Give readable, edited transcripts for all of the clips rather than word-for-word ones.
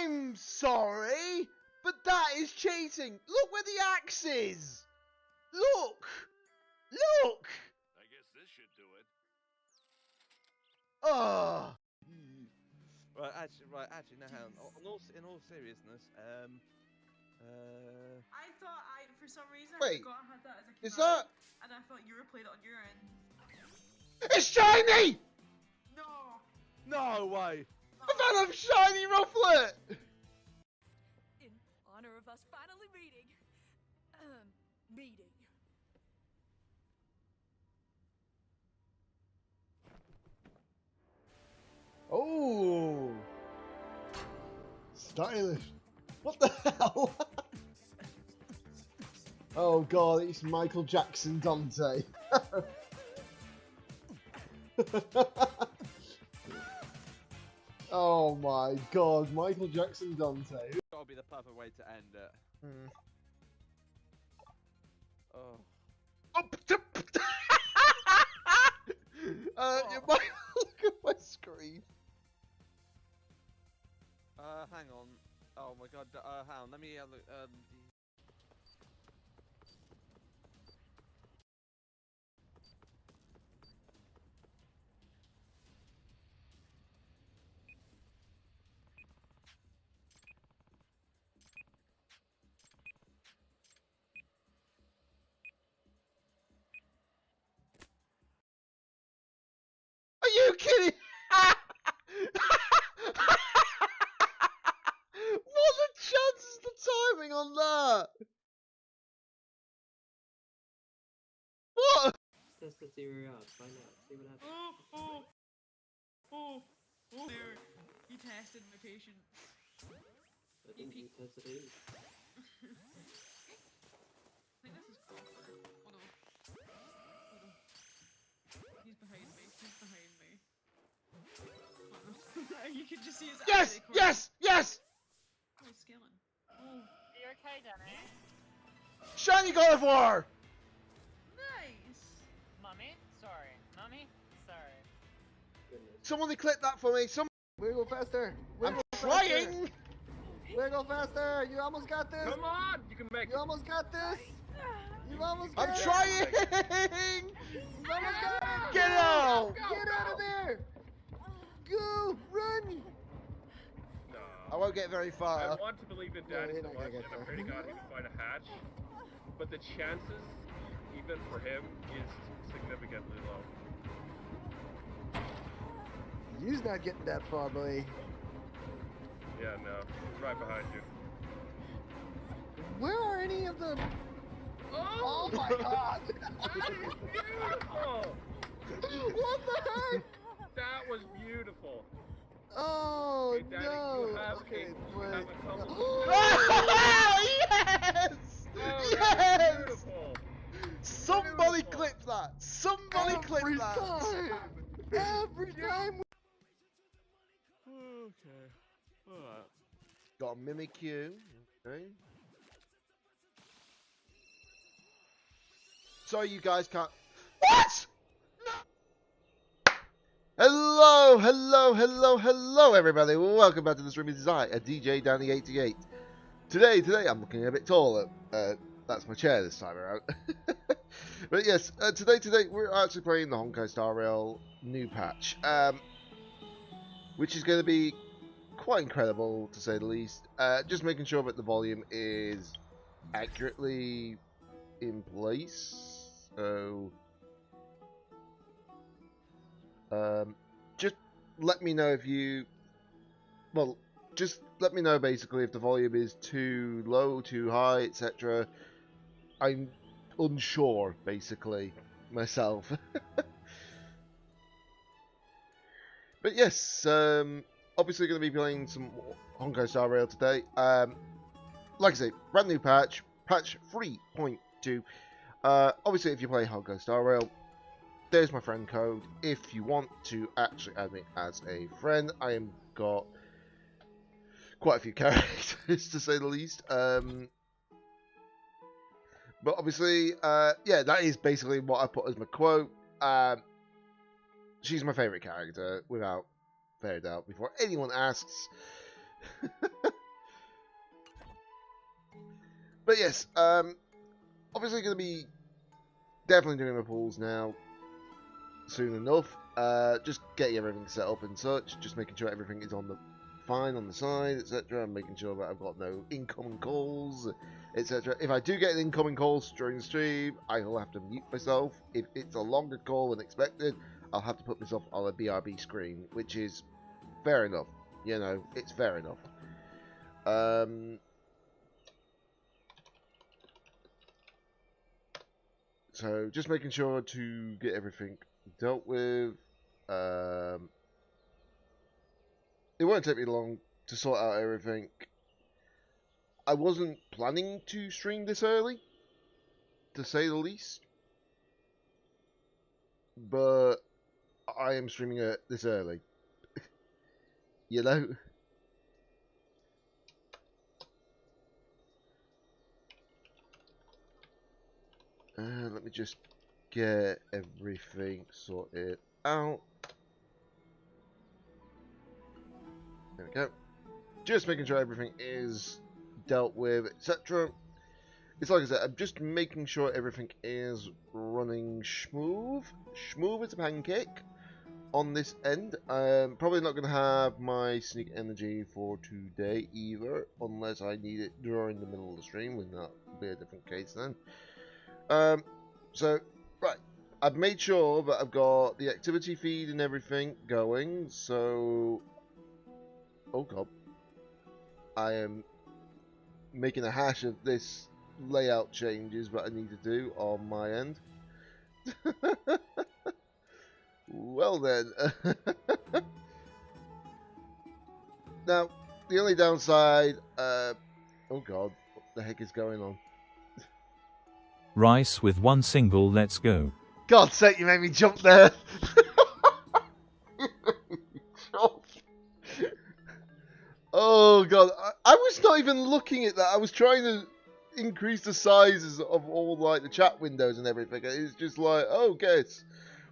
I'm sorry, but that is cheating. Look where the axe is. Look. Look. I guess this should do it. Oh. Right, actually, no, hang on. In all seriousness, I thought for some reason, Wait, I forgot I had that as a is command, that? and I thought you replayed it on your end. It's shiny! No! no way! I found a shiny rufflet! In honor of us finally meeting. Meeting. Oh! Stylish. What the hell? Oh god, it's Michael Jackson Dante. Oh my god, Michael Jackson Dante. That'll be the perfect way to end it. Oh. You might look at my screen. Hang on. Oh my god, hang on, let me look, Are you kidding? What are the chances, the timing on that? What? Test the theory out, find out, see what happens. Oh, dude, you tested my patience. I think you tested it. I think this is copper. Hold on. He's behind me. You can just see his Yes! eye. Yes! Yes! Oh, he's scaling. Oh. Are you okay, Danny? Shiny God of War! Nice! Mummy? Sorry. Mummy? Sorry. Goodness. Someone clip that for me. Wiggle faster! I'm Wiggle trying! Faster. Wiggle faster! You almost got this! Come on! You can make You it! almost got this! You almost got I'm it! trying! You almost got it! Get out! Get out of there! Go! Run! No. I won't get very I far. want to believe in No, Danny you're so not gonna much, get and I there. pray to God he can find a hatch. But the chances, even for him, is significantly low. You's not getting that far, boy. Yeah, no. He's right behind you. Where are any of the... Oh my god! Beautiful! What the heck? That was beautiful. Oh Hey, Danny, no! you have Okay, a, you wait. have a couple. Yes! Oh, that was Yes! beautiful. Somebody Beautiful. clip that! Somebody clip Every that! time! Every time! okay. Alright. Got a Mimikyu. Okay. Sorry you guys can't... What?! Hello everybody, welcome back to the stream. This is I, a DJ Danny88. Today I'm looking a bit taller. That's my chair this time around. But yes, today we're actually playing the Honkai Star Rail new patch. Which is going to be quite incredible to say the least. Just making sure that the volume is accurately in place. So... just let me know if you... Well, just let me know basically if the volume is too low, too high, etc. I'm unsure, basically, myself. But yes, obviously going to be playing some Honkai Star Rail today. Like I say, brand new patch, patch 3.2. Obviously, if you play Honkai Star Rail, there's my friend code. If you want to actually add me as a friend, I am got quite a few characters to say the least. But obviously, yeah, that is basically what I put as my quote. She's my favourite character, without fair doubt, before anyone asks. But yes, obviously going to be definitely doing the pools now soon enough. Just getting everything set up and such, just making sure everything is on the fine on the side, etc. And making sure that I've got no incoming calls, etc. If I do get an incoming call during the stream, I will have to mute myself. If it's a longer call than expected, I'll have to put myself on a BRB screen, which is fair enough. You know, it's fair enough. So just making sure to get everything dealt with. It won't take me long to sort out everything. I wasn't planning to stream this early, to say the least, but I am streaming it this early. You know? Let me just get everything sorted out. There we go. Just making sure everything is dealt with, etc. It's like I said, I'm just making sure everything is running smooth as a pancake on this end. I'm probably not going to have my sneak energy for today either, unless I need it during the middle of the stream, then that will be a different case then. So, right, I've made sure that I've got the activity feed and everything going, so... Oh god. I am making a hash of this layout changes that I need to do on my end. Well then. Now, the only downside... oh god, what the heck is going on? Rice with one single let's go. God's sake, you made me jump there! Oh god, I was not even looking at that. I was trying to increase the sizes of all like the chat windows and everything. It's just like, oh, guess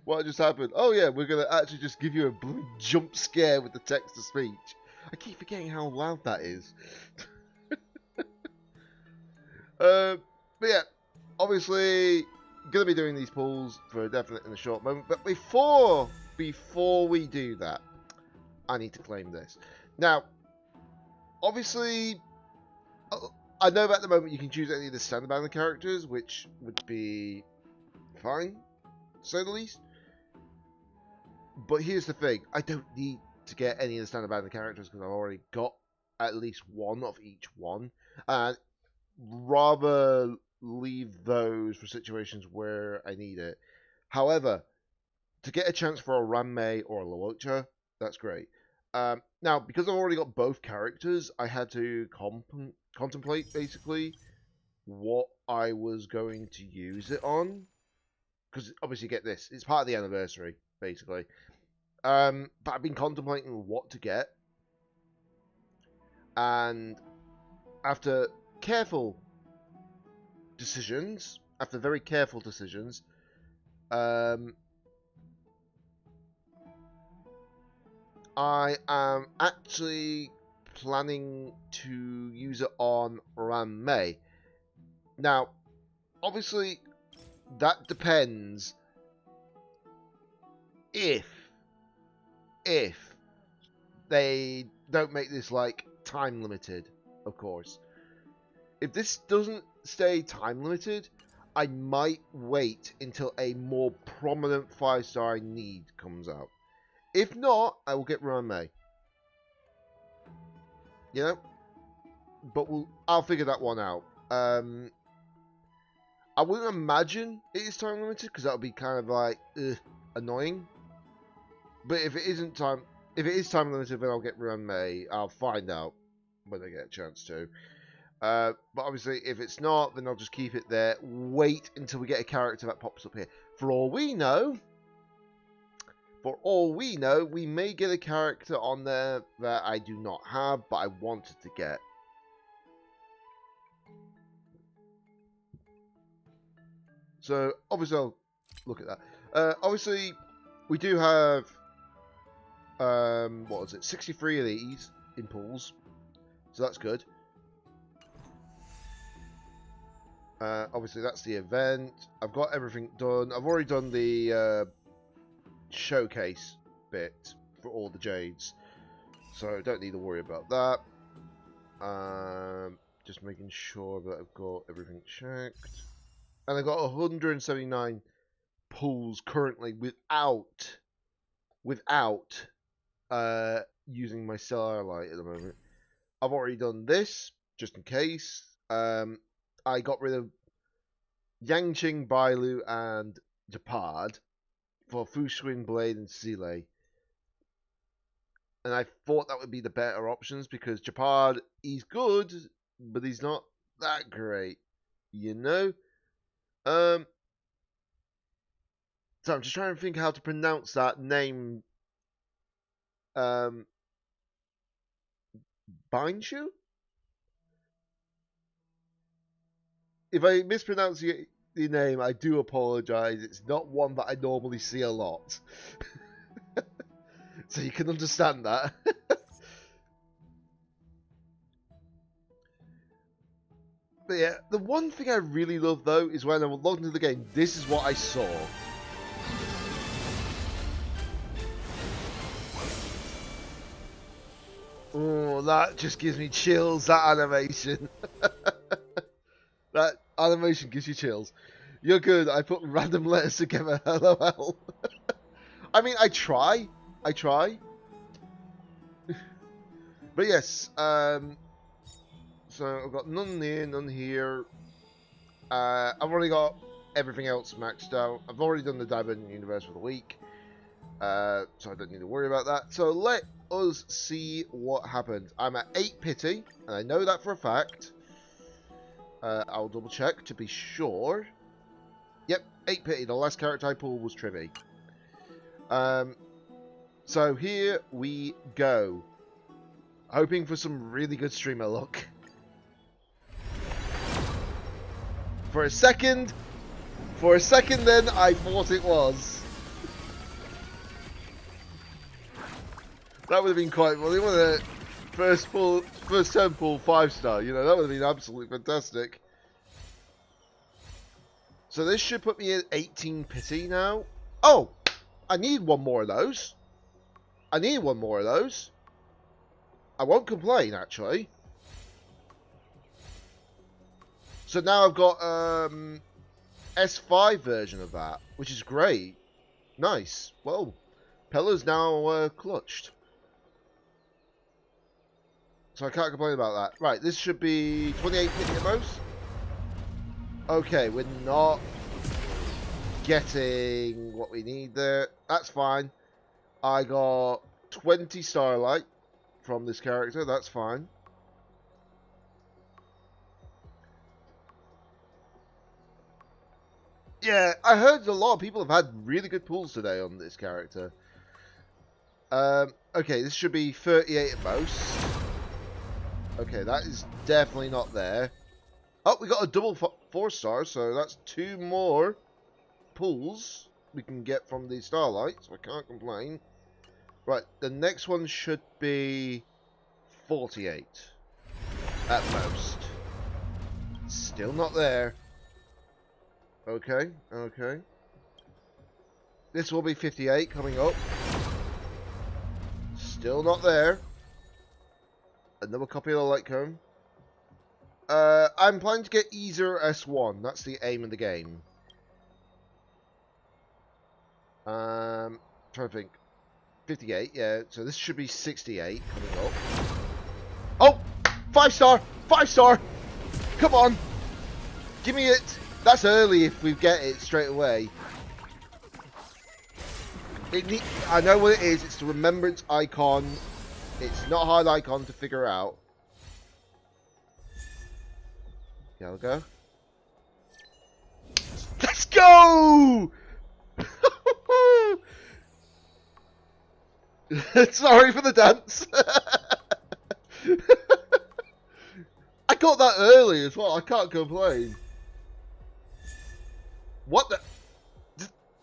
what just happened? Oh yeah, we're gonna actually just give you a blue jump scare with the text to speech. I keep forgetting how loud that is. But yeah, obviously gonna be doing these pulls for a definite in a short moment. But before we do that, I need to claim this now. Obviously, I know that at the moment you can choose any of the standard banner characters, which would be fine, to say the least. But here's the thing, I don't need to get any of the standard banner characters because I've already got at least one of each one. And rather leave those for situations where I need it. However, to get a chance for a Ranmei or a Luocha, that's great. Now, because I've already got both characters, I had to contemplate, basically, what I was going to use it on. Because, obviously, get this, it's part of the anniversary, basically. But I've been contemplating what to get. And after very careful decisions, I am actually planning to use it on Ranmei. Now, obviously, that depends if they don't make this like time limited, of course. If this doesn't stay time limited, I might wait until a more prominent 5-star I need comes out. If not, I will get Ranmei. You know? But I'll figure that one out. I wouldn't imagine it is time limited, because that would be kind of like, annoying. But if it is time limited, then I'll get Ranmei. I'll find out when I get a chance to. But obviously, if it's not, then I'll just keep it there. Wait until we get a character that pops up here. For all we know, we may get a character on there that I do not have, but I wanted to get. So, obviously, I'll look at that. Obviously, we do have, 63 of these in pools. So that's good. Obviously, that's the event. I've got everything done. I've already done the showcase bit for all the Jades. So, don't need to worry about that. Just making sure that I've got everything checked. And I've got 179 pulls currently without using my Starlight at the moment. I've already done this, just in case. I got rid of Yangqing, Bailu, and Japad for Fushun, Blade, and Sile. And I thought that would be the better options because Japad, he's good, but he's not that great, you know? So I'm just trying to think how to pronounce that name. Binshu? If I mispronounce the name, I do apologize. It's not one that I normally see a lot. So you can understand that. But yeah, the one thing I really love though is when I logged into the game, this is what I saw. Oh, that just gives me chills, that animation. That animation gives you chills. You're good, I put random letters together, lol. I mean, I try. But yes, so I've got none there, none here. I've already got everything else maxed out. I've already done the Diamond Universe for the week. So I don't need to worry about that. So let us see what happens. I'm at 8 pity, and I know that for a fact. I'll double check to be sure. Yep, 8 pity. The last character I pulled was Trivy. So here we go. Hoping for some really good streamer luck. For a second then, I thought it was. That would have been quite funny, wouldn't it? First 10 pull 5-star, you know, that would have been absolutely fantastic. So this should put me at 18 pity now. Oh! I need one more of those. I won't complain, actually. So now I've got S5 version of that, which is great. Nice. Well, Pella's now clutched. So I can't complain about that. Right, this should be 28 pity at most. Okay, we're not getting what we need there. That's fine. I got 20 Starlight from this character. That's fine. Yeah, I heard a lot of people have had really good pulls today on this character. Okay, this should be 38 at most. Okay, that is definitely not there. Oh, we got a double 4-star, so that's 2 more pulls we can get from the Starlight, so I can't complain. Right, the next one should be 48 at most. Still not there. Okay. This will be 58 coming up. Still not there. Another copy of the light cone. I'm planning to get Easer S1. That's the aim of the game. Trying to think. 58, yeah. So this should be 68 coming up. Oh! 5-star! 5-star! Come on! Give me it! That's early if we get it straight away. I know what it is. It's the remembrance icon. It's not a hard icon to figure out. Yeah, I'll go. Let's go! Sorry for the dance. I got that early as well. I can't complain. What the?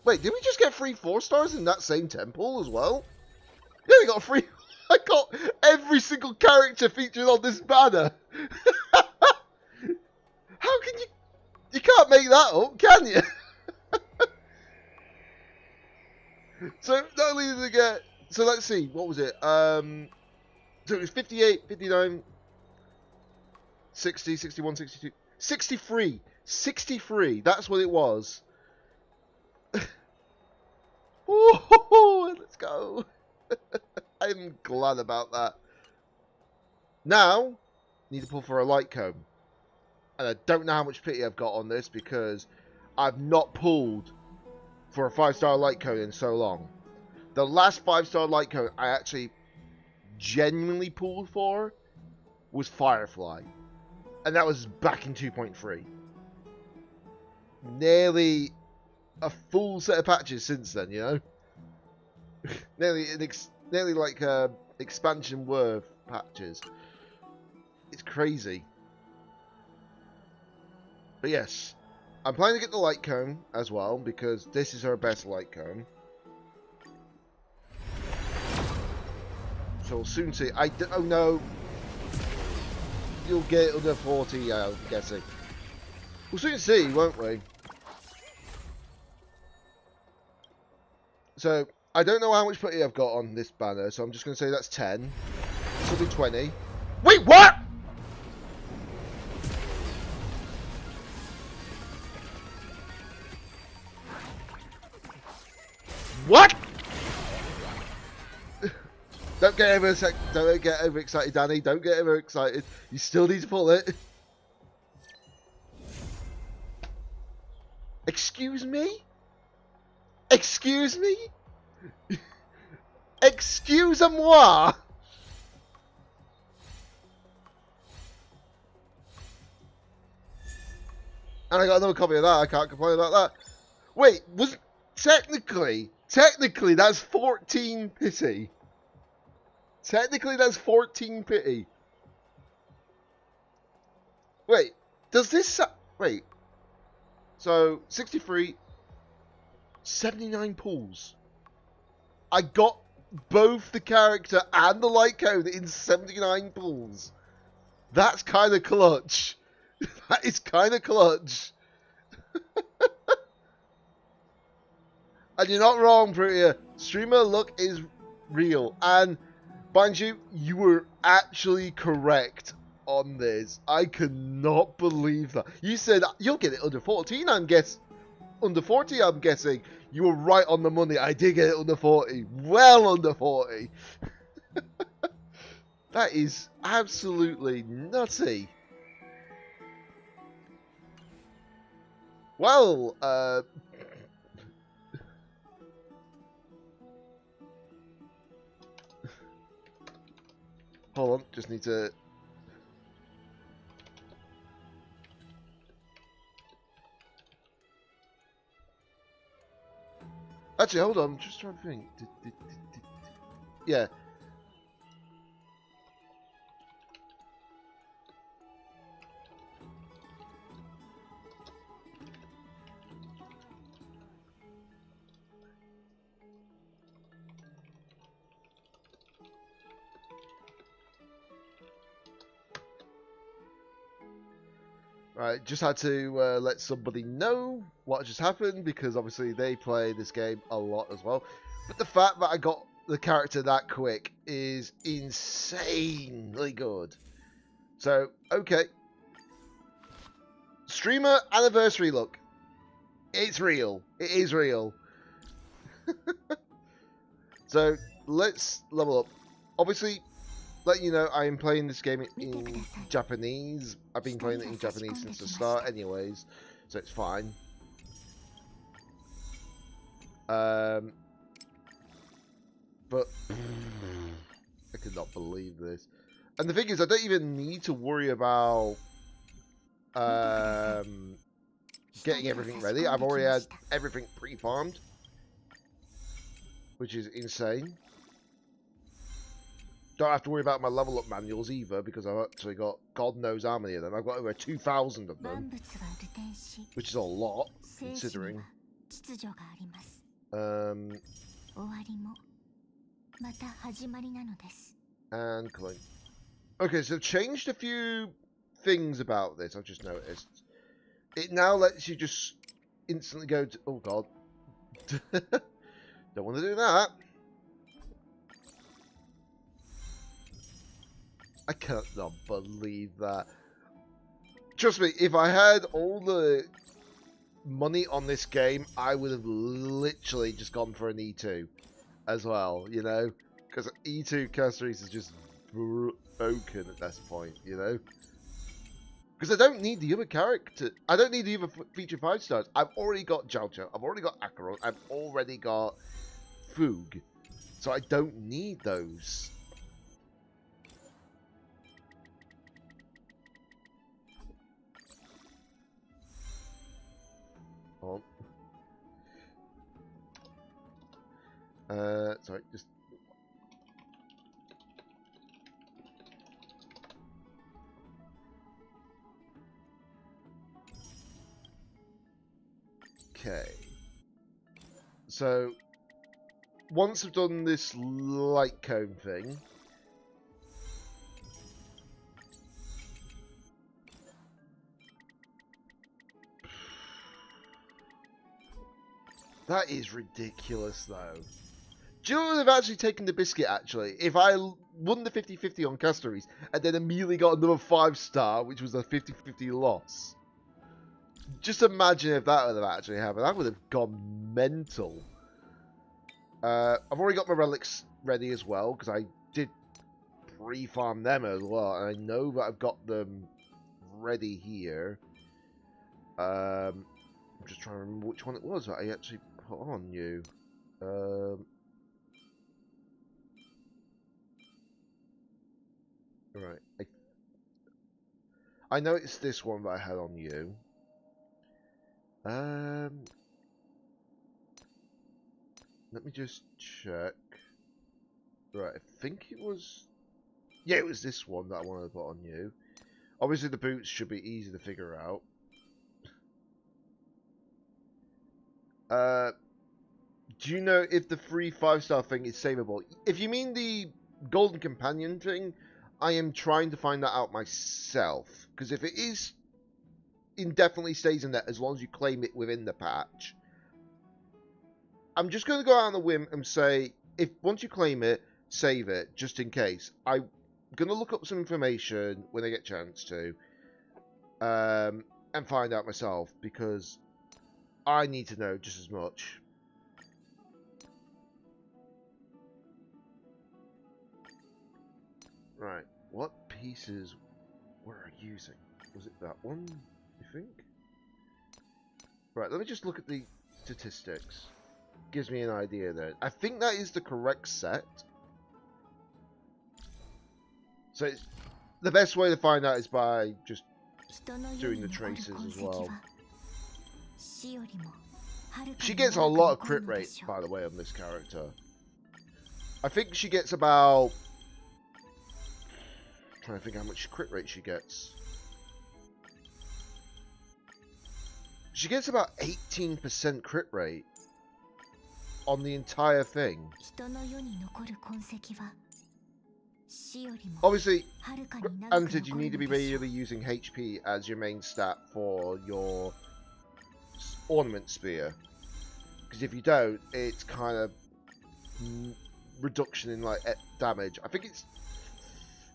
Wait, did we just get 3 4-stars in that same temple as well? Yeah, we got 3. I got every single character featured on this banner. How can you? You can't make that up, can you? So not only did they get, so let's see, what was it? So it was 58, 59, 60, 61, 62, 63. 63, that's what it was. Woo-hoo-hoo, let's go. I'm glad about that. Now, need to pull for a light cone. And I don't know how much pity I've got on this because I've not pulled for a 5-star light cone in so long. The last 5-star light cone I actually genuinely pulled for was Firefly. And that was back in 2.3. Nearly a full set of patches since then, you know? nearly like expansion worth patches. It's crazy. But yes, I'm planning to get the light cone as well because this is her best light cone. So we'll soon see. Oh no, you'll get it under 40. I'm guessing. We'll soon see, won't we? So I don't know how much putty I've got on this banner, so I'm just going to say that's 10. This will be 20. Wait, what? What? Don't get overexcited, Danny. Don't get overexcited. You still need to pull it. Excuse me? Excuse me? Excuse-moi? And I got another copy of that. I can't complain about that. Wait, technically that's 14 pity. Technically that's 14 pity. Wait, does this wait. So 63 79 pulls. I got both the character and the light cone in 79 pulls. That's kind of clutch. That is kind of clutch. And you're not wrong, Prettier. Streamer luck is real. And, mind you, you were actually correct on this. I cannot believe that. You said you'll get it under 14, under 40, I'm guessing. You were right on the money. I did get it under 40. Well under 40. That is absolutely nutty. Well, hold on, just need to... Actually, hold on, I'm just trying to think. Yeah. Right, just had to let somebody know what just happened because obviously they play this game a lot as well. But the fact that I got the character that quick is insanely good. So, okay. Streamer anniversary look. It's real. It is real. So, let's level up. Obviously, let you know I am playing this game in Japanese. I've been playing it in Japanese since the start anyways, so it's fine. But I could not believe this. And the thing is, I don't even need to worry about getting everything ready. I've already had everything pre-farmed, which is insane. Don't have to worry about my level up manuals either because I've actually got God knows how many of them. I've got over 2,000 of them, which is a lot considering. And coin. Okay, so I've changed a few things about this. I've just noticed. it now lets you just instantly go to... Oh, God. Don't want to do that. I cannot believe that. Trust me, if I had all the money on this game, I would have literally just gone for an E2 as well, you know? Because E2 Caceres is just broken at this point, you know? Because I don't need the other character. I don't need the other feature 5 stars. I've already got Jalcha. I've already got Acheron. I've already got Foog. So I don't need those. Hold on. Sorry, just... Okay. So, once I've done this light cone thing, that is ridiculous, though. Do you know what, they've actually taken the biscuit, actually? If I won the 50-50 on Caceres, and then immediately got another 5-star, which was a 50-50 loss. Just imagine if that would have actually happened. That would have gone mental. I've already got my relics ready as well, because I did pre-farm them as well, and I know that I've got them ready here. I'm just trying to remember which one it was that I actually put on you. Right. I know it's this one that I had on you. Let me just check. Right, I think it was... Yeah, it was this one that I wanted to put on you. Obviously, the boots should be easy to figure out. Do you know if the free 5-star thing is savable? If you mean the Golden Companion thing, I am trying to find that out myself. Because if it is... indefinitely stays in there as long as you claim it within the patch. I'm just going to go out on a whim and say, if once you claim it, save it, just in case. I'm going to look up some information when I get a chance to, and find out myself, because I need to know just as much. Right, what pieces were I using? Was it that one, you think? Right, let me just look at the statistics. Gives me an idea there. I think that is the correct set. So it's, the best way to find out is by just doing the traces as well. She gets a lot of crit rate, by the way, on this character. I think she gets about... I'm trying to think how much crit rate she gets. She gets about 18% crit rate on the entire thing. Obviously, granted, you need to be really using HP as your main stat for your ornament spear. Because if you don't, it's kind of reduction in like damage. I think it's...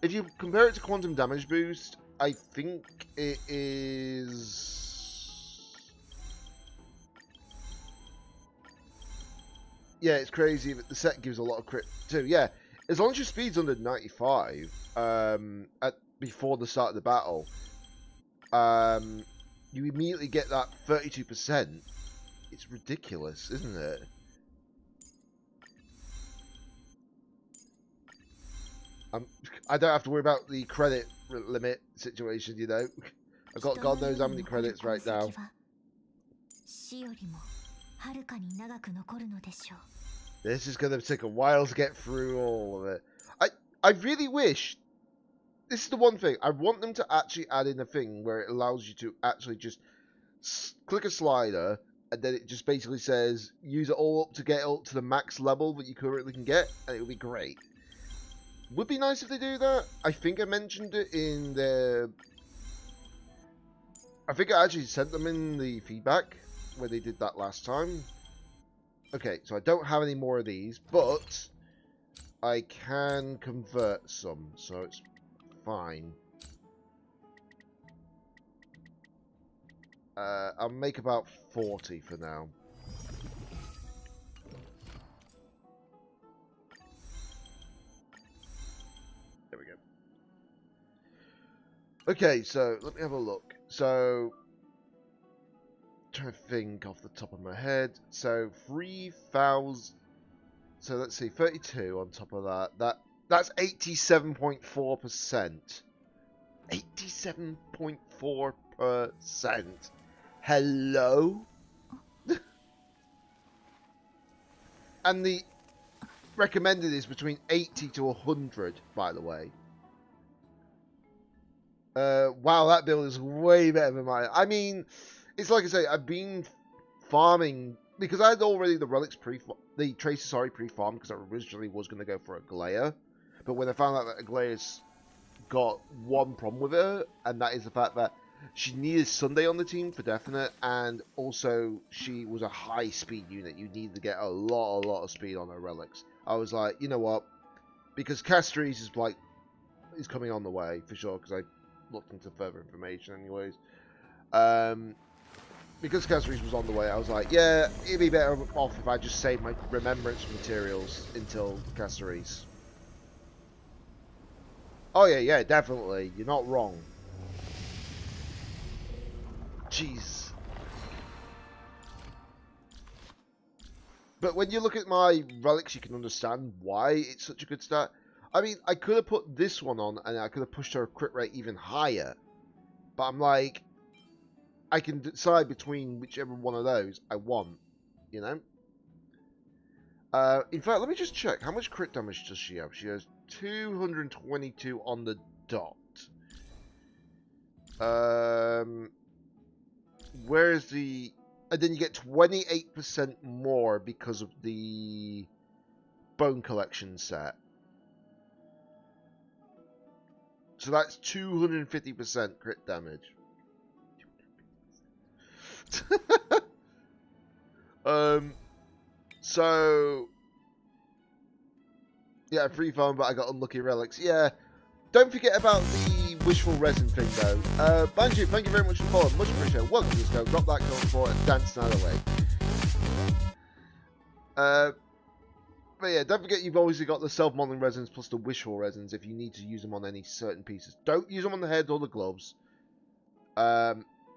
If you compare it to quantum damage boost, I think it is... Yeah, it's crazy, but the set gives a lot of crit too. Yeah, as long as your speed's under 95 before the start of the battle, you immediately get that 32%. It's ridiculous, isn't it? I don't have to worry about the credit limit situation, you know. I've got God knows how many credits right now. This is going to take a while to get through all of it. I really wish... This is the one thing. I want them to actually add in a thing where it allows you to actually just click a slider, and then it just basically says, use it all up to get up to the max level that you currently can get, and it would be great. Would be nice if they do that. I think I mentioned it in the... I think I actually sent them in the feedback where they did that last time. Okay, so I don't have any more of these, but I can convert some, so it's fine. I'll make about 40 for now. There we go. Okay, so let me have a look. So, trying to think off the top of my head. So 3,000. So let's see, 32 on top of that. That's 87.4%. 87.4%. Hello? And the recommended is between 80 to 100, by the way. Wow, that build is way better than mine. I mean, it's like I say, I've been farming because I had already the relics the traces pre-farmed because I originally was going to go for a Glare, but when I found out that a Glare's got one problem with her, and that is the fact that she needed Sunday on the team for definite, and also she was a high speed unit. You needed to get a lot of speed on her relics. I was like, you know what? Because Castries is coming on the way for sure. Because I looked into further information, anyways. Because Castries was on the way, I was like, yeah, it'd be better off if I just save my remembrance materials until Castries. Oh yeah, definitely. You're not wrong. Jeez. But when you look at my relics, you can understand why it's such a good start. I mean, I could have put this one on, and I could have pushed her crit rate even higher. But I'm like, I can decide between whichever one of those I want, you know? In fact, let me just check. How much crit damage does she have? She has 222 on the dot. Where's the... And then you get 28% more because of the bone collection set. So that's 250% crit damage. So... Yeah, free farm, but I got unlucky relics. Yeah. Don't forget about the wishful resin thing, though. Banju, thank you very much for following. Much appreciated. Welcome to this go. Drop that comment for and dance another way. But yeah, don't forget you've obviously got the self-modeling resins plus the wishful resins if you need to use them on any certain pieces. Don't use them on the head or the gloves.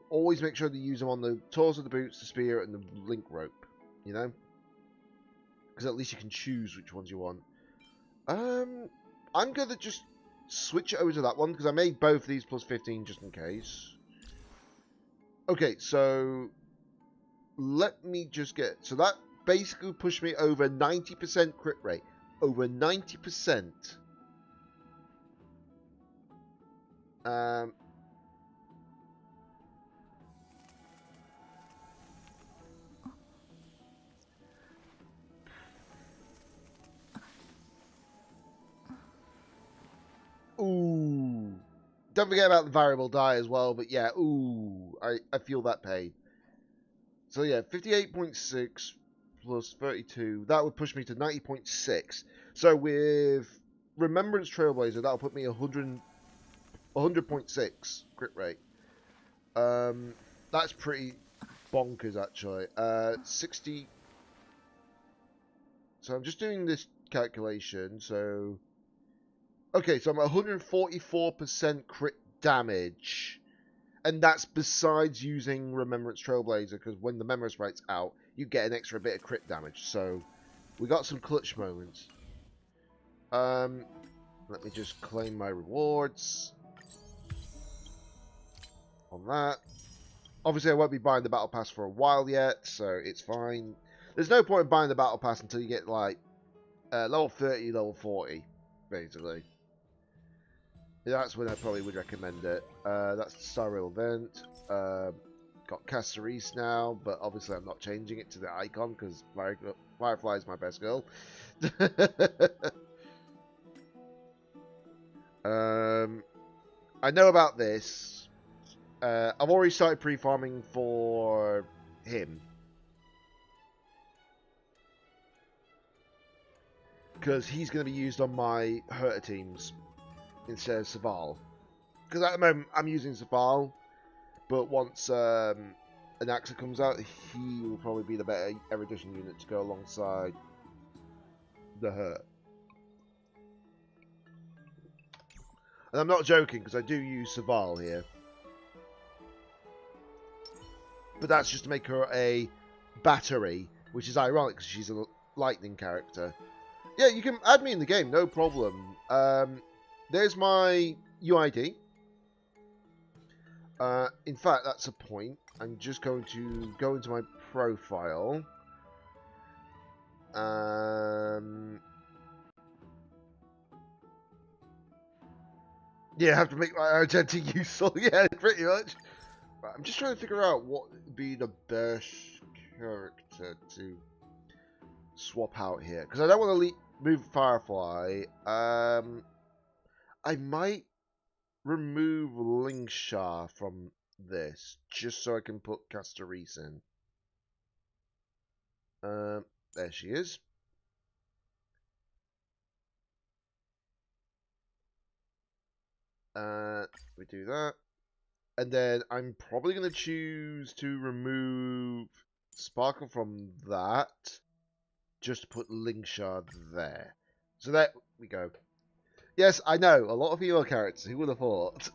Always make sure to use them on the torso, the boots, the spear, and the link rope. You know? Because at least you can choose which ones you want. I'm going to just switch it over to that one because I made both these plus 15 just in case. Okay, so let me just get... So that basically pushed me over 90% crit rate. Over 90%. Ooh. Don't forget about the variable die as well, but yeah, ooh. I feel that pain. So yeah, 58.6 plus 32. That would push me to 90.6. So with Remembrance Trailblazer, that'll put me 100.6 crit rate. That's pretty bonkers, actually. 60. So I'm just doing this calculation. So okay, so I'm at 144% crit damage. And that's besides using Remembrance Trailblazer, because when the Remembrance rate's out, you get an extra bit of crit damage. So, we got some clutch moments. Let me just claim my rewards. On that. Obviously, I won't be buying the Battle Pass for a while yet, so it's fine. There's no point in buying the Battle Pass until you get, like, level 30, level 40, basically. That's when I probably would recommend it. That's the Star Rail event. Got Caceres now, but obviously I'm not changing it to the icon because Firefly is my best girl. I know about this. I've already started pre-farming for him. Because he's going to be used on my Herta teams instead of Saval. Because at the moment I'm using Saval, but once an Axa comes out, he will probably be the better erudition unit to go alongside the Hurt. And I'm not joking, because I do use Saval here. But that's just to make her a battery, which is ironic because she's a lightning character. Yeah, you can add me in the game, no problem. There's my UID. In fact, that's a point. I'm just going to go into my profile. Yeah, I have to make my identity useful. Yeah, pretty much. Right, I'm just trying to figure out what would be the best character to swap out here. Because I don't want to move Firefly. I might remove Lingsha from this, just so I can put Castorise in. There she is. We do that. And then I'm probably going to choose to remove Sparkle from that, just to put Lingsha there. So there we go. Yes, I know, a lot of hero characters, who would have thought?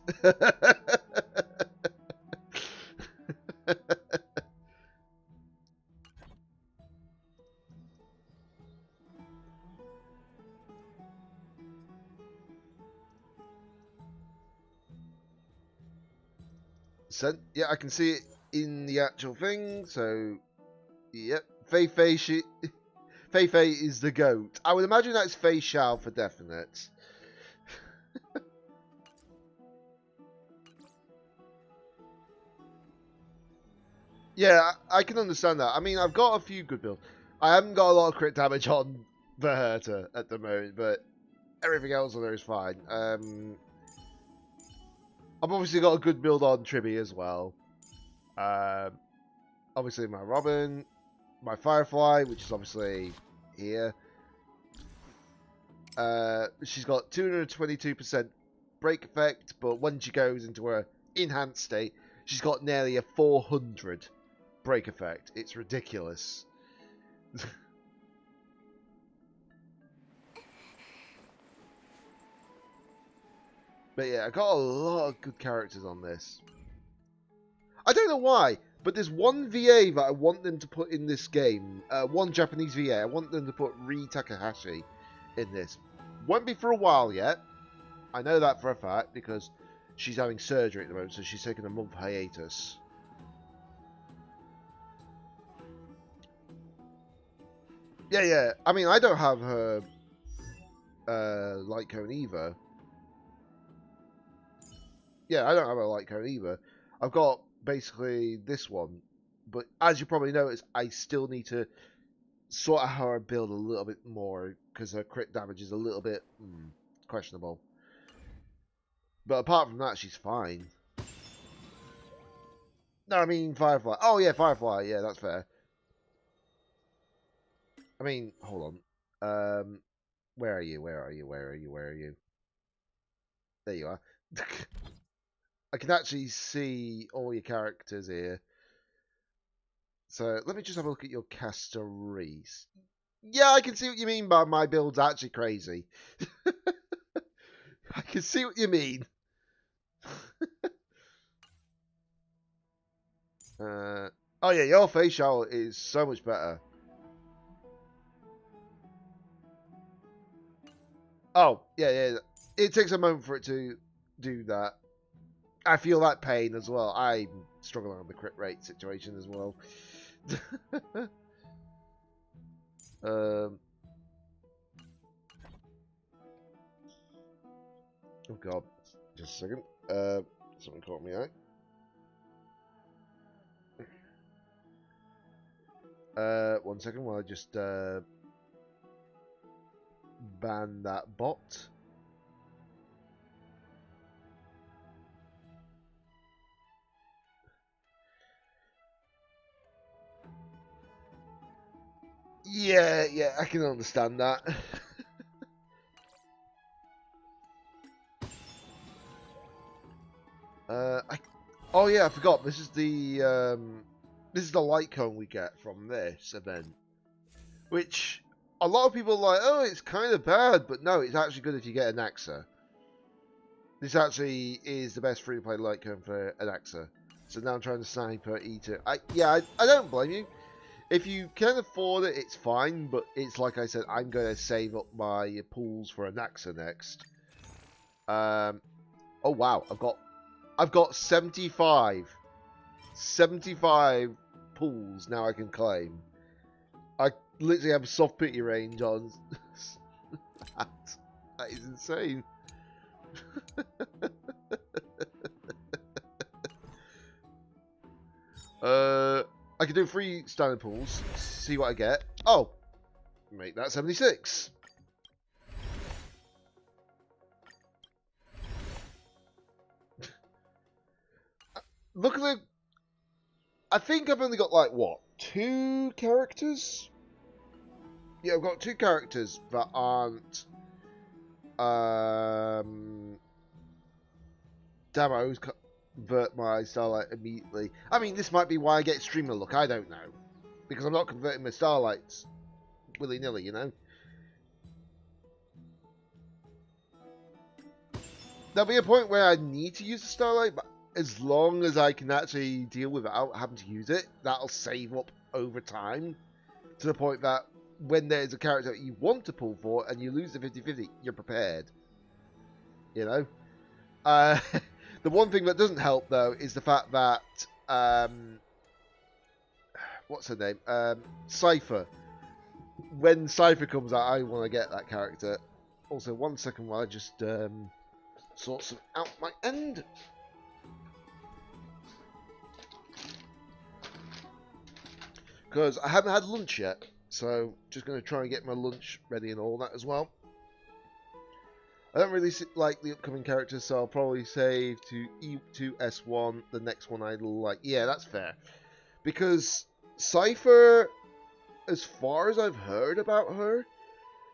So, yeah, I can see it in the actual thing, so, yep. Fei Fei is the goat. I would imagine that's Fei Xiao for definite. Yeah, I can understand that. I mean, I've got a few good builds. I haven't got a lot of crit damage on the Herta at the moment, but everything else on there is fine. I've obviously got a good build on Tribby as well. Obviously my Robin, my Firefly, which is obviously here. She's got 222% break effect, but when she goes into her enhanced state, she's got nearly a 400 break effect. It's ridiculous. But yeah, I got a lot of good characters on this. I don't know why, but there's one VA that I want them to put in this game. One Japanese VA. I want them to put Ri Takahashi in this. Won't be for a while yet. I know that for a fact because she's having surgery at the moment, so she's taking a month hiatus. Yeah. I mean, I don't have her light cone either. Yeah, I don't have a light cone either. I've got basically this one, but as you probably noticed, I still need to sort out her build a little bit more because her crit damage is a little bit questionable. But apart from that, she's fine. No, I mean Firefly. Oh yeah, Firefly. Yeah, that's fair. I mean, hold on. Where are you? Where are you? Where are you? Where are you? There you are. I can actually see all your characters here. So let me just have a look at your Castorise. Yeah, I can see what you mean by my build's actually crazy. I can see what you mean. Oh yeah, your facial is so much better. Oh, yeah. It takes a moment for it to do that. I feel that pain as well. I'm struggling on the crit rate situation as well. Oh god. Just a second. Something caught me out. 1 second while I just ban that bot. Yeah, I can understand that. Oh yeah, I forgot. This is the light cone we get from this event, which a lot of people are like, oh, it's kind of bad, but no, it's actually good if you get an AXA. This actually is the best free-to-play light cone for an AXA. So now I'm trying to sniper E2. I don't blame you. If you can afford it, it's fine, but it's like I said, I'm going to save up my pools for an AXA next. Oh wow, I've got 75 pools now I can claim. I literally have a soft pity range on. That is insane. I can do 3 standard pools, see what I get. Oh, make that 76. Look at the... I think I've only got, like, what? 2 characters? Yeah, I've got 2 characters that aren't... Damn, I always convert my Starlight immediately. I mean, this might be why I get streamer look, I don't know. Because I'm not converting my Starlights willy-nilly, you know? There'll be a point where I need to use the Starlight, but as long as I can actually deal without having to use it, that'll save up over time. To the point that when there's a character that you want to pull for and you lose the 50-50, you're prepared. You know? The one thing that doesn't help, though, is the fact that... what's her name? Cypher. When Cypher comes out, I want to get that character. Also, 1 second while I just sort some out my end. Because I haven't had lunch yet, so just going to try and get my lunch ready and all that as well. I don't really like the upcoming characters, so I'll probably save to E2S1, the next one I like. Yeah, that's fair. Because Cypher, as far as I've heard about her,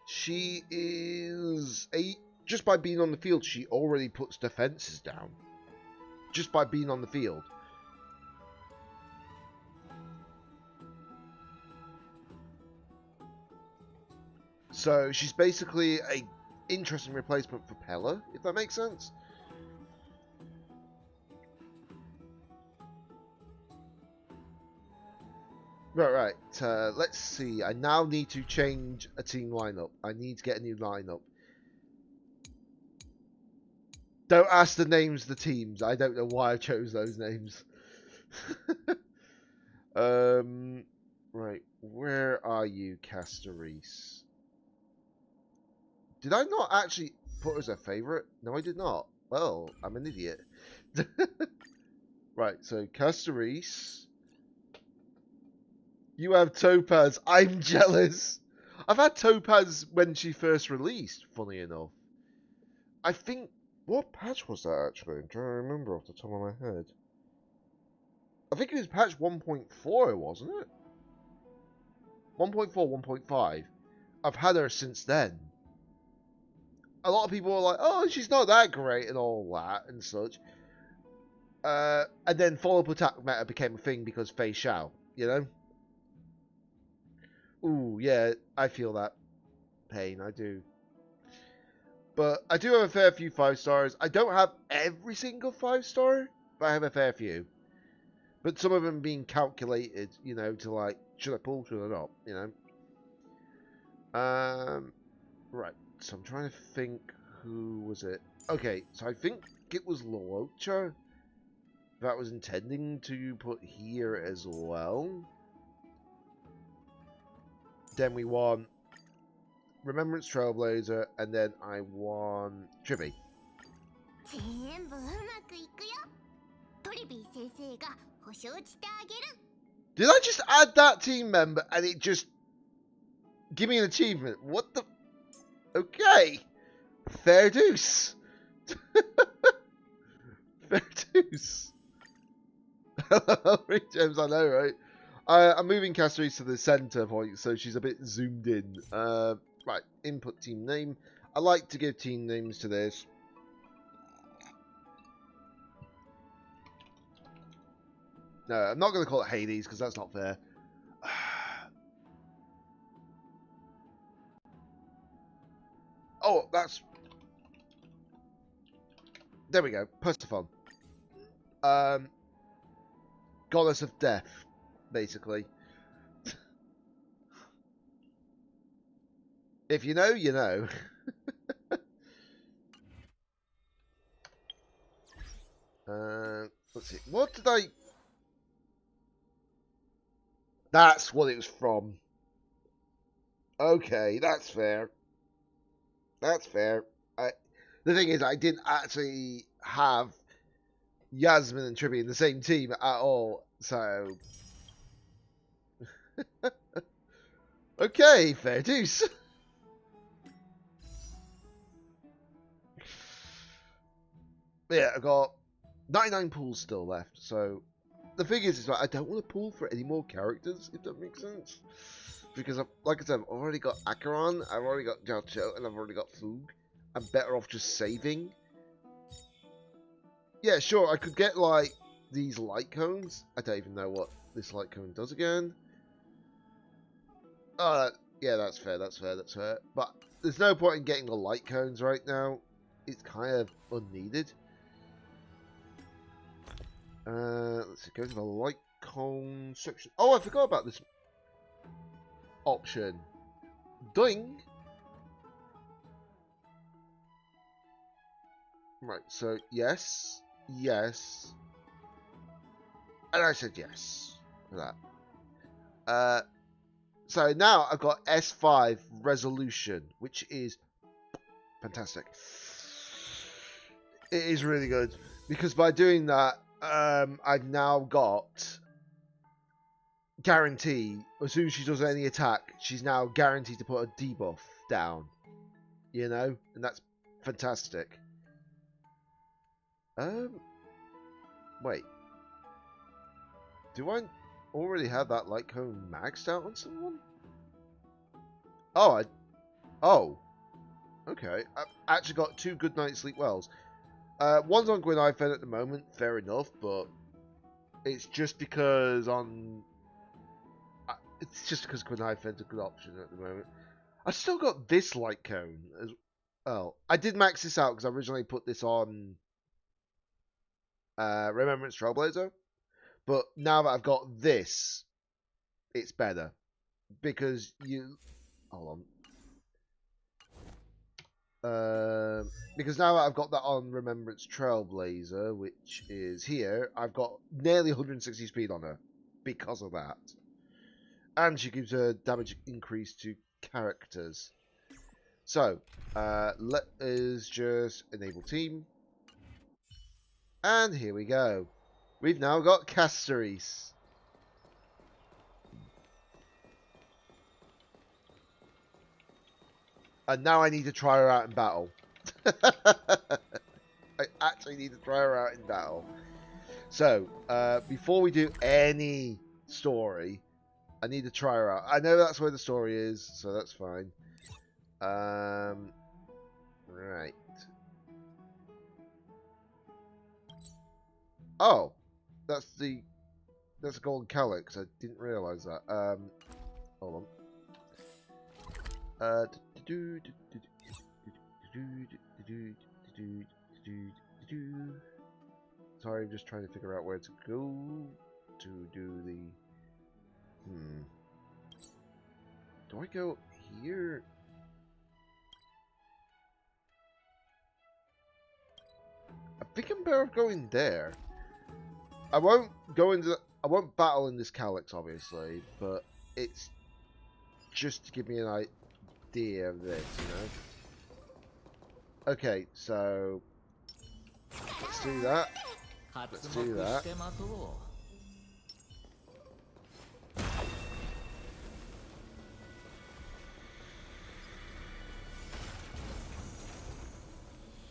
she is just by being on the field, she already puts defenses down. Just by being on the field. So she's basically a interesting replacement for Pella, if that makes sense. Right. Let's see. I now need to change a team lineup. I need to get a new lineup. Don't ask the names of the teams. I don't know why I chose those names. Right. Where are you, Castorise? Did I not actually put her as a favourite? No, I did not. Well, I'm an idiot. Right, so Castorise. You have Topaz. I'm jealous. I've had Topaz when she first released, funny enough. I think... What patch was that, actually? I'm trying to remember off the top of my head. I think it was patch 1.4, wasn't it? 1.4, 1.5. I've had her since then. A lot of people are like, oh, she's not that great and all that and such. And then follow-up attack meta became a thing because Fei Xiao, you know? Ooh, yeah, I feel that pain, I do. But I do have a fair few 5-stars. I don't have every single 5-star, but I have a fair few. But some of them being calculated, you know, to like, should I pull, should I not, you know? Right, so I'm trying to think, who was it? Okay, so I think it was Luocha that was intending to put here as well. Then we want Remembrance Trailblazer, and then I want Trippy. Did I just add that team member and it just give me an achievement? What the? Okay, fair deuce. Fair deuce. Hello, James. I know, right? I'm moving Caceres to the center point, so she's a bit zoomed in. Right, input team name. I like to give team names to this. No, I'm not going to call it Hades, because that's not fair. Oh, that's... There we go. Persephone. Goddess of Death, basically. If you know, you know. Let's see. What did I... That's what it was from. Okay, that's fair. That's fair. The thing is, I didn't actually have Yasmin and Trippy in the same team at all, so... Okay, fair dues. Yeah, I've got 99 pools still left, so... The thing is like, I don't want to pull for any more characters, if that makes sense. Because, like I said, I've already got Acheron, I've already got Jalcho, and I've already got Foog. I'm better off just saving. Yeah, sure, I could get, like, these light cones. I don't even know what this light cone does again. Oh, yeah, that's fair, that's fair, that's fair. But there's no point in getting the light cones right now. It's kind of unneeded. Let's see, go to the light cone section. Oh, I forgot about this option. Ding! Right, so yes, yes, and I said yes for that. So now I've got S5 resolution, which is fantastic. It is really good because by doing that, I've now got guarantee. As soon as she does any attack, she's now guaranteed to put a debuff down. You know, and that's fantastic. Wait. Do I already have that light cone maxed out on someone? Oh, okay. I've actually got 2 good night sleep wells. One's on Gwynaifen at the moment, fair enough, but it's just because Gwynifen's a good option at the moment. I've still got this light cone as well. I did max this out because I originally put this on Remembrance Trailblazer, but now that I've got this, it's better because hold on. Because now that I've got that on Remembrance Trailblazer, which is here, I've got nearly 160 speed on her because of that, and she gives a damage increase to characters. So let us just enable team. And here we go. We've now got Caceres. And now I need to try her out in battle. I actually need to try her out in battle. So, before we do any story, I need to try her out. I know that's where the story is, so that's fine. Right. Oh, that's a golden calyx. I didn't realise that. Hold on. Sorry, I'm just trying to figure out where to go to do the. Do I go here? I think I'm better off going there. I won't battle in this calyx, obviously, but it's just to give me an idea of this, you know. Okay, so let's do that. Let's do that.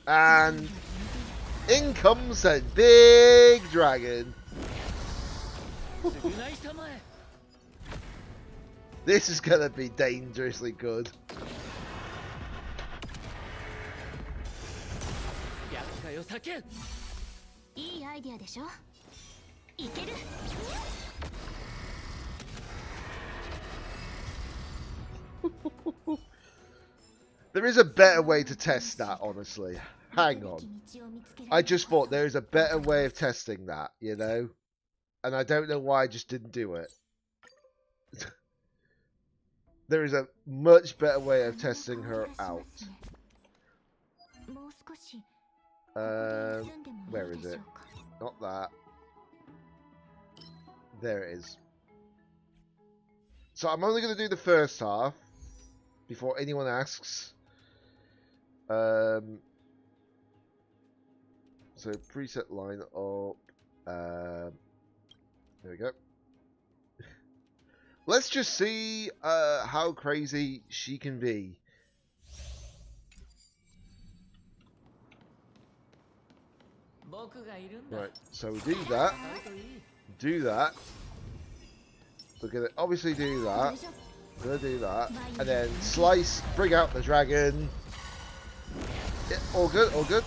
And in comes a big dragon. This is gonna be dangerously good. There is a better way to test that, honestly. Hang on. I just thought there is a better way of testing that, you know? And I don't know why I just didn't do it. There is a much better way of testing her out. Where is it? Not that. There it is. So I'm only going to do the first half before anyone asks. So preset line up. There we go. Let's just see how crazy she can be. Right, so we do that. Do that. We're gonna obviously do that. We're gonna do that. And then slice, bring out the dragon. Yeah, all good, all good.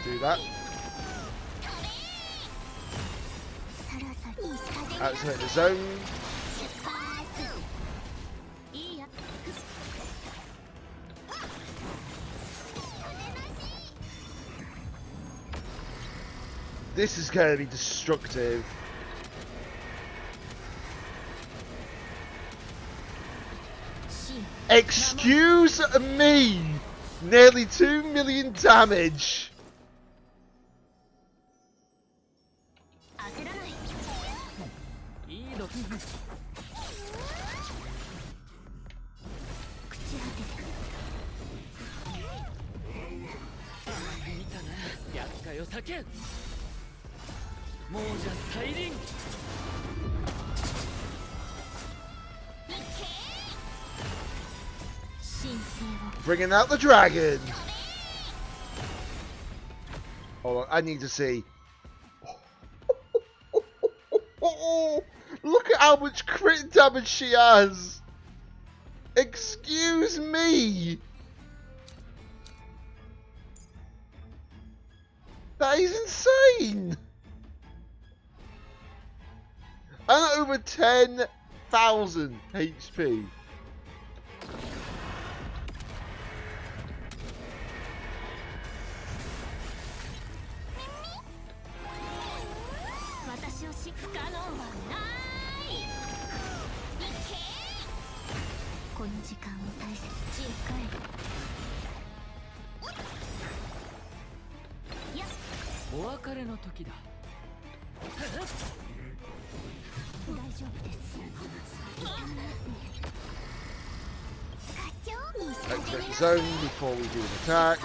Do that. Activate the zone. This is going to be destructive. Excuse me! Nearly 2 million damage! Bringing out the dragon! Hold on, I need to see. Look at how much crit damage she has! Excuse me! That is insane! And over 10,000 HP. Activate the zone before we do an attack.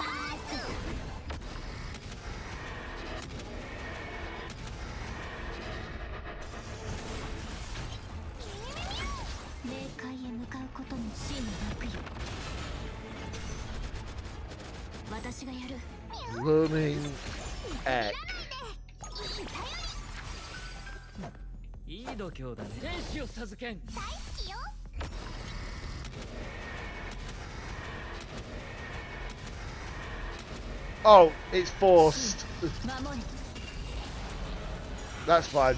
Blooming egg. Oh, it's forced. That's fine.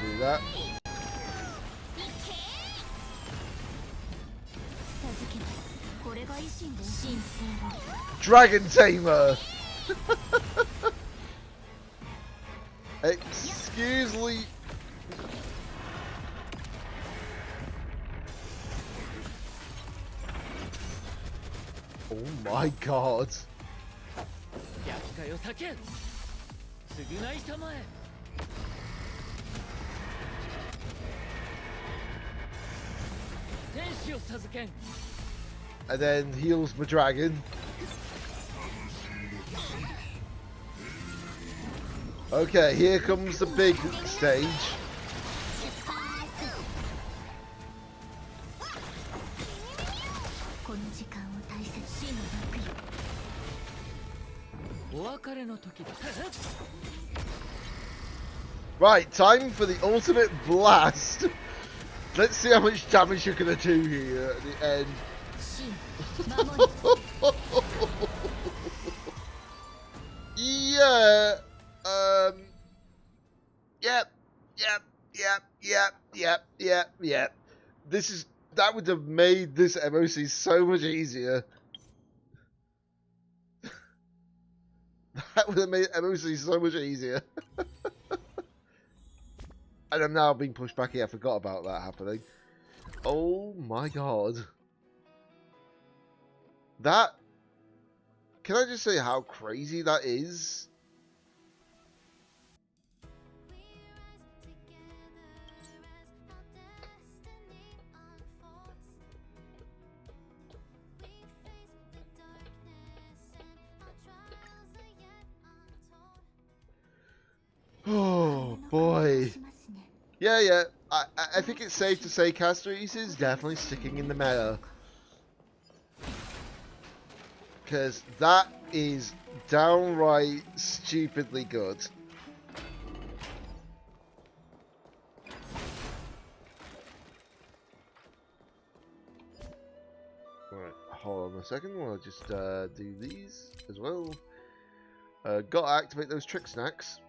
Do that. Dragon Tamer! Excuse me. Oh my god. 厄介を避けん。償いたまえ。天使を授けん。 And then heals the dragon. Okay, here comes the big stage. Right, time for the ultimate blast. Let's see how much damage you're gonna do here at the end. Yeah. Yep. That would have made this MOC so much easier. That would have made MOC so much easier. And I'm now being pushed back here. I forgot about that happening. Oh my god. That... Can I just say how crazy that is? Oh boy. Yeah. I think it's safe to say Castorius is definitely sticking in the meta. Because that is downright stupidly good. Alright, hold on a second while I just do these as well. Gotta activate those trick snacks.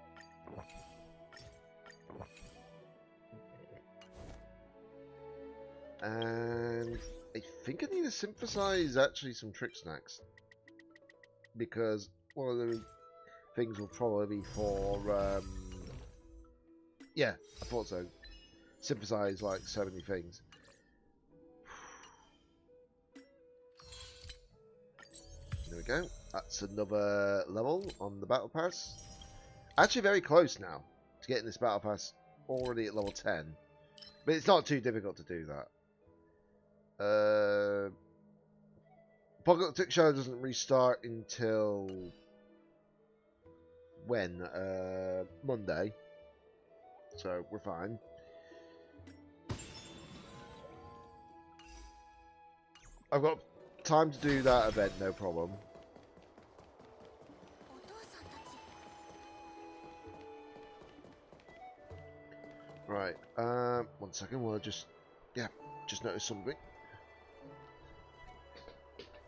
And I think I need to synthesize actually some trick snacks. Because one of the things will probably be for, yeah, I thought so. Synthesize like so many things. There we go. That's another level on the battle pass. Actually very close now to getting this battle pass already at level 10. But it's not too difficult to do that. Apocalyptic Shadow doesn't restart until when? Monday. So we're fine. I've got time to do that event, no problem. Right, 1 second, we'll just noticed something.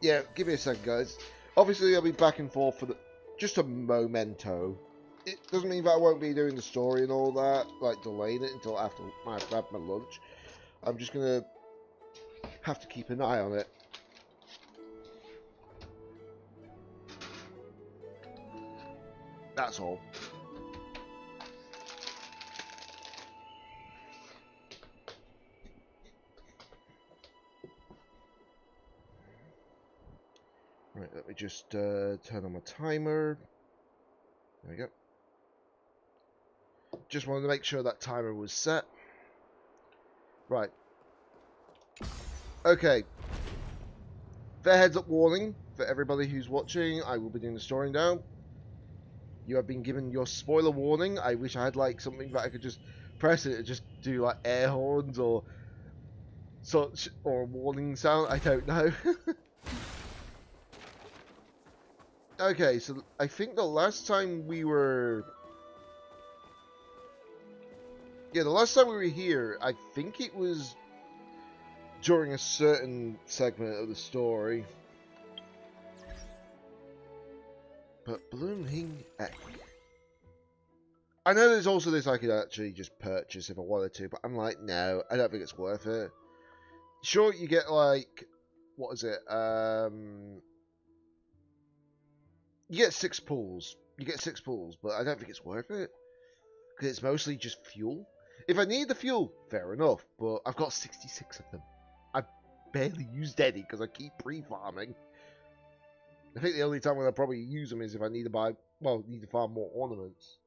Yeah, give me a second, guys. Obviously, I'll be back and forth for just a memento. It doesn't mean that I won't be doing the story and all that, like delaying it until after I've had my lunch. I'm just gonna have to keep an eye on it. That's all. Right, let me just turn on my timer. There we go. Just wanted to make sure that timer was set. Right. Okay. Fair heads up warning for everybody who's watching. I will be doing the story now. You have been given your spoiler warning. I wish I had like something that I could just press it and just do like air horns or such, or a warning sound. I don't know. Okay, so I think the last time we were... Yeah, the last time we were here, I think it was during a certain segment of the story. But Blooming Egg. I know there's also this I could actually just purchase if I wanted to, but I'm like, no, I don't think it's worth it. Sure, you get like... What is it? You get 6 pools. But I don't think it's worth it. Because it's mostly just fuel. If I need the fuel, fair enough. But I've got 66 of them. I barely used any because I keep pre-farming. I think the only time when I'll probably use them is if I need to buy, well, need to farm more ornaments.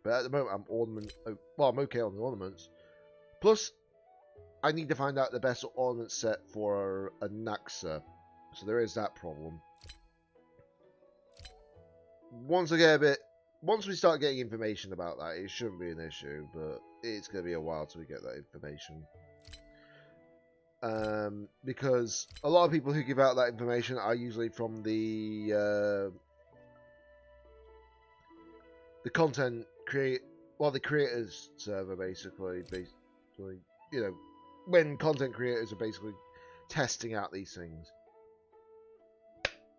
But at the moment, I'm okay on the ornaments. Plus, I need to find out the best ornament set for a Naxa. So there is that problem. Once we start getting information about that, it shouldn't be an issue, but it's going to be a while till we get that information. Because a lot of people who give out that information are usually from the the creators server, basically, you know, when content creators are basically testing out these things.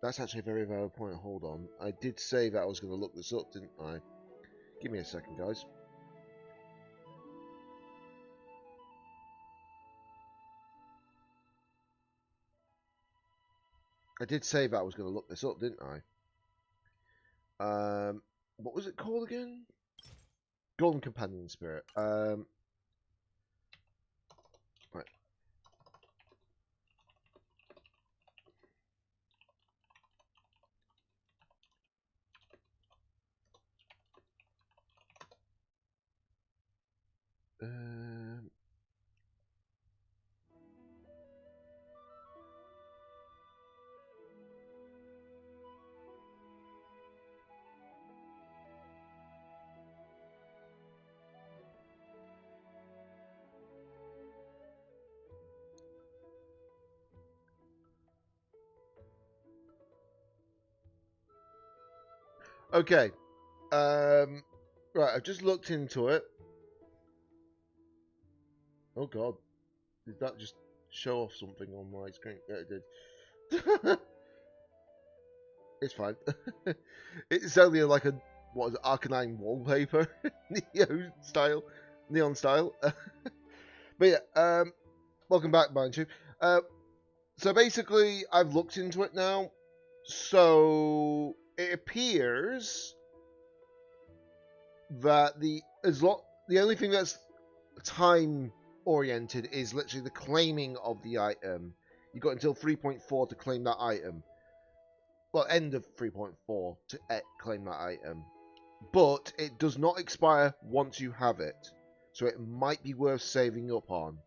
That's actually a very valid point. Hold on. I did say that I was going to look this up, didn't I? Give me a second, guys. I did say that I was going to look this up, didn't I? What was it called again? Golden Companion Spirit. Right. Okay. Right, I've just looked into it. Oh god. Did that just show off something on my screen? Yeah, it did. It's fine. It's only like a, what is it, Arcanine wallpaper? Neon style. But yeah, welcome back, mind you. So basically, I've looked into it now. So it appears that the only thing that's time oriented is literally the claiming of the item. You got until 3.4 to claim that item. Well, end of 3.4 to claim that item. But it does not expire once you have it. So it might be worth saving up on.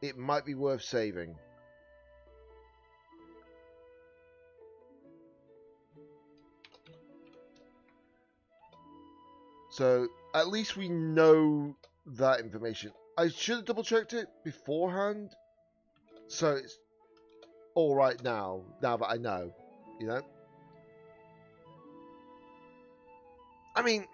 It might be worth saving. So at least we know that information. I should have double checked it beforehand. So it's all right now that I know, you know. I mean,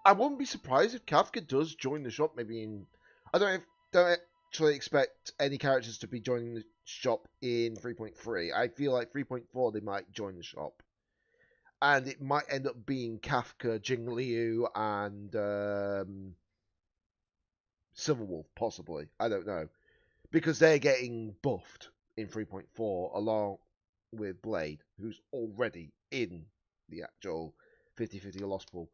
I wouldn't be surprised if Kafka does join the shop. Maybe in, I don't actually expect any characters to be joining the shop in 3.3. I feel like 3.4 they might join the shop, and it might end up being Kafka, Jingliu, and Silverwolf possibly. I don't know, because they're getting buffed in 3.4 along with Blade, who's already in the actual 50-50 Lost Pool.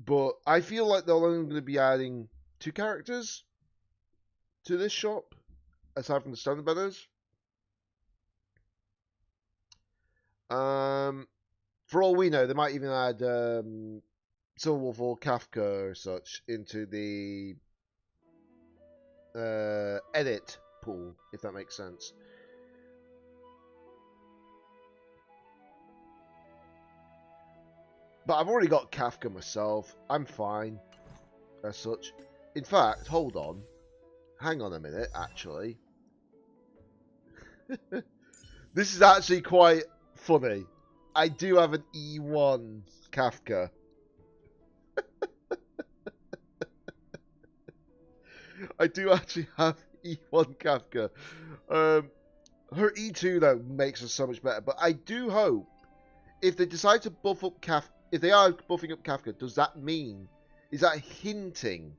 But I feel like they're only going to be adding 2 characters to this shop, aside from the Stone Brothers. For all we know, they might even add Silverwolf or Kafka or such into the edit pool, if that makes sense. But I've already got Kafka myself. I'm fine as such. In fact, hold on. Hang on a minute, actually. This is actually quite funny. I do have an E1 Kafka. I do actually have E1 Kafka. Her E2 though makes her so much better. But I do hope if they decide to buff up Kafka, if they are buffing up Kafka, does that mean, is that hinting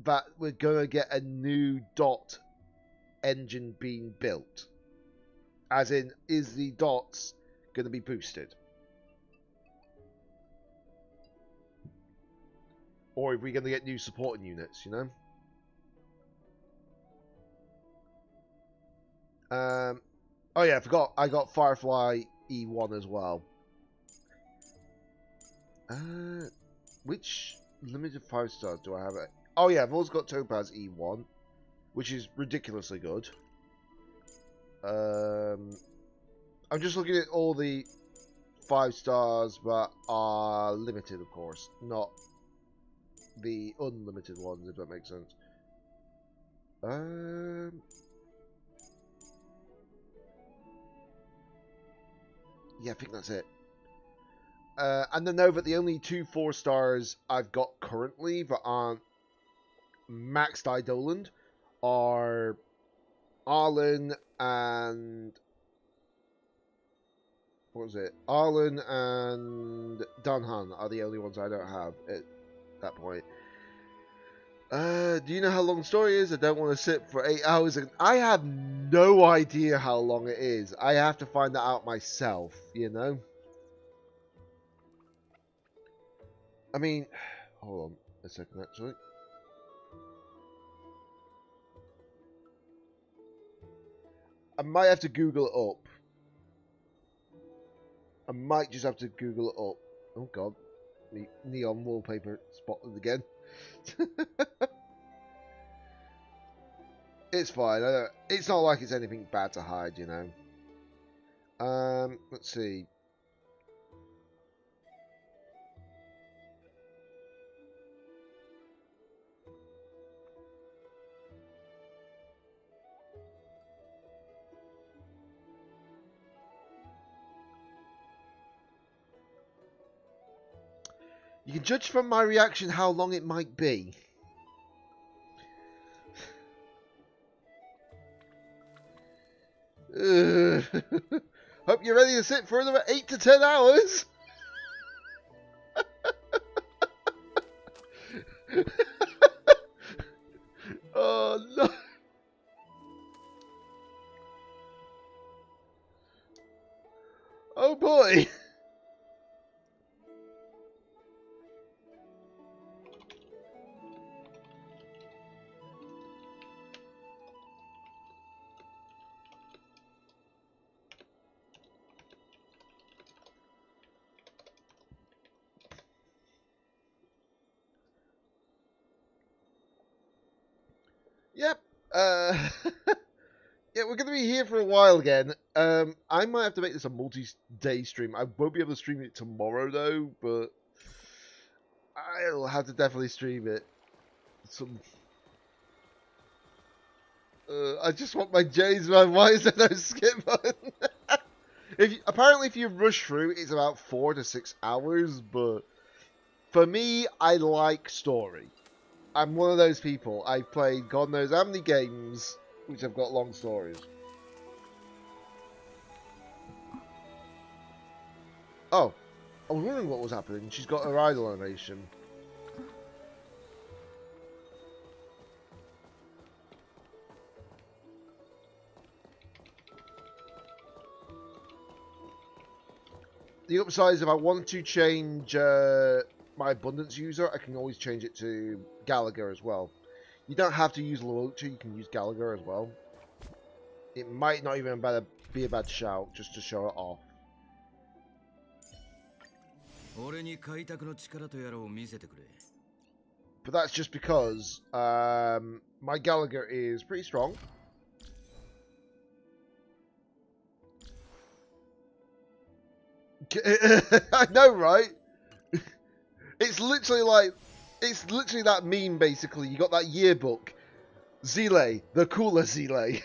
that we're gonna get a new dot engine being built? As in, is the dots gonna be boosted? Or if we're going to get new supporting units, you know? Oh yeah, I forgot. I got Firefly E1 as well. Which limited 5 stars do I have? Oh yeah, I've always got Topaz E1, which is ridiculously good. I'm just looking at all the 5 stars, but are limited, of course, not the unlimited ones, if that makes sense. Yeah, I think that's it. And then know that the only 2 4 stars I've got currently that aren't maxed Eidolon are Arlen and what was it? Arlen and Danhan are the only ones I don't have at that point. Do you know how long the story is? I don't want to sit for 8 hours. I have no idea how long it is. I have to find that out myself, you know? I mean, hold on a second, actually. I might have to Google it up. I might just have to Google it up. Oh god. The neon wallpaper spotted again. It's fine. It's not like it's anything bad to hide, you know. Let's see. You can judge from my reaction how long it might be. Hope you're ready to sit for another 8 to 10 hours. Oh no. Oh boy. Yep. Yeah, we're going to be here for a while again. I might have to make this a multi-day stream. I won't be able to stream it tomorrow, though, but I'll have to definitely stream it. I just want my J's, man. Why is there no skip button? Apparently, if you rush through, it's about 4 to 6 hours, but for me, I like story. I'm one of those people. I've played God knows how many games which have got long stories. Oh, I was wondering what was happening. She's got her idol animation. The upside is if I want to change my abundance user, I can always change it to Gallagher as well. You don't have to use Luocha, you can use Gallagher as well. It might not even be a bad shout, just to show it off. But that's just because my Gallagher is pretty strong. I know, right? It's literally that meme, basically. You got that yearbook. Zile, the cooler Zile.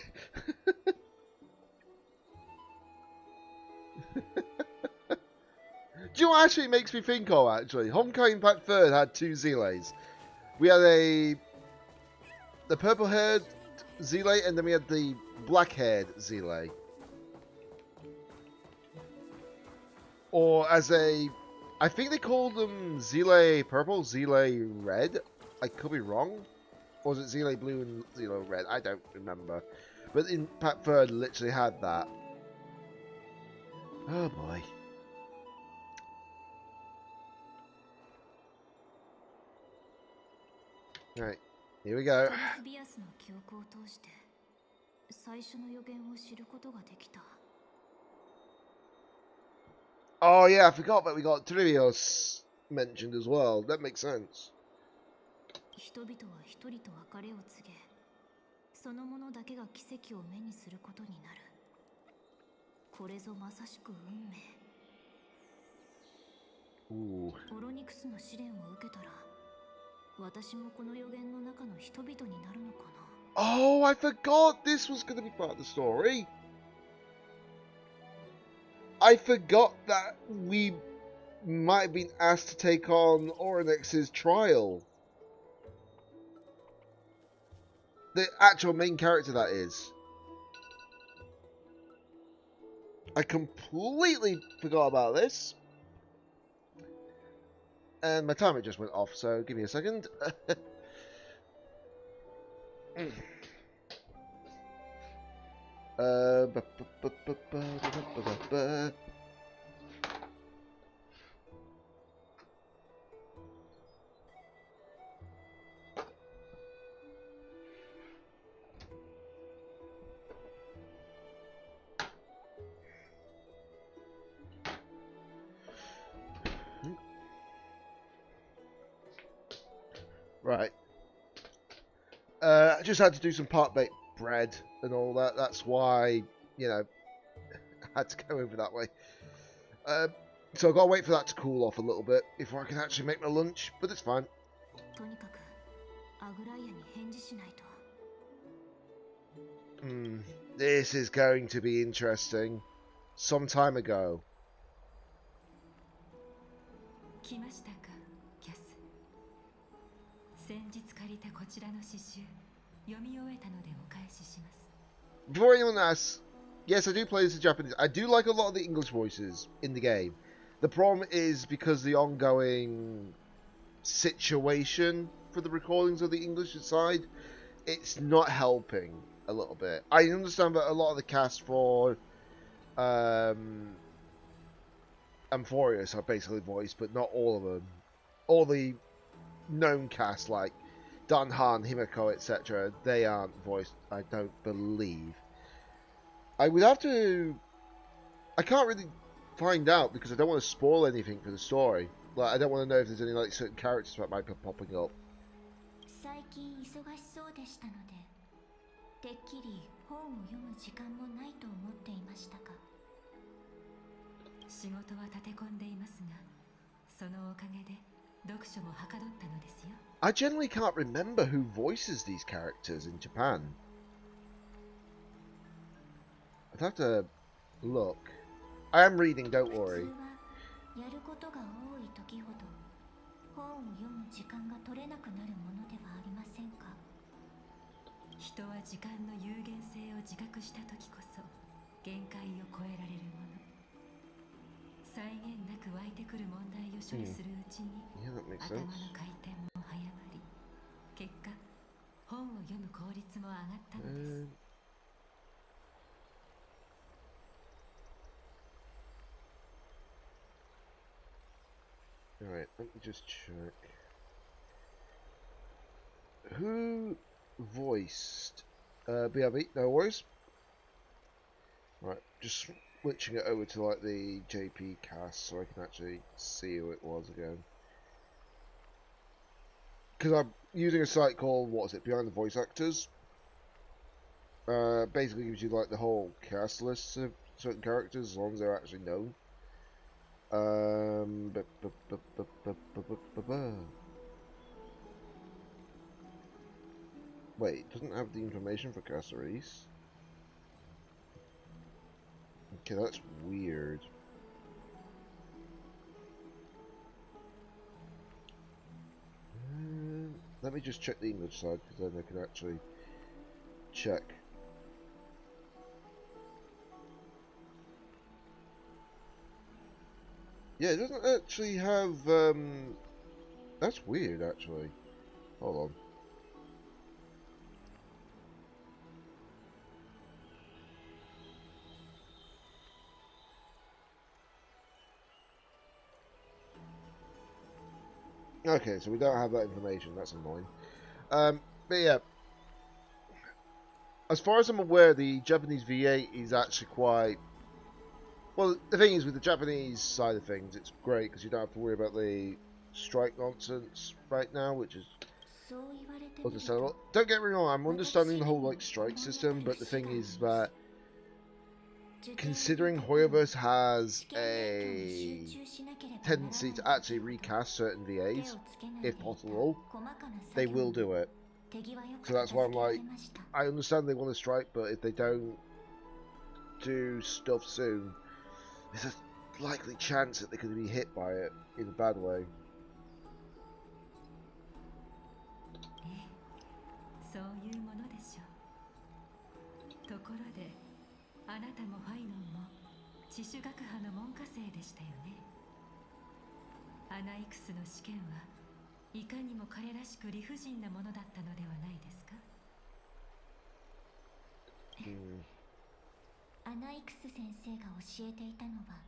Do you know what actually makes me think of, actually? Honkai Impact 3rd had 2 Ziles. We had the purple-haired Zile, and then we had the black-haired Zile. Or as I think they called them Zile Purple, Zile Red. I could be wrong. Or was it Zile Blue and Zile Red? I don't remember. But Impact 3rd literally had that. Oh boy. Right, here we go. クリスビアスの記憶を通して最初の予言を知ることができた。 Oh yeah, I forgot that we got Trivios mentioned as well. That makes sense. 人々は一人と別れを告げ、その者だけが奇跡を目にすることになる。これぞまさしく運命。 Ooh. オロニクスの試練を受けたら、私もこの予言の中の人々になるのかな。 Oh, I forgot this was going to be part of the story. I forgot that we might have been asked to take on Oryx's trial. The actual main character, that is. I completely forgot about this. And my timer just went off, so give me a second. Ba- ba- ba- ba- ba- ba- ba- ba- ba. Right. I just had to do some part baked bread and all that. That's why, you know, I had to go over that way. So I've got to wait for that to cool off a little bit before I can actually make my lunch, but it's fine. とにかくアグライアに返事しないと。 This is going to be interesting. Some time ago. 来ましたか、キャス。先日借りたこちらの詩集、読み終えたのでお返しします。 Before anyone asks, yes, I do play this in Japanese. I do like a lot of the English voices in the game. The problem is because the ongoing situation for the recordings of the English side, it's not helping a little bit. I understand that a lot of the cast for Amphorius are basically voiced, but not all of them. All the known cast like Dan Han, Himiko, etc., they aren't voiced, I don't believe. I would have to... I can't really find out because I don't want to spoil anything for the story. Like, I don't want to know if there's any like certain characters that might be popping up. 最近忙しそうでしたので、てっきり本を読む時間もないと思っていましたが。仕事は立て込んでいますが、そのおかげで読書もはかどったのですよ。 I generally can't remember who voices these characters in Japan. I'd have to look. I am reading, don't worry. やることが多い時ほど本を読む時間が取れなくなるものではありませんか。人は時間の有限性を自覚した時こそ限界を超えられるもの。際限なく湧いてくる問題を処理するうちに、頭の回転も早まり、結果本を読む効率も上がったのです。 Alright, let me just check. Who voiced BRB? No worries. Right, just switching it over to like the JP cast so I can actually see who it was again. Because I'm using a site called, what is it, Behind the Voice Actors. Basically gives you like the whole cast list of certain characters as long as they're actually known. Wait, it doesn't have the information for Caceres. Okay, that's weird. Let me just check the English side, because then I can actually check. Yeah, it doesn't actually have, that's weird, actually. Hold on. Okay, so we don't have that information, that's annoying. But yeah, as far as I'm aware, the Japanese VA is actually quite. Well, the thing is, with the Japanese side of things, it's great because you don't have to worry about the strike nonsense right now, which is understandable. Don't get me wrong, I'm understanding the whole like strike system, but the thing is that considering Hoyoverse has a tendency to actually recast certain VAs, if possible, they will do it. So that's why I'm like, I understand they want to strike, but if they don't do stuff soon, there's a likely chance that they could be hit by it in a bad way. そういうものでしょう。ところで、あなたもファイノンも地主学派の門下生でしたよね。アナイクスの試験はいかにも彼らしく理不尽なものだったのではないですか。アナイクス先生が教えていたのは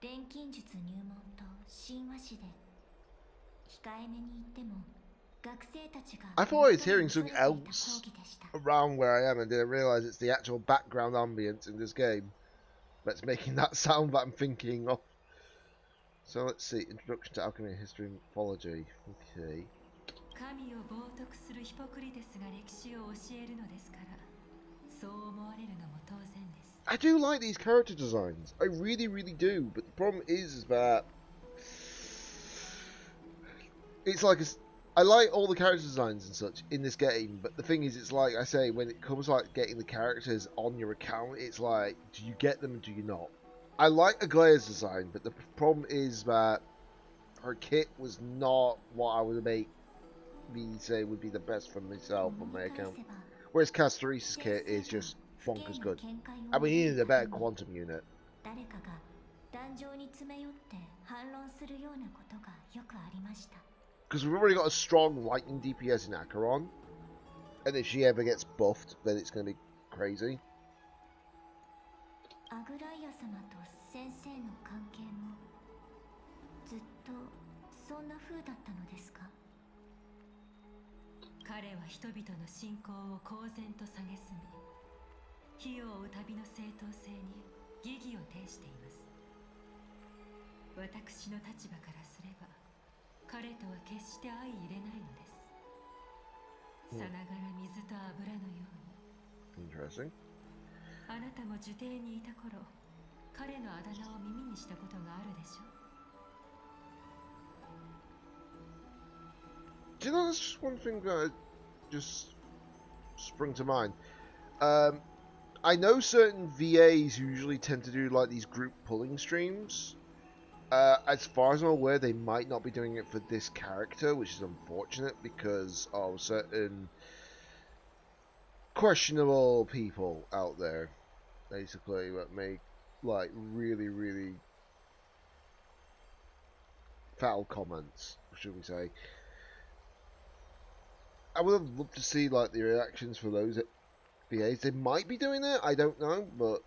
錬金術入門と神話史で控えめに言っても I thought I was hearing something else around where I am and didn't realise it's the actual background ambience in this game that's making that sound that I'm thinking of. So let's see, Introduction to Alchemy, History and Mythology. Okay. I do like these character designs. I really, really do. But the problem is that it's like I like all the character designs and such in this game, but the thing is, it's like I say, when it comes to like getting the characters on your account, it's like, do you get them or do you not? I like Aglaya's design, but the problem is that her kit was not what I would make me say would be the best for myself on my account. Whereas Castorice's kit is just bonkers good. I mean, he needed a better quantum unit. Because we've already got a strong lightning DPS in Acheron, and if she ever gets buffed, then it's going to be crazy. Interesting. Do you know, that's just one thing that just sprung to mind. I know certain VAs usually tend to do like these group pulling streams. As far as I'm aware, they might not be doing it for this character, which is unfortunate because of certain questionable people out there, basically, that make like really, really foul comments, should we say. I would have loved to see like the reactions for those VAs. They might be doing it, I don't know, but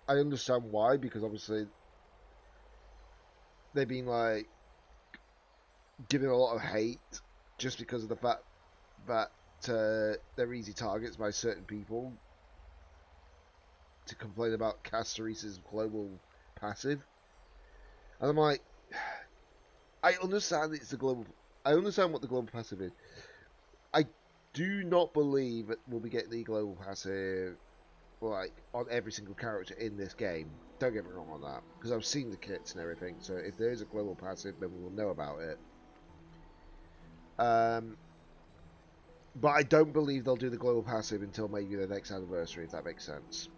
I understand why, because obviously they've been like giving a lot of hate just because of the fact that they're easy targets by certain people to complain about Castorice's global passive. And I'm like, I understand it's the global. I understand what the global passive is. I do not believe that we'll be getting the global passive like on every single character in this game. Don't get me wrong on that, because I've seen the kits and everything. So if there is a global passive, then we will know about it. But I don't believe they'll do the global passive until maybe the next anniversary, if that makes sense.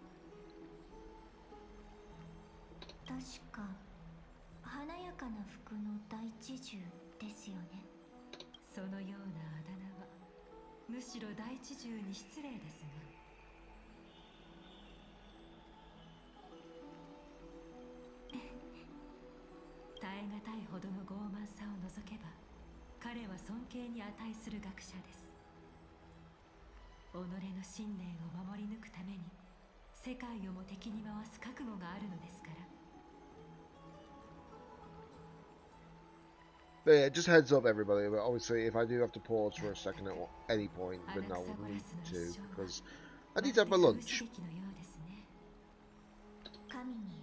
But yeah, just heads up everybody, but obviously if I do have to pause for a second at any point, then I'll need to, because I need to have my lunch.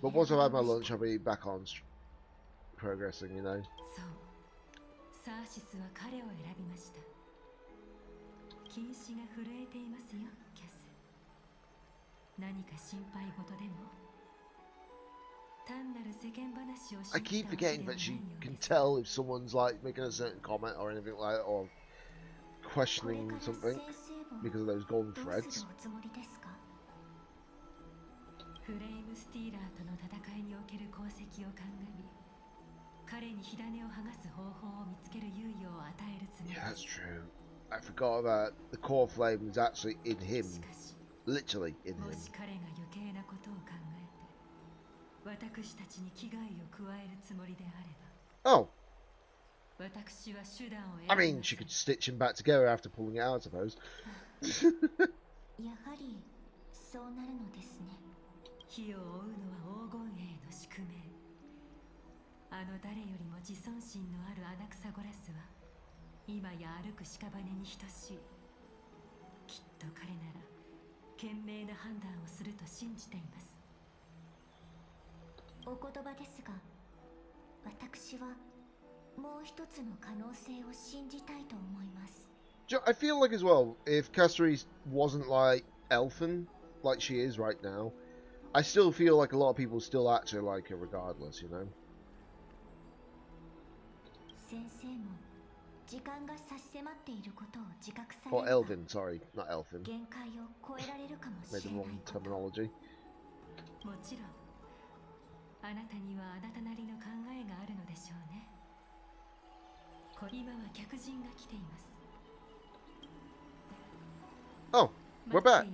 But once I've had my lunch, I'll be back on progressing, you know. サーシスは彼を選びました。禁止が震えていますよ、キャス。何か心配事でも。単なる世間話を I keep forgetting that she can tell if someone's like making a certain comment or anything like that, or questioning something because of those golden threads. フレイムスティーラーとの戦いにおける功績を鑑み、彼に火種を剥がす方法を見つける猶予を与えるつもりです。 Yeah, that's true. I forgot about the core flame was actually in him. Literally in him. もし彼が余計なことを考えて、私たちに危害を加えるつもりであれば。Oh. 私は手段を I mean, she could stitch him back together after pulling it out, I suppose. やはりそうなるのですね。火を追うのは黄金兵の宿命。あの誰よりも自尊心のあるアナクサゴラスは今や歩く屍に等しい。きっと彼なら賢明な判断をすると信じています。お言葉ですが、私はもう一つの可能性を信じたいと思います。I feel like as well, if Casterese wasn't like elfin, like she is right now, I still feel like a lot of people still actually like her regardless, you know? 先生も時間が差し迫っていることを自覚され Or Elvin, sorry, not Elfin. 限界を超えられるかもし Made the れない wrong こと。 terminology. もちろん、あなたにはあなたなりの考えがあるのでしょうね。今は客人が来ています。 Oh, we're back.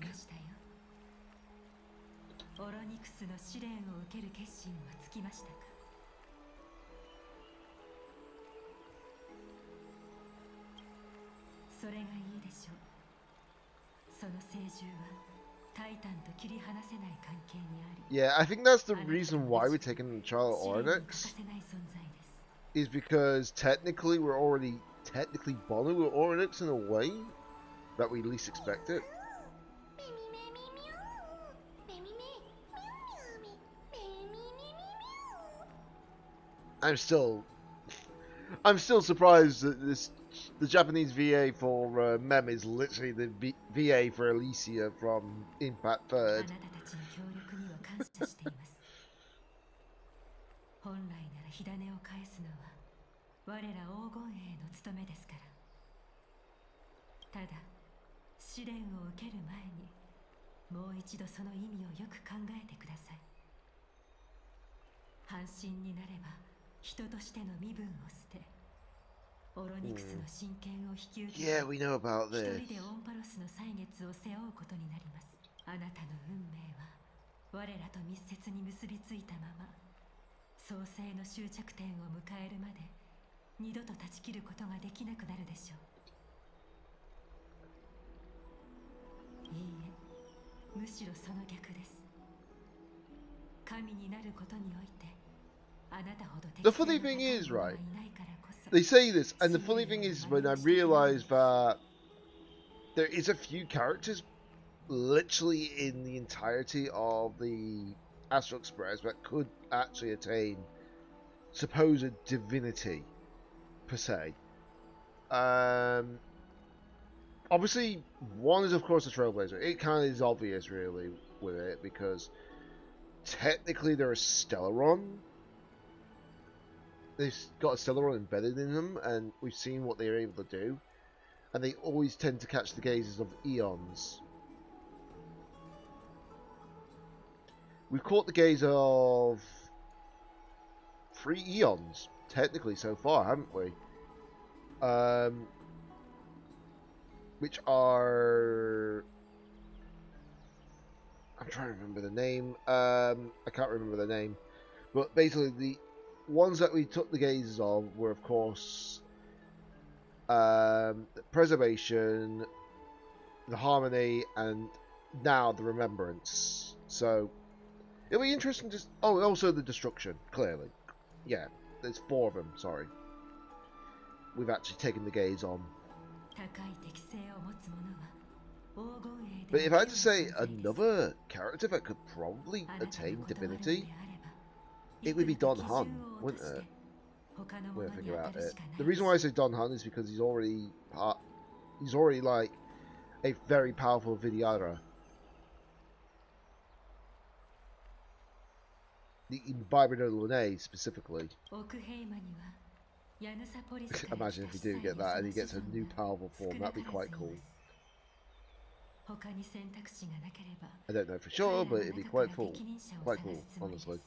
オロニクスの試練を受ける決心はつきましたか？それがいいでしょう。その聖獣はタイタンと切り離せない関係にあり。 Yeah, I think that's the reason why we're taking Charlotte Oryx. Is because technically we're already bonded with Oryx in a way that we least expect it. I'm still surprised that the Japanese VA for Mem is literally the VA for Alicia from Impact Third. 本来なら火種を返すのは我ら黄金兵の務めですから。ただ試練を受ける前にもう一度その意味をよく考えてください。半身になれば人としての身分を捨て、オロニクスの神権を引き受け、 Yeah, we know about this. 一人でオンパロスの歳月を背負うことになります。あなたの運命は我らと密接に結びついたまま、創世の終着点を迎えるまで二度と断ち切ることができなくなるでしょう。いいえ、むしろその逆です。神になることにおいて、あなたほど The funny thing is, right, they say this, and the funny thing is when I realised that there is a few characters literally in the entirety of the Astral Express that could actually attain supposed divinity per se. Obviously, one is of course a Trailblazer. It kind of is obvious, really, with it because technically they're a Stellaron. They've got a Stellaron embedded in them, and we've seen what they're able to do, and they always tend to catch the gazes of Eons. We've caught the gaze of 3 Eons, technically, so far, haven't we? Which are... I'm trying to remember the name. I can't remember the name. But basically, the ones that we took the gazes of were, of course, the Preservation, the Harmony, and now the Remembrance. So... it'll be interesting to... oh, also the Destruction, clearly. Yeah, there's 4 of them, sorry. we've actually taken the gaze on. 高い適性を持つ者は黄金栄 But で if も I 手 had to の say 存在です another character that could probably あなたが attain 断るので divinity, あれば it い would く be らか Don 基 Han, 準を落と wouldn't して it? 他の When も I の think に当た about るし it. かない The で reason す why I say Don Han is because he's already like a very powerful Vidyadhara. In Vibro Lune specifically. 奥平間にはヤヌサポリスから Imagine 来 if た you do 司祭 get の that そ and の he 子 gets a 孫 new が powerful 少 form. な That'd か be ら quite ずい cool. ます他に選択肢がなければ I don't know for 彼 sure, ら but の it'd be 中から quite cool. 適任者を Quite 探 cool, すつもりで honestly. す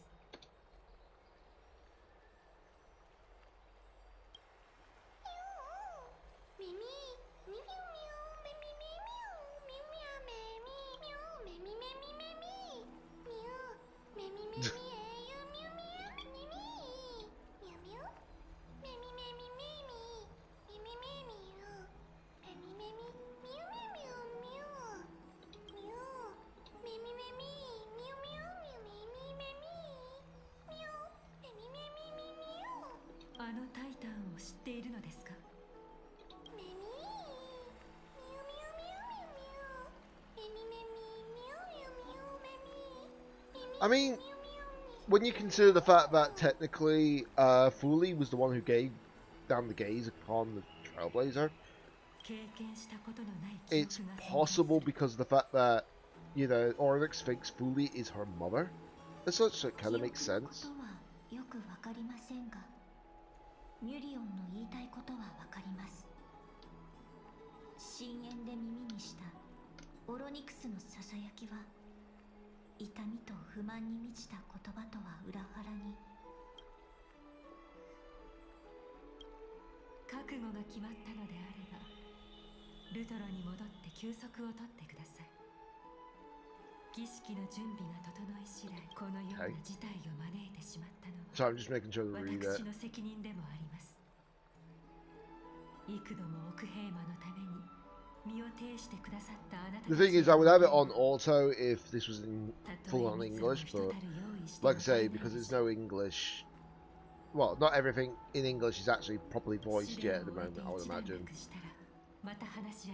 あのタイタンを知っているのですか I mean, when you consider the fact that technically Fuli was the one who gave down the gaze upon the Trailblazer, 経験したことのない記 it's 憶が存在 possible する because of the fact that, you know, Oryx thinks Fuli is her mother. As such, so it kind of 記憶 makes のこ sense. とはよくわかりませんがミュリオンの言いたいことはわかります深淵で耳にしたオロニクスのささやきは痛みと不満に満ちた言葉とは裏腹に覚悟が決まったのであればルトロに戻って休息を取ってください儀式の準備が整い次第このような事態を招いてしまったの So は I'm just making sure to read it. 私の責任でもあります幾度も奥平間のために身を挺してくださったあなた The thing is, I would have it on auto if this was in full on English, but like I say, because there's no English, well, not everything in English is actually properly voiced yet at the moment, I would imagine.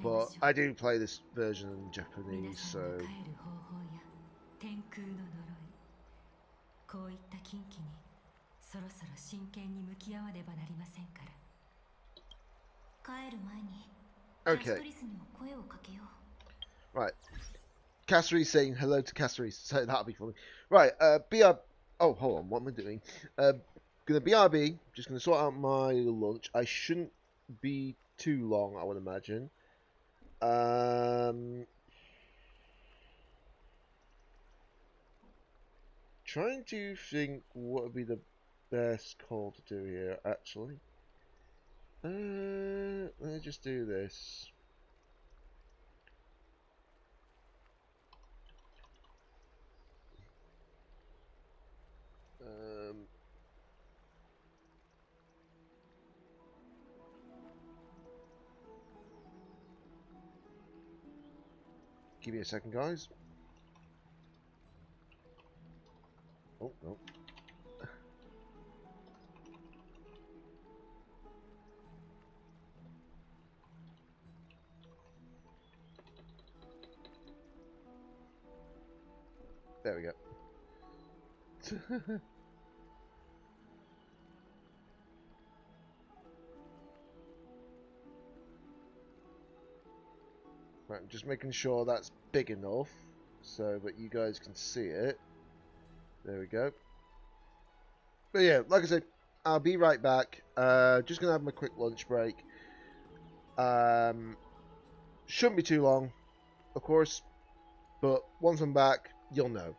But I do play this version in Japanese, so 天空の呪いこういった禁忌にそろそろ真剣に向き合わねばなりませんから帰る前に okay, リスにも声をかけよう right. Cassie's saying hello to Cassie, so that'll be funny. Right, BR. Oh, hold on, what am I doing? Gonna BRB, just gonna sort out my lunch. I shouldn't be too long, I would imagine. Trying to think what would be the best call to do here, actually. Let's just do this. Give me a second, guys. Oh, no. There we go. Right, I'm just making sure that's big enough so that you guys can see it. There we go. But yeah, like I said, I'll be right back. Just gonna have my quick lunch break. Shouldn't be too long, of course, but once I'm back, you'll know.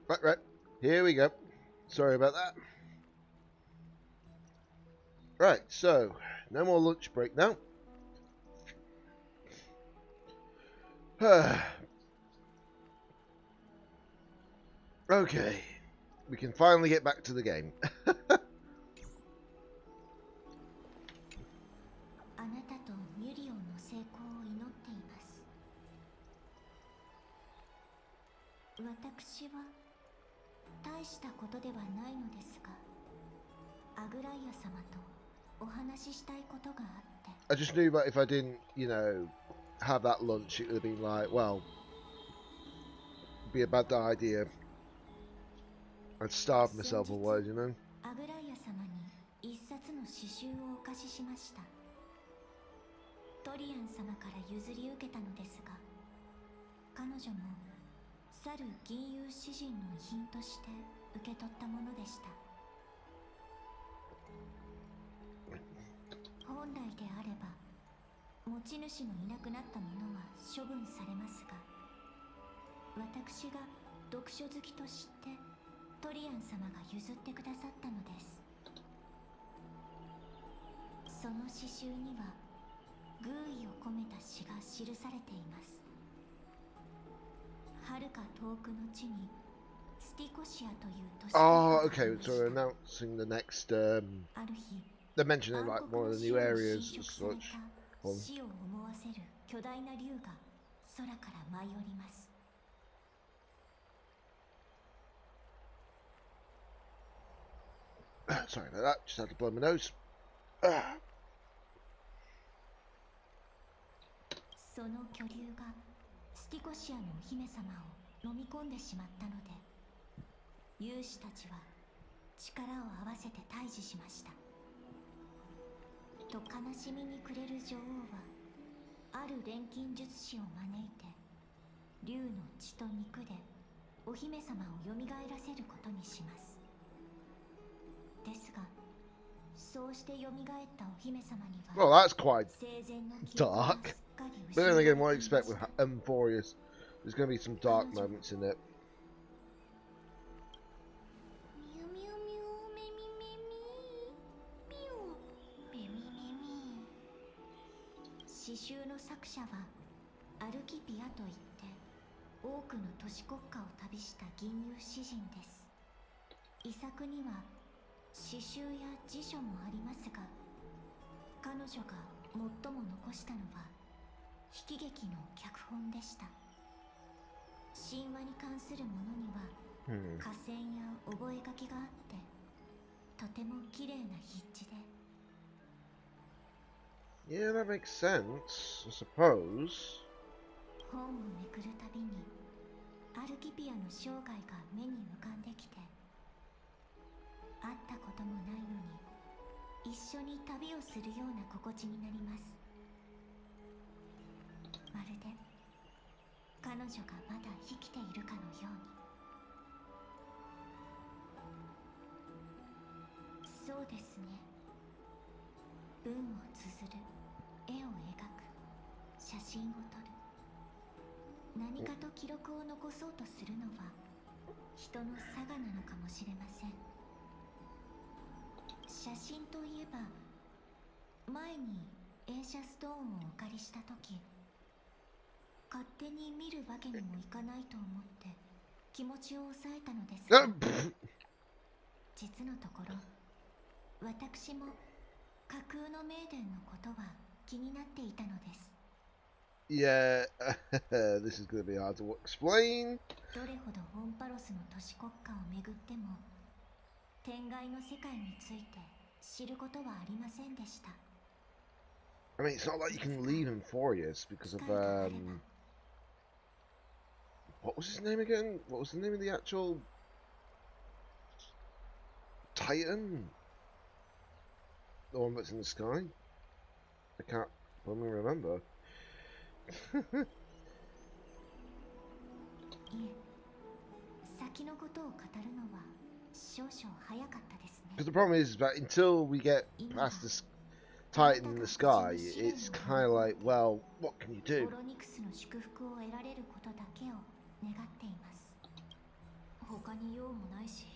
Right. Here we go. Sorry about that. Right, so no more lunch break now. Okay, we can finally get back to the game. あなたとミュリオンの成功を祈っています。私は大したことではないのですが、アグライア様とお話ししたいことがあって。 I just knew that if I didn't, you know, have that lunch, it would have been like, well, it'd be a bad idea. I'd starve myself otherwise, you know. アグライア様に一冊の詩集をお貸ししました。トリアン様から譲り受けたのですが、彼女も去る銀融詩人の遺品として受け取ったものでした。本来であれば持ち主のいなくなったものは処分されますが、私が読書好きと知ってトリアン様が譲ってくださったのです。その詩集には寓意を込めた詩が記されています。はるか遠くの地にスティコシアという都市が Oh, ありました。 okay, so we're announcing the next, ある日、 they're mentioning like 暗 one 黒 of の the 死 new を areas 侵 as 食され such. た死を思わせる巨大な竜が空から舞い降ります。 Sorry about that, just had to blow my nose. その巨竜がスティコシアのお姫様を飲み込んでしまったので、勇士たちは力を合わせて対峙しました。と悲しみに暮れる女王はある錬金術師を招いて竜の血と肉でお姫様を蘇らせることにします。ですが、そうして蘇ったお姫様には Well, that's quite 生前の記憶が dark. すっかり But 失 then われて again, い what I まし expect た。 with Emphorius, there's going to be some dark moments in it. ミュミュミュメミメミミュメミメミ。詩集の作者はアルキピアといって多くの都市国家を旅した銀融詩人です。遺作には詩集や辞書もありますが、彼女が最も残したのは悲喜劇の脚本でした。神話に関するものには下線や覚書きがあってとても綺麗な筆致で。 Yeah, that makes sense, I suppose. 本をめくるたびにアルキピアの生涯が目に浮かんできて、会ったこともないのに一緒に旅をするような心地になります。まるで彼女がまだ生きているかのように。そうですね。文を綴る、絵を描く、写真を撮る、何かと記録を残そうとするのは人の性なのかもしれません。写真といえば、前に映写ストーンをお借りした時、勝手に見るわけにもいかないと思って気持ちを抑えたのですが、実のところ私も架空の名殿のことは気になっていたのです。 Yeah, this is going to be hard to explain. どれほどオンパロスの都市国家をめぐっても天外の世界について知ることはありませんでした。 I mean, it's not like you can leave Emphorius because of, what was his name again? What was the name of the actual Titan? The one that's in the sky? I can't remember. いえ、先のことを語るのは少々早かったですね。 Because the problem is that until we get past this Titan in the sky, it's kind of like, well, what can you オ do? ロニクスの祝福を得られることだけを願っています。他に用もないし、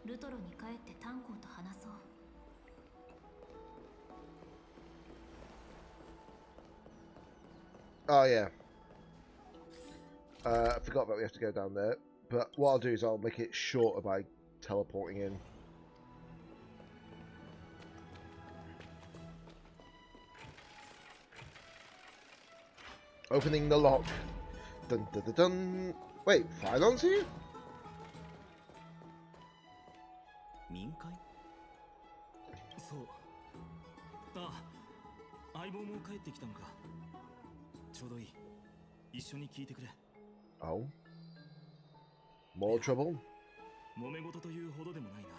ルトロに帰ってタンコーと話そう。Oh yeah. I forgot that we have to go down there. But what I'll do is I'll make it shorter by teleporting in. Opening the lock. Dun dun dun dun. Wait, Phylon's here? 民会？そう。あ、相棒も帰ってきたのか。ちょうどいい。一緒に聞いてくれ。Oh. More trouble? 揉め事というほどでもないな。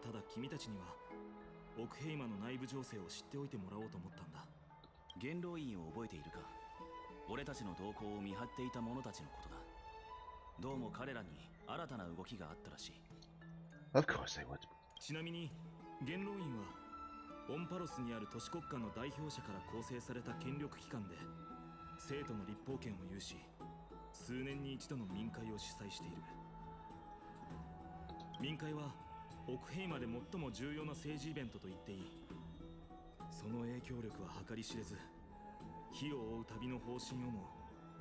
ただ君たちにはオクヘイマの内部情勢を知っておいてもらおうと思ったんだ。元老院を覚えているか。俺たちの動向を見張っていた者たちのことだ。どうも彼らに新たな動きがあったらしい。Of course they would. ちなみに元老院はオンパロスにある都市国家の代表者から構成された権力機関で生徒の立法権を有し、数年に一度の民会を主催している。民会はオクヘイマで最も重要な政治イベントと言っていい。その影響力は計り知れず、火を追う旅の方針をも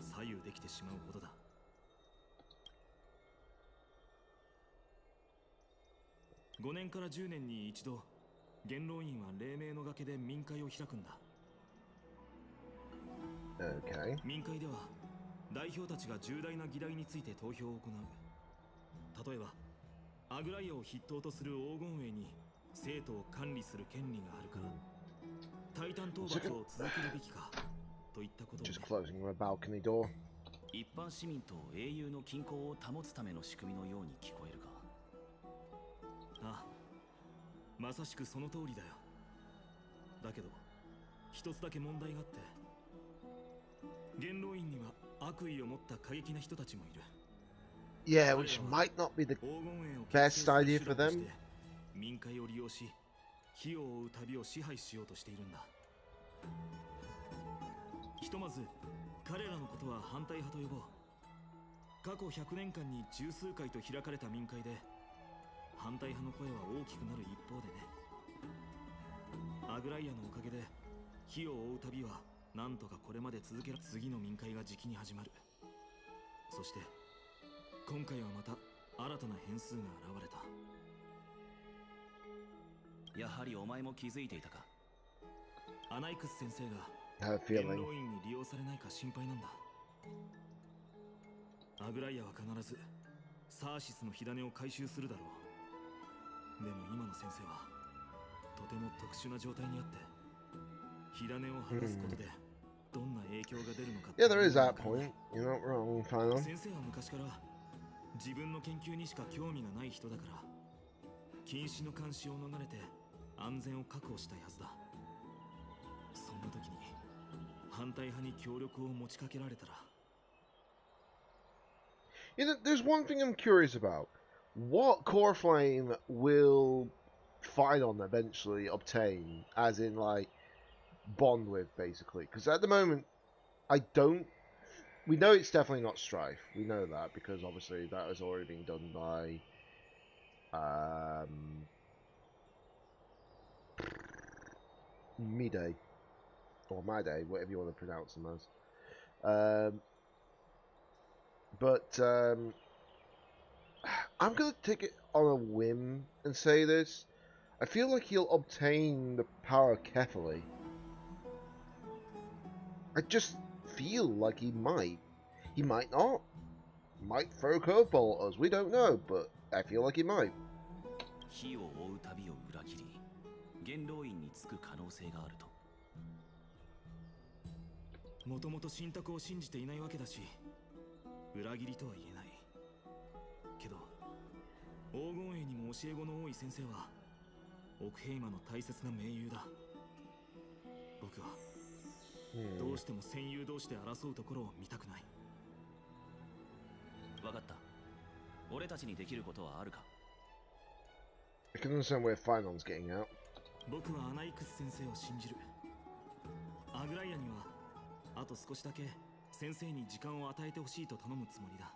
左右できてしまうほどだ。5年から10年に一度、元老院は黎明の崖で民会を開くんだ。Okay. 民会では代表たちが重大な議題について投票を行う。例えばアグライアを筆頭とする黄金衛に生徒を管理する権利があるか、タイタン討伐を続けるべきかといったことを、ね、Just closing my balcony door. 一般市民と英雄の均衡を保つための仕組みのように聞こえるか。ああ、まさしくその通りだよ。だけど一つだけ問題があって、元老院には悪意を持った過激な人たちもいる。Yeah, which might not be the best idea for them. 民会を利用し、火を追う旅を支配しようとしているんだ。ひとまず彼らのことは反対派と呼ぼう。過去100年間に十数回と開かれた民会で反対派の声は大きくなる一方でね。アグライアのおかげで火を追う旅はなんとかこれまで続ける。次の民会がじきに始まる。そして今回はまた新たな変数が現れた。やはりお前も気づいていたか。アナイクス先生が元老院に利用されないか心配なんだ。アグライアは必ずサーシスの火種を回収するだろう。でも今の先生はとても特殊な状態にあって、火種を剥がすことでどんな影響が出るのか。Yeah, there is that point. You're not wrong, Phylon. 先生は昔から自分の研究にしか興味がない人だから、禁止の監視を逃れて安全を確保したはずだ。そんな時に反対派に協力を持ちかけられたら。You know, there's one thing I'm curious about. What core flame will Phylon eventually obtain, as in, like, bond with, basically? Because at the moment, I don't... We know it's definitely not Strife. We know that, because obviously that has already been done by... Midday. Or Midday, whatever you want to pronounce them as. But I'm going to take it on a whim and say this. I feel like he'll obtain the power Kefali. I just feel like he might. He might not. Might throw a curveball at us. We don't know, but I feel like he might. 火を追う旅を裏切り、元老院に着く可能性があると。もともと信託を信じていないわけだし、裏切りとは言えない。けど、黄金衛にも教え子の多い先生は、オクヘイマの大切な盟友だ。僕は、どうしても戦友同士で争うところを見たくない。わかった。俺たちにできることはあるか。I can understand where Phylon's getting out. 僕はアナイクス先生を信じる。アグライアにはあと少しだけ先生に時間を与えてほしいと頼むつもりだ。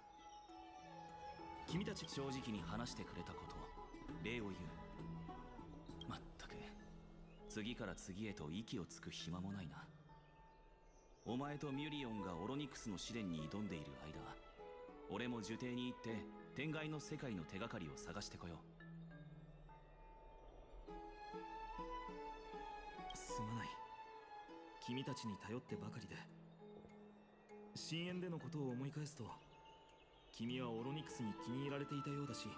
君たち正直に話してくれたこと、礼を言う。まったく、次から次へと息をつく暇もないな。お前とミュリオンがオロニクスの試練に挑んでいる間、俺も呪帝に行って天外の世界の手がかりを探してこよう。すまない。君たちに頼ってばかりで。深淵でのことを思い返すと、君はオロニクスに気に入られていたようだし。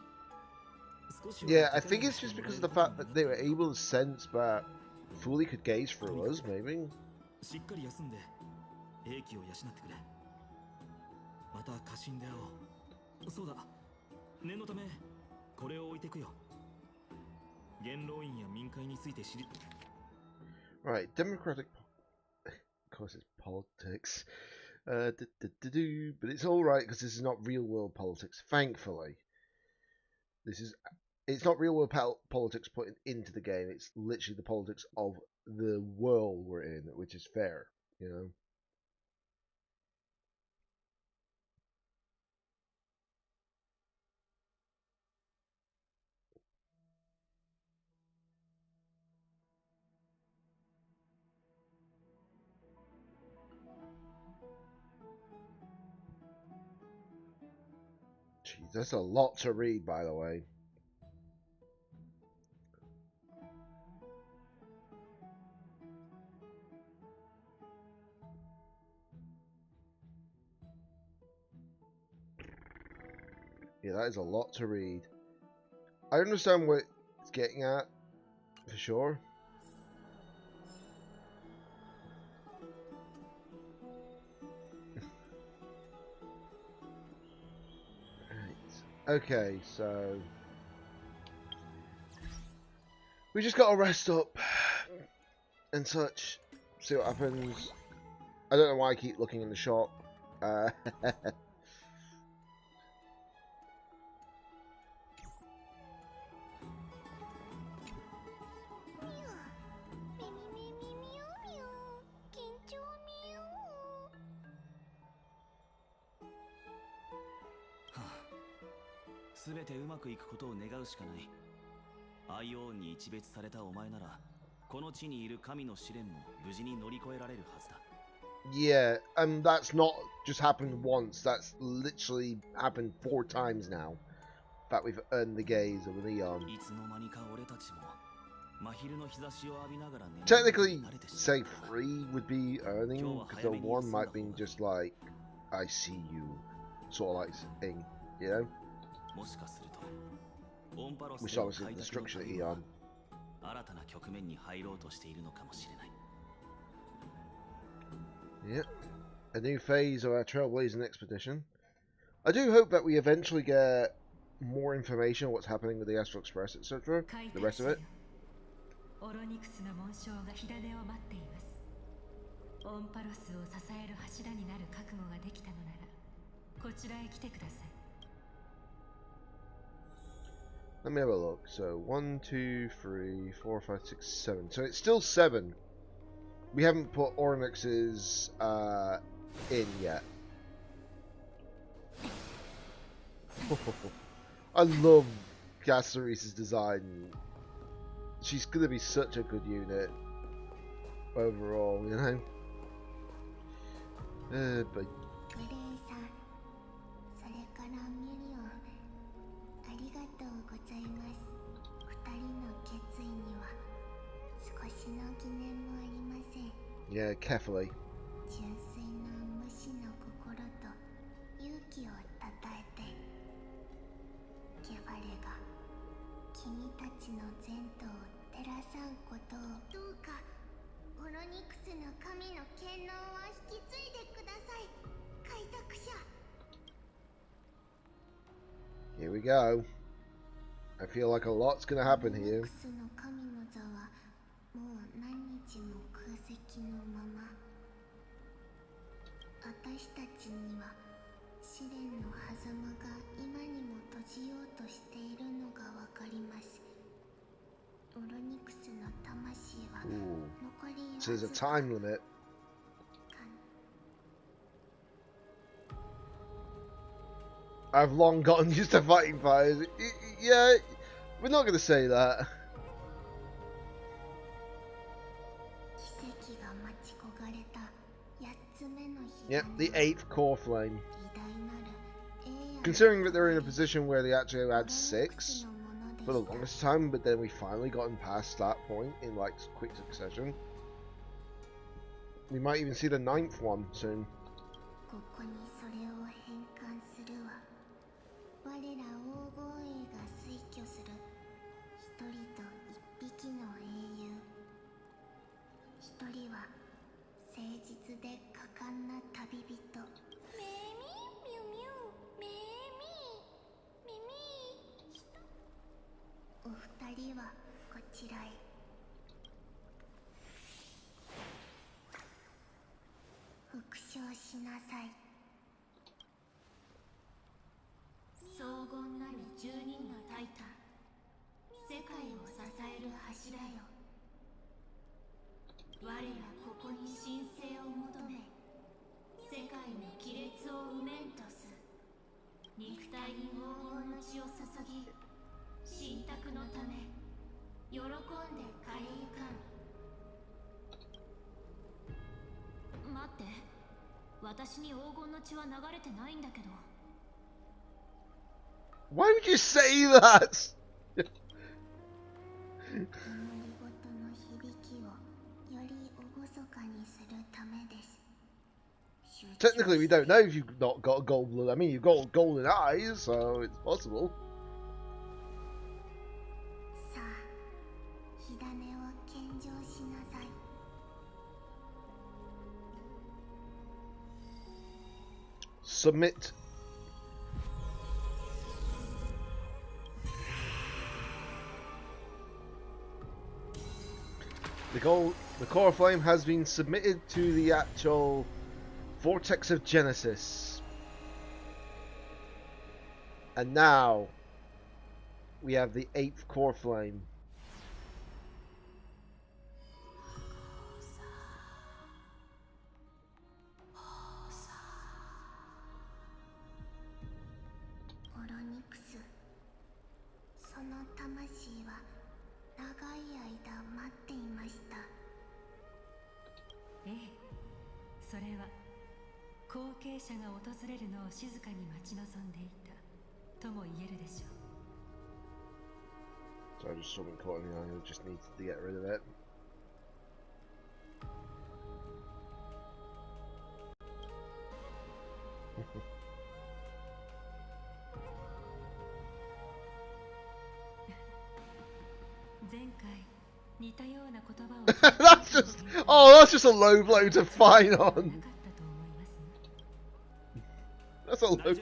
Yeah, I think it's just because of the fact that they were able to sense that Fully could gaze through us, maybe. しっかり休んで英気を養ってくれ。また家臣で会おう。そうだ、念のためこれを置いてくよ。元老院や民会について知り。Right, democratic. Of course, it's politics. But it's all right because this is not real world politics. Thankfully, it's not real world politics put into the game. It's literally the politics of the world we're in, which is fair, you know. Jeez, that's a lot to read, by the way. Yeah, that is a lot to read. I understand what it's getting at, for sure. Right. Okay, so we just gotta rest up and such. See what happens. I don't know why I keep looking in the shop.すべてうまくいくことを願うしかない。アイオーンに一別されたお前なら、この地にいる神の試練も無事に乗り越えられるはずだ。Yeah, and that's not just happened once. That's literally happened 4 times now. That we've earned the gaze of an Eon. Technically, say 3 would be earning, because the 1 might be just like, I see you, sort of like thing, you know? Which obviously the structure of Eon. Yep, a new phase of our trailblazing expedition. I do hope that we eventually get more information on what's happening with the Astral Express, etc. The rest of it. Let me have a look. So 1, 2, 3, 4, 5, 6, 7. So it's still 7. We haven't put Oryx's in yet. I love Gasseris's design. She's gonna be such a good unit overall, you know. But yeah, carefully. Here we go. I feel like a lot's gonna happen here. Ooh. So there's a time limit. I've long gotten used to fighting fires. Yeah, we're not going to say that. Yep, the 8th core flame. Considering that they're in a position where they actually had 6 for the longest time, but then we finally gotten past that point in like quick succession. We might even see the 9th one soon. Why would you say that? Technically, we don't know if you've not got gold blood. I mean, you've got golden eyes, so it's possible. Submit. The core flame has been submitted to the actual Vortex of Genesis. And now we have the 8th core flame. So I just something caught in the eye, I just need to get rid of it. that's just a low blow to fight on. That's a low.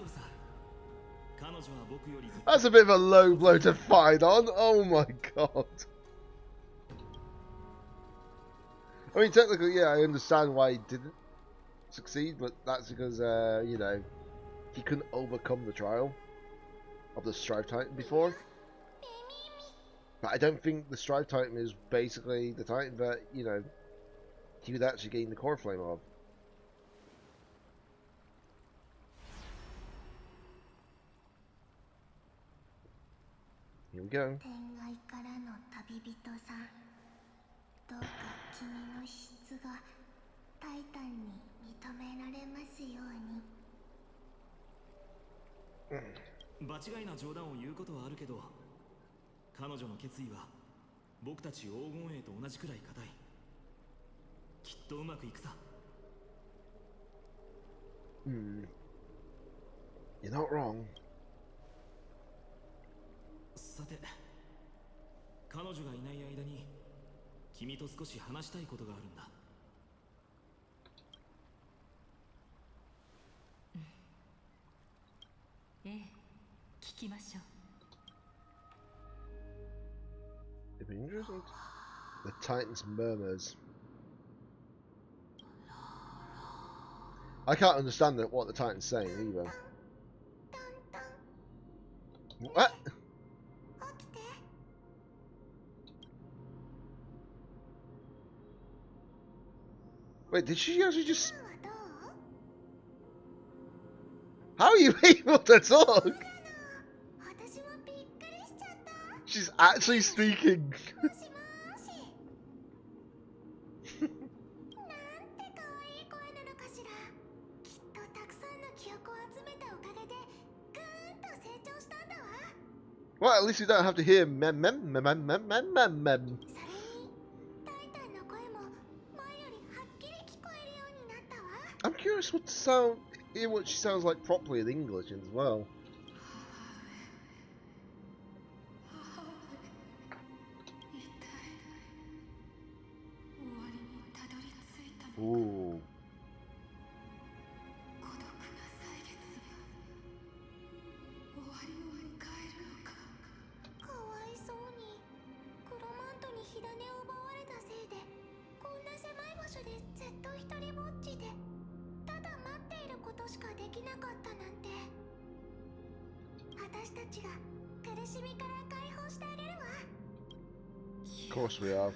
That's a bit of a low blow to fight on. Oh my god. I mean, technically, yeah, I understand why he didn't succeed, but that's because, you know, he couldn't overcome the trial of the Strive Titan before. But I don't think the Strive Titan is basically the Titan that, you know, he would actually gain the core flame of. Here we go. You're not wrong. さて、彼女がいない間に君と少し話したいことがあるんだ。ええ、聞きましょう。It'd be interesting. The Titan's murmurs. I can't understand what the Titan's saying either. What? Wait, did she actually just... How are you able to talk? 私もびっくりしちゃった。 She's actually speaking. もしもーし。なんて可愛い声なのかしら。きっとたくさんの記憶を集めたおかげでぐーんと成長したんだわ。 Well, at least you don't have to hear mem mem mem mem mem mem mem mem. それにタイタンの声も前よりはっきり聞こえるようになったわ。 I'm curious what to sound, hear what she sounds like properly in English as well. 母上、一体終わりにたどり着いたのか。 Ooh. 孤独な歳月が終わりを迎えるのか。かわいそうにクロマントに火種を奪われたせいでこんな狭い場所でずっと一人ぼっちでただ待っていることしかできなかったなんて。私たちが苦しみから解放してあげるわ。 Of course we are.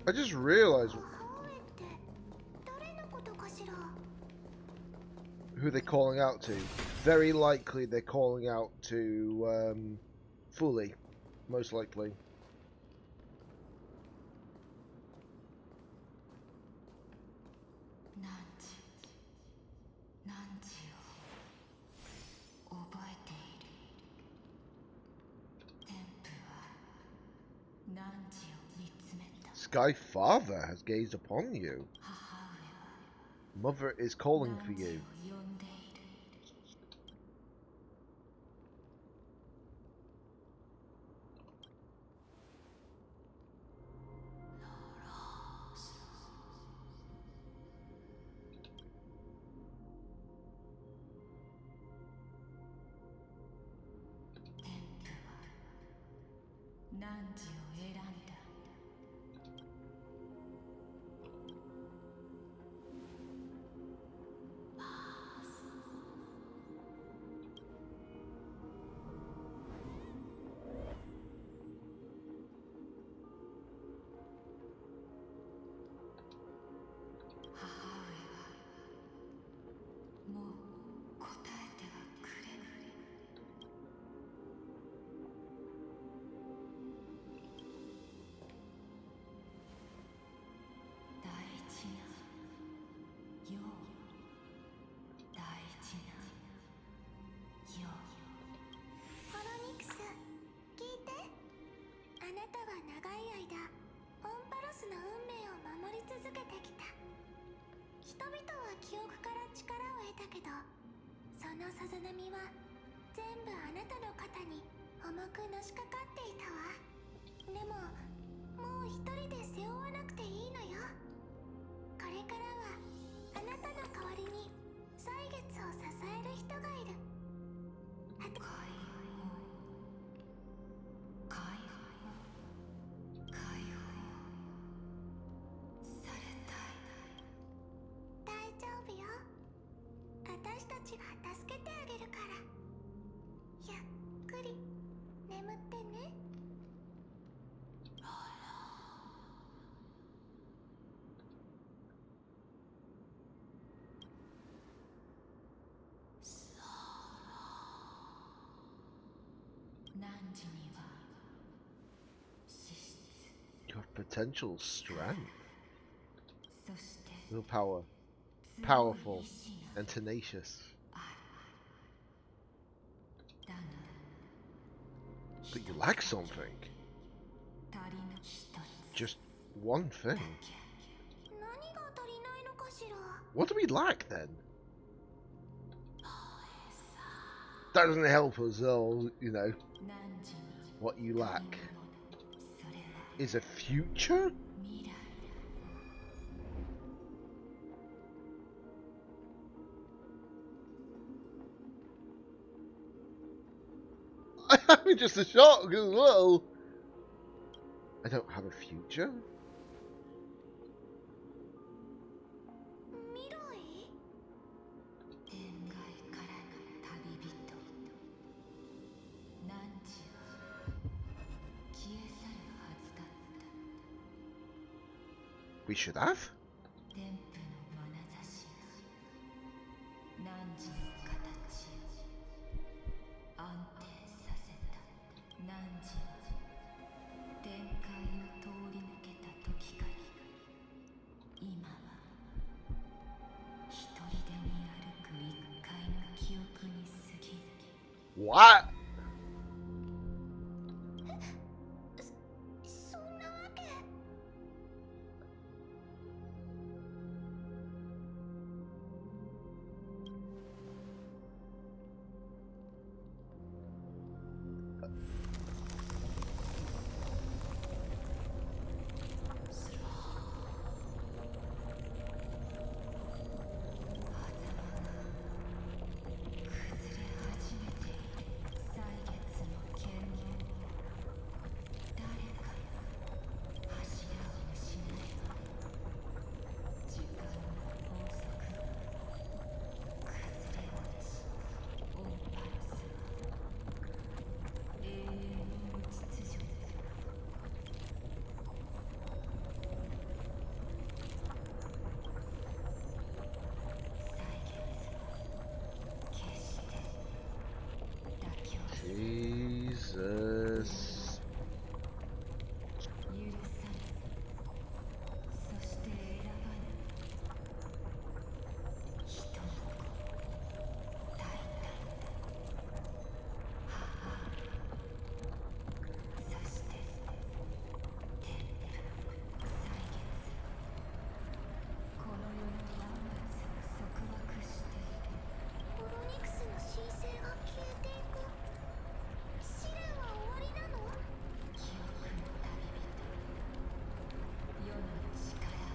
I just realised 母上って誰のことかしら。 who they're calling out to. Very likely they're calling out to Fully. Most likely. 何時を覚えている。天父は何時を見つめた。 Sky Father has gazed upon you. 母上は Mother is calling 何 for 時を you. 呼んでいる。 天父は何時を選んだ。 母上はもう答えてはくれぬ。 大事なよう、大事なよう。ホロニクス、聞いて。あなたは長い間オンパロスの運命を守り続けてきた。人々は記憶から力を得たけど、そのさざ波は全部あなたの肩に重くのしかかっていたわ。でももう一人で背負わなくていいのよ。これからはあなたの代わりに歳月を支える人がいる。解放、解放、解放されたい。大丈夫よ。私たちが助けてあげるから。ゆっくり眠ってね。 何時には資質、 You have potential strength, そして willpower, 強い powerful 意志が and tenacious. ある。だが But you lack something. 足りぬ一つ Just one thing. だけ。何が足りないのかしら。 What do we lack then? That doesn't help us, though, you know. 何時に What you 足り lack ぬもの、それは is a future? 未来。 I'm just a shock as well. I don't have a future? 未来？天外からの旅人。何時は記 We should have. 天賦の眼差しが汝の形を安定させた。汝は天界を通り抜けた時から今は一人でに歩く一回の記憶に過ぎる。 What? そんなわけ。Jesus.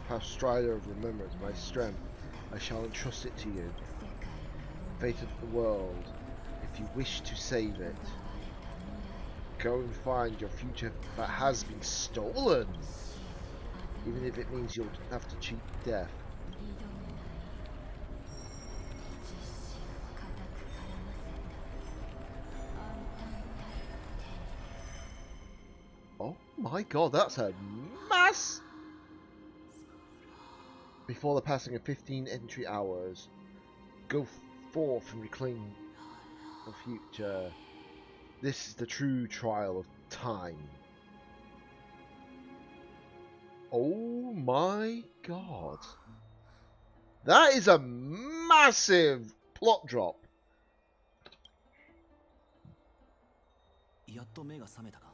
'Past Strider of remembrance, my strength, I shall entrust it to you. Fate of the world, if you wish to save it, go and find your future that has been stolen, even if it means you'll have to cheat death. Oh my god, that's a mass! Before the passing of 15 entry hours, go forth and reclaim the future. This is the true trial of time. Oh my god. That is a massive plot drop. やっと目が覚めたか。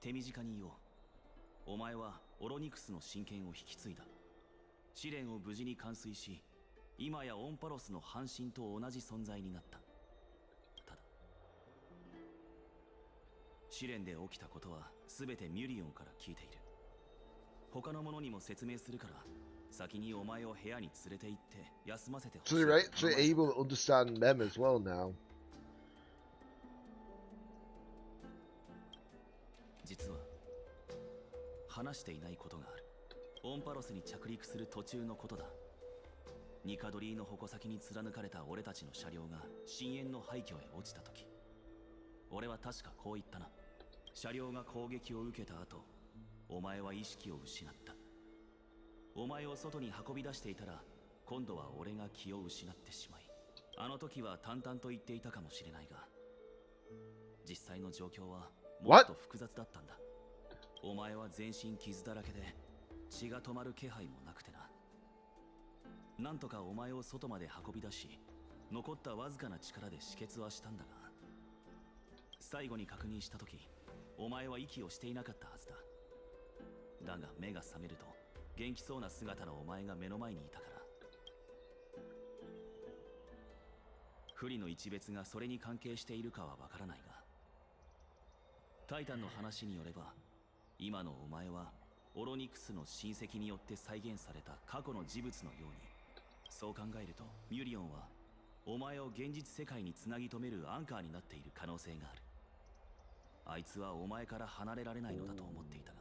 手短に言おう。お前はオロニクスの神権を引き継いだ。試練を無事に完遂し、今やオンパロスの半身と同じ存在になった。ただ、試練で起きたことは全てミュリオンから聞いている。他の者にも説明するから、先にお前を部屋に連れて行って休ませてほしい。So you're actually able to understand them as well now. 実は話していないことがある。オンパロスに着陸する途中のことだ。ニカドリーの矛先に貫かれた俺たちの車両が深淵の廃墟へ落ちた時、俺は確かこう言ったな。車両が攻撃を受けた後、お前は意識を失った。お前を外に運び出していたら、今度は俺が気を失ってしまい、あの時は淡々と言っていたかもしれないが、実際の状況はもっと複雑だったんだ。お前は全身傷だらけで血が止まる気配もなくてな。なんとかお前を外まで運び出し、残ったわずかな力で止血はしたんだが、最後に確認した時、お前は息をしていなかったはずだ。だが目が覚めると元気そうな姿のお前が目の前にいたから。不利の一別がそれに関係しているかはわからないが、タイタンの話によれば、今のお前はオロニクスの親戚によって再現された過去の事物のように、そう考えるとミュリオンはお前を現実世界につなぎ止めるアンカーになっている可能性がある。あいつはお前から離れられないのだと思っていたが、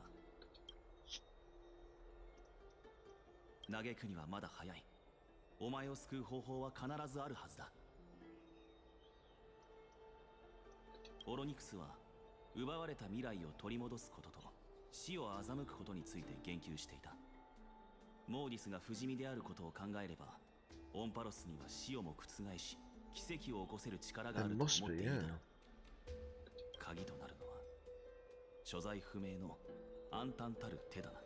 嘆くにはまだ早い。お前を救う方法は必ずあるはずだ。オロニクスは奪われた未来を取り戻すことと死を欺くことについて言及していた。モーリスが不死身であることを考えれば、オンパロスには死をも覆し奇跡を起こせる力があると思っていいだろう。鍵となるのは所在不明の暗淡たる手だな。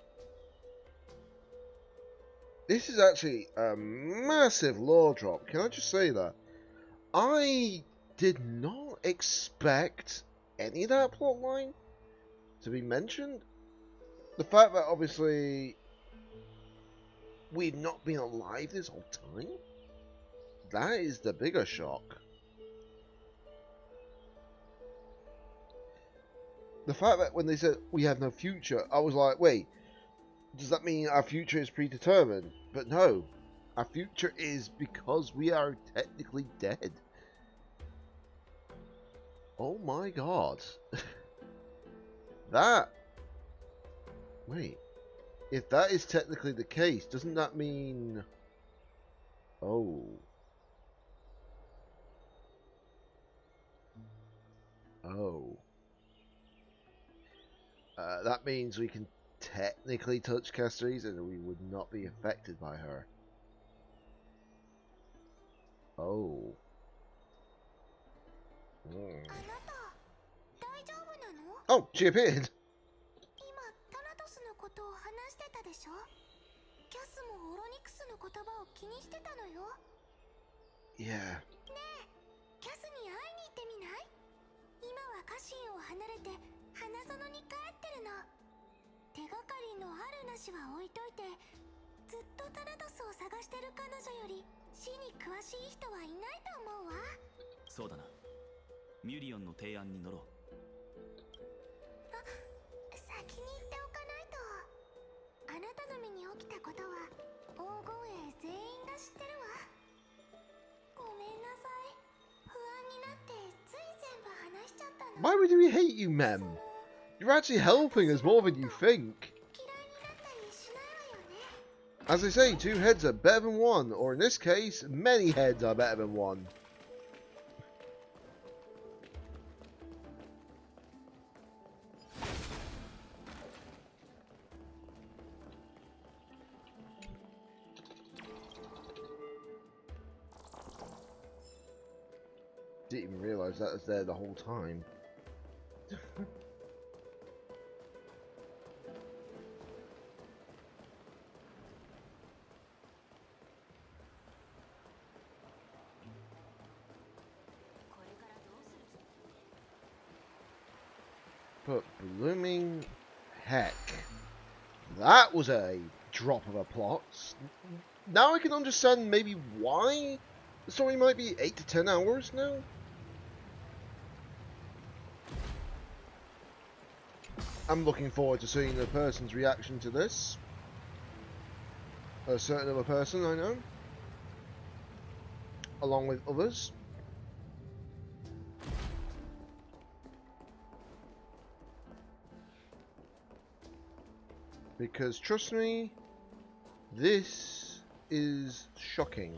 This is actually a massive lore drop. Can I just say that? I did not expect any of that plotline to be mentioned. The fact that obviously we've not been alive this whole time, that is the bigger shock. The fact that when they said we have no future, I was like, wait, does that mean our future is predetermined? But no, our future is because we are technically dead. Oh my god. That... Wait. If that is technically the case, doesn't that mean... Oh. Oh. That means we can technically touch Castries and we would not be affected by her. Oh. Oh, she appeared. Yeah. Soだな。ミュリオンの提案に乗ろう。先に言っておかないと。あなたの身に起きたことは黄金衛全員が知ってるわ。ごめんなさい。不安になってつい全部話しちゃったの。 Why would we hate you, Mem? You're actually helping us more than you think. As they say, two heads are better than one, or in this case, many heads are better than one. Didn't even realise that was there the whole time. But blooming heck, that was a drop of a plot. Now I can understand maybe why the story might be 8 to 10 hours now. I'm looking forward to seeing the person's reaction to this. A certain other person I know, along with others. Because trust me, this is shocking.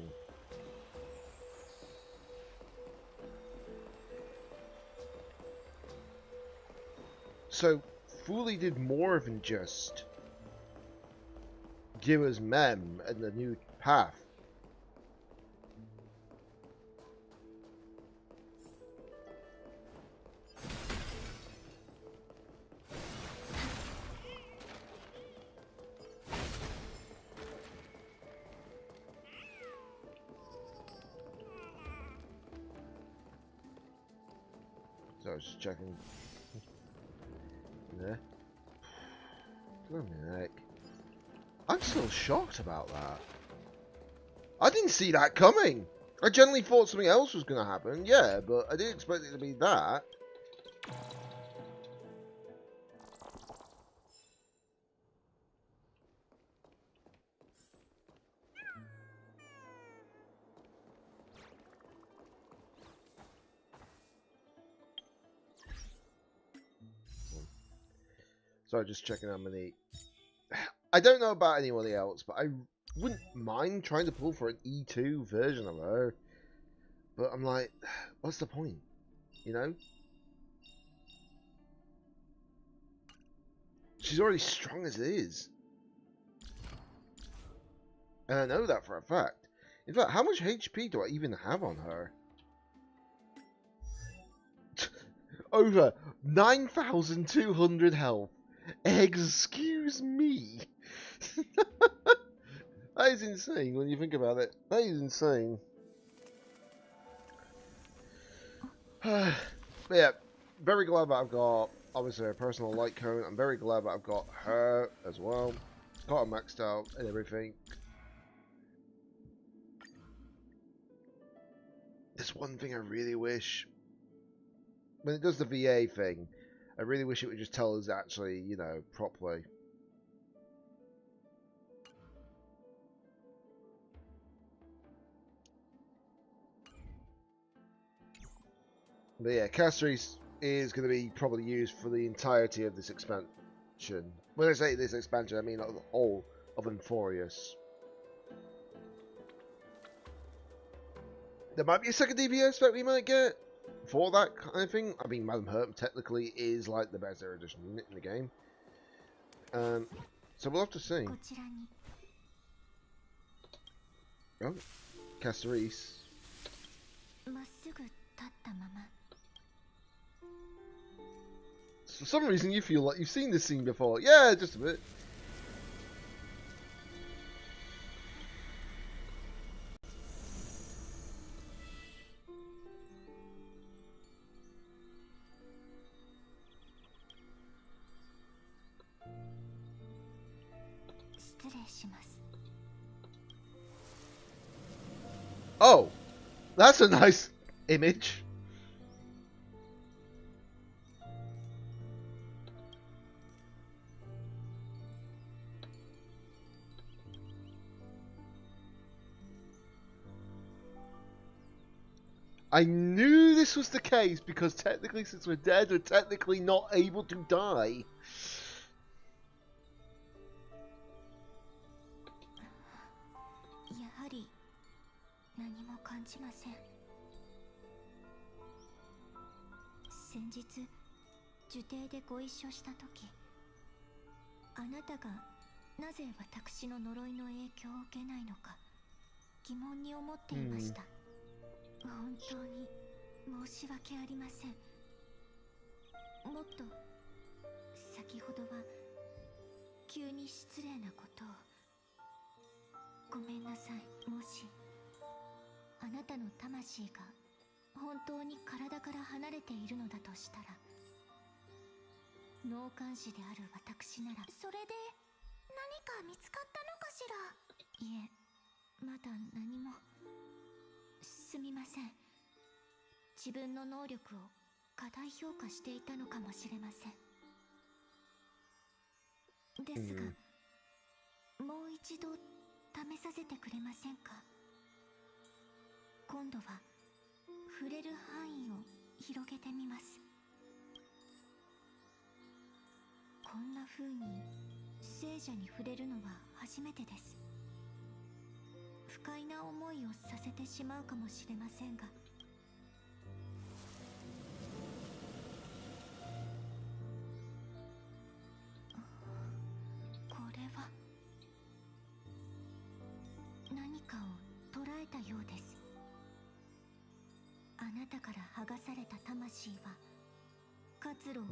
So, Fully did more than just give us Mem and the new path. So I was just checking. Yeah. Blimey heck. I'm still shocked about that. I didn't see that coming. I generally thought something else was going to happen, yeah, but I didn't expect it to be that. So just checking how many. I don't know about anyone else, but I wouldn't mind trying to pull for an E2 version of her. But I'm like, what's the point? You know? She's already strong as it is. And I know that for a fact. In fact, how much HP do I even have on her? Over 9,200 health. Excuse me. That is insane when you think about it. That is insane. But yeah, very glad that I've got, obviously, a personal light cone. I'm very glad that I've got her as well. Got her maxed out and everything. There's one thing I really wish. When it does the VA thing, I really wish it would just tell us actually, you know, properly. But yeah, Castries is going to be probably used for the entirety of this expansion. When I say this expansion, I mean like the whole of Enforius. There might be a second DPS that we might get for that kind of thing. I mean, Madam Herp technically is like the best Zero Edition unit in the game. So we'll have to see. Oh, Castries. For some reason you feel like you've seen this scene before. Yeah, just a bit. Oh, that's a nice image. I knew this was the case because technically, since we're dead, we're technically not able to die.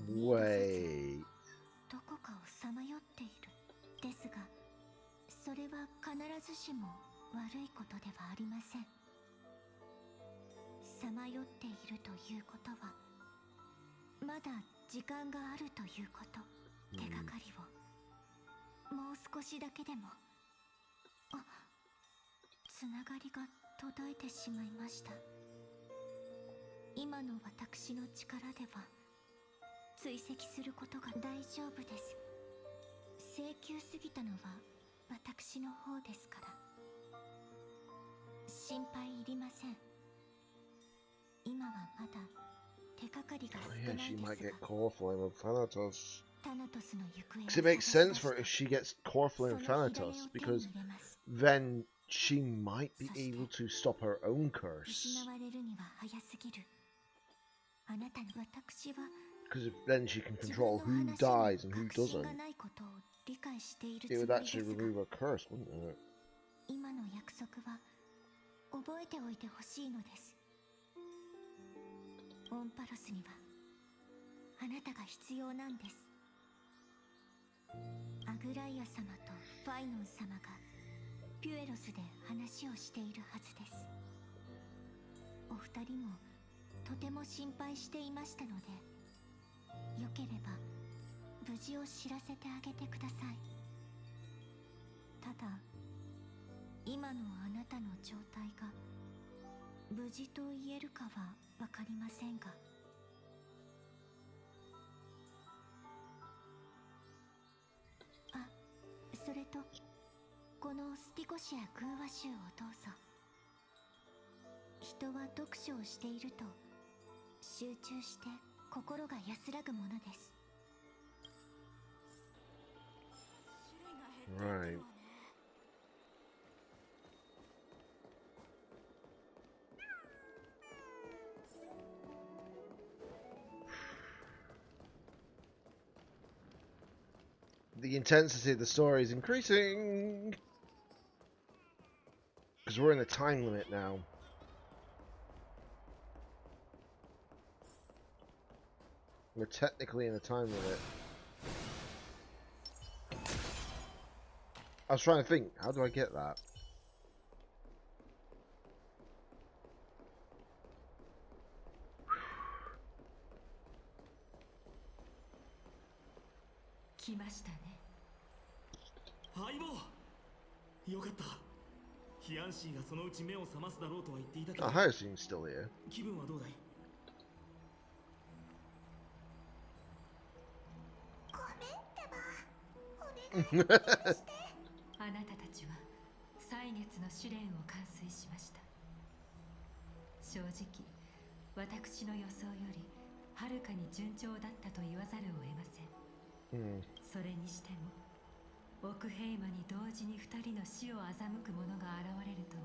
Wait. Yeah, she might get Core Flame of Thanatos. Because it makes sense for if she gets Core Flame of Thanatos, because then she might be able to stop her own curse. Because then she can control who dies and who doesn't. It would actually remove a curse, wouldn't it? 今の約束は覚えておいてほしいのです。オンパロスにはあなたが必要なんです。アグライア様とファイノン様がピュエロスで話をしているはずです。お二人もとても心配していましたので、よければ無事を知らせてあげてください。ただ今のあなたの状態が無事と言えるかはわかりませんが。あ、それとこのスティコシア空話集をどうぞ。人は読書をしていると集中して心が安らぐものです。種類が減っていくのね。The intensity of the story is increasing because we're in a time limit now. We're technically in a time limit. I was trying to think, how do I get that? Oh, Hyacinth's still here. 気分はどうだい？あなたたちは歳月の試練を完遂しました。正直、私の予想よりはるかに順調だったと言わざるを得ません。それにしても、奥平間に同時に2人の死を欺く者が現れるとは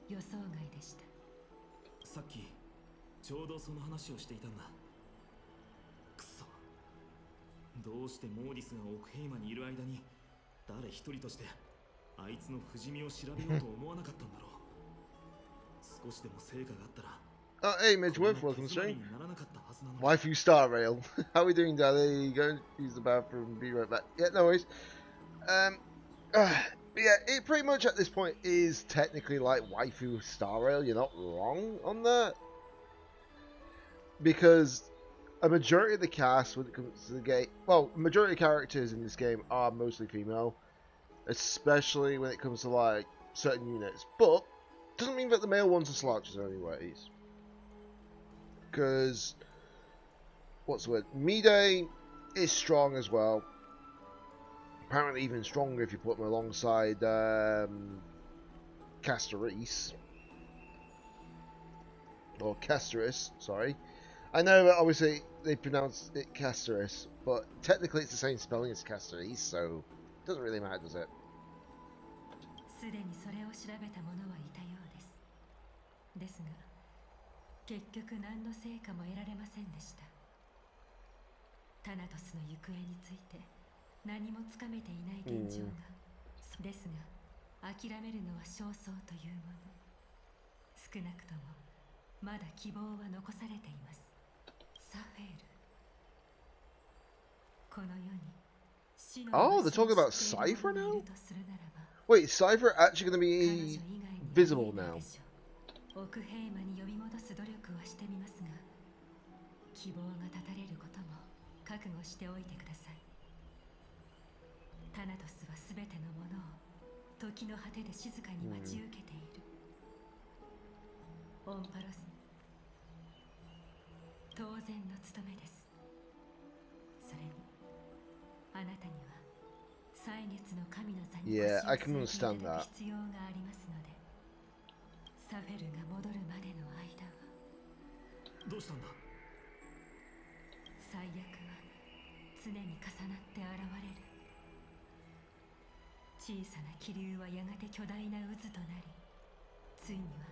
予想外でした。さっきちょうどその話をしていたんだ。くそ、どうしてモーディスが奥平間にいる間に誰一人としてあいつの不死身を調べようと思わなかったんだろう。少しでも成果があったら。Oh, hey, Midge Wolf, welcome to the stream. Waifu Star Rail. How are we doing, Daddy? Go and use the bathroom, be right back. Yeah, no worries. Yeah, it pretty much at this point is technically like Waifu Star Rail. You're not wrong on that. Because a majority of the cast when it comes to the game, well, majority of characters in this game are mostly female. Especially when it comes to like certain units. But doesn't mean that the male ones are slouches anyways. Because, what's the word? Mide is strong as well. Apparently even stronger if you put them alongside Castoris. Or Castoris, sorry. I know that obviously they pronounce it Castoris, but technically it's the same spelling as Castoris, so it doesn't really matter, does it? すでにそれを調べた者はいたようです。ですが、結局何の成果も得られませんでした。タナトスの行方について何もつかめていない現状が、ですが諦めるのは少々というもの。少なくともまだ希望は残されています。サフェール。この世に死の Oh, they're talking about Cypher now? Wait, is Cypher actually going to be visible now? 奥平間に呼び戻す努力はしてみますが、希望が絶たれることも覚悟しておいてください。タナトスはすべてのものを時の果てで静かに待ち受けている。オンパロス、当然の務めです。それにあなたには歳月の神の座に腰を据えていただく必要がありますので、サフェルが戻るまでの間は。どうしたんだ？最悪は常に重なって現れる。小さな気流はやがて巨大な渦となり、ついには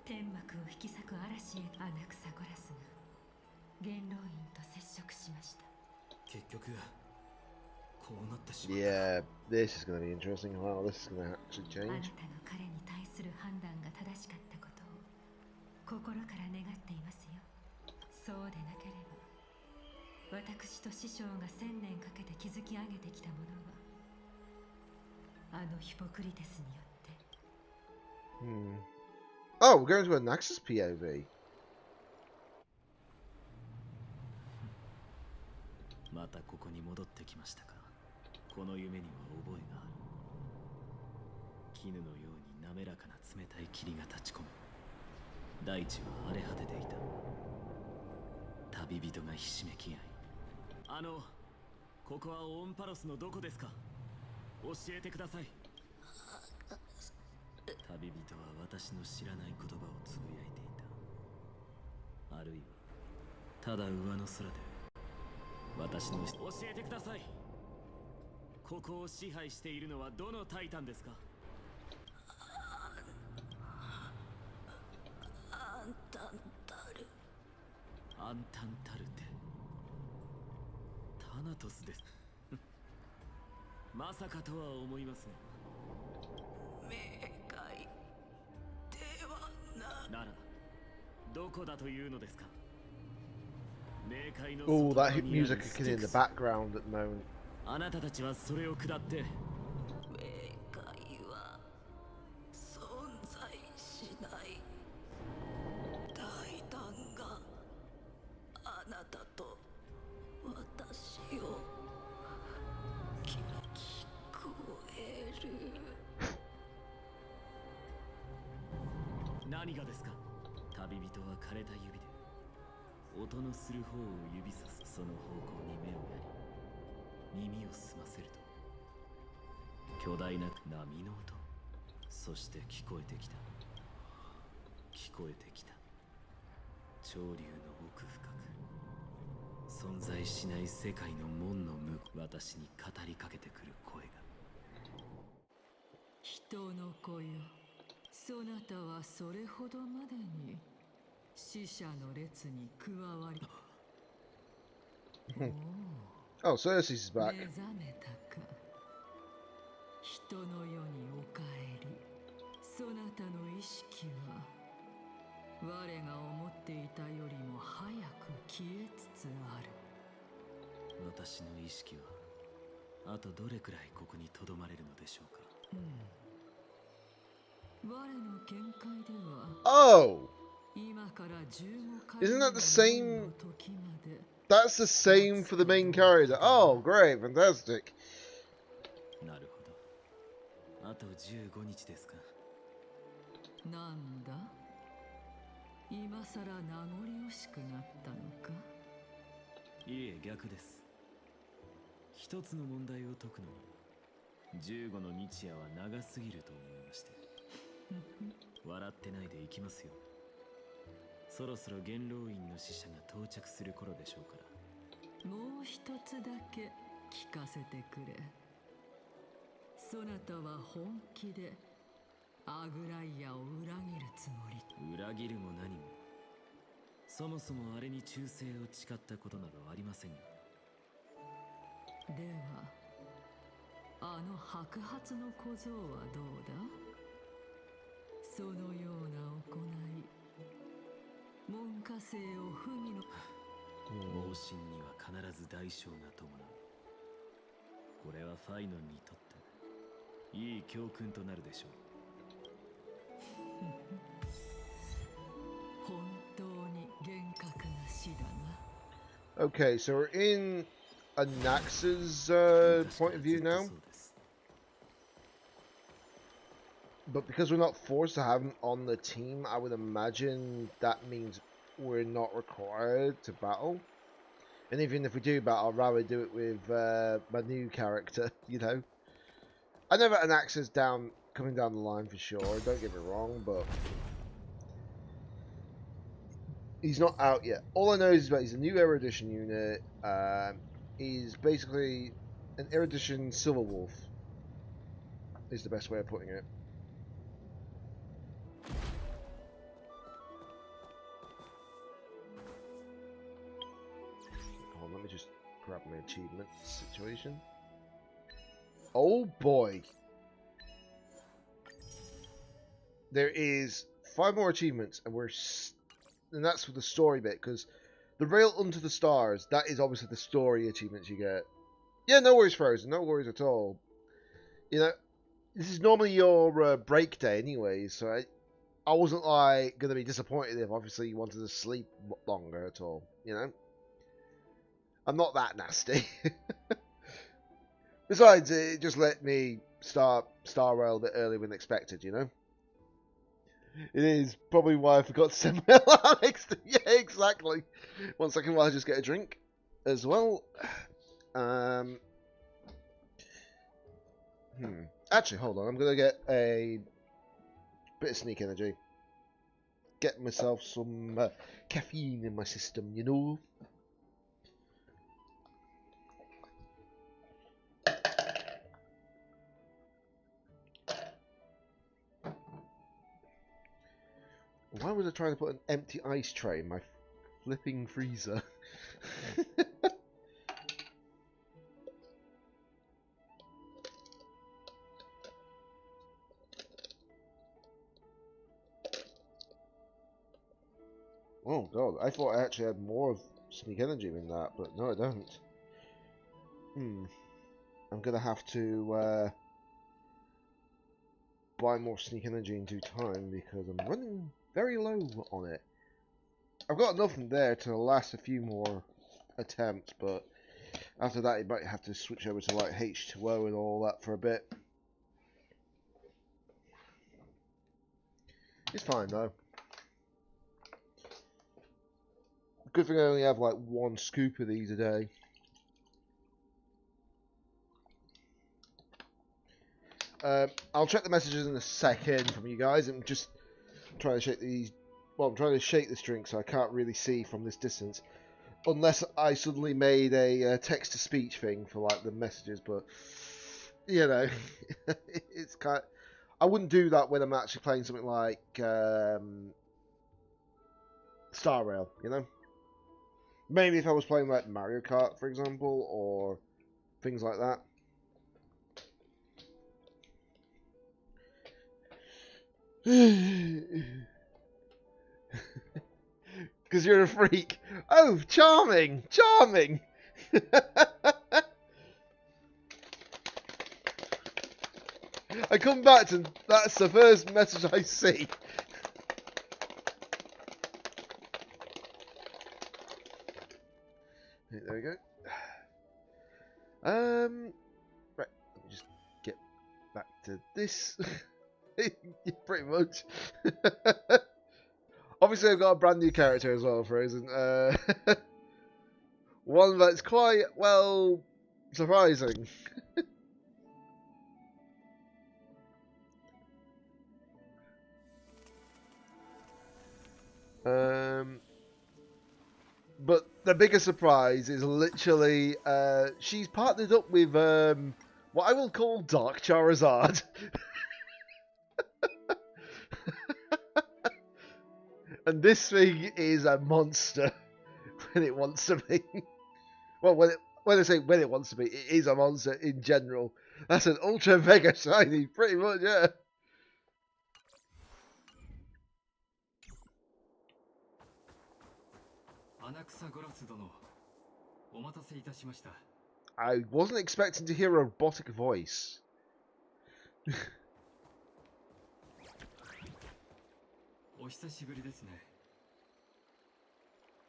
天幕を引き裂く嵐へ。アナクサゴラスが元老院と接触しました。結局こうなってしまった。 Yeah, this is going to be interesting. How this is going to actually あな change. たの彼に対する判断が正しかったことを心から願っていますよ。そうでなければ、私と師匠が1000年かけて築き上げてきたものは、あのヒポクリテスによって。Oh, we're going to a Naxus POV. またここに戻ってきましたか。この夢には覚えがある。絹のように滑らかな冷たい霧が立ち込む。大地は荒れ果てていた。旅人がひしめき合い、ここはオンパロスのどこですか。教えてください。旅人は私の知らない言葉をつぶやいていた。あるいはただ上の空で私の教えてください。ここを支配しているのはどのタイタンですか。アンタンタル。アンタンタルテ、タナトスです。まさかとは思いますが。冥界ではならどこだというのですか。冥界の Oh, 外 that 側にある music ス is ティ in ク the ス。 background at the moment. あなたたちはそれを下って冥界は存在しない。大胆があなたと私を聞こえる。何がですか。旅人は枯れた指で音のする方を指さす。その方向に目をやり耳を澄ませると、巨大な波の音、そして聞こえてきた。潮流の奥深く存在しない世界の門の向こう、私に語りかけてくる声が。人の子よ、そなたはそれほどまでに死者の列に加わり。Oh, Cersei's back. 目覚めたか。人の世にお帰り。そなたの意識は我が思っていたよりも早く消えつつある。私の意識はあとどれくらいここにとどまれるのでしょうか。我の見解では、 Oh! 今から15回 Isn't that the の same? 時まで。 That's the same for the main character. Oh, great, fantastic. なるほど。あと15日ですか。なんだ、今さら名残惜しくなったのか。いえ、逆です。一つの問題を解くのに15の日夜は長すぎると思いまして。笑ってないでいきますよ。そろそろ元老院の使者が到着する頃でしょうから。もう一つだけ聞かせてくれ。そなたは本気でアグライアを裏切るつもり。裏切るも何も、そもそもあれに忠誠を誓ったことなどありませんが。では、あの白髪の小僧はどうだ。そのような行い、門下生を不義の盲信には必ず代償が伴う。これはファイノンにとっていい教訓となるでしょう。本当に厳格な死だな。 Okay, so we're in a Nax's point of view now. But because we're not forced to have him on the team, I would imagine that means we're not required to battle. And even if we do battle, I'd rather do it with my new character, you know. I know that an axe is coming down the line for sure, don't get me wrong, but he's not out yet. All I know is that he's a new erudition unit. He's basically an erudition silver wolf, is the best way of putting it. let me just grab my achievement situation. Oh boy! There is 5 more achievements, and and that's for the story bit, because the Rail Unto the Stars, that is obviously the story achievements you get. Yeah, no worries, Frozen, no worries at all. You know, this is normally your break day anyway, so I wasn't like going to be disappointed if obviously you wanted to sleep longer at all, you know? I'm not that nasty. Besides, it just let me start Star Rail a bit earlier than expected, you know? It is probably why I forgot to send my alarm next. Yeah, exactly. 1 second while I just get a drink as well. Actually, hold on. I'm going to get a bit of sneak energy. Get myself some caffeine in my system, you know? Why was I trying to put an empty ice tray in my flipping freezer? Oh god, I thought I actually had more of sneak energy than that, but no I don't. I'm gonna have to buy more sneak energy in due time because I'm running very low on it. I've got enough in there to last a few more attempts, but after that you might have to switch over to like H2O and all that for a bit. It's fine though. Good thing I only have like 1 scoop of these a day. I'll check the messages in a second from you guys. I'm just trying to shake these. Well, I'm trying to shake this drink so I can't really see from this distance. Unless I suddenly made a text-to-speech thing for like the messages, but you know, it's kind of, I wouldn't do that when I'm actually playing something like Star Rail, you know? Maybe if I was playing like Mario Kart, for example, or things like that. Because you're a freak. Oh, charming! Charming! I come back to that's the first message I see. There we go. Right, let me just get back to this. Pretty much. Obviously, I've got a brand new character as well, Frozen. One that's quite, well, surprising. But the biggest surprise is literally she's partnered up with what I will call Dark Charizard. And this thing is a monster when it wants to be. Well, when I say when it wants to be, it is a monster in general. That's an ultra mega shiny, pretty much, yeah. I wasn't expecting to hear a robotic voice.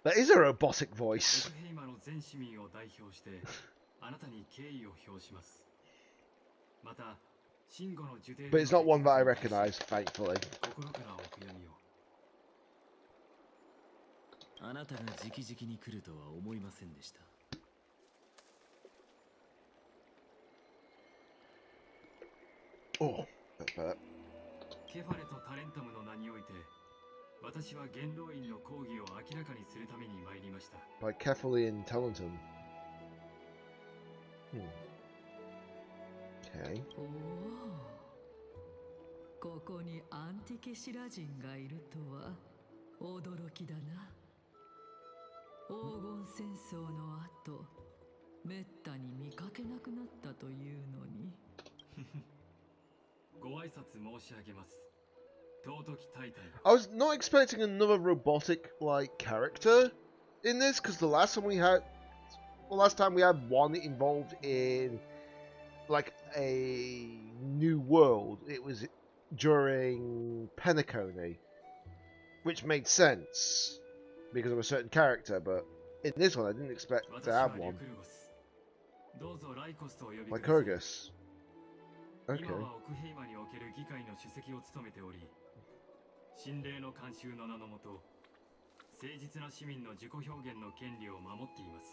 That is a robotic voice. But it's not one that I recognize, thankfully. Oh, that's better. By Carefully in Talentum. Okay. ここにアンティケシラ人がいるとは驚きだな。黄金戦争の後めったに見かけなくなったというのにご挨拶申し上げます。尊きタイタン。 I was not expecting another robotic like character in this because the last time we had one involved in like a new world. It was during Penacony, which made sense because of a certain character, but in this one I didn't expect to have one. Like Kurgus. Okay. 今は奥平間における議会の主席を務めており、神霊の慣習の名のもと、誠実な市民の自己表現の権利を守っています。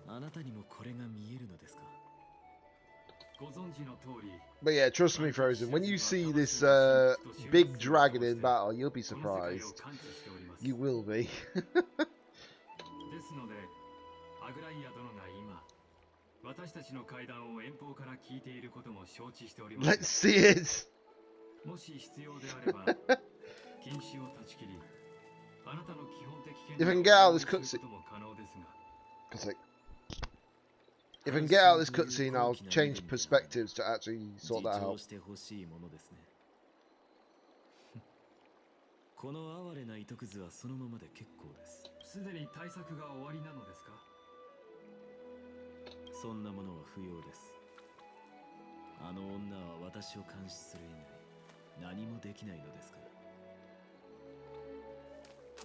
あなたにもこれが見えるのですか？ ご存知の通り、 But yeah, trust me, Frozen, when you see this big dragon in battle, you'll be surprised. You will be. ですので、アグライア殿が今、私たちの会談を遠方から聞いていることも承知しております。 Let's see it! もし必要であれば、禁止を断ち切り、あなたの基本的権 If I 利 can を get out of this 保護す cutscene, ることも可能ですが。 it's like, if I can get out of this cutscene, I'll change perspectives to actually sort that out. してほしいものですね。この哀れな糸くずはそのままで結構です。すでに対策が終わりなのですか？そんなものは不要です。あの女は私を監視する以外何もできないのですか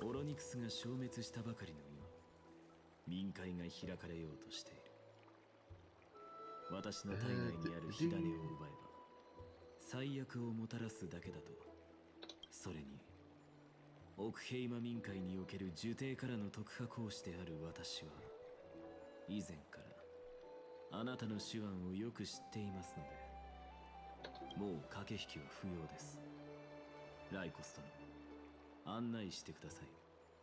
ら。オロニクスが消滅したばかりの今、民会が開かれようとしている。私の体内にある火種を奪えば最悪をもたらすだけだと。それに奥平間民会における呪帝からの特派講師である私は以前からあなたの手腕をよく知っていますので、もう駆け引きは不要です。ライコス殿、案内してください。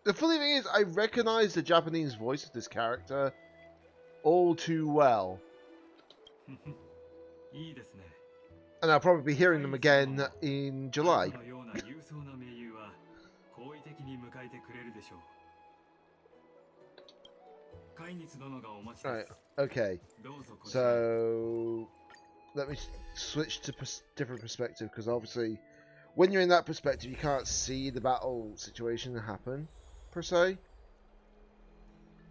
The funny thing is, I recognize the Japanese voice of this character all too well. いいですね。 And I'll probably be hearing them again in July. のような勇壮な盟友は好意的に迎えてくれるでしょう。カイニツ殿がお待ちです。 Right, okay. どうぞこちらへ。 So, let me switch to different perspective, because obviously, when you're in that perspective, you can't see the battle situation happen, per se.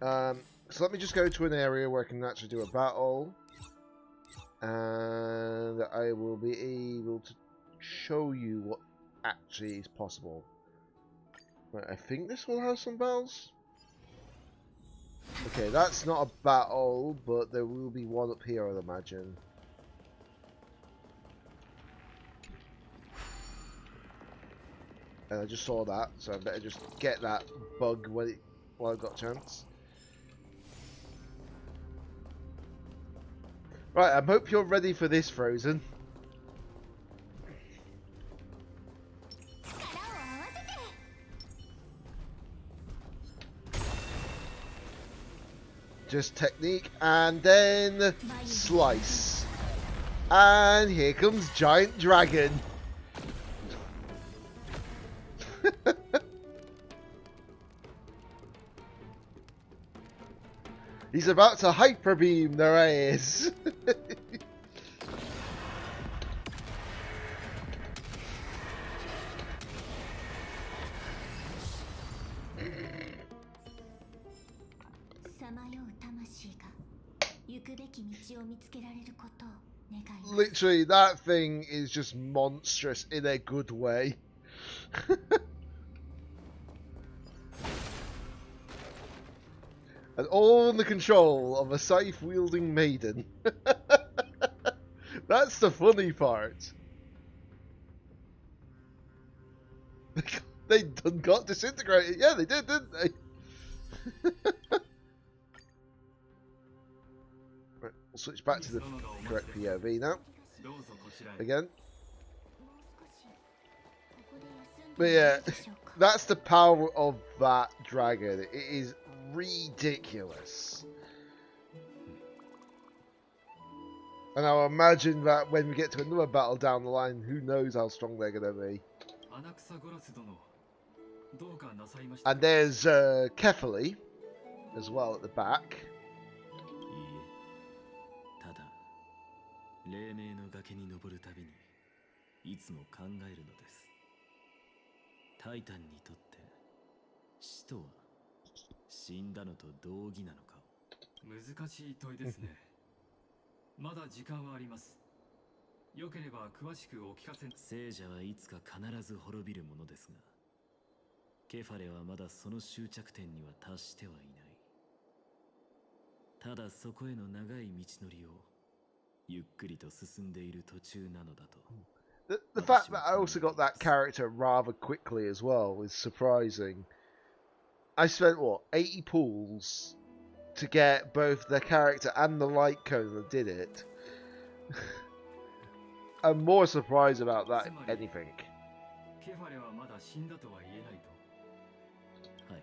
So let me just go to an area where I can actually do a battle. And I will be able to show you what actually is possible. Right, I think this will have some battles. Okay, that's not a battle, but there will be one up here, I'd imagine. And I just saw that, so I better just get that bug while I've got a chance. Right, I hope you're ready for this, Frozen. Just technique, and then slice. And here comes Giant Dragon. He's about to hyper beam their ass. Literally, that thing is just monstrous in a good way. And all in the control of a scythe-wielding maiden. That's the funny part. They done got disintegrated. Yeah, they did, didn't they? Right, we'll switch back to the correct POV now. Again. But yeah, that's the power of that dragon. It is ridiculous. And I'll imagine that when we get to another battle down the line, who knows how strong they're going to be. And there's Kefali as well at the back. ただ黎明の崖に登るたびにいつも考えるのです。タイタンにとって死とは死んだのと同義なのか。難しい問いですね。まだ時間はあります。よければ詳しくお聞かせ。聖者はいつか必ず滅びるものですが、ケファレはまだその終着点には達してはいない。ただそこへの長い道のりをゆっくりと進んでいる途中なのだと。The fact that I also got that character rather quickly as well is surprising. I spent, what, 80 pools to get both the character and the light cone that did it. I'm more surprised about that than anything. ケファレはまだ死んだとは言えないと。はい。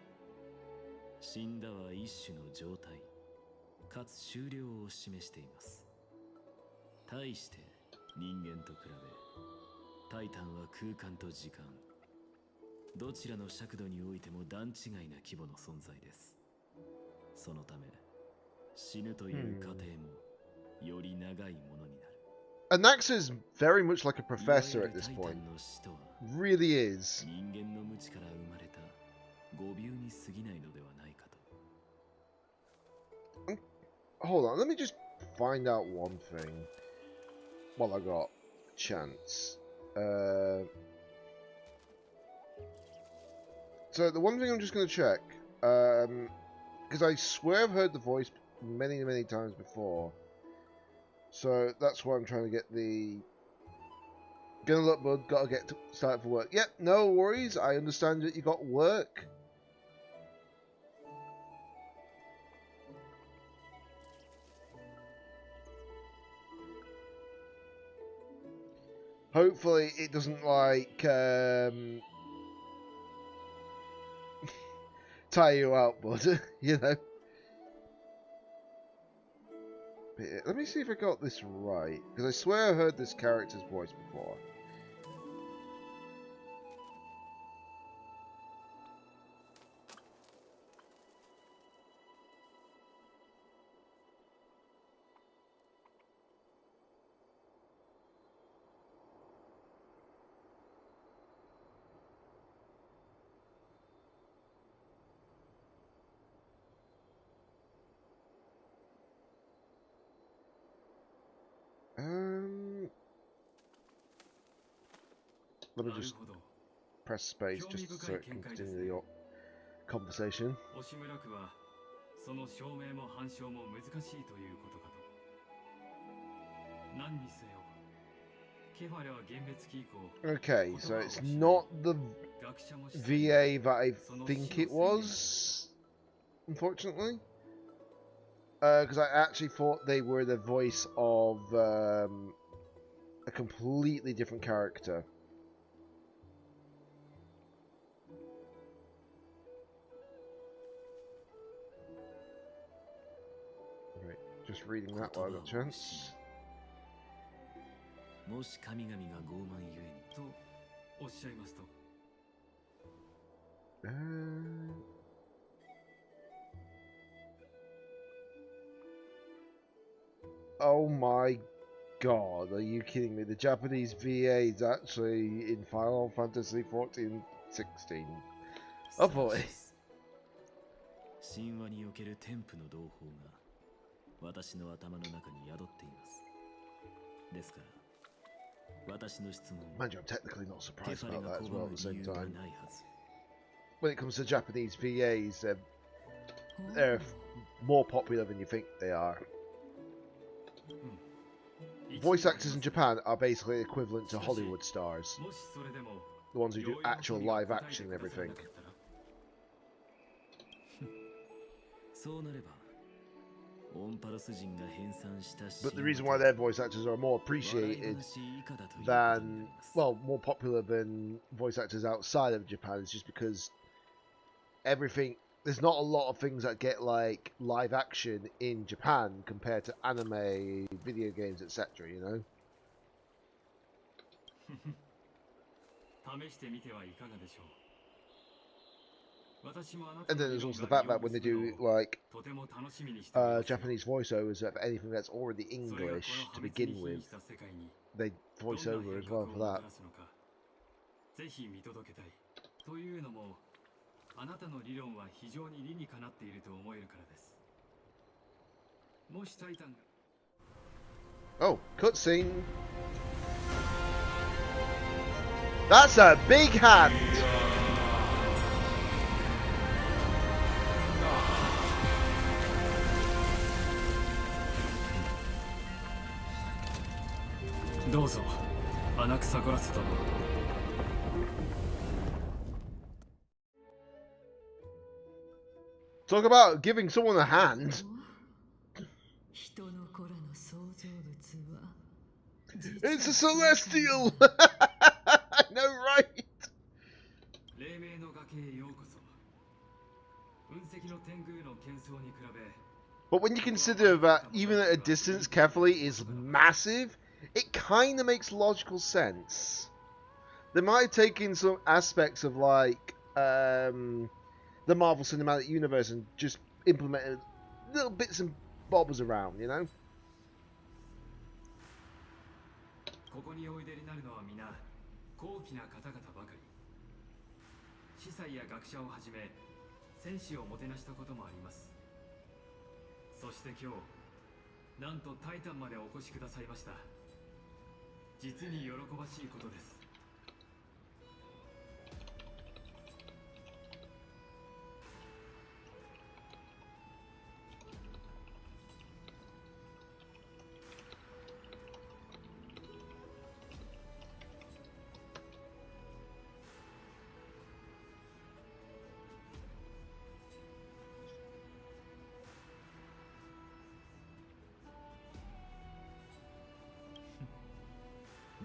死んだは一種の状態、かつ終了を示しています。対して人間と比べ、タイタンは空間と時間、どちらの尺度においても段違いな規模の存在です。そのため、死ぬという過程もより長いものになる。Anaxa is very much like a professor at this point. Really is. 人間の無知から生まれた誤謬に過ぎないのではないかと。Hold on, let me just find out one thing while I got a chance. So the one thing I'm just going to check, because I swear I've heard the voice many, many times before. So that's why I'm trying to get the... Gonna look, bud, gotta get started for work. Yep, no worries, I understand that you got work. Hopefully it doesn't, like, tire you out, bud, you know. Let me see if I got this right, because I swear I heard this character's voice before. Let me just press space just so it can continue the conversation. 押村区はその証明も反証も難しいということかと。何にせよ、ケファレは幻滅期以降。Okay, so it's not the VA that I think it was, unfortunately. Because I actually thought they were the voice of a completely different character. Right, just reading that while I got a chance. もし神々が傲慢ゆえにとおっしゃいますと。Oh my god, are you kidding me? The Japanese VA is actually in Final Fantasy 14 16. Oh boy. 神話における天賦の同胞が私の頭の中に宿っています。ですから、私の質問は Mind you, I'm technically not surprised about that as well at the same time. When it comes to Japanese VAs, they're more popular than you think they are. Voice actors in Japan are basically equivalent to Hollywood stars. The ones who do actual live action and everything. But the reason why their voice actors are more appreciated than, well, more popular than voice actors outside of Japan is just because everything, there's not a lot of things that get like live action in Japan compared to anime, video games, etc., you know? And then there's also the fact that when they do like Japanese voiceovers of anything that's already English to begin with, they voice over as well for that. ぜひ見届けたいというのもあなたの理論は非常に理にかなっていると思えるからです。もしタイタンが Oh, cutscene. That's a big hand. Talk about giving someone a hand. It's a celestial! I know, right? But when you consider that even at a distance, Kefali is massive, it kind of makes logical sense. They might have taken some aspects of like the Marvel Cinematic Universe and just implemented little bits and bobs around, you know? ここにおいでになるのは皆高貴な方々ばかり。司祭や学者をはじめ戦士をもてなしたこともあります。そして今日なんとタイタンまでお越しくださいました。実に喜ばしいことです。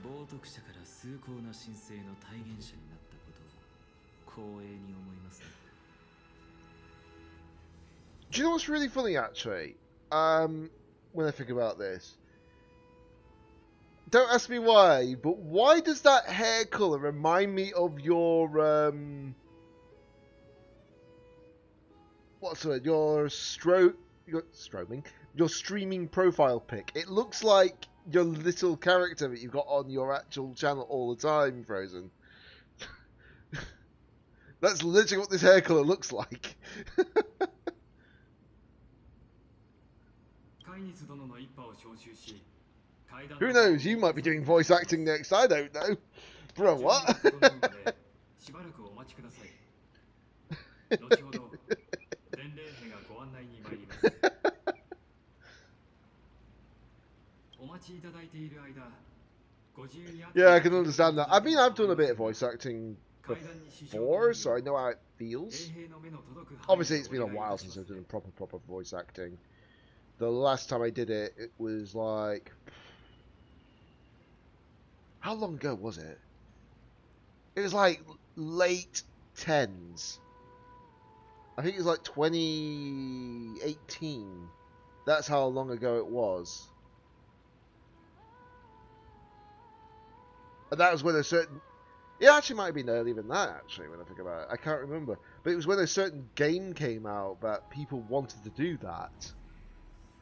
冒涜者から崇高な神聖の体現者になったことを光栄に思いますね。 Do you know what's really funny actually? When I think about this, don't ask me why, but why does that hair color remind me of your what's the word? Your streaming profile pic. It looks like your little character that you've got on your actual channel all the time, Frozen. That's literally what this hair colour looks like. Who knows, you might be doing voice acting next, I don't know. Bro, what? Yeah, I can understand that. I mean, I've done a bit of voice acting before, so I know how it feels. Obviously, it's been a while since I've done proper voice acting. The last time I did it, it was like... How long ago was it? It was like late 10s. I think it was like 2018. That's how long ago it was. And that was when a certain... It actually might have been earlier than that, actually, when I think about it. I can't remember. But it was when a certain game came out that people wanted to do that.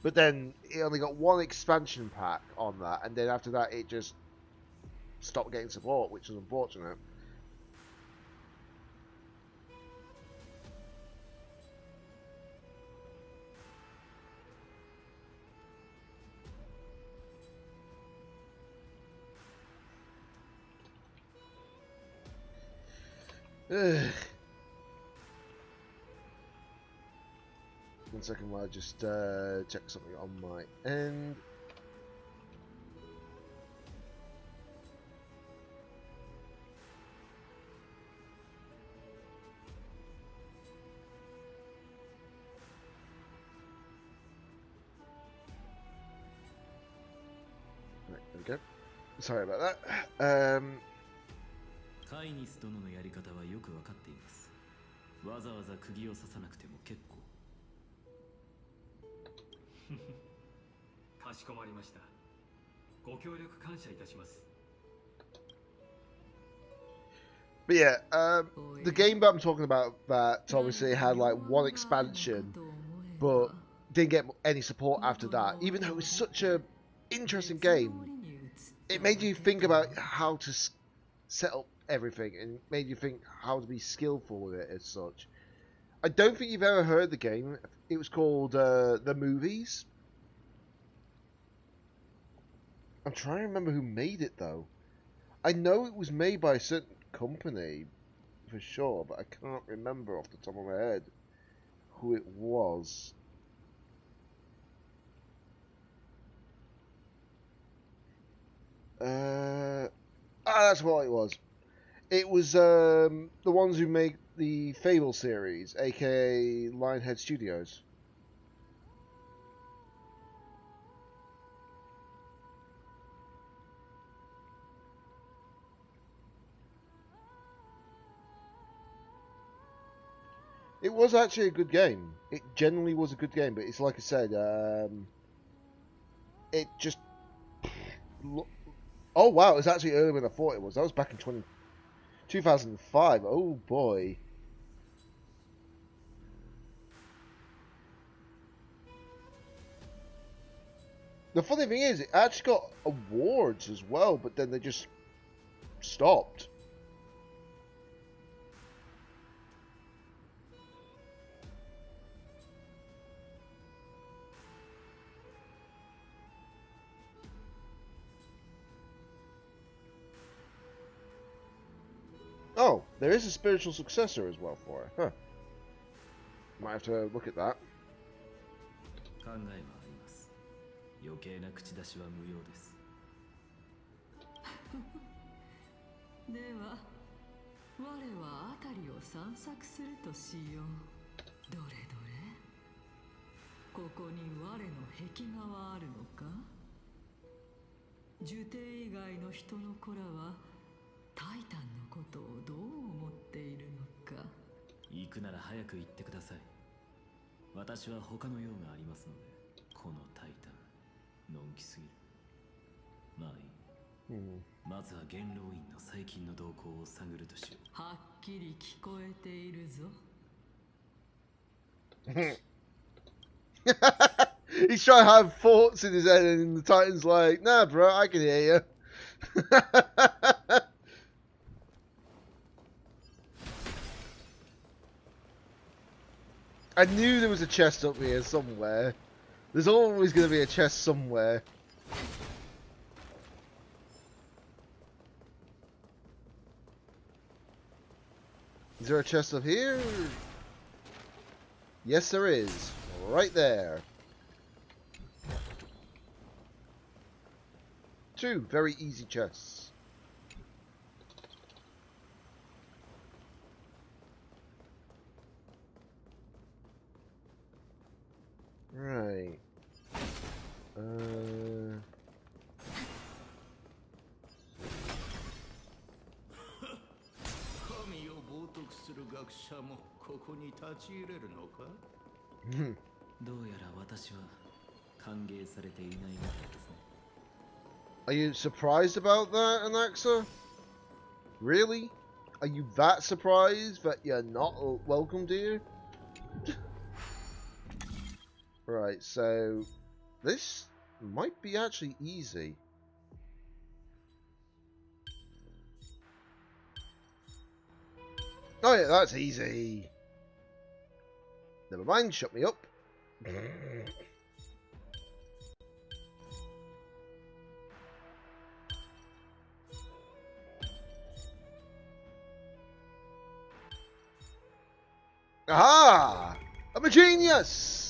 But then it only got one expansion pack on that, and then after that it just stopped getting support, which is unfortunate. Ugh. 1 second while I just check something on my end. Right, there we go. Sorry about that. カイニス殿のやり方はよくわかっています。わざわざ釘を刺さなくても結構。かしこまりました。ご協力感謝いたします。But yeah, the game that I'm talking about that obviously had like one expansion, but didn't get any support after that. Even though it was such a interesting game, it made you think about how to set up everything and made you think how to be skillful with it as such. I don't think you've ever heard the game. It was called The Movies. I'm trying to remember who made it though. I know it was made by a certain company for sure, but I can't remember off the top of my head who it was. That's what it was. It was the ones who make the Fable series, aka Lionhead Studios. It was actually a good game. It generally was a good game, but it's like I said, it just... Oh wow, it was actually earlier than I thought it was. That was back in 2005. Oh boy. The funny thing is, it actually got awards as well, but then they just stopped. Oh, there is a spiritual successor as well for it. Huh. Might have to look at that. 考えはあります。余計な口出しは無用です。では、我は辺りを散策するとしよう。どれどれ。ここに我の壁画はあるのか？呪帝以外の人の子らはタイタンのことをどう思っているのか。行くなら早く行ってください。私は他の用がありますので、このタイタン、のんきすぎる。まあいい。まずは元老院の最近の動向を探るとしよう。はっきり聞こえているぞ。He's trying to have thoughts in his head, and the Titan's like, "Nah, bro, I can hear you." I knew there was a chest up here somewhere. There's always going to be a chest somewhere. Is there a chest up here? Yes, there is. Right there. Two very easy chests. Right. 神を冒涜する学者もここに立ち入れるのか？どうやら私は歓迎されていないみたいですね。Are you surprised about that, Anaxa? Really? Are you that surprised that you're not welcomed here? Right, so this might be actually easy. Oh yeah, that's easy. Never mind, shut me up. Aha! I'm a genius!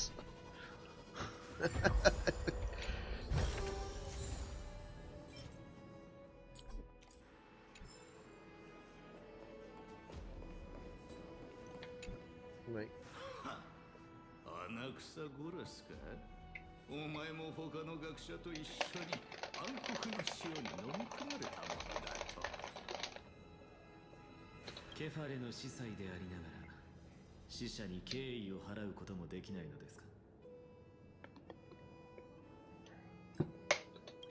Wait. 穴草ゴラスか？お前も他の学者と一緒に暗黒の潮に飲み込まれたものだと。ケファレの司祭でありながら死者に敬意を払うこともできないのですか？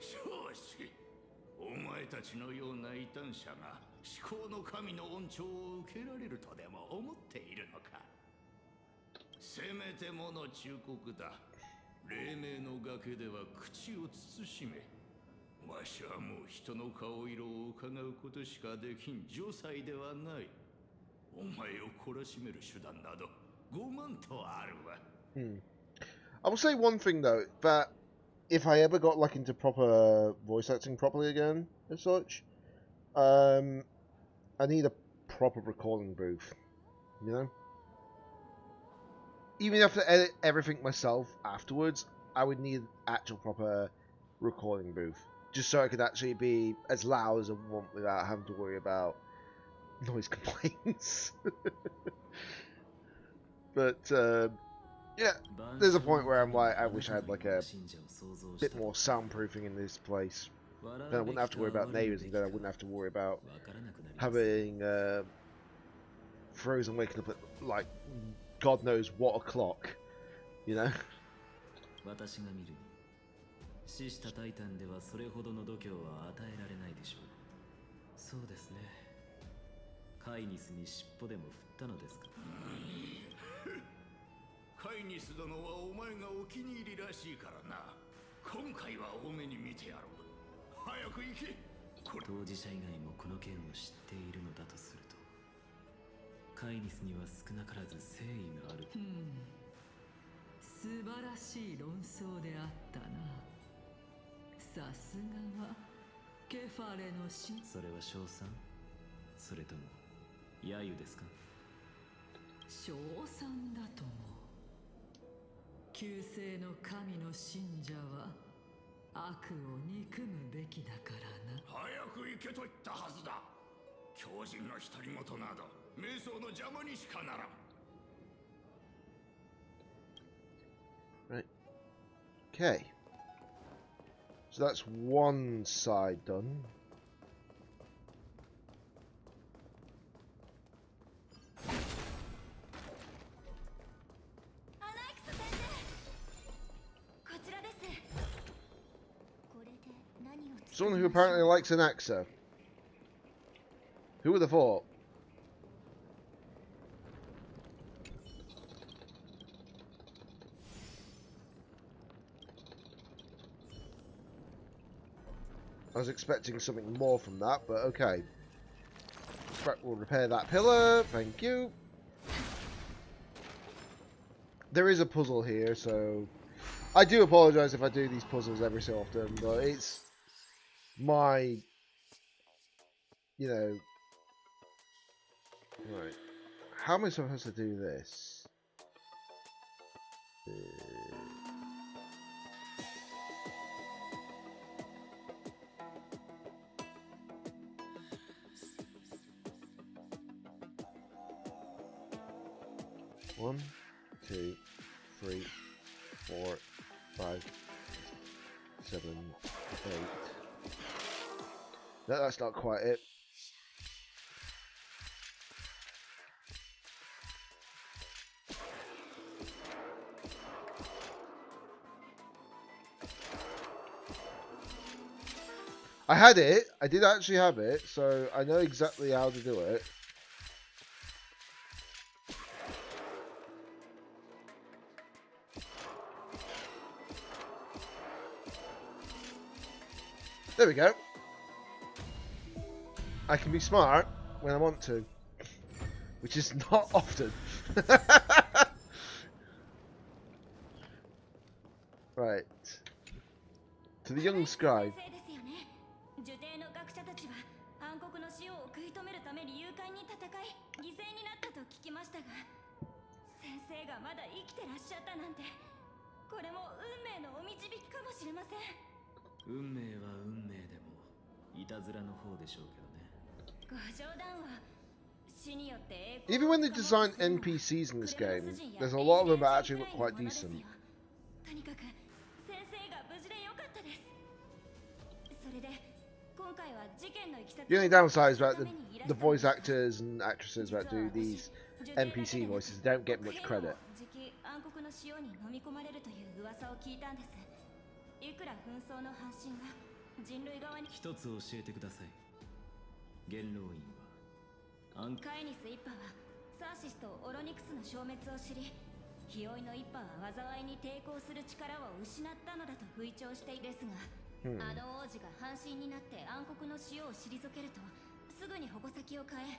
しかし、お前たたちのような異端者が思考の神の恩寵を受けられるとでも思っているのか。せめてもの忠告だ。黎明の崖では口を慎め。わしはもう人の顔色を伺うことしかできん女才ではない。お前を懲らしめる手段など5万とあるわ。I will say one thing though, that if I ever got like into proper voice acting properly again, as such, I need a proper recording booth. You know, even if I have to edit everything myself afterwards, I would need an actual proper recording booth, just so I could actually be as loud as I want without having to worry about noise complaints. But yeah, there's a point where I'm like, I wish I had like a bit more soundproofing in this place. Then I wouldn't have to worry about neighbours, and then I wouldn't have to worry about having Frozen waking up at like God knows what o'clock, you know. 私が見るに死したタイタンではそれほどの度胸は与えられないでしょう。そうですね。カイニスに尻尾でも振ったのですか。カイニス殿はお前がお気に入りらしいからな。今回は多めに見てやろう。早く行け。当事者以外もこの件を知っているのだとすると、カイニスには少なからず誠意がある。素晴らしい論争であったな。さすがはケファレの死。それは称賛？それとも揶揄ですか？称賛だとも。旧世の神の信者は悪を憎むべきだからな。早く行けと言ったはずだ。狂人の独り言など瞑想の邪魔にしかならん。Right. Okay. So that's one side done. Someone who apparently likes an Axa. Who would have thought? I was expecting something more from that, but okay. We'll repair that pillar, thank you. There is a puzzle here, so I do apologise if I do these puzzles every so often, but it's my, you know, right. How am I supposed to do this? One, 2, 3, 4, 5, 7, 8. No, that's not quite it. I had it. I did actually have it, so I know exactly how to do it. There we go. I can be smart when I want to, which is not often. Right. To the young scribe. Even when they design NPCs in this game, there's a lot of them that actually look quite decent. The only downside is that the voice actors and actresses that do these NPC voices don't get much credit. 人類側に。一つ教えてください。元老院はカイニス一派はサーシスとオロニクスの消滅を知り、ヒオイの一派は災いに抵抗する力を失ったのだと吹聴していですが、あの王子が半身になって暗黒の潮を退けると、すぐに矛先を変え、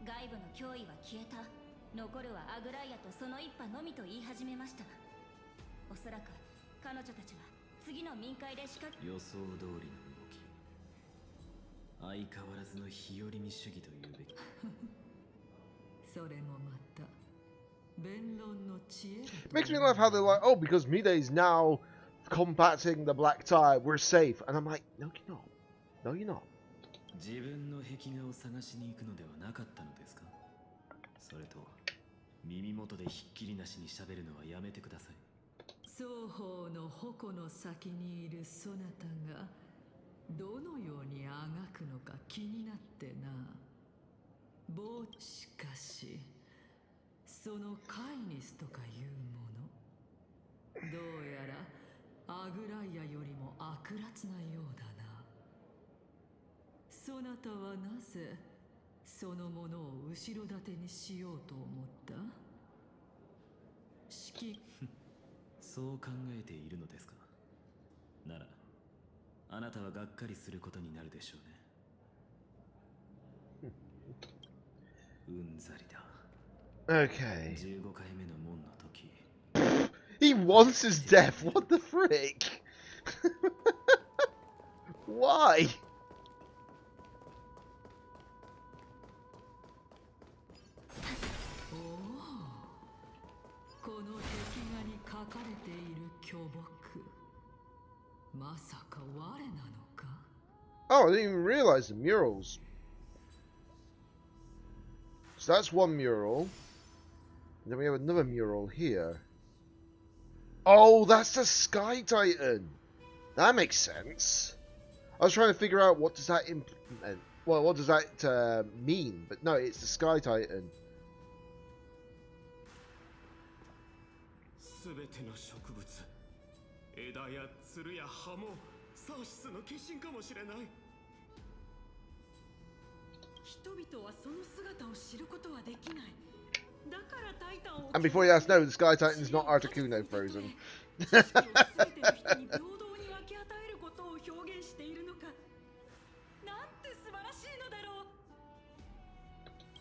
外部の脅威は消えた。残るはアグライアとその一派のみと言い始めました。おそらく彼女たちは次の民会で予想通りの動き。相変わらずの日和見主義というべき。それもまた弁論の知恵だと。 Makes me laugh how they're like, oh, because Miday's now combating the black tide, we're safe. And I'm like, no, you're not. No, you're not. 自分の壁画を探しに行くのではなかったのですか？それと耳元でひっきりなしに喋るのはやめてください。双方の矛の先にいるそなたがどのようにあがくのか気になってな。しかしそのカイニスとかいうもの、どうやらアグライアよりも悪辣なようだな。そなたはなぜそのものを後ろ盾にしようと思った？そう考えているのですか？ならあなたはがっかりすることになるでしょうね。うんざりだ。Okay. 15回目の門の時。He wants his death. What the frick? Why? この壁画に書かれている巨木、まさか我なのか？ Oh, I didn't even realize the murals. So that's one mural. Then we have another mural here. Oh, that's the Sky Titan. That makes sense. I was trying to figure out what does that implement. Well, what does that mean? But no, it's the Sky Titan. すべての植物、枝やつるや葉もサーシスの化身かもしれない。人々はその姿を知ることはできない。だからタイタンを。 And before you ask, no, the Sky Titan is not Articuno frozen. 平等に分け与えることを表現しているのか。なんて素晴らしいのだろう。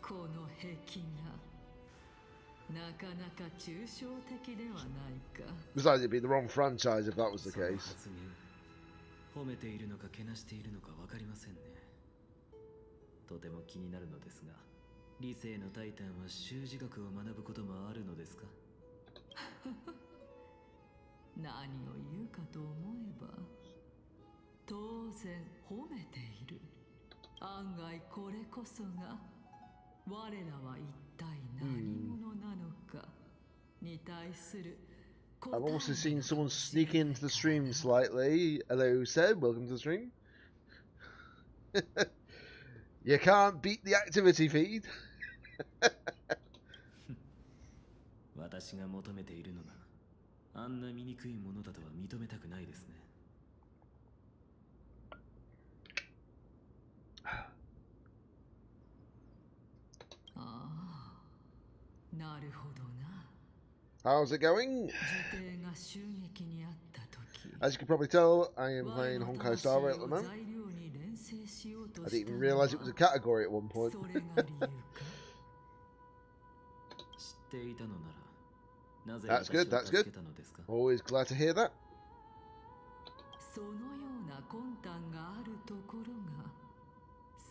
この壁画、なかなか抽象的ではないか。 Besides, it'd be the wrong franchise if that was the case. 褒めているのかけなしているのかわかりませんね。とても気になるのですが、理性のタイタンは習字学を学ぶこともあるのですか？何を言うかと思えば、当然褒めている。案外これこそが我らは一体何者なのかに対する。 I've also seen someone sneak into the stream slightly. Hello, Seb. Welcome to the stream. You can't beat the activity feed. 私が求めているのがあんな醜いものだとは認めたくないですね。ああ、なるほどな。 How's it going? As you can probably tell, I am playing Honkai Star Rail at the moment. I didn't even realise it was a category at one point. 知っていたのなら、なぜ That's good, 私 that's を助 good. けたのですか？ Always glad to hear that. そのような魂胆があるところが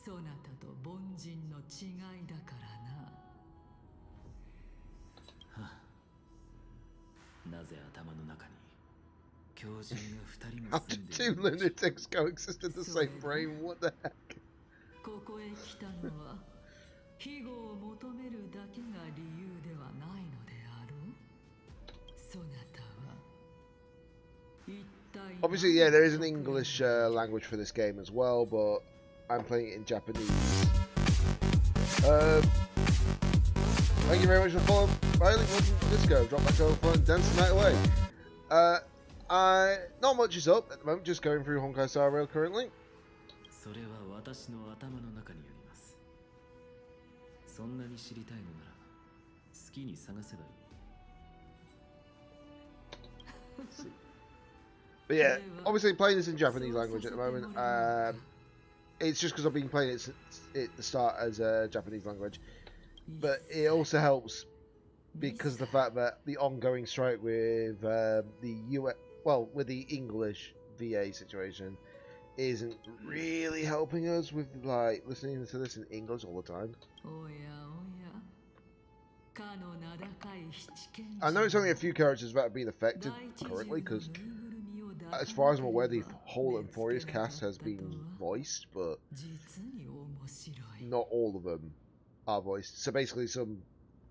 そなたと凡人の違いだからな。はあ、なぜ頭の中に狂人が2人も How 住ん did でい two るのでしょう？ lunatics coexist in the same brain? What the heck? ここへ来たのは庇護を求めるだけが理由ではないのであろう。そなたは一体 Obviously, yeah, there is an English language for this game as well, but I'm playing it in Japanese. Thank you very much for following. Riley, welcome to Disco. Drop back over and dance the night away. Not much is up at the moment, just going through Honkai Star Rail currently. それは私の頭の中にあります。そんなに知りたいのなら好きに探せばいい。But yeah, obviously playing this in Japanese language at the moment. It's just because I've been playing it at the start as a Japanese language, but it also helps because of the fact that the ongoing strike with the with the English VA situation isn't really helping us with like listening to this in English all the time. I know it's only a few characters that have been affected currently, because as far as I'm aware, the whole Euphorious cast has been voiced, but not all of them are voiced. So basically, some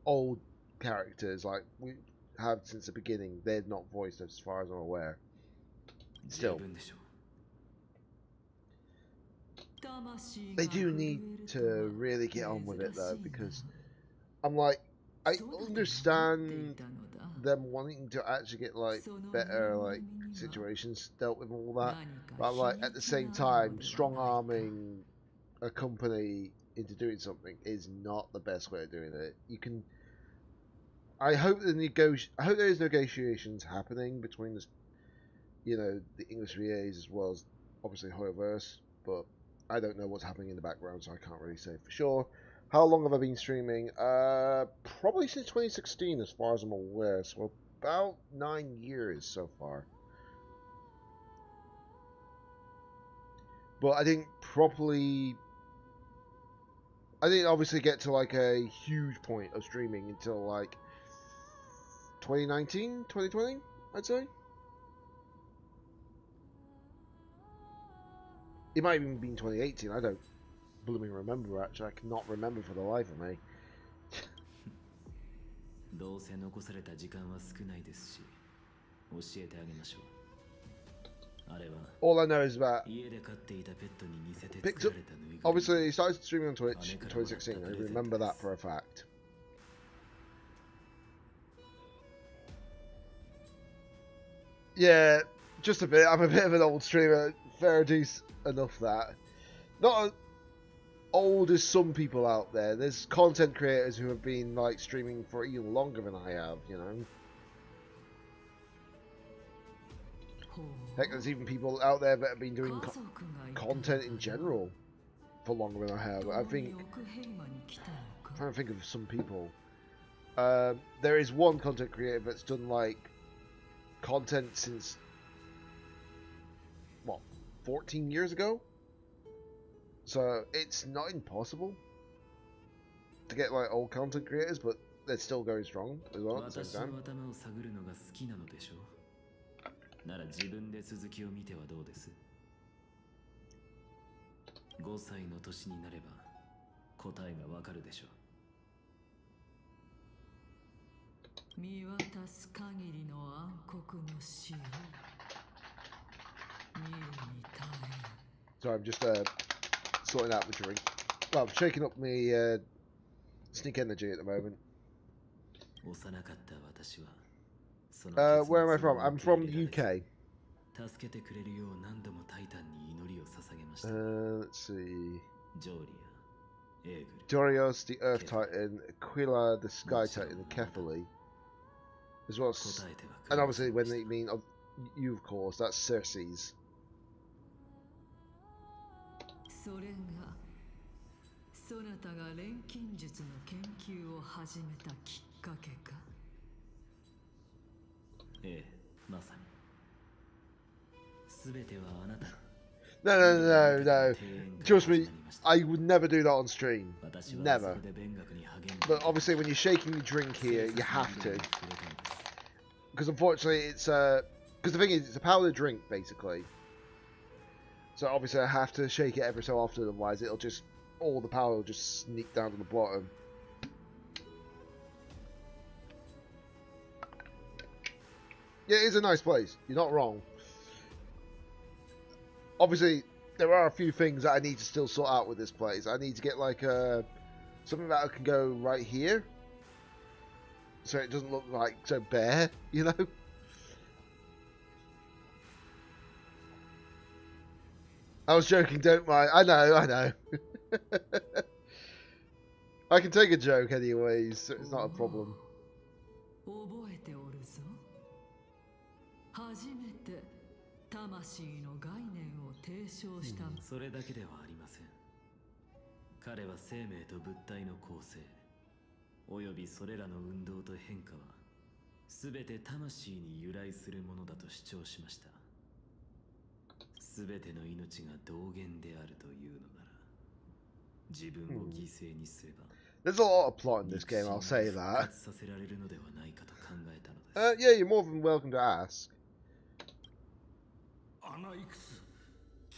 old characters, like we have since the beginning, they're not voiced as far as I'm aware. Still, they do need to really get on with it though, because I'm like, I understand them wanting to actually get like better like situations dealt with and all that, but I'm like, at the same time, strong arming a company into doing something is not the best way of doing it. You can, I hope there's negotiations happening between the, the English VAs as well as obviously Hoyoverse, but I don't know what's happening in the background, so I can't really say for sure. How long have I been streaming? Probably since 2016, as far as I'm aware. So about 9 years so far. But I didn't obviously get to like a huge point of streaming until like 2019, 2020, I'd say. It might have even been 2018, I don't blooming remember actually. I cannot remember for the life of me. どうせ残された時間は少ないですし、教えてあげましょう。あれは All I know is that 家で飼っていたペットに似せて picked 作 up, られたぬいぐるみ。 obviously he started streaming on Twitch in 2016. I remember that for a fact. Yeah, just a bit. I'm a bit of an old streamer. Fair dues enough that. Not as old as some people out there. There's content creators who have been like streaming for even longer than I have, Heck, there's even people out there that have been doing content in general for longer than I have. I think, I'm trying to think of some people. There is one content creator that's done like content since, what, 14 years ago? So it's not impossible to get like old content creators, but they're still going strong as well at the same time. なら自分で続きを見てはどうです？ 5歳の年になれば答えがわかるでしょう。見渡す限りの暗黒の死を見るに耐え。 So I'm just sorting out the drink. Well, I'm shaking up my sneak energy at the moment. Where am I from? I'm from the UK. Let's see. Dorios, the Earth Titan, Aquila, the Sky Titan, and Kefali. As well as, and obviously when they mean you, of course, that's Circe's. それがそなたが錬金術の研究を始めたきっかけか。ええ、まさに。すべてはあなた。No. Trust me, I would never do that on stream. Never. But obviously, when you're shaking your drink here, you have to. Because unfortunately, it's because the thing is, it's a powdered drink basically. So obviously I have to shake it every so often, otherwise it'll just, all the power will just sneak down to the bottom. Yeah, it is a nice place, you're not wrong. Obviously, there are a few things that I need to still sort out with this place. I need to get like something that I can go right here, so it doesn't look like so bare, I was joking, don't mind. I know. I can take a joke anyways, so it's not a problem. 覚えておるぞ。初めて魂の概念を提唱した。それだけではありません。彼は生命と物体の構成、およびそれらの運動と変化は、すべて魂に由来するものだと主張しました。すべての命が同源であるというのなら、自分を犠牲にすれば。There's a lot of plot in this game, I'll say that. させられるのではないかと考えたのです。Yeah, you're more than welcome to ask.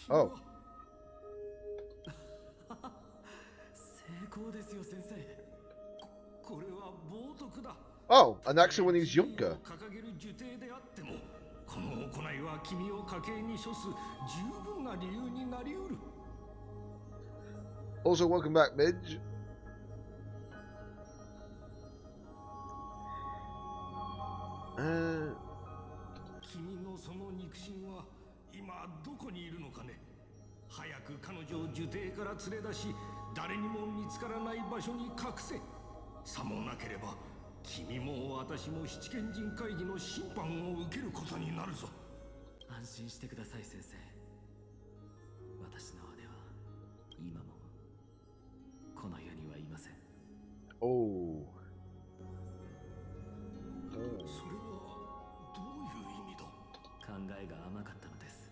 Oh. 成功ですよ、先生。これは冒涜だ。Oh, and actually when he was younger. 掲げる受刑であっても、この行いは君を家計に処す十分な理由になりうる。Also, welcome back, Midge. Uh, 君のその肉親は今どこにいるのかね。早く彼女を受刑から連れ出し、誰にも見つからない場所に隠せ。さもなければ君も私も七賢人会議の審判を受けることになるぞ。安心してください、先生。私の姉は今もこの世にはいません。oh. それはどういう意味だ。考えが甘かったのです。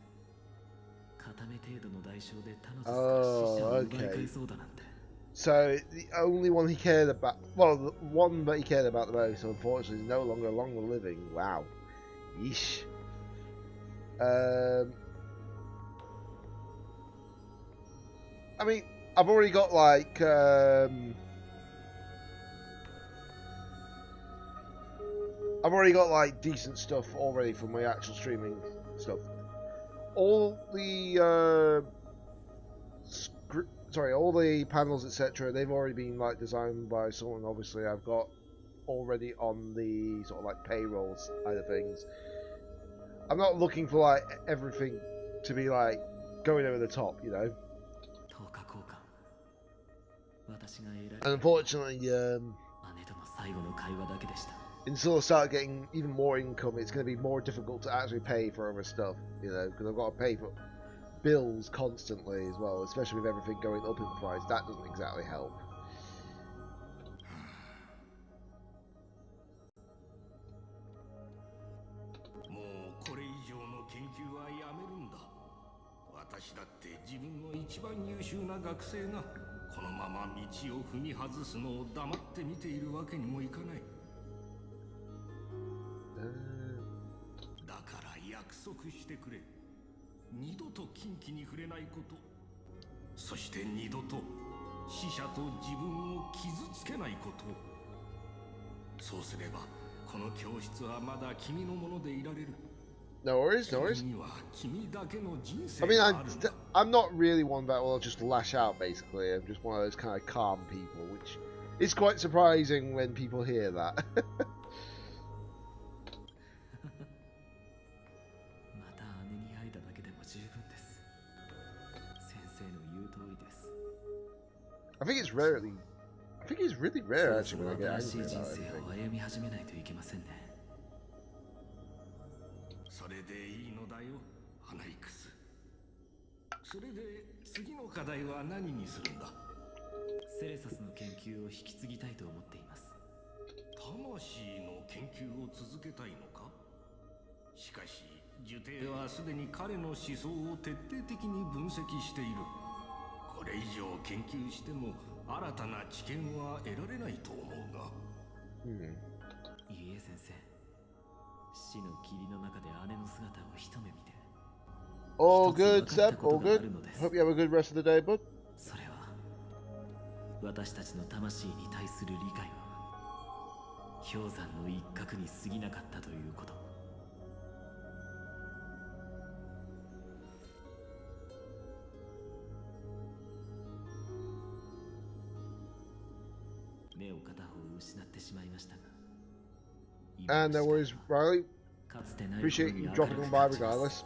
片目程度の代償で他の死者を奪い返そうだなんて。So the only one he cared about, well, the one that he cared about the most, unfortunately, is no longer along the living. Wow. Yeesh. I mean, I've already got like decent stuff already from my actual streaming stuff. All the all the panels, etc., they've already been like designed by someone. Obviously, I've got already on the sort of like payroll side of things. I'm not looking for like everything to be like going over the top, you know. And unfortunately, until I start getting even more income, it's going to be more difficult to actually pay for other stuff, you know, because I've got to pay for bills constantly as well, especially with everything going up in price. That doesn't exactly help. もうこれ以上の研究はやめるんだ。私だって自分の一番優秀な学生がこのまま道を踏み外すのを黙って見ているわけにもいかない。だから約束してくれ。二度と禁忌に触れないこと、そして二度と死者と自分を傷つけないこと。そうすればこの教室はまだ君のものでいられる。No worries, no worries. 君には君だけの人生 I mean, があるんだ。 I'm not really one that will just lash out, basically. I'm just one of those kind of calm people, which is quite surprising when people hear that. I think it's really rare actually when I get angry about anything. それでいいのだよ、アナイクス。それで次の課題は何にするんだ。セレサスの研究を引き継ぎたいと思っています。魂の研究を続けたいのか。しかし受刑はすでに彼の思想を徹底的に分析している。これ以上研究しても新たな知見は得られないと思うが。いいえ、先生。死の霧の中で姉の姿を一目見て。All good, Seb. All good. Hope you have a good rest of the day, bud. それは私たちの魂に対する理解は氷山の一角に過ぎなかったということ。目を片方失ってしまいましたが。And no worries, Riley. Appreciate you dropping on by regardless.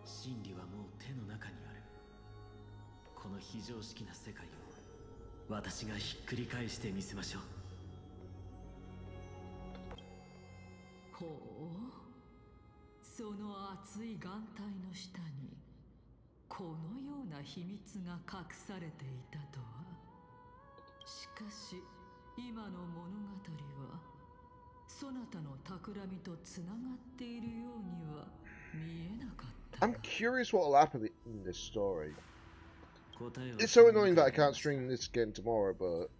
真理非常識な世界を私がひっくり返してみせましょう。ほう、その熱い眼帯の下にこのような秘密が隠されていたとは。しかし今の物語はそなたの企みとつながっているようには見えなかった。I'm curious what will happen in this story. It's so annoying that I can't stream this again tomorrow, but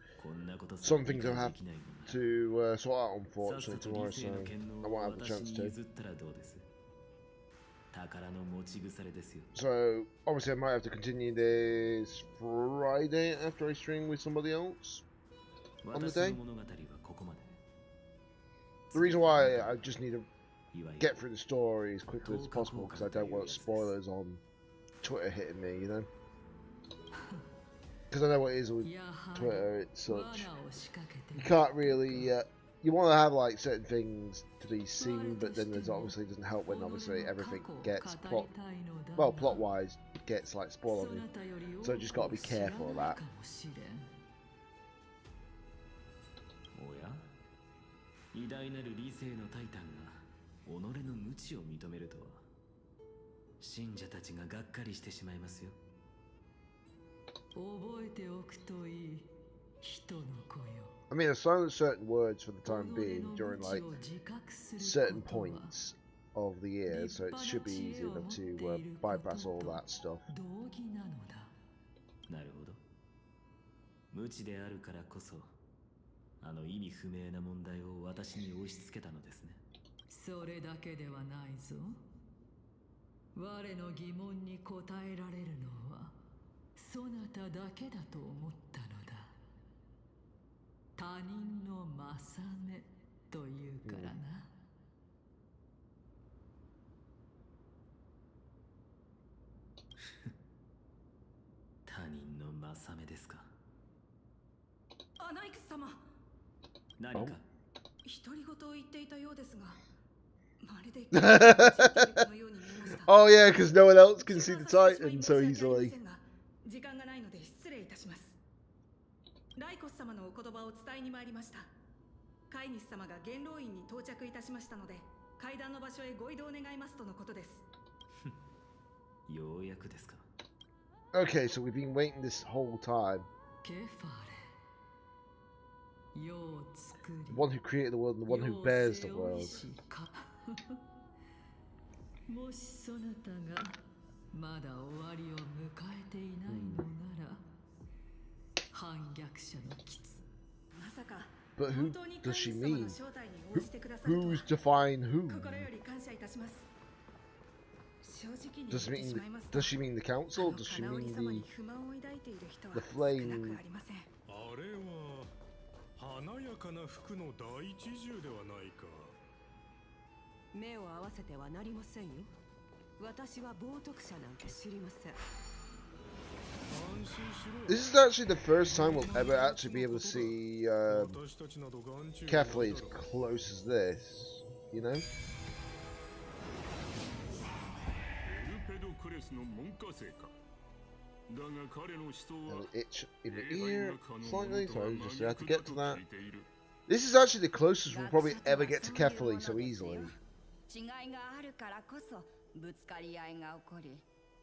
some things I have to sort out unfortunately tomorrow, so I won't have the chance to. So obviously I might have to continue this Friday after I stream with somebody else on the day. The reason why I just need to get through the story as quickly as possible because I don't want spoilers on Twitter hitting me, you know? Because I know what it is with Twitter, it's such... You can't really... you want to have like certain things to be seen, but then there's obviously doesn't help when obviously everything gets plot-wise gets like spoiled on you. So you just got to be careful of that. 偉大なる理性のタイタンが己の無知を認めるとは信者たちががっかりしてしまいますよ。覚えておくといい人の子よ。 I mean, I silent certain words for the time being during like certain points of the year, so it should be easy enough to bypass all that stuff. なるほど。無知であるからこそあの意味不明な問題を私に押し付けたのですね。それだけではないぞ。我の疑問に答えられるのはそなただけだと思ったのだ。他人の正目というからな。他人の正目ですか。アナイクス様。何か独り言を言っていたようですが、まるで Oh yeah, because no one else can see the Titan so easily. 時間がないので失礼いたします。ライコス様のお言葉を伝えに参りました。飼い主様が元老院に到着いたしましたので、階段の場所へご移動願いますとのことです。ようやくですか。Okay, so we've been waiting this whole time. The one who created the world and the one who bears the world. もしそなたがまだ終わりを迎えていないのなら、反逆者のキツ。まさか But who does she mean? Who's define who? Does she mean the council? Does she mean the flame? あれは華やかな服の第一銃ではないか。目を合わせてはなりませんよ。私は冒涜者なんて知りません。 This is actually the first time we'll ever actually be able to see Kathleen as close as this, you know? A little itch in the ear, slightly, so I just have to get to that. This is actually the closest we'll probably ever get to Kathleen so easily. 違いがあるからこそぶつかり合いが起こり、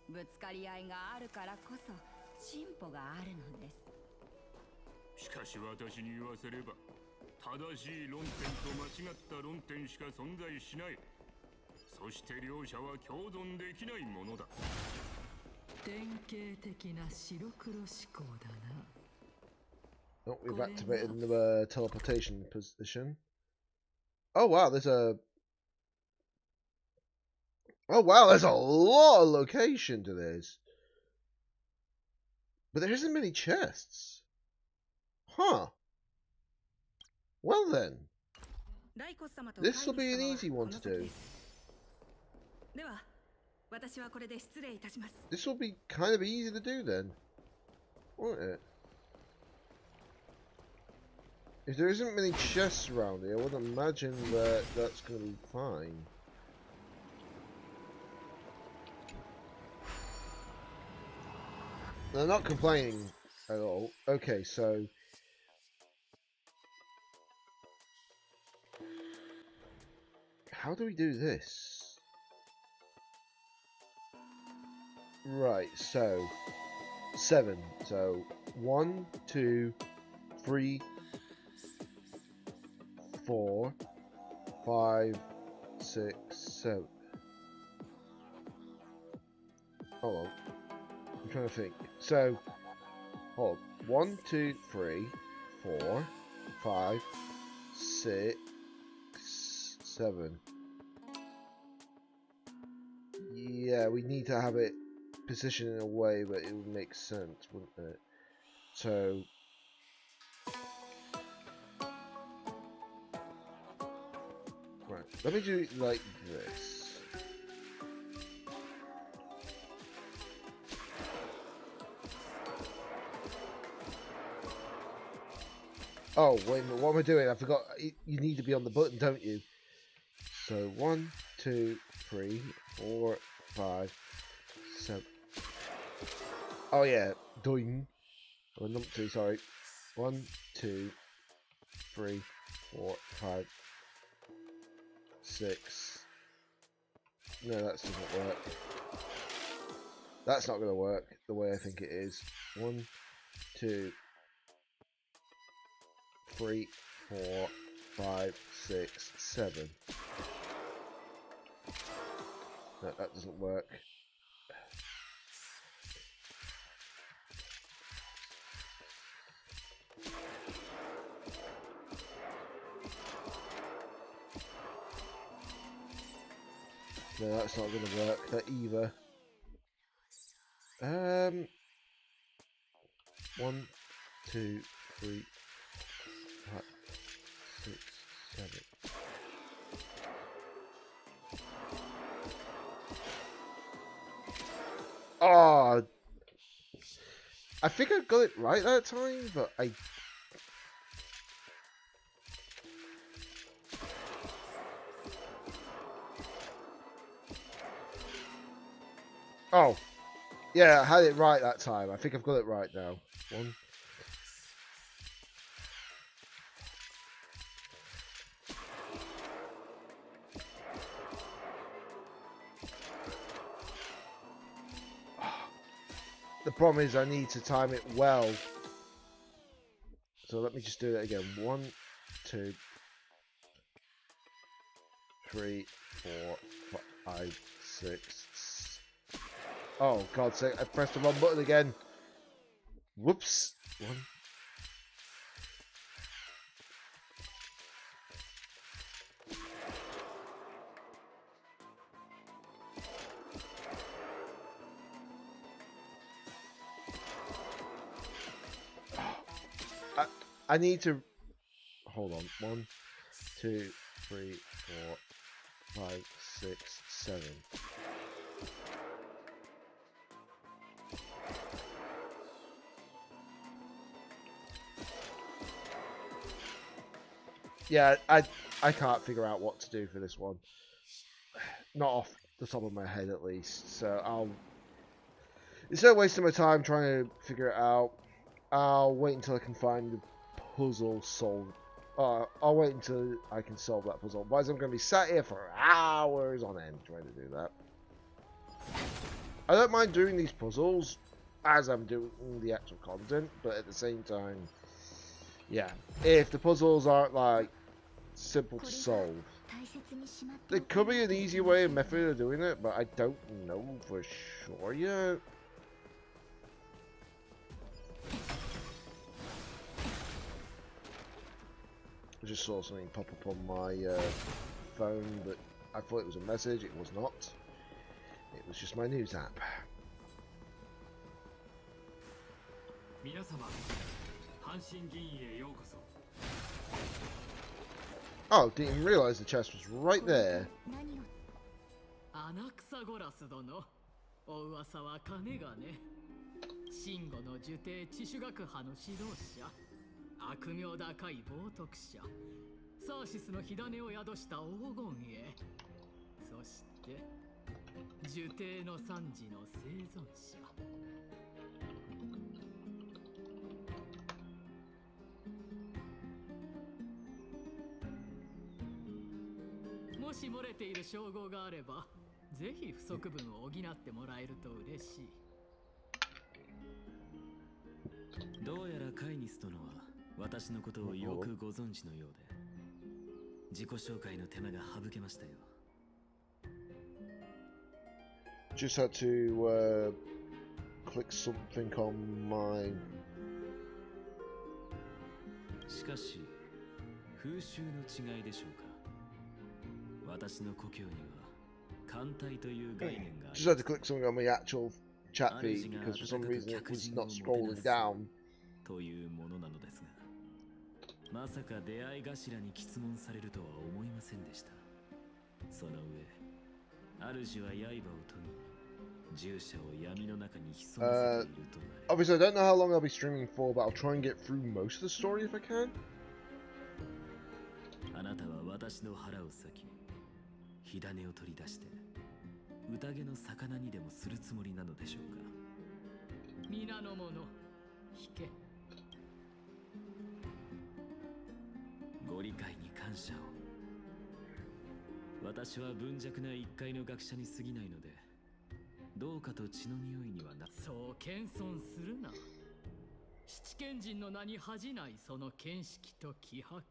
ぶつかり合いがあるからこそ進歩があるのです。しかし私に言わせれば、正しい論点と間違った論点しか存在しない。そして両者は共存できないものだ。典型的な白黒思考だな。 Oh, we've activated the teleportation position. Oh wow, there's a... Oh wow, there's a lot of location to this. But there isn't many chests. Huh. Well then. This will be an easy one to do. This will be kind of easy to do then. Won't it? If there isn't many chests around here, I would imagine that that's going to be fine. They're not complaining at all. Okay, so how do we do this? Right, so 7. So 1, 2, 3, 4, 5, 6, 7. Hold on. I'm trying to think. So, hold on. 1, 2, 3, 4, 5, 6, 7. Yeah, we need to have it positioned in a way that it would make sense, wouldn't it? So, right. Let me do it like this. Oh, wait a minute, what am I doing? I forgot, you need to be on the button, don't you? So, 1, 2, 3, 4, 5, 7. Oh yeah, doing. Or number 2, sorry. 1, 2, 3, 4, 5, 6. No, that doesn't work. That's not going to work the way I think it is. 1, 2, 3, 4, 5, 6, 7. No, that doesn't work. No, that's not going to work. That either. 1, 2, 3, 5, 6, 7. Oh, I think I got it right that time, but I. Oh, yeah, I had it right that time. I think I've got it right now. 1. The problem is I need to time it well. So let me just do it again. 1, 2, 3, 4, 5, 6. Oh, God's sake, I pressed the wrong button again. Whoops. 1. I need to hold on. 1, 2, 3, 4, 5, 6, 7. Yeah, I can't figure out what to do for this one. Not off the top of my head, at least. So I'll. Instead of wasting my time trying to figure it out, I'll wait until I can find the puzzle solved. I'll wait until I can solve that puzzle. Otherwise, I'm going to be sat here for hours on end trying to do that. I don't mind doing these puzzles as I'm doing the actual content, but at the same time, yeah, if the puzzles aren't like simple to solve, there could be an easier way and method of doing it, but I don't know for sure yet. I just saw something pop up on my phone, but I thought it was a message. It was not. It was just my news app. Oh, didn't even realise the chest was right there. もし漏れている称号があれば、ぜひ不足分を補ってもらえると嬉しい。どうやらカイニス殿は私のことをよくご存知のようで、自己紹介の手間が省けましたよ。Just had to click something on my. しかし風習の違いでしょうか。私の故郷には艦隊という概念があり、 Just had to click something on my actual chat feed because for some reason it was not scrolling down. というものなのですが、まさか出会い頭に詰問されるとは思いませんでした。その上、主は刃を研ぎ、従者を闇の中に潜ませているとなれ。Obviously, I don't know how long I'll be streaming for, but I'll try and get through most of the story if I can. あなたは私の腹を裂き、火種を取り出して、宴の魚にでもするつもりなのでしょうか。皆の者、引け。ご理解に感謝を。私は文弱な一介の学者に過ぎないので、どうかと血の匂いにはな。そう謙遜するな。七賢人の名に恥じないその見識と気迫。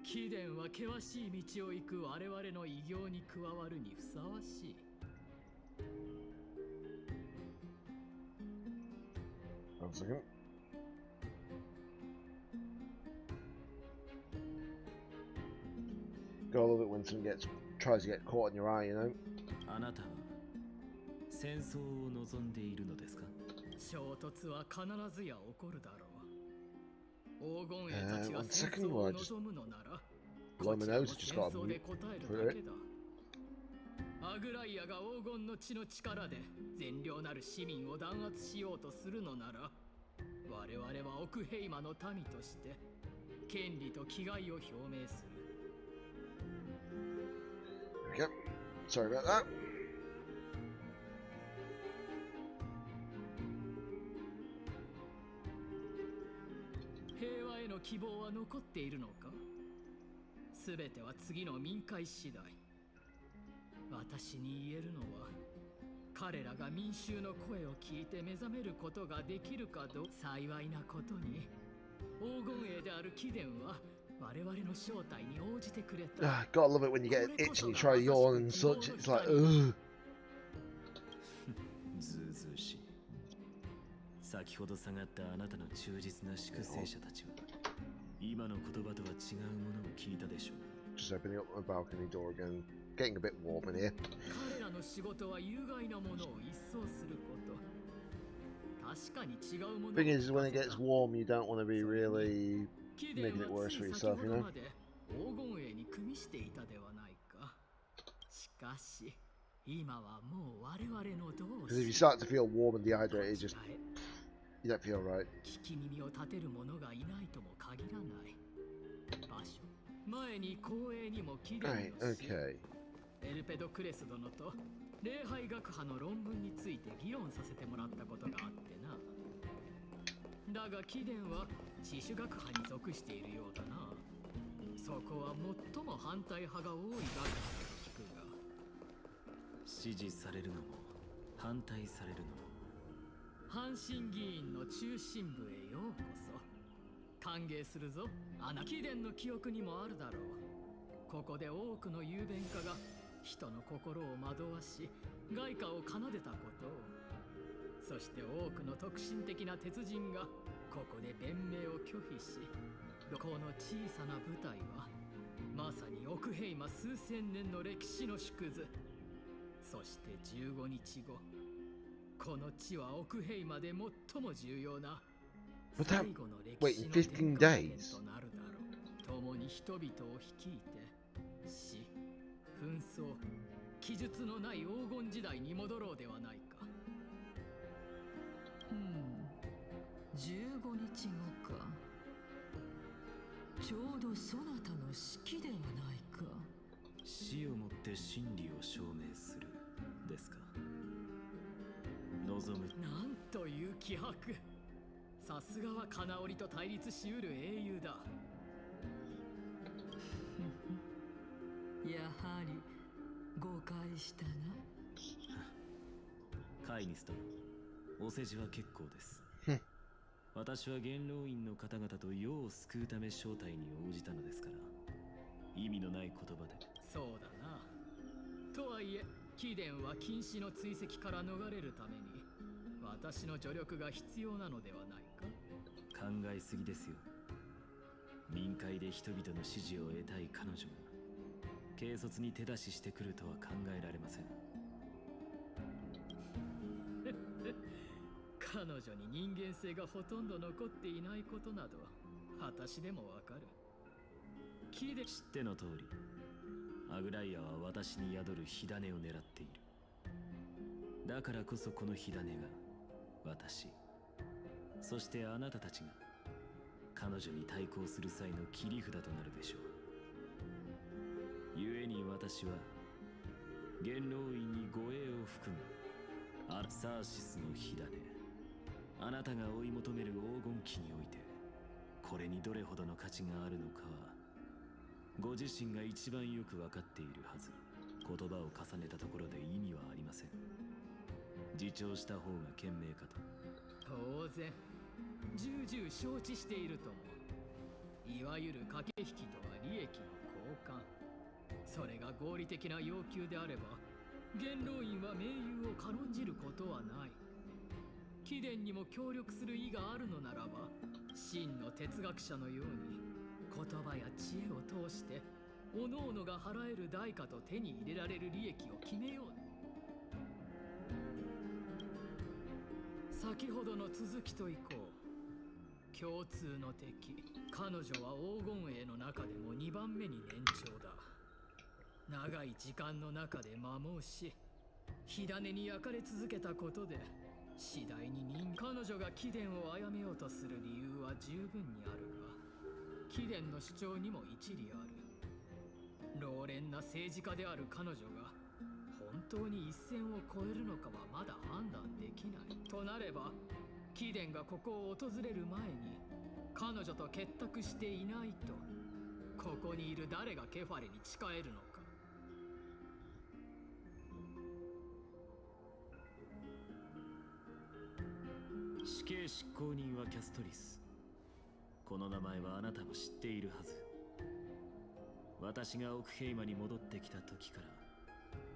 貴殿は険しい道を行く我々の偉業に加わるにふさわしい。One second. Gotta love it when someone tries to get caught in your eye, you know. あなたは戦争を望んでいるのですか？衝突は必ずや起こるだろう。黄金兵たちが戦争を望むのなら、こちらも戦争で答えるだけだ。アグライアが黄金の血の力で善良なる市民を弾圧しようとするのなら、我々は奥平魔の民として権利と気概を表明する。Yep. Sorry about that. 平和への希望は残っているのか？すべては次の民会次第。私に言えるのは、彼らが民衆の声を聞いて目覚めることができるかどうか。幸いなことに、黄金衛である貴殿は我々の招待に応じてくれた。Gotta love it when you get an itch and you try to yawn and such. It's like, ugh. ずうずうしい。先ほど下がったあなたの忠実な粛清者たちは、今の言葉とは違うものを聞いたでしょう。Just opening up my balcony door again. Getting a bit warm in here. 彼らの仕事は有害なものを一掃すること。確かに違うもの。Thing is, when it gets warm, you don't want to be really making it worse for yourself, you know? 黄金衛に組みしていたではないか。しかし、今はもう我々の同志。 Because if you start to feel warm and dehydrated, just you don't feel right. 聞き耳を立てる者がいないとも限らない。場所、前に光栄にも貴殿の死、エルペドクレス殿と礼拝学派の論文について議論させてもらったことがあってな。だが貴殿は地主学派に属しているようだな。そこは最も反対派が多い学派と聞くが。支持されるのも反対されるのも、阪神議員の中心部へようこそ。歓迎するぞ。貴殿の記憶にもあるだろう。ここで多くの雄弁家が人の心を惑わし、外貨を奏でたことを。そして多くの特進的な鉄人がここで弁明を拒否し、この小さな部隊はまさに奥平魔数千年の歴史の縮図。そして15日後、この地は奥平魔で最も重要な最後の歴史の転換点となるだろう。共に人々を率いて死、紛争、記述のない黄金時代に戻ろうではないか。15日後か。ちょうどそなたの式ではないか。死をもって真理を証明するですか。望む。なんという気迫。さすがは金織と対立しうる英雄だ。解したな。カイニス殿、お世辞は結構です。私は元老院の方々と世を救うため招待に応じたのですから、意味のない言葉で。そうだな。とはいえ、貴殿は禁止の追跡から逃れるために私の助力が必要なのではないか。考えすぎですよ。民会で人々の支持を得たい彼女が軽率に手出ししてくるとは考えられません。彼女に人間性がほとんど残っていないことなど私でもわかる。知っての通り、アグライアは私に宿る火種を狙っている。だからこそこの火種が私、そしてあなたたちが彼女に対抗する際の切り札となるでしょう。故に私は元老院に護衛を含むアルサーシスの火種、あなたが追い求める黄金期においてこれにどれほどの価値があるのかはご自身が一番よく分かっているはず。言葉を重ねたところで意味はありません。自重した方が賢明かと。当然重々承知しているとも。いわゆる駆け引きとは利益の交換。それが合理的な要求であれば元老院は盟友を軽んじることはない。貴殿にも協力する意があるのならば、真の哲学者のように言葉や知恵を通して各々が払える代価と手に入れられる利益を決めよう。先ほどの続きといこう。共通の敵、彼女は黄金衛の中でも2番目に年長だ。長い時間の中で摩耗し、火種に焼かれ続けたことで次第に彼女が貴殿を殺めようとする理由は十分にあるが、貴殿の主張にも一理ある。老練な政治家である彼女が本当に一線を越えるのかはまだ判断できない。となれば貴殿がここを訪れる前に彼女と結託していないと、ここにいる誰がケファレに誓えるのか。死刑執行人はキャストリス。この名前はあなたも知っているはず。私がオクヘイマに戻ってきた時か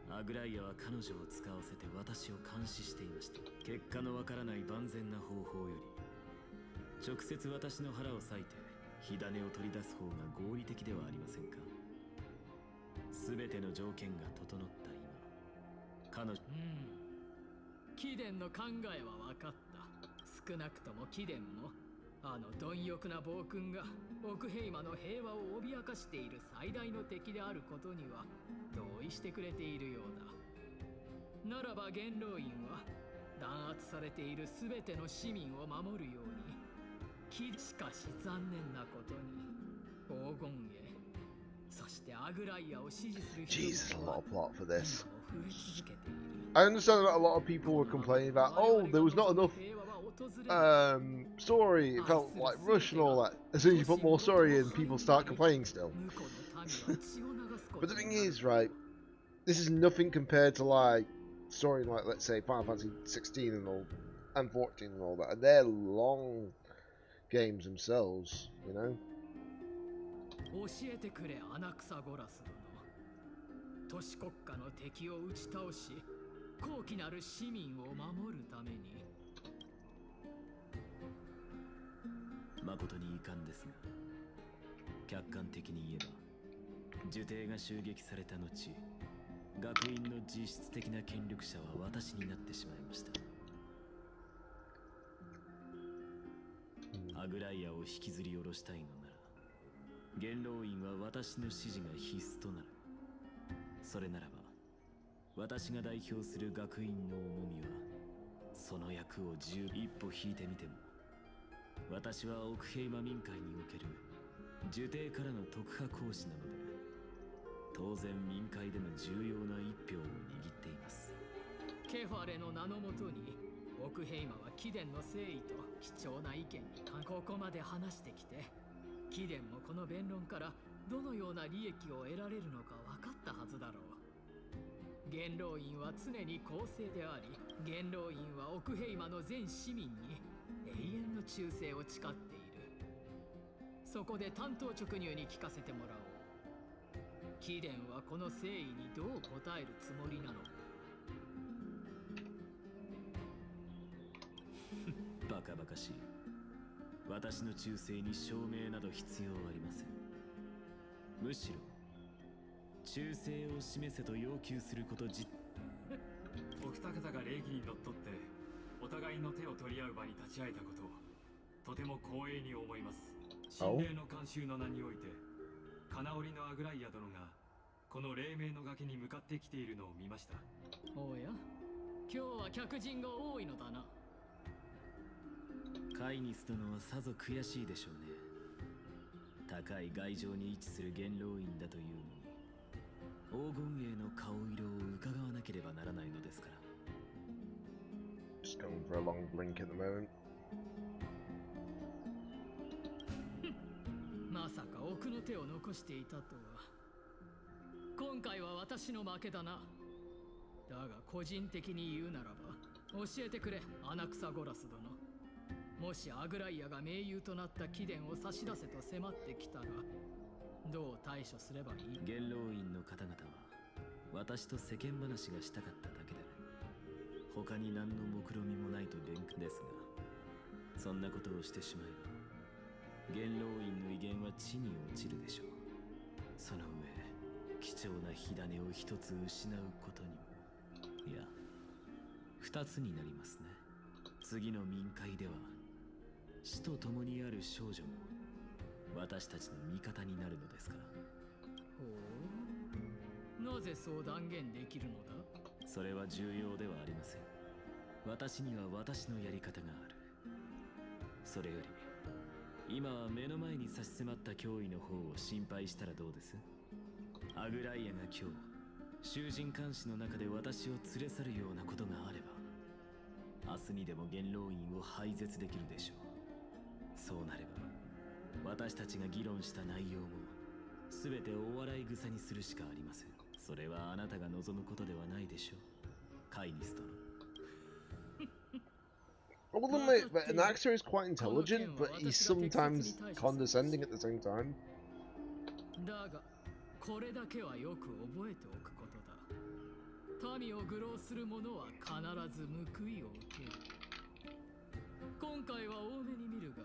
らアグライアは彼女を使わせて私を監視していました。結果のわからない万全な方法より直接私の腹を裂いて火種を取り出す方が合理的ではありませんか。全ての条件が整った今、彼女貴殿の考えは分かった。少なくとも貴殿もあの貪欲な暴君がオクヘイマの平和を脅かしている最大の敵であることには同意してくれているようだ。ならば元老院は弾圧されている全ての市民を守るように。しかし残念なことに黄金衛、そしてアグライアを支持する人々は plot for this. 増え続けている。I understand that a lot of people were complaining about, oh, there was not enough story. It felt like rushed and all that. As soon as you put more story in, people start complaining still. But the thing is, right, this is nothing compared to like story like, let's say, Final Fantasy 16 and all, and 14 and all that. And they're long games themselves, you know. 教えてくれ、アナクサゴラス殿。都市国家の敵を打ち倒し、高貴なる市民を守るために。誠に遺憾ですが、客観的に言えば呪帝が襲撃された後、学院の実質的な権力者は私になってしまいました。アグライアを引きずり下ろしたいのなら、元老院は私の指示が必須となる。それならば私が代表する学院の重みはその役を一歩引いてみても、私はオクヘイマ民会における呪帝からの特派講師なので、当然民会でも重要な一票を握っています。ケファレの名のもとにオクヘイマは貴殿の誠意と貴重な意見にここまで話してきて、貴殿もこの弁論からどのような利益を得られるのか分かったはずだろう。元老院は常に公正であり、元老院は奥平魔の全市民に永遠の忠誠を誓っている。そこで単刀直入に聞かせてもらおう。貴殿はこの誠意にどう答えるつもりなのか。バカバカしい。私の忠誠に証明など必要ありません。むしろ忠誠を示せと要求すること自お二方が礼儀にのっとってお互いの手を取り合う場に立ち会えたことをとても光栄に思います。神霊の慣習の名において金織のアグライア殿がこの黎明の崖に向かってきているのを見ました。おや、今日は客人が多いのだな。カイニス殿はさぞ悔しいでしょうね。高い外城に位置する元老院だというのに黄金栄の顔色を伺わなければならないのですから。Just going for a long blink at the moment. まさか奥の手を残していたとは。今回は私の負けだな。だが個人的に言うならば、教えてくれ、アナクサゴラス殿。もしアグライアが盟友となった貴殿を差し出せと迫ってきたら、どう対処すればいい？元老院の方々は私と世間話がしたかっただけで、他に何の目論みもないと連句ですが、そんなことをしてしまえば元老院の威厳は地に落ちるでしょう。その上貴重な火種を一つ失うことにも、いや二つになりますね。次の民会では死と共にある少女も私たちの味方になるのですから。ほう、なぜそう断言できるのだ？それは重要ではありません。私には私のやり方がある。それより今は目の前に差し迫った脅威の方を心配したらどうです？アグライアが今日囚人監視の中で私を連れ去るようなことがあれば、明日にでも元老院を廃絶できるでしょう。そうなれば私たちが議論した内容も全てお笑い草にするしかありません。それはあなたが望むことではないでしょう、カイニス殿。I will admit that an actor is quite intelligent, but he's sometimes condescending at the same time. だがこれだけはよく覚えておくことだ。民を愚弄する者は必ず報いを受ける。今回は多めに見るが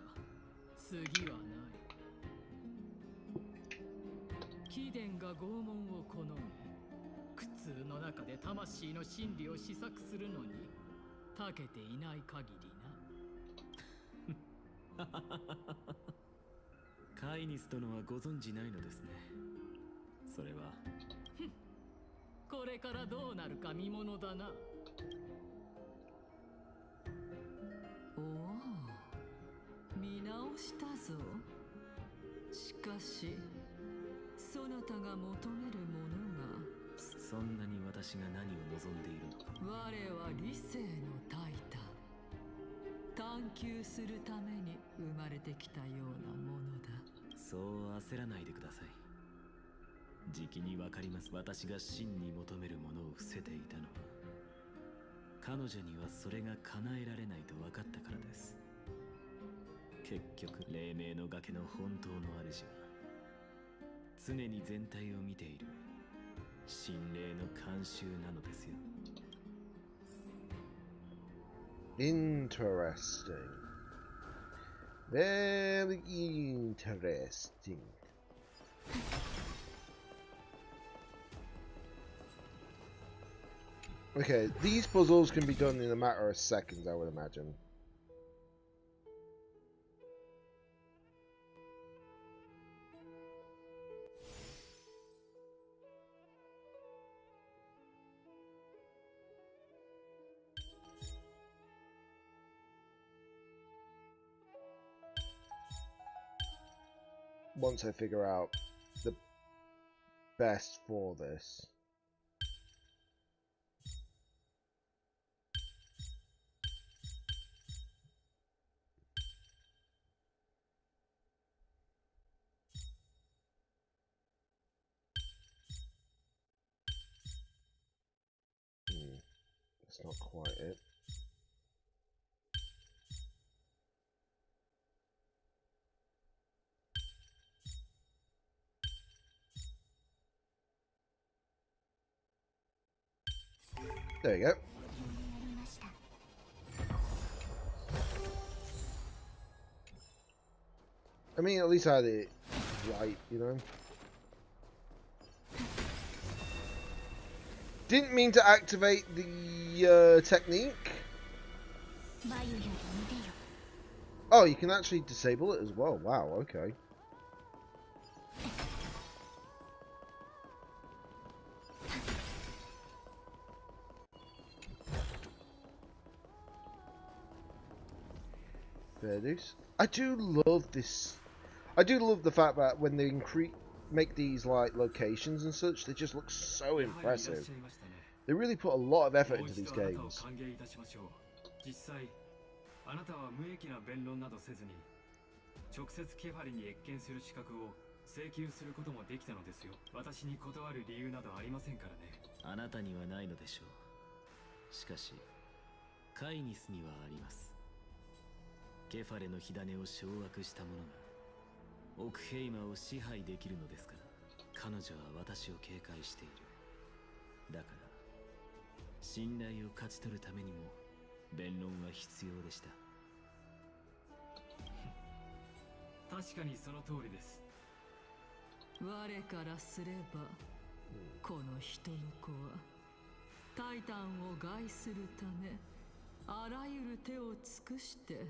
次はない。貴殿が拷問を好み、苦痛の中で魂の真理を試作するのに長けていない限りな。カイニス殿はご存じないのですね。それはこれからどうなるか見ものだな。おお、見直したぞ。しかしそなたが求めるものが。そんなに私が何を望んでいるのか。我は理性のタイタン。探求するために生まれてきたようなものだ。そう焦らないでください。じきにわかります。私が真に求めるものを伏せていたのは、彼女にはそれが叶えられないと分かったからです。結局黎明の崖の本当の主は常に全体を見ている神霊の慣習なのですよ。Interesting. Very interesting. Okay, these puzzles can be done in a matter of seconds, I would imagine. Once I figure out the best for this. That's not quite it. There you go. I mean, at least I had it right, you know? Didn't mean to activate the technique. Oh, you can actually disable it as well. Wow, okay. Fair dues. I do love this. I do love the fact that when they make these like locations and such, they just look so impressive. They really put a lot of effort into these games. 実際あなたは無益な弁論などせずに直接ケファリに謁見する資格を請求することもできたのですよ。私に断る理由などありませんからね。あなたにはないのでしょう。しかしカイニスにはあります。ケファレの火種を掌握した者がオクヘイマを支配できるのですから、彼女は私を警戒している。だから信頼を勝ち取るためにも弁論は必要でした。確かにその通りです。我からすればこの人の子はタイタンを害するためあらゆる手を尽くして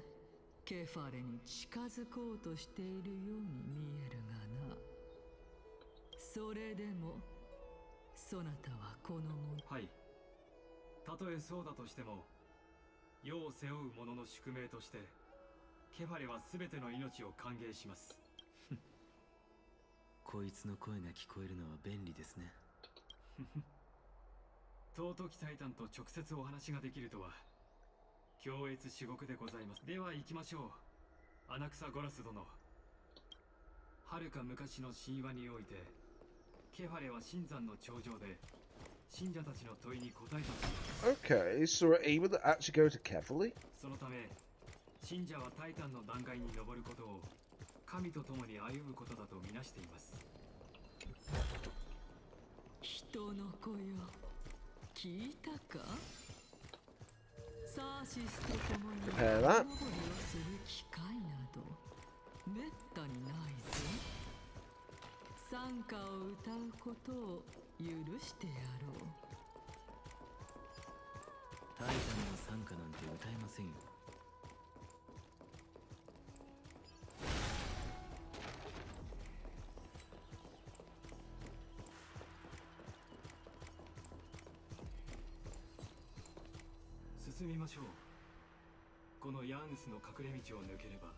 ケファレに近づこうとしているように見えるがな。それでもそなたはこのもの。はい。たとえそうだとしても世を背負う者の宿命としてケファレは全ての命を歓迎します。こいつの声が聞こえるのは便利ですね。尊きタイタンと直接お話ができるとは強越至極でございます。では行きましょう。アナクサゴラス殿。はるか昔の神話においてケファレは神山の頂上で信者たちの問いに答えた。 Okay, so we're able to actually go to Kefali? そのため信者はタイタンの断崖に登ることを神と共に歩むことだとみなしています。人の子よ、聞いたか？サーシスと共に登りをする機会などめったにないぞ。賛歌を歌うことを許してやろう。タイタンの賛歌なんて歌えませんよ。進みましょう。このヤーヌスの隠れ道を抜ければ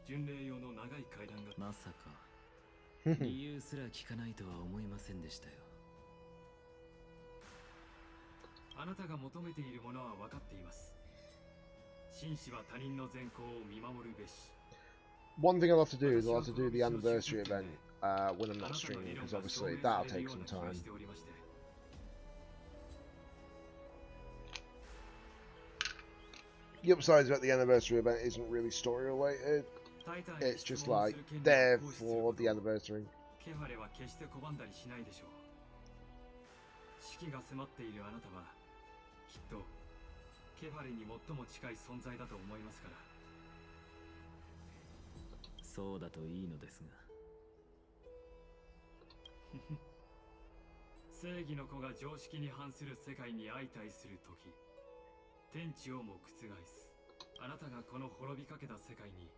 巡礼用の長い階段が。まさか理由すら聞かないとは思いませんでしたよ。あなたが求めているものは分かっています。紳士は他人の善行を見守るべし。One thing I'll have to do is I'll have to do the anniversary event when I'm not streaming, because obviously that'll take some time. The upside is that the anniversary event isn't really story related. It's just like there for the anniversary. ケファレは決して拒んだりしないでしょう。死期が迫っているあなたはきっとケファレに最も近い存在だと思いますから。そうだといいのですが。正義の子が常識に反する世界に相対するとき、天地をも覆す。あなたがこの滅びかけた世界に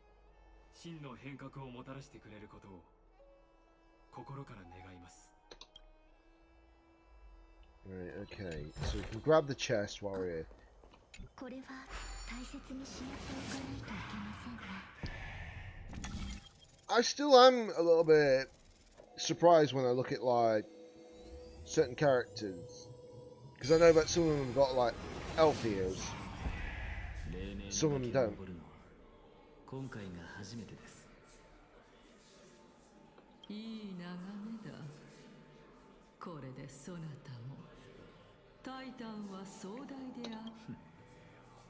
真の変革をもたらしてくれることを心から願います。 Right, okay, so we can grab the chest while we're here. これは大切にしまっておかないといけませんね。 I still am a little bit surprised when I look at like certain characters, because I know that some of them have got like elf ears, some of them don't. 今回が初めてです。いい眺めだ。これでそなたもタイタンは壮大である。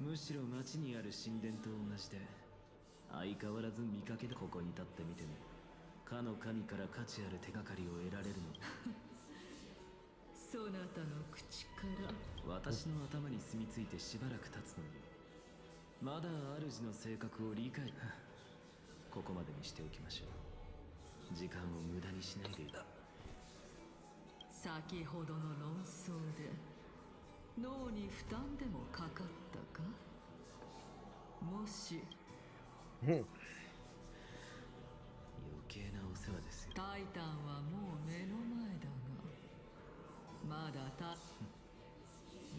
むしろ町にある神殿と同じで相変わらず見かけでここに立ってみてもかの神から価値ある手がかりを得られるのそなたの口から私の頭に住み着いてしばらく経つのにまだ主の性格を理解ここまでにしておきましょう。時間を無駄にしないでいた。先ほどの論争で脳に負担でもかかったか。もし余計なお世話ですよ。タイタンはもう目の前だが、まだ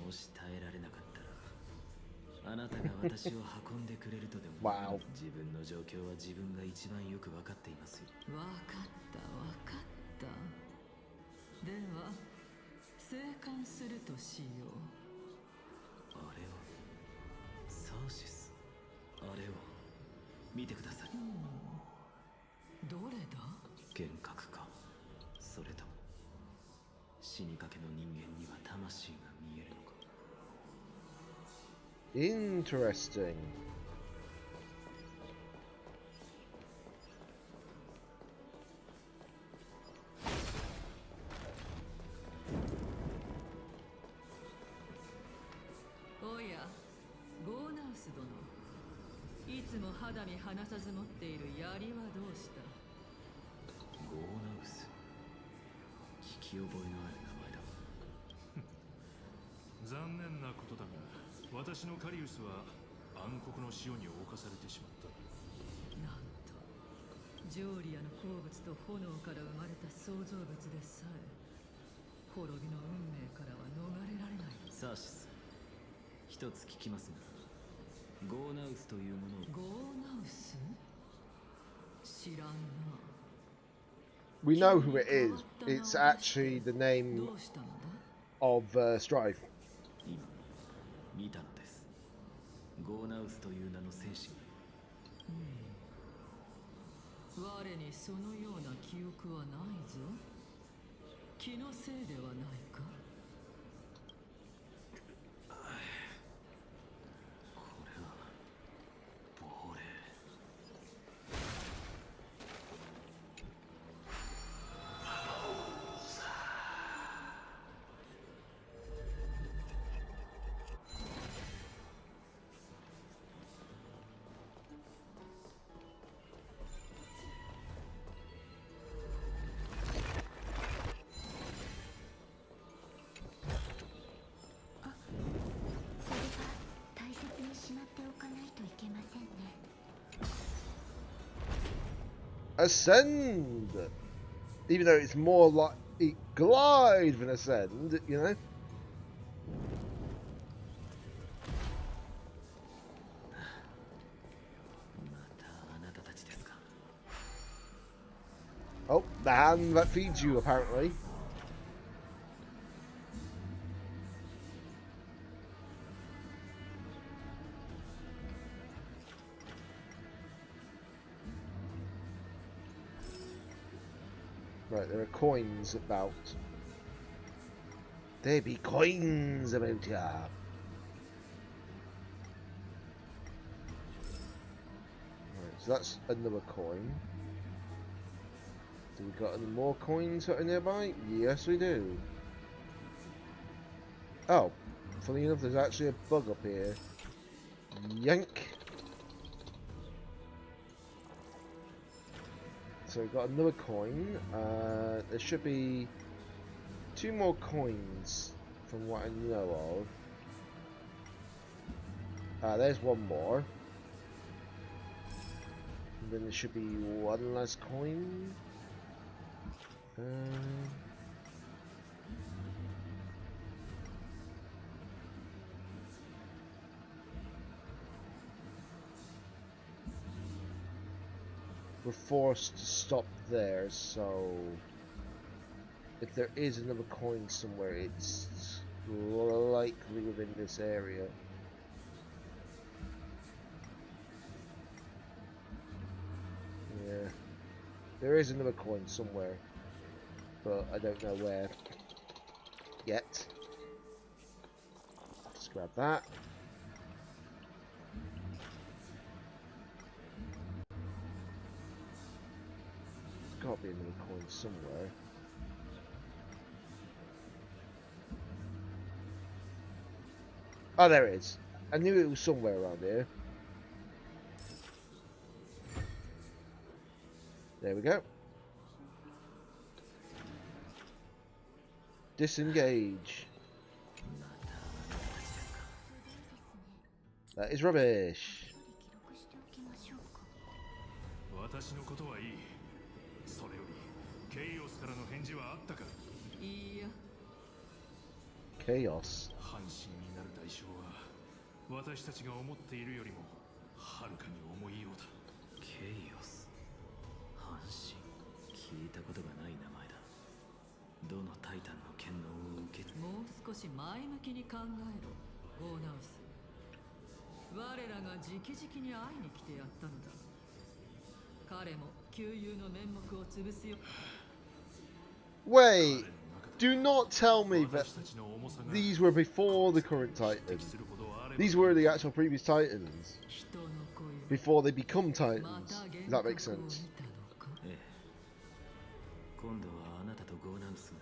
もし耐えられなかったらあなたが私を運んでくれるとでも自分の状況は自分が一番よく分かっていますよ。分かった分かった。では生還するとしよう。あれはサーシス。あれを見てください。どれだ。幻覚かそれとも死にかけの人間には魂が見えるのか。Interesting.おや、ゴーナウス殿。いつも肌身離さず持っている槍はどうした。ゴーナウス。聞き覚えのある名前だ。残念なことだが私のカリウスは暗黒の潮に侵されてしまった。なんとジョーリアの好物と炎から生まれた創造物でさえ滅びの運命からは逃れられない。サーシス、一つ聞きますがゴーナウスというものを。ゴーナウス。知らんな。 We know who it is. It's actually the name of Strife. 今見たのです。ゴーナウスという名の戦士。我にそのような記憶はないぞ。気のせいではないか。これは亡霊。Ascend! Even though it's more like it glide than ascend, you know? Oh, the hand that feeds you, apparently. Right, there are coins about. There be coins about here. Right, so that's another coin. Do we got any more coins that are nearby? Yes, we do. Oh, funny enough, there's actually a bug up here. Yank. So we've got another coin. There should be 2 more coins from what I know of. There's 1 more. And then there should be 1 last coin. We're forced to stop there, so if there is another coin somewhere, it's likely within this area. Yeah, there is another coin somewhere, but I don't know where yet. grab that. There's got to be another coin somewhere. Oh, there it is. I knew it was somewhere around here. There we go. Disengage. That is rubbish. 私のことはいい。それよりケイオスからの返事はあったか。いいや。Chaos. 半身になる代償は私たちが思っているよりもはるかに重いようだ。ケイオス。半身。聞いたことがない名前だ。どのタイタンの権能を受けて。もう少し前向きに考えろ、ゴーナウス。我らが直々に会いに来てやったのだ。彼も旧友の面目を潰すよ。Wait, do not tell me that these were before the current Titans. These were the actual previous Titans. Before they become Titans. Does that make sense? 今度はあなたとゴーナウスが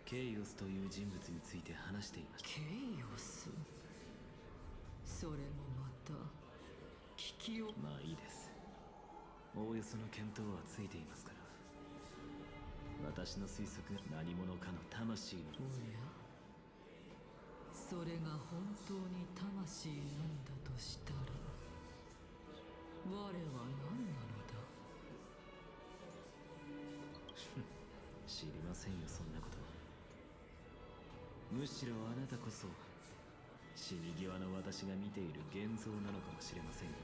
ケイオスという人物について話していました。ケイオス。それもまた聞きを。まあいいです。おおよその見当はついていますから。私の推測が何者かの魂の。おや、それが本当に魂なんだとしたら、我は何なのだ。知りませんよ、そんなこと。むしろあなたこそ死に際の私が見ている現像なのかもしれませんよ。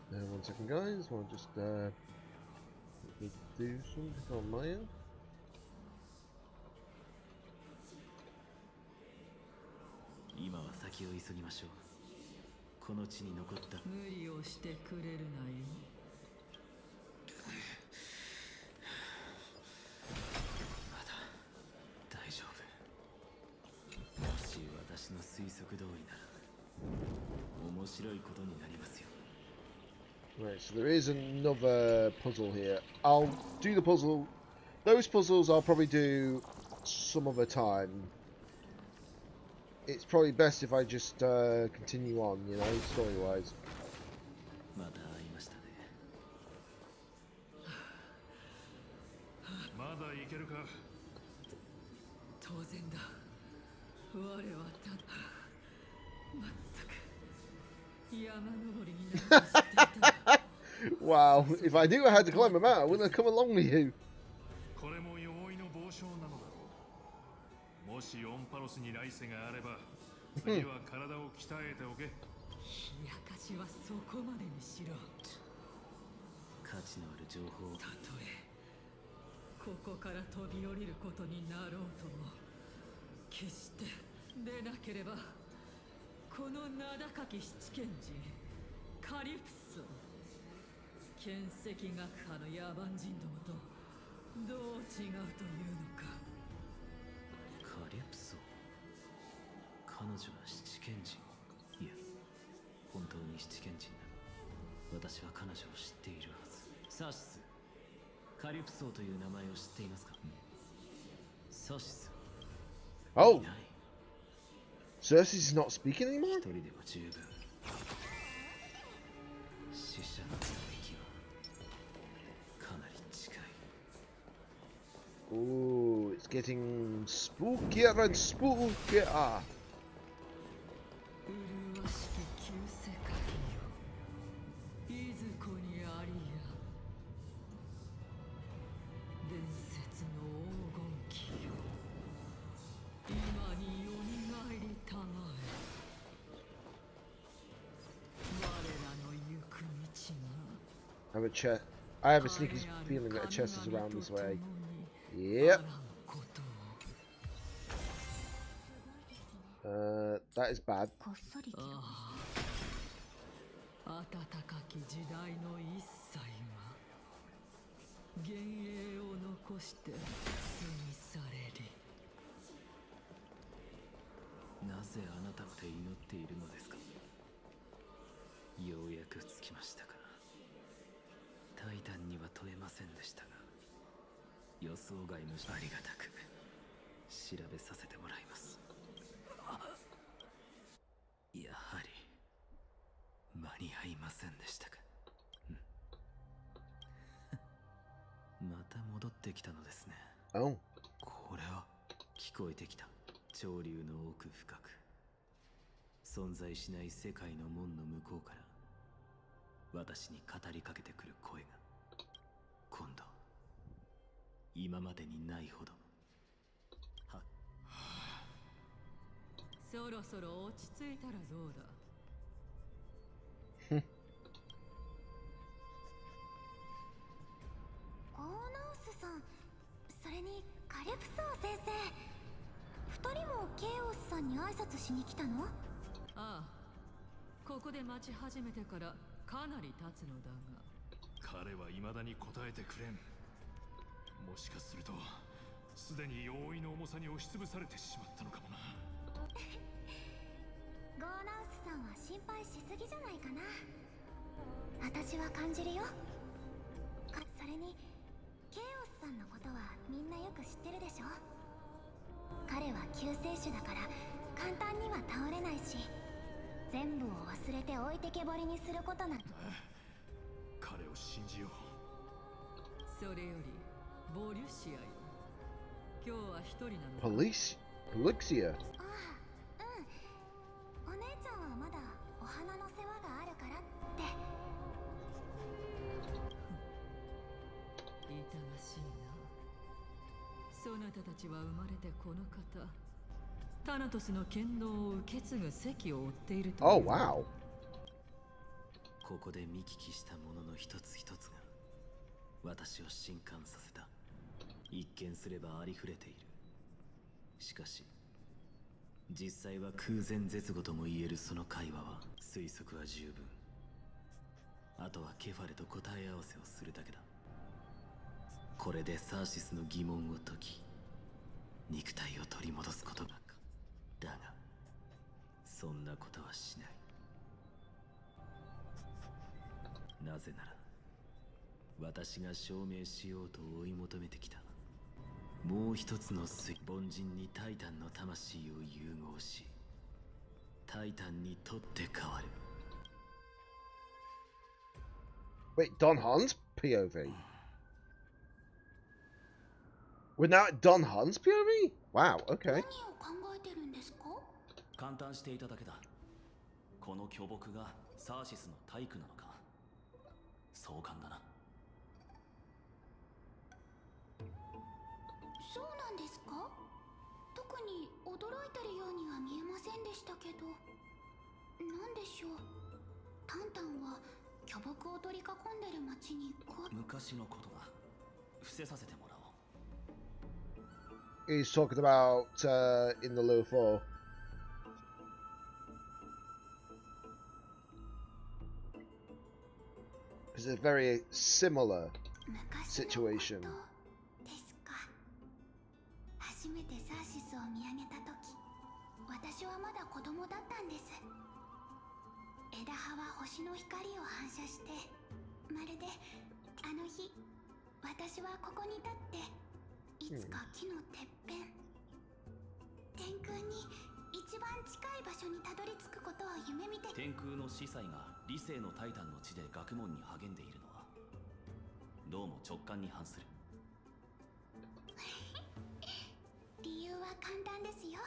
One second, guys. I'll just need to do something on my end. 今は先を急ぎましょう。この地に残った。無理をしてくれるなよ。まだ大丈夫。もし私の推測通りなら面白いことになりますよ。Right, so there is another puzzle here. I'll do the puzzle. Those puzzles I'll probably do some other time. It's probably best if I just continue on, you know, story-wise. また会いましたね。まだいけるか。当然だ。我はただまったく山登りになって知っていた。Wow, if I knew I had to climb a mountain, I wouldn't have come along with you. これも容易の傍聴なのだろう。もしオンパロスに来世があれば、次は体を鍛えておけ。冷やかしはそこまでにしろ。価値のある情報。たとえここから飛び降りることになろうとも、決して出なければこの名高き七賢人カリプソ、剣石学派の野蛮人どもとどう違うというのか。カリプソ。彼女は七賢人。いや、本当に七賢人だ。私は彼女を知っているはず。サシス、カリプソという名前を知っていますか？サシス。Oh! Cersei's not speaking anymore? 一人でも十分。死者の域はかなり近い。Ooh, it's getting spookier and spookier. 麗しき旧世界よ、いずこにありや。伝説の黄金期よ、今によみがえりたまえ。我らの行く道が I have a sneaky feeling that a chest is around this way. Yep. That is bad. 暖かき時代の一切は幻影を残して過ぎ去れり。なぜあなたまで祈っているのですか。ようやく着きましたか。タイタンには問えませんでしたが、予想外のありがたく調べさせてもらいます。やはり間に合いませんでしたか。また戻ってきたのですね。これは聞こえてきた。潮流の奥深く存在しない世界の門の向こうから私に語りかけてくる声が、今度今までにないほどそろそろ落ち着いたらどうだ。オーナウスさん、それにカリプソー先生、二人もケイオスさんに挨拶しに来たの？ああ、ここで待ち始めてからかなり経つのだが。彼は未だに答えてくれん。もしかするとすでに容易の重さに押しつぶされてしまったのかもな。ゴーナウスさんは心配しすぎじゃないかな。私は感じるよ。それにケイオスさんのことはみんなよく知ってるでしょ。彼は救世主だから簡単には倒れないし、全部を忘れて置いてけぼりにすることなんて。彼を信じよう。それよりボリュシアよ、今日は一人なのか。ポリシア。ああ、うん。お姉ちゃんはまだお花の世話があるからって。痛ましいな。そなたたちは生まれてこの方タナトスの剣道を受け継ぐ席を追っているという。Oh, wow. ここで見聞きしたものの一つ一つが私を震撼させた。一見すればありふれている。しかし実際は空前絶後とも言えるその会話は推測は十分。あとはケファレと答え合わせをするだけだ。これでサーシスの疑問を解き肉体を取り戻すことがか。だがそんなことはしない。なぜなら私が証明しようと追い求めてきたもう一つの凡人にタイタンの魂を融合しタイタンにとって変わる。 Wait, Don Han's POV? We're now at Don Han's POV? Wow, okay. 何を考えてるんですか？簡単していただけだ。この巨木がサーシスの体育なのか。壮観だな。そうなんですか？特に驚いてるようには見えませんでしたけど、なんでしょう。タンタンは巨木を取り囲んでる町に昔のことだ。伏せさせてもらおう。He's talking about in the lower four. It's a very similar situation. ですか。初めてサーシスを見上げた時、私はまだ子供だったんです。枝葉は星の光を反射して、まるであの日、私はここに立っていつか木のてっぺん、天空に一番近い場所にたどり着くことを夢見て。天空の司祭が理性のタイタンの地で学問に励んでいるのはどうも直感に反する。理由は簡単ですよ。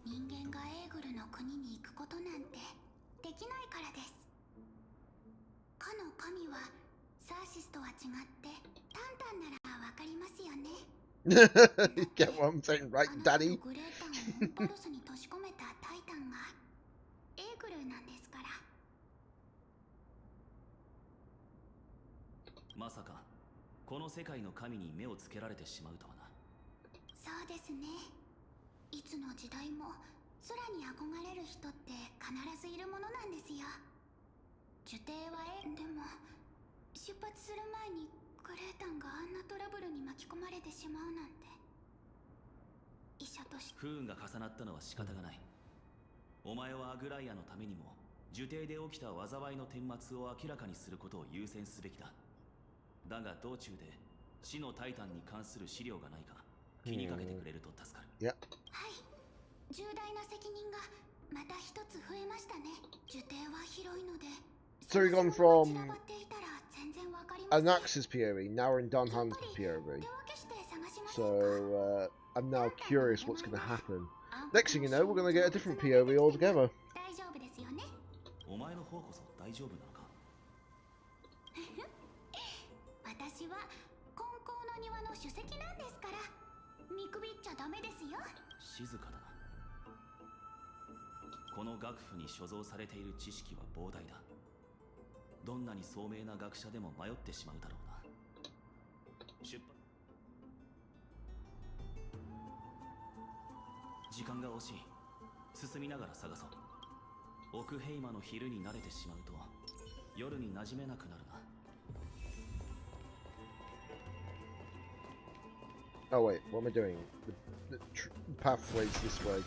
人間がエーグルの国に行くことなんてできないからです。かの神はサーシスとは違ってタンタンならわかりますよね。Get what I'm saying, right, Daddy? グレータンをオンパルスに閉じ込めたタイタンがエーグルなんですから。まさかこの世界の神に目をつけられてしまうとはな。そうですね。いつの時代も空に憧れる人って必ずいるものなんですよ。受帝はでも出発する前にグレータンがあんなトラブルに巻き込まれてしまうなんて。一緒不運が重なったのは仕方がない。お前はアグライアのためにも樹底で起きた災いの顛末を明らかにすることを優先すべきだ。だが道中で死のタイタンに関する資料がないか気にかけてくれると助かる。はい、重大な責任がまた一つ増えましたね。樹底は広いので。 So we've gone from Anax's POV, now we're in Danhan's POV. So I'm now curious what's going to happen. Next thing you know, we're going to get a different POV altogether. お前の方こそ大丈夫なのか？私は金光の庭の主席なんですから見くびっちゃダメですよ。静かだな。この楽譜に所蔵されている知識は膨大だ。どんなに聡明な学者でも迷ってしまうだろうな。出発。時間が惜しい。進みながら探そう。奥ヘイマの昼に慣れてしまうと夜に馴染めなくなるな。Oh wait, what am I doing? The pathway's this way.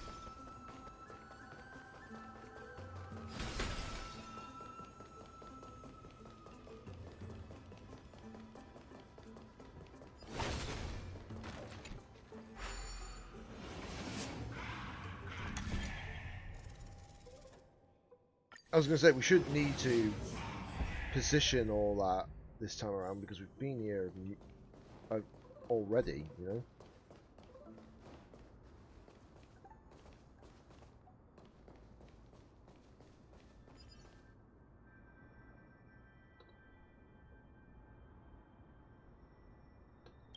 I was going to say, we shouldn't need to position all that this time around because we've been here already, you know?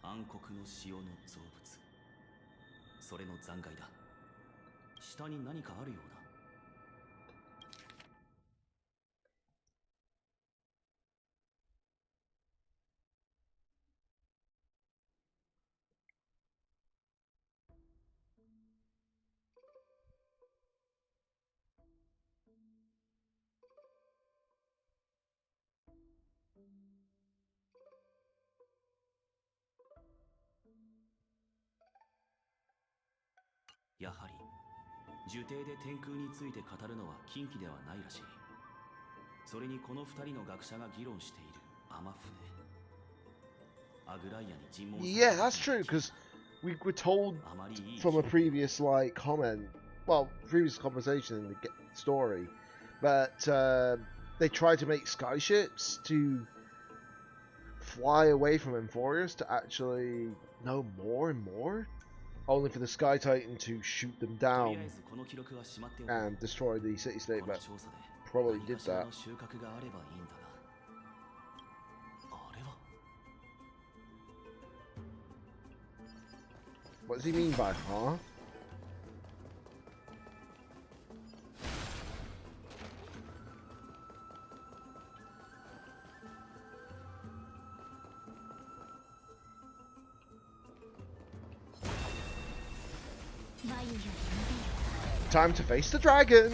Ankokuの塩の造物。それの残骸だ。下に何かあるようだ。やはり樹底で天空について語るのは禁忌ではないらしい。それにこの二人の学者が議論している天船。アグライアに尋問。Yeah, that's true because we were told from a previous comment, well, previous conversation in the story, but they tried to make skyships to fly away from Emphorius to actually know more and more. Only for the Sky Titan to shoot them down and destroy the city-state, but probably did that. What does he mean by huh? Time to face the dragon!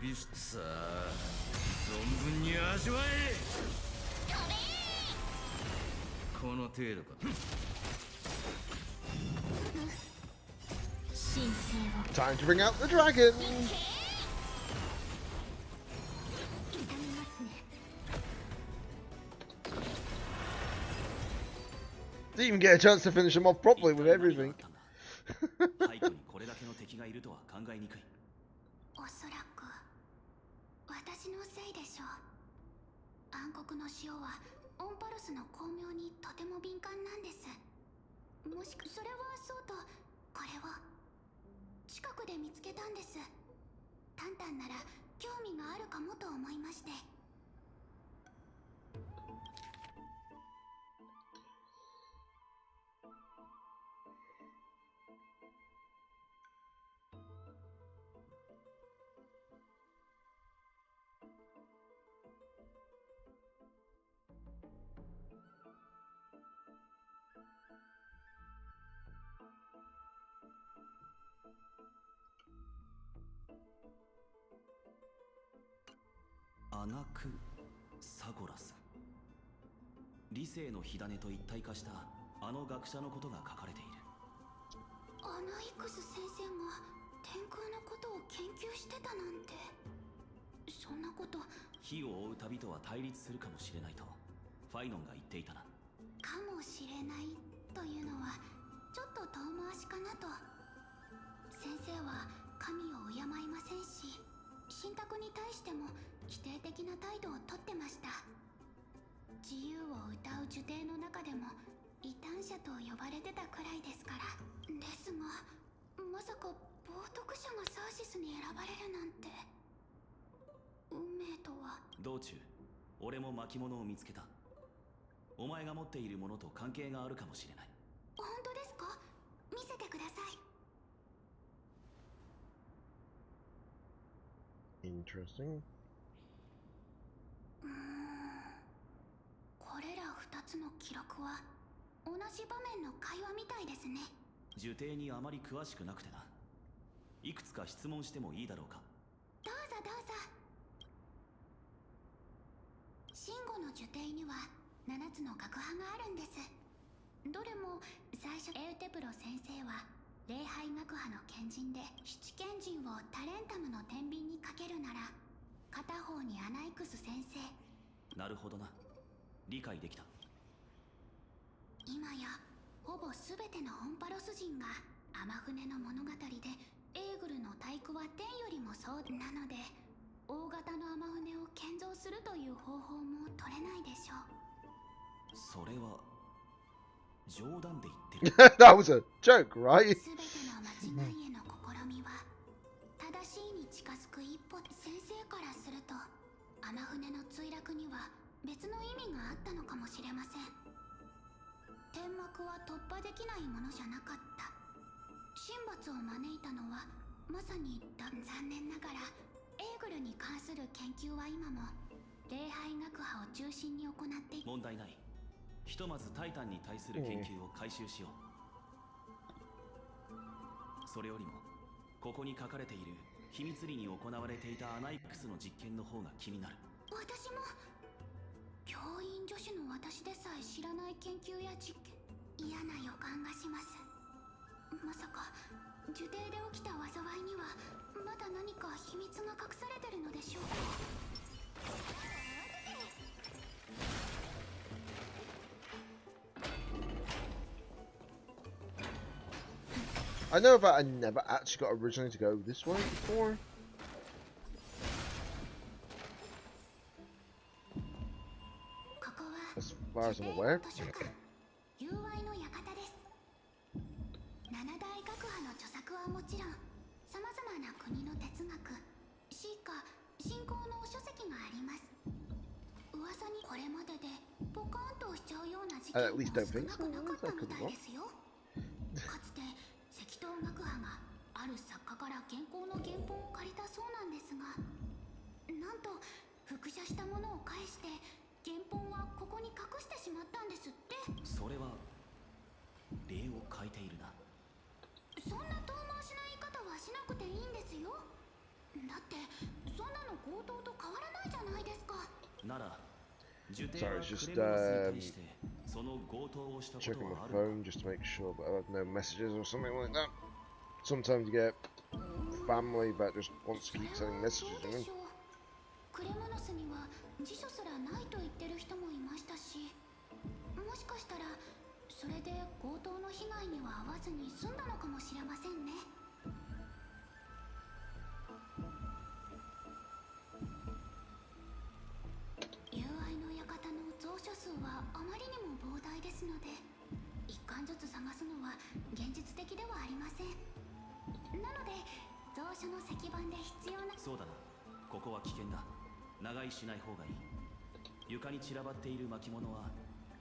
びしさあ存分に味わえ。この程度か。Time to bring out the dragon. Didn't even get a chance to finish him off properly with everything. 背後にこれだけの敵がいるとは考えにくい。おそらく私のせいでしょう。暗黒の塩はオンパルスの巧妙にとても敏感なんです。もしくそれはそうとこれを近くで見つけたんです。タンタンなら興味があるかもと思いまして。アナク・サゴラス。理性の火種と一体化したあの学者のことが書かれている。アナイクス先生が天空のことを研究してたなんて。そんなこと。火を追う旅とは対立するかもしれないとファイノンが言っていたな。かもしれないというのはちょっと遠回しかなと。先生は神を敬いませんし、信託に対しても否定的な態度をとってました。自由を歌う呪典の中でも異端者と呼ばれてたくらいですから。ですがまさか冒涜者がサーシスに選ばれるなんて。運命とは。道中俺も巻物を見つけた。お前が持っているものと関係があるかもしれない。本当ですか？見せてください。Interesting. これら2つの記録は同じ場面の会話みたいですね。呪典にあまり詳しくなくてな。いくつか質問してもいいだろうか。どうぞどうぞ。真語の呪典には7つの学派があるんです。どれも最初エウテプロ先生は礼拝学派の賢人で、七賢人をタレンタムの天秤にかけるなら片方にアナイクス先生。なるほどな、理解できた。今やほぼ全てのオンパロス人が天船の物語でエーグルの太鼓は天よりもそうなので、大型の天船を建造するという方法も取れないでしょう。それは冗談で言ってる。That was a joke, right? 全ての間違いへの試みは正しいに近づく一歩。先生からすると天船の墜落には別の意味があったのかもしれません。天幕は突破できないものじゃなかった。神罰を招いたのはまさに残念ながらエーグルに関する研究は今も礼拝学派を中心に行っている。問題ない。ひとまずタイタンに対する研究を開始しよう。それよりもここに書かれている秘密裏に行われていたアナイックスの実験の方が気になる。私も教員助手の私でさえ知らない研究や実験、嫌な予感がします。まさか呪典で起きた災いにはまだ何か秘密が隠されてるのでしょうか。I know that I never actually got originally to go this way before. ここは As far as I'm aware. 図書館友愛の館です。七大学派の著作はもちろん、さまざまな国の哲学、詩歌、信仰の書籍があります。噂にこれまででポカンとしちゃうような事件も少なくなかったみたいですよ。かつて赤頭学派がある作家から原稿の原本を借りたそうなんですが、なんと複写したものを返して原本はここに隠してしまったんですって。それは礼を変えているな。そんな遠回しな言い方はしなくていいんですよ。だってそんなの強盗と変わらないじゃないですか。なら、受刑 Sorry, は it's ク just レムロスに対してその強盗をしたこと checking my はあるのか phone just to make sure, but I have no messages or something like that. Sometimes you get family that just wants to keep sending messages, you know? クレムノスには辞書すらないと言ってる人もいましたし、もしかしたらそれで強盗の被害には遭わずに済んだのかもしれませんね。友愛の館の蔵書数はあまりにも膨大ですので、一巻ずつ探すのは現実的ではありません。なので蔵書の石板で必要な。そうだな、ここは危険だ。長居しない方がいい。床に散らばっている巻物は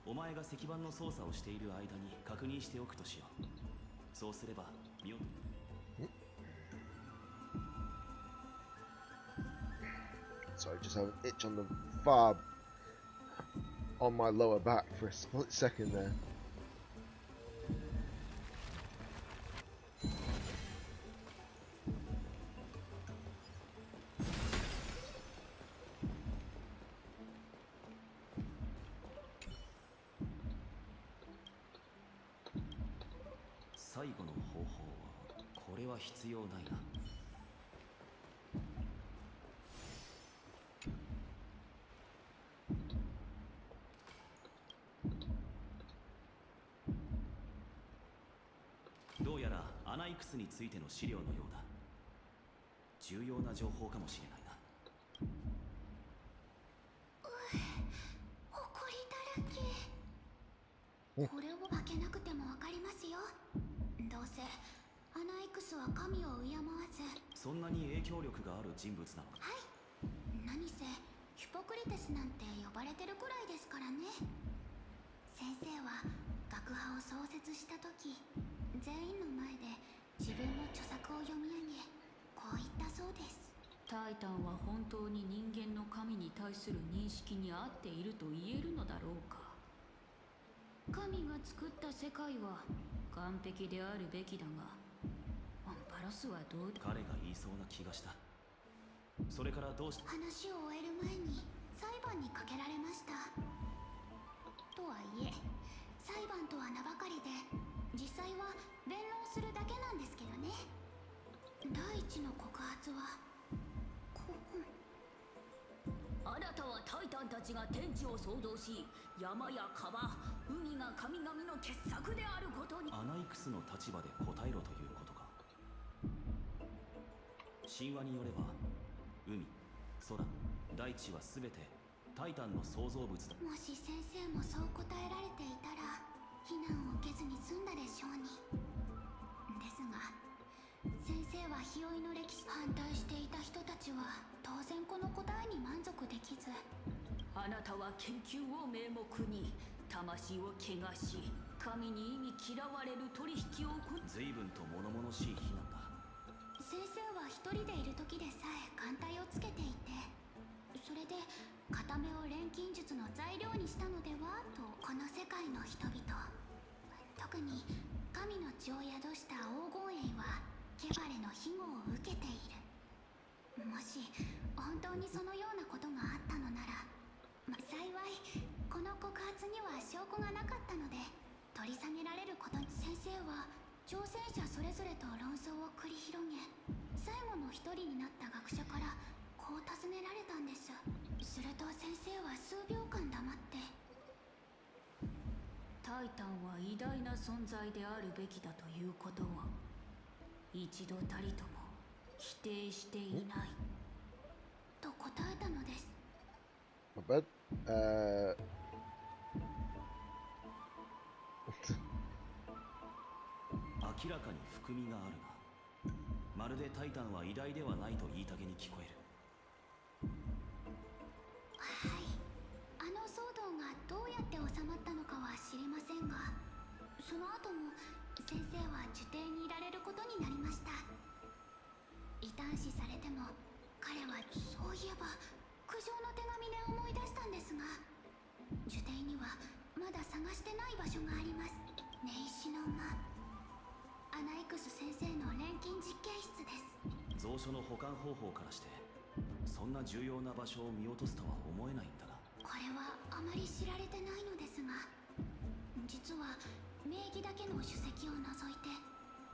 お前が石板の操作をしている間に確認しておくとしよう。そうすれば見よ。So I just have an itch on the on my lower back for a split second there.最後の方法はこれは必要ないな。どうやらアナイクスについての資料のようだ。重要な情報かもしれないな。ほこりだらけ。これを開けなくてもわかりますよ。どうせアナイクスは神を敬わず。そんなに影響力がある人物なのか。はい。何せヒポクリテスなんて呼ばれてるくらいですからね。先生は学派を創設した時、全員の前で自分の著作を読み上げ、こう言ったそうです。タイタンは本当に人間の神に対する認識に合っていると言えるのだろうか。神が作った世界は完璧であるべきだが、アンパロスはどう。彼が言いそうな気がした。それからどうして。話を終える前に裁判にかけられました。とはいえ裁判とは名ばかりで、実際は弁論するだけなんですけどね。第一の告発はあなたはタイタンたちが天地を創造し、山や川、海が神々の傑作であることに。アナイクスの立場で答えろということか。神話によれば海、空、大地は全てタイタンの創造物だ。もし先生もそう答えられていたら非難を受けずに済んだでしょうに。ですが先生は日和の歴史反対していた人たちは当然この答えに満足できず。あなたは研究を名目に魂を汚し、神に意味嫌われる取引を行う。随分と物々しい非難だ。先生は一人でいる時でさえ眼帯をつけていて、それで片目を錬金術の材料にしたのではとこの世界の人々、特に神の血を宿した黄金衛はケバレの庇護を受けている。もし本当にそのようなことがあったのなら、幸いこの告発には証拠がなかったので取り下げられることに。先生は挑戦者それぞれと論争を繰り広げ、最後の一人になった学者からこう尋ねられたんです。すると先生は数秒間黙って、タイタンは偉大な存在であるべきだということを一度たりとも否定していないと答えたのです。Not bad. 明らかに含みがあるが、まるでタイタンは偉大ではないと言いたげに聞こえる。はい、あの騒動がどうやって収まったのかは知りませんが、その後も先生は受刑にいられることになりました。異端視されても彼は、そういえば苦情の手紙で思い出したんですが、受刑にはまだ探してない場所があります。根石の間、アナイクス先生の錬金実験室です。蔵書の保管方法からしてそんな重要な場所を見落とすとは思えないんだが。これはあまり知られてないのですが、実は名義だけの首席を除いて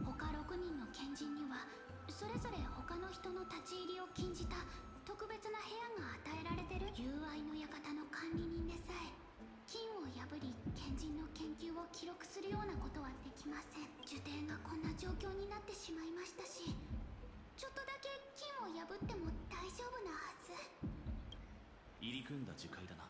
他6人の賢人にはそれぞれ他の人の立ち入りを禁じた特別な部屋が与えられてる。友愛の館の管理人でさえ金を破り賢人の研究を記録するようなことはできません。呪典がこんな状況になってしまいましたし、ちょっとだけ金を破っても大丈夫なはず。入り組んだ樹海だな。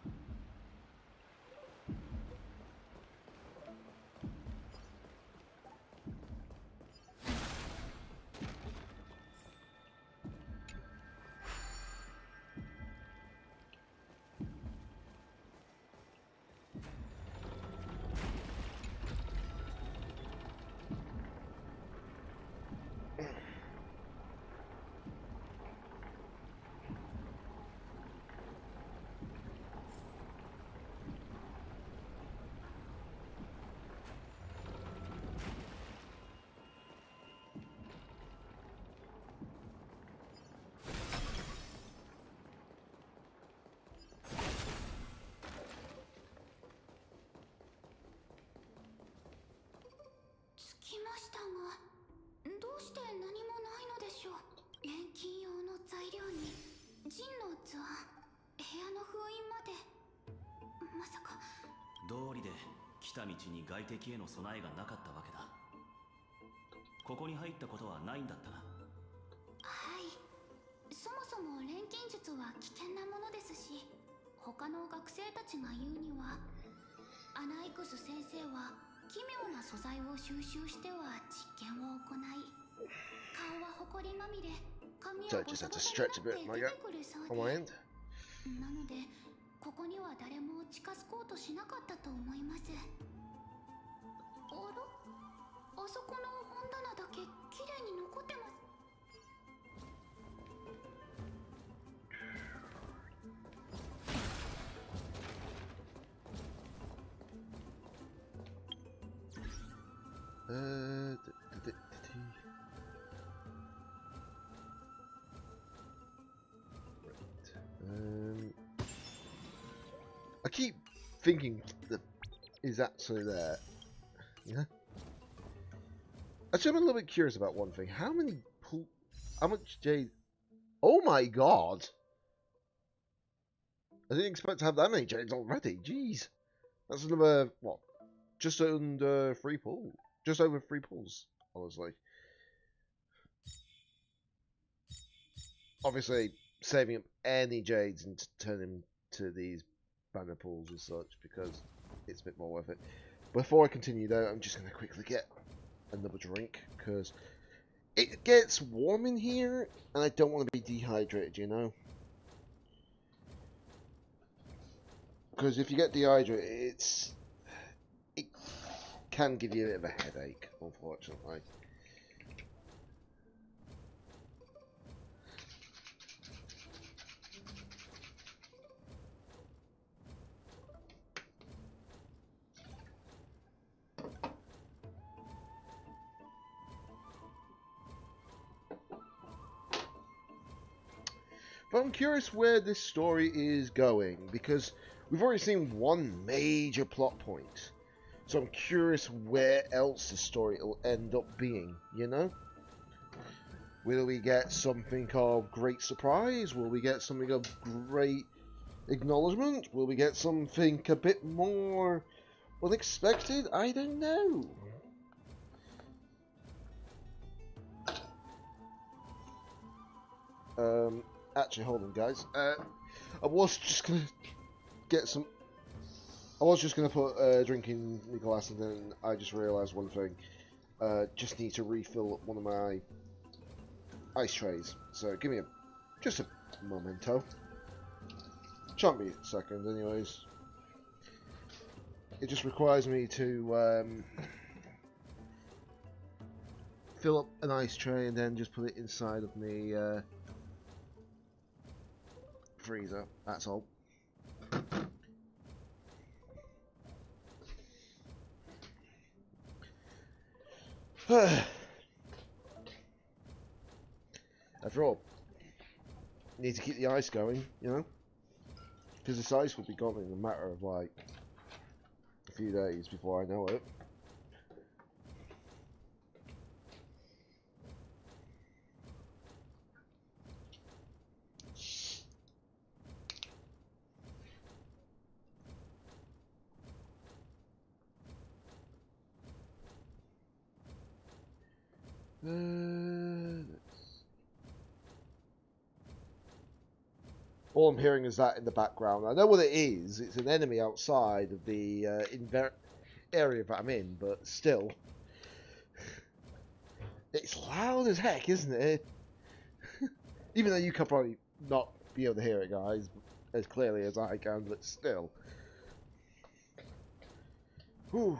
来ましたが、どうして何もないのでしょう。錬金用の材料にジンの図案、部屋の封印まで。まさか道理で来た道に外敵への備えがなかったわけだ。ここに入ったことはないんだったな。はい、そもそも錬金術は危険なものですし、他の学生たちが言うにはアナイクス先生は奇妙な素材を収集しては実験を行い、顔は埃まみれ、髪はボサボサになって出てくるそうで、なのでここには誰も近づこうとしなかったと思います。あら、あそこの本棚だけ綺麗に残ってます。I keep thinking that is actually there. Yeah. Actually, I'm a little bit curious about one thing. How much jade? Oh my god! I didn't expect to have that many jades already. Jeez, that's another what? Just under 3 pulls. Just over 3 pulls. Honestly. Obviously, saving up any jades and turning them to these banner pools and such because it's a bit more worth it. Before I continue though, I'm just going to quickly get another drink because it gets warm in here and I don't want to be dehydrated, you know? Because if you get dehydrated, it can give you a bit of a headache, unfortunately. But I'm curious where this story is going, because we've already seen one major plot point. So I'm curious where else the story will end up being, you know? Will we get something of great surprise? Will we get something of great acknowledgement? Will we get something a bit more unexpected? I don't know. Actually, hold on, guys. I was just gonna get some. I was just gonna put a drink in the glass, and then I just realised one thing. Just need to refill one of my ice trays. So give me just a momento. Shan't be a second, anyways. It just requires me to fill up an ice tray and then just put it inside of me. Freezer, that's all. After all, need to keep the ice going, you know? Because this ice will be gone in a matter of like a few days before I know it. All I'm hearing is that in the background. I know what it is. It's an enemy outside of the area that I'm in, but still. It's loud as heck, isn't it? Even though you can probably not be able to hear it, guys, as clearly as I can, but still. Whew.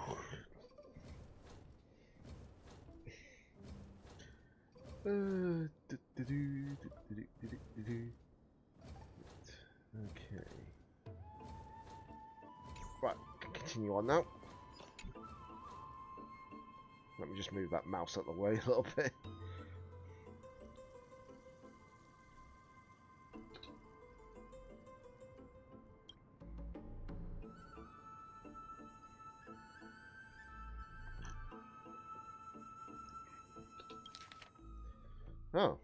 Okay. Right, continue on now. Let me just move that mouse out of the way a little bit. Oh.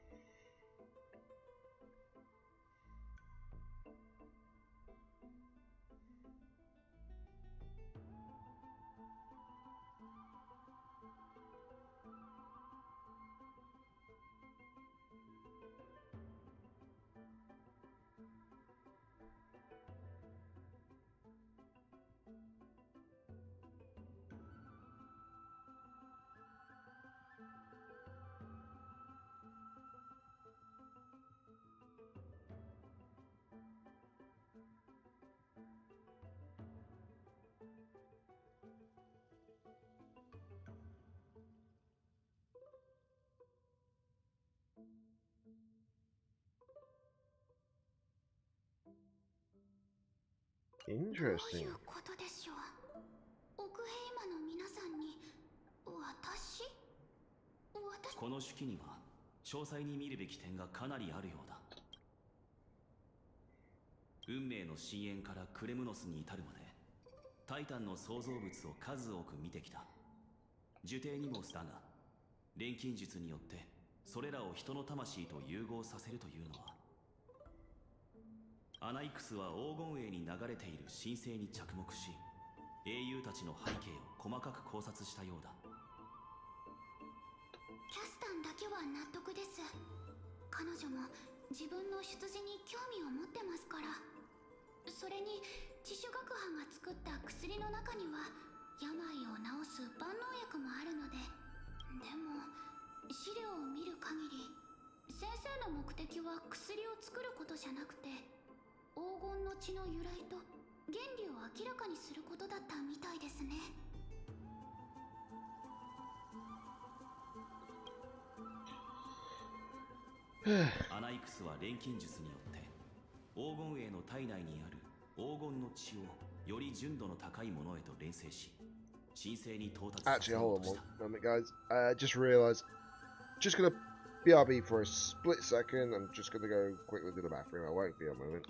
Interesting. この手記には詳細に見るべき点がかなりあるようだ。運命の深淵からクレムノスに至るまでタイタンの創造物を数多く見てきた。呪帝にもだが錬金術によってそれらを人の魂と融合させるというのは、アナイクスは黄金栄に流れている神聖に着目し、英雄たちの背景を細かく考察したようだ。キャスタンだけは納得です。彼女も自分の出自に興味を持ってますから。それに自主学班が作った薬の中には病を治す万能薬もあるので。でも資料を見る限り先生の目的は薬を作ることじゃなくて黄金の血の由来と原理を明らかにすることだったみたいですね。アナイクスは錬金術によって黄金栄の体内にある黄金の血をより純度の高いものへと錬成し、神聖に到達させ Actually, よう hold と on した。 one moment, guys. Just realised. Just gonna BRB for a split second. I'm just gonna go quickly to the bathroom. I won't be a moment.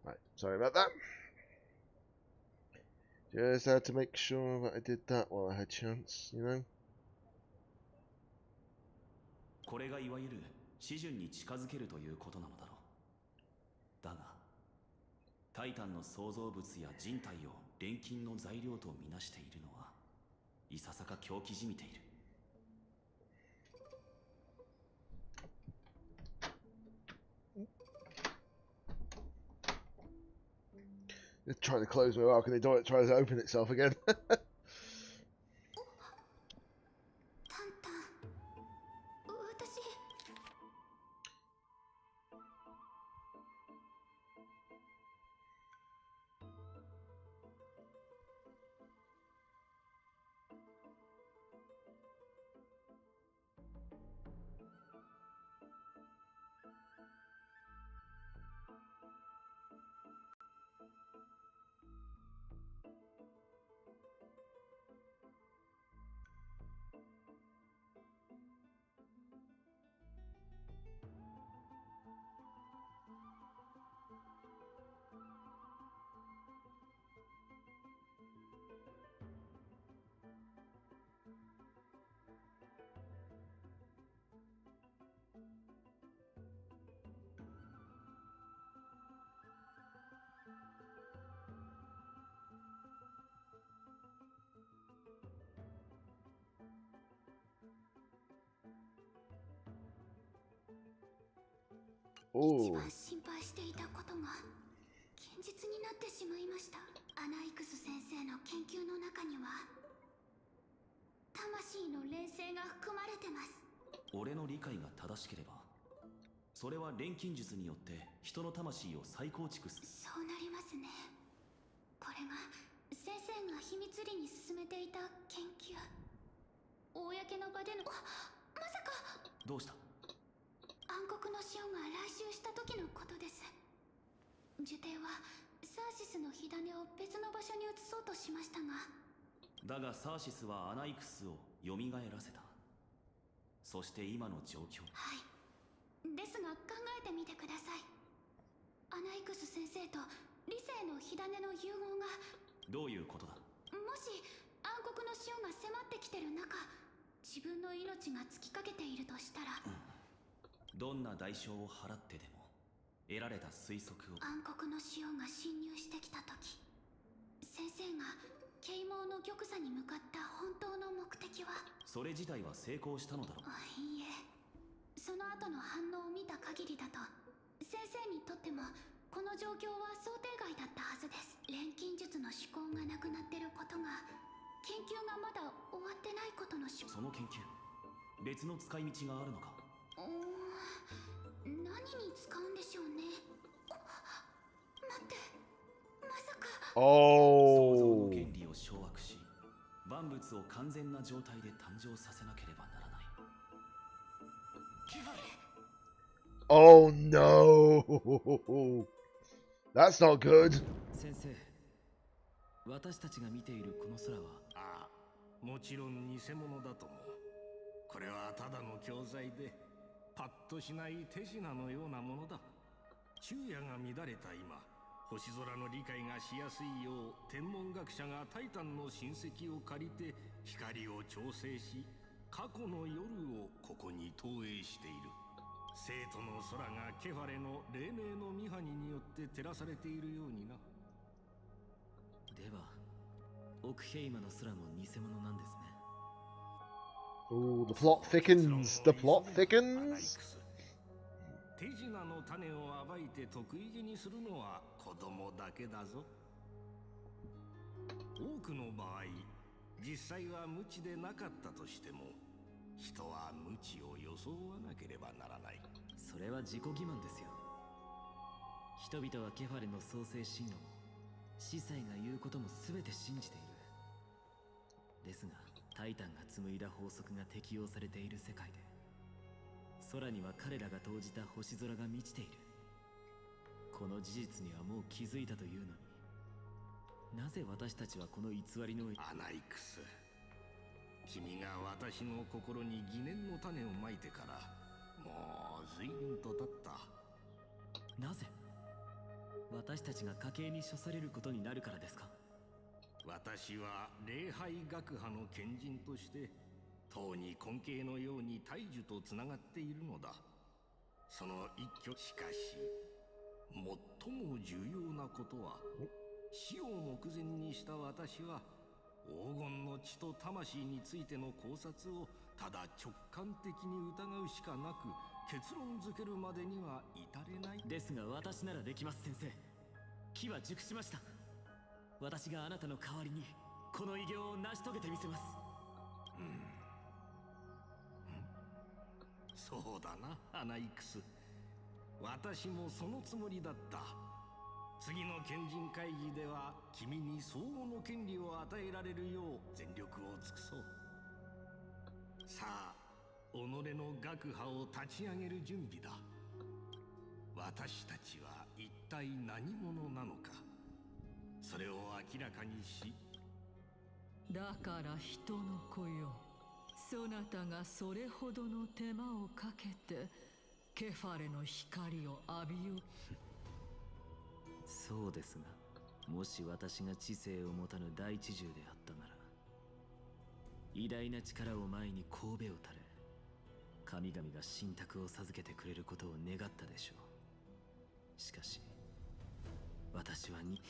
Right, sorry about that. Just had to make sure that I did that while I had chance, you know? これがいわゆる示準に近づけるということなのだろう。だが、タイタンの創造物や人体を錬金の材料とみなしているのは、いささか狂気じみている。It's trying to close my balcony door, it tries to open itself again. Oh. 一番心配していたことが現実になってしまいました。アナイクス先生の研究の中には魂の錬成が含まれてます。俺の理解が正しければ、それは錬金術によって人の魂を再構築する。そうなりますね。これが先生が秘密裏に進めていた研究。公の場での、まさか。どうした？暗黒の潮が来襲した時のことです。呪帝はサーシスの火種を別の場所に移そうとしましたが。だがサーシスはアナイクスを蘇らせた。そして今の状況。はい。ですが考えてみてください。アナイクス先生と理性の火種の融合が。どういうことだ？もし暗黒の潮が迫ってきてる中、自分の命が尽きかけているとしたら、どんな代償を払ってでも得られた推測を。暗黒の潮が侵入してきた時、先生が啓蒙の玉座に向かった本当の目的は。それ自体は成功したのだろう。いいえ、その後の反応を見た限りだと先生にとってもこの状況は想定外だったはずです。錬金術の思考がなくなってることが、研究がまだ終わってないことのその研究、別の使い道があるのか？何に使うんでしょうね。待って、まさか。創造の原理を掌握し、万物を完全な状態で誕生させなければならない。Oh no! That's not good. 先生、私たちが見ているこの空は。ああ、もちろん偽物だとも。これはただの教材で、パッとしない手品のようなものだ。昼夜が乱れた今、星空の理解がしやすいよう天文学者がタイタンの親戚を借りて光を調整し、過去の夜をここに投影している。生徒の空がケファレの黎明のミハニによって照らされているようにな。ではオクヘイマの空も偽物なんですね。Oh, the plot thickens. The plot thickens. 手品の種を暴いて得意げにするのは子供だけだぞ。多くの場合、実際は無知でなかったとしても、人は無知を装わなければならない。それは自己欺瞞ですよ。人々はケファレの創世神話も司祭が言うことも全て信じている。ですがタイタンが紡いだ法則が適用されている世界で、空には彼らが投じた星空が満ちている。この事実にはもう気づいたというのに、なぜ私たちはこの偽りのアナイクス、君が私の心に疑念の種をまいてからもう随分と経った。なぜ？私たちが家計に処されることになるからですか？私は礼拝学派の賢人として唐に根茎のように大樹とつながっているのだ。その一挙しかし最も重要なことは、死を目前にした私は黄金の血と魂についての考察をただ直感的に疑うしかなく、結論づけるまでには至れない。ですが私ならできます。先生、機は熟しました。私があなたの代わりにこの偉業を成し遂げてみせます。そうだな、アナイクス。私もそのつもりだった。次の賢人会議では君に相応の権利を与えられるよう全力を尽くそう。さあ、己の学派を立ち上げる準備だ。私たちは一体何者なのか、それを明らかにし。だから人の子よ、そなたがそれほどの手間をかけてケファレの光を浴びよう。そうですが、もし私が知性を持たぬ大知獣であったなら、偉大な力を前に頭を垂れ、神々が信託を授けてくれることを願ったでしょう。しかし私はに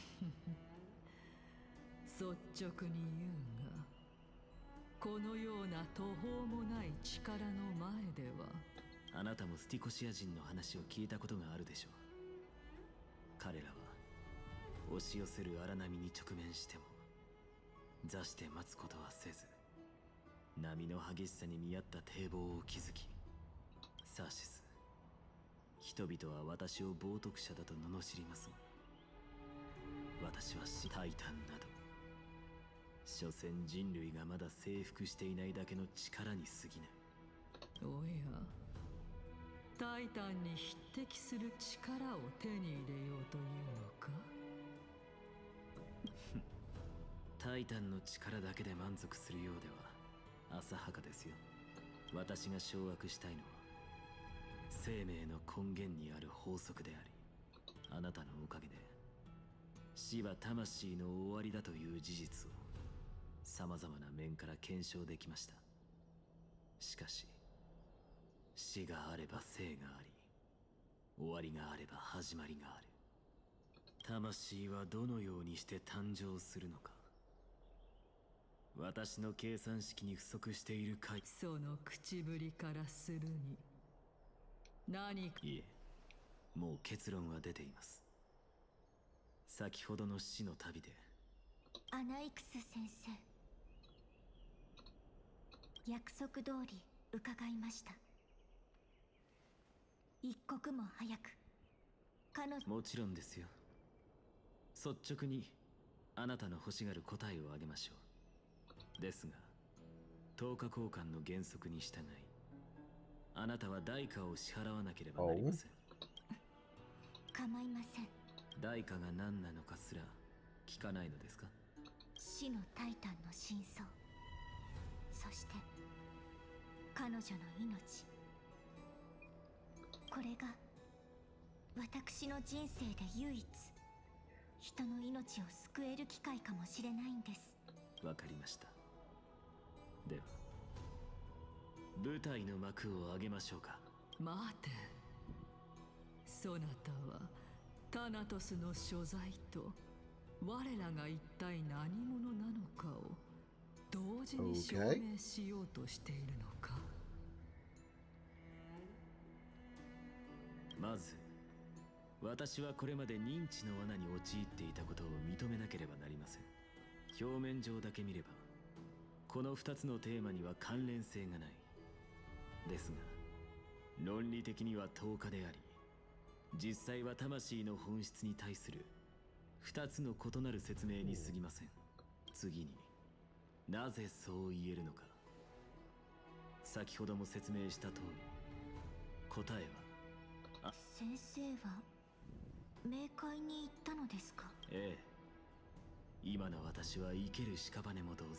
率直に言うが、このような途方もない力の前では。あなたもスティコシア人の話を聞いたことがあるでしょう。彼らは押し寄せる荒波に直面しても座して待つことはせず、波の激しさに見合った堤防を築き、サーシス、人々は私を冒涜者だと罵りますが、私はタイタンなど所詮人類がまだ征服していないだけの力に過ぎない。おや、タイタンに匹敵する力を手に入れようというのか？タイタンの力だけで満足するようでは浅はかですよ。私が掌握したいのは生命の根源にある法則であり、あなたのおかげで死は魂の終わりだという事実を様々な面から検証できました。しかし死があれば生があり、終わりがあれば始まりがある。魂はどのようにして誕生するのか、私の計算式に不足しているか。その口ぶりからするに何か。いえ、もう結論は出ています。先ほどの死の旅で。アナイクス先生、約束通り伺いました。一刻も早く彼女。もちろんですよ。率直にあなたの欲しがる答えをあげましょう。ですが10日交換の原則に従い、あなたは代価を支払わなければなりません。構いません。代価が何なのかすら聞かないのですか？死のタイタンの真相、そして彼女の命。これが私の人生で唯一人の命を救える機会かもしれないんです。わかりました。では舞台の幕を上げましょうか。待て、そなたはタナトスの所在と我らが一体何者なのかを同時に証明しようとしているのか。まず私はこれまで認知の罠に陥っていたことを認めなければなりません。表面上だけ見ればこの2つのテーマには関連性がない。ですが論理的には10日であり、実際は魂の本質に対する2つの異なる説明に過ぎません。次になぜそう言えるのか。先ほども説明した通り、答えは先生は冥界に行ったのですか？ええ、今の私は生ける屍も同然。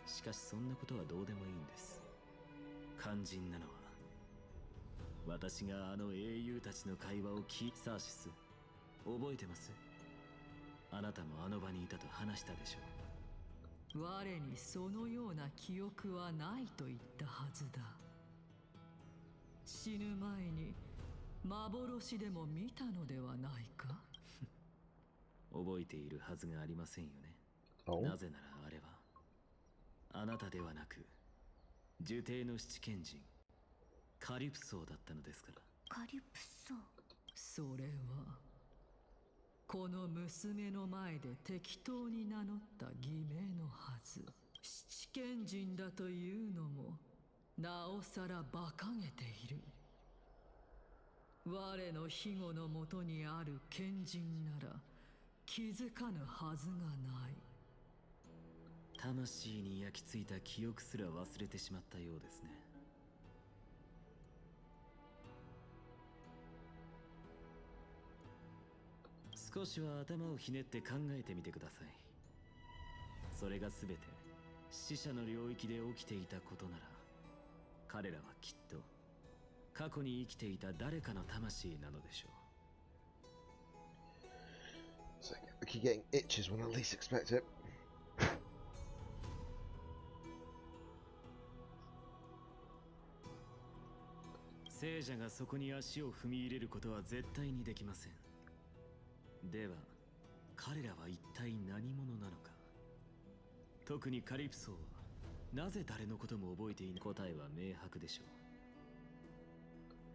しかしそんなことはどうでもいいんです。肝心なのは私があの英雄たちの会話をサーシス、覚えてます？あなたもあの場にいたと話したでしょう。我にそのような記憶はないと言ったはずだ。死ぬ前に幻でも見たのではないか。覚えているはずがありませんよね。なぜならあれはあなたではなく呪帝の七賢人カリプソーだったのですから。カリプソー。それはこの娘の前で適当に名乗った偽名のはず。七賢人だというのもなおさら馬鹿げている。我の庇護のもとにある賢人なら気づかぬはずがない。魂に焼き付いた記憶すら忘れてしまったようですね。少しは頭をひねって考えてみてください。それが全て死者の領域で起きていたことなら、彼らはきっと過去に生きていた誰かの魂なのでしょう。So we keep getting itches when I least expect it. 聖者がそこに足を踏み入れることは絶対にできません。では彼らは一体何者なのか。特にカリプソーはなぜ誰のことも覚えていない。答えは明白でしょ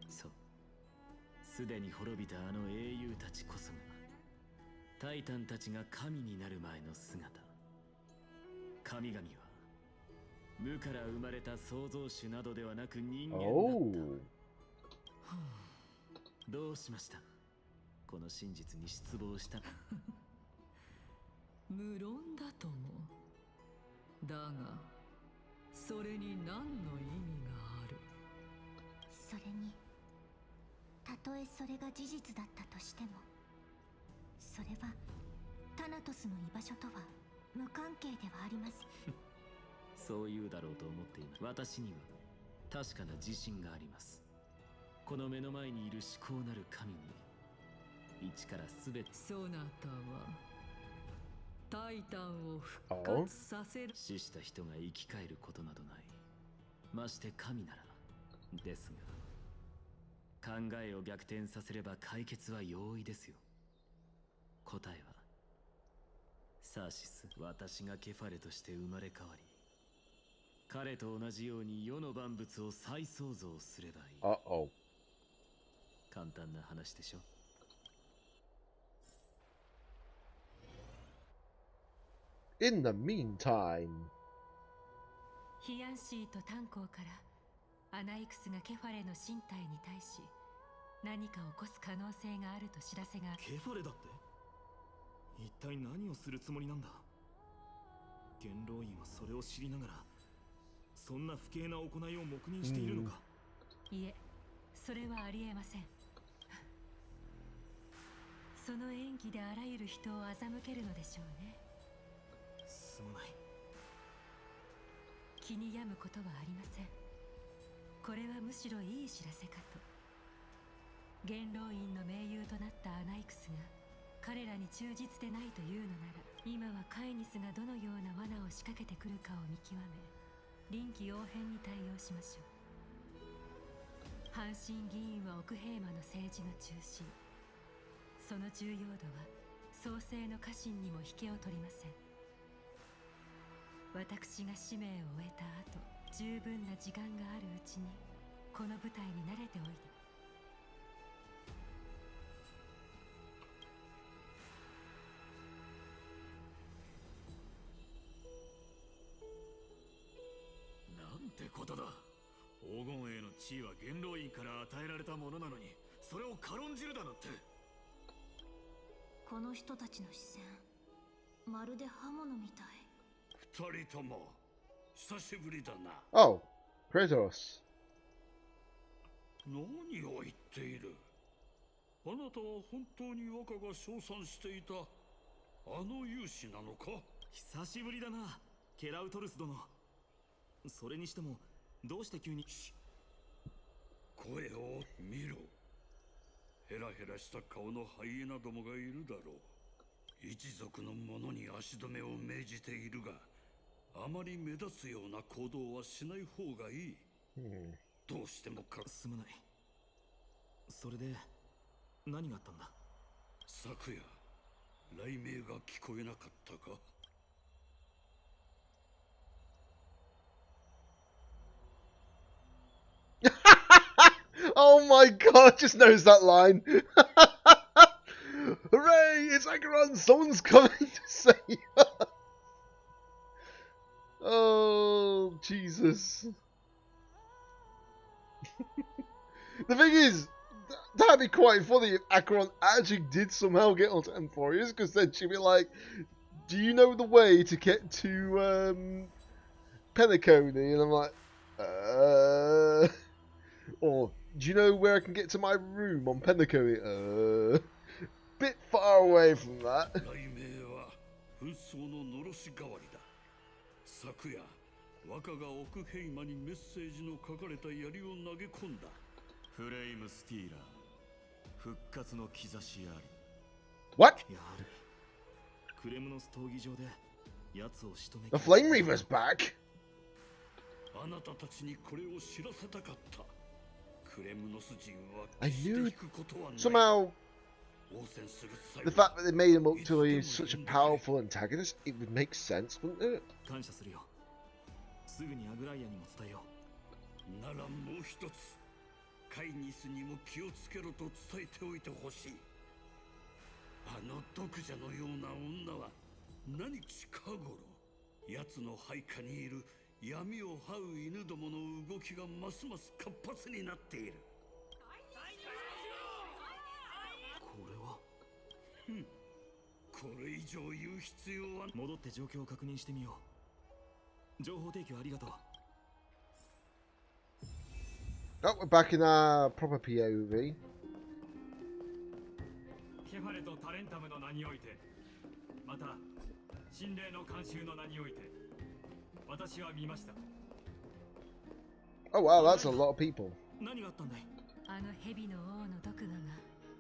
う。そう、すでに滅びたあの英雄たちこそがタイタンたちが神になる前の姿。神々は無から生まれた創造主などではなく人間だった。どうしました？この真実に失望した。無論だとも。だがそれに何の意味がある？それにたとえそれが事実だったとしても、それはタナトスの居場所とは無関係ではあります。そう言うだろうと思っています。私には確かな自信があります。この目の前にいる至高なる神に一から全て。そなたはタイタンを復活させる。死した人が生き返ることなどない。まして神なら。ですが考えを逆転させれば解決は容易ですよ。答えはサーシス。私がケファレとして生まれ変わり、彼と同じように世の万物を再創造すればいい。簡単な話でしょ。In the meantime, ヒアンシーと炭鉱からアナイクスがケファレの身体に対し何か起こす可能性があると知らせが。ケファレだって？一体何をするつもりなんだ？元老院はそれを知りながらそんな不敬な行いを黙認しているのか？いえ、それはありえません。その演技であらゆる人を欺けるのでしょうね。すまない。気に病むことはありません。これはむしろいい知らせかと。元老院の盟友となったアナイクスが彼らに忠実でないというのなら、今はカイニスがどのような罠を仕掛けてくるかを見極め、臨機応変に対応しましょう。阪神議員は奥平馬の政治の中心。その重要度は創世の家臣にも引けを取りません。私が使命を終えた後、十分な時間があるうちにこの舞台に慣れておいで。なんてことだ。黄金への地位は元老院から与えられたものなのに、それを軽んじるだなんて。この人たちの視線、まるで刃物みたい。二人とも久しぶりだな。Oh, Kratos. 何を言っている？あなたは本当に若が称賛していたあの勇士なのか？久しぶりだな、ケラウトルス殿。それにしてもどうして急に。声を見ろ。ヘラヘラした顔のハイエナどもがいるだろう。一族の者に足止めを命じているが、あまり目立つような行動はしない方がいい。どうしてもすまない。それで何があったんだ？昨夜、雷鳴が聞こえなかったか？Oh my god, just knows that line. Hooray, it's Acheron, someone's coming to save us. Oh, Jesus. The thing is, that'd be quite funny if Acheron actually did somehow get onto Emphorius, because then she'd be like, do you know the way to get to Penacony? And I'm like, or do you know where I can get to my room on Penacony? Bit far away from that. 昨夜、若が奥ヘイマにメッセージの書かれた槍を投げ込んだ。フレイムスティーラー、復活の兆しあり。What? やはりクレムノス闘技場で奴を仕留め。 The Flame Reaver's back. あなたたちにこれを知らせたかった。クレムノス人は I 決して knew 引くことはない。 somehow 応戦する際 the fact that they made him up to be such a powerful antagonist, it would make sense, wouldn't it? 感謝するよ。すぐにアグライアにも伝えよう。ならもう一つ、カイニスにも気をつけろと伝えておいてほしい。あの毒蛇のような女は何近頃、奴の配下にいる闇を這う犬どもの動きがますます活発になっている。これは。これ以上言う必要は。戻って状況を確認してみよう。情報提供ありがとう。Oh, we're back in our proper POV. ケファレとタレンタムの名において、また神霊の慣習の名において、私は見ました。 Oh wow, that's a lot of people. 何があったんだい？あの蛇の王の毒牙が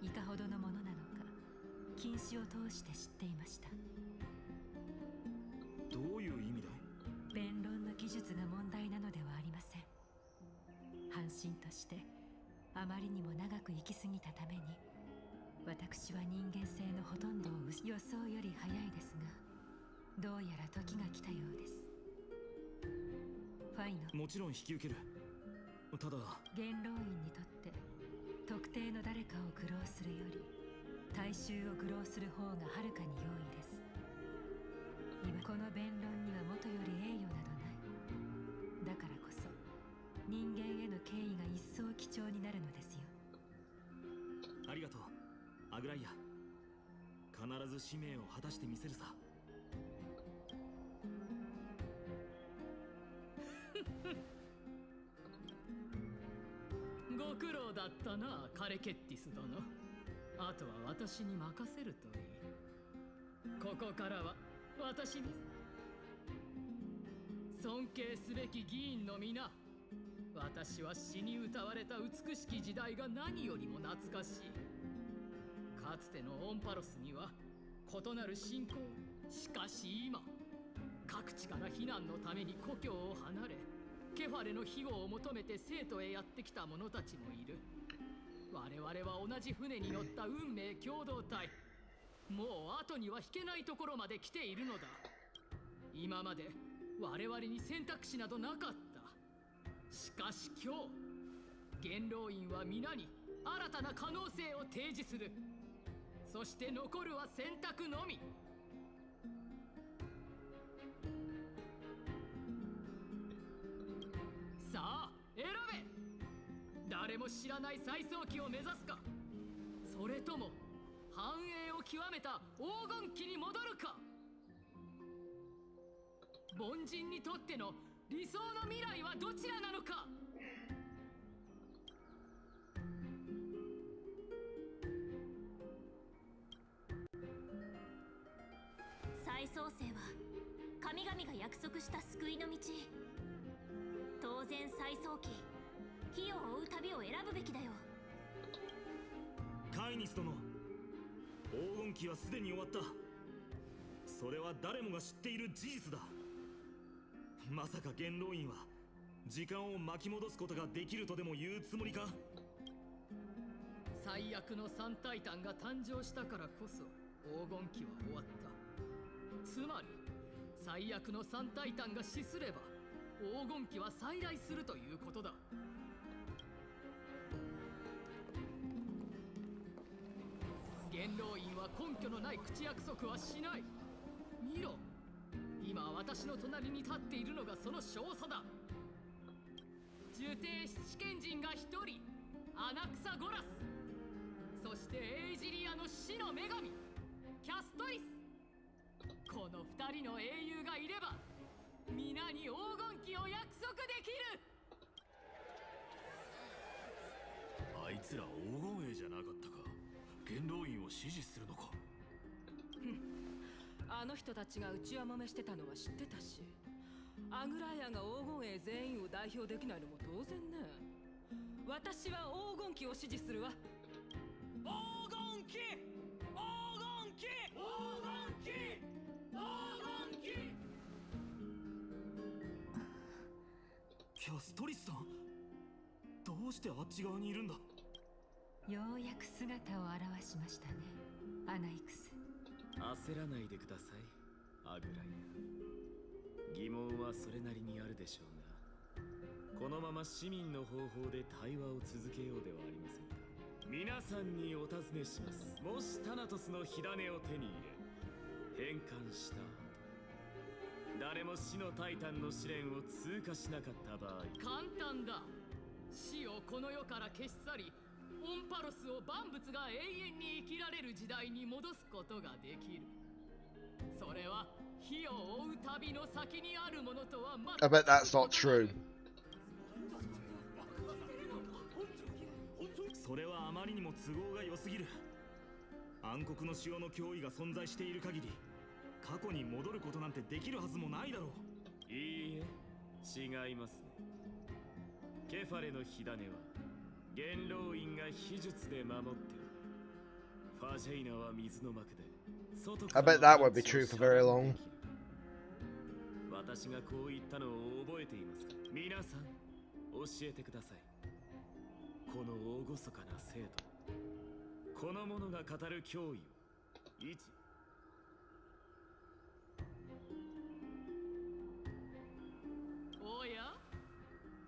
いかほどのものなのか、禁止を通して知っていました。どういう意味だい？弁論の技術が問題なのではありません。半身としてあまりにも長く生きすぎたために、私は人間性のほとんどを予想より早いですが、どうやら時が来たようです。ファイノ。もちろん引き受ける。ただ元老院にとって特定の誰かを愚弄するより大衆を愚弄する方がはるかに容易です。今この弁論にはもとより栄誉などない。だからこそ人間への敬意が一層貴重になるのですよ。ありがとうアグライア。必ず使命を果たしてみせるさ。ご苦労だったな、カレケッティス殿。あとは私に任せるといい。ここからは私に尊敬すべき議員の皆、私は詩に歌われた美しき時代が何よりも懐かしい。かつてのオンパロスには異なる信仰。しかし今、各地から避難のために故郷を離れ、ケファレの庇護を求めて聖都へやってきた者たちもいる。我々は同じ船に乗った運命共同体。もう後には引けないところまで来ているのだ。今まで我々に選択肢などなかった。しかし今日、元老院は皆に新たな可能性を提示する。そして残るは選択のみ。さあ選べ。誰も知らない再創期を目指すか、それとも繁栄を極めた黄金期に戻るか。凡人にとっての理想の未来はどちらなのか。再創生は神々が約束した救いの道。当然再創期、火を追う旅を選ぶべきだよ。カイニス殿、黄金期はすでに終わった。それは誰もが知っている事実だ。まさか元老院は時間を巻き戻すことができるとでも言うつもりか。最悪の三タイタンが誕生したからこそ黄金期は終わった。つまり最悪の三タイタンが死すれば黄金期は再来するということだ。元老院は根拠のない口約束はしない。見ろ、今私の隣に立っているのがその少佐だ。呪帝七賢人が一人、アナクサゴラス、そしてエイジリアの死の女神キャストリス。この二人の英雄がいれば皆に黄金期を約束できる。あいつら黄金衛じゃなかったか。元老院を支持するのか。あの人たちが内輪もめしてたのは知ってたし、アグライアが黄金衛全員を代表できないのも当然ね。私は黄金期を支持するわ。黄金期、黄金期、黄金期、黄金期。キャストリスさん、どうしてあっち側にいるんだ。ようやく姿を現しましたね、アナイクス。焦らないでください、アグライア。疑問はそれなりにあるでしょうが、このまま市民の方法で対話を続けようではありませんか。皆さんにお尋ねします。もしタナトスの火種を手に入れ変換した後、誰も死のタイタンの試練を通過しなかった場合、簡単だ。死をこの世から消し去り、オンパロスを万物が永遠に生きられる時代に戻すことができる。それは火を追う旅の先にあるものとは全く I bet that's not true. それはあまりにも都合が良すぎる。暗黒の潮の脅威が存在している限り、過去に戻ることなんてできるはずもないだろう。いいえ、違いますね。ケファレの火種は元老院が秘術で守っておる。ファジェイナは水の膜で外か I ら bet that won't be true for very long. 私がこう言ったのを覚えていますか。皆さん教えてください。この厳かな生徒、この者が語る脅威を一。おや、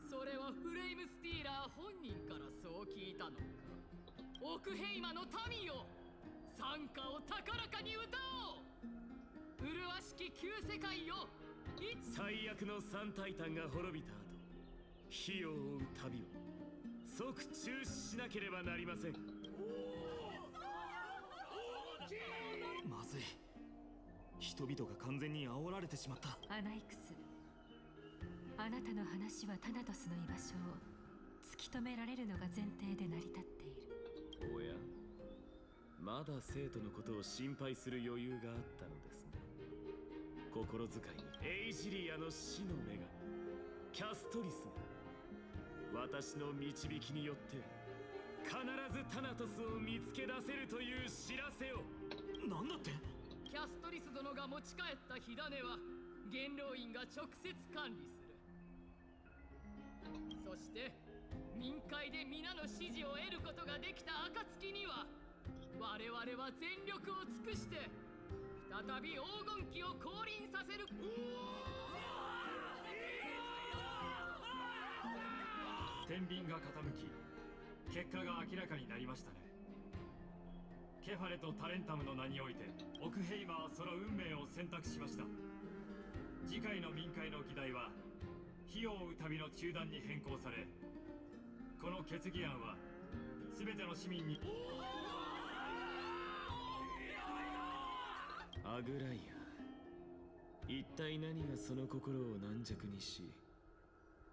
それはフレイムスティーラー本人からそう聞いたのか。オクヘイマの民よ、賛歌を高らかに歌おう。麗しき旧世界よ。最悪の三タイタンが滅びた後、火を追う旅を即中止しなければなりません。まずい、人々が完全に煽られてしまった。アナイクス、あなたの話はタナトスの居場所を突き止められるのが前提で成り立っている。おや、まだ生徒のことを心配する余裕があったのですね。心遣いにエイジリアの死の女神キャストリスが私の導きによって必ずタナトスを見つけ出せるという知らせを。なんだって。キャストリス殿が持ち帰った火種は元老院が直接管理する。そして民会で皆の支持を得ることができた暁には、我々は全力を尽くして再び黄金期を降臨させる。天秤が傾き、結果が明らかになりましたね。ケファレとタレンタムの名においてオクヘイマはその運命を選択しました。次回の民会の議題は火を追う旅の中断に変更され、この決議案は全ての市民に。アグライア、一体何がその心を軟弱にし、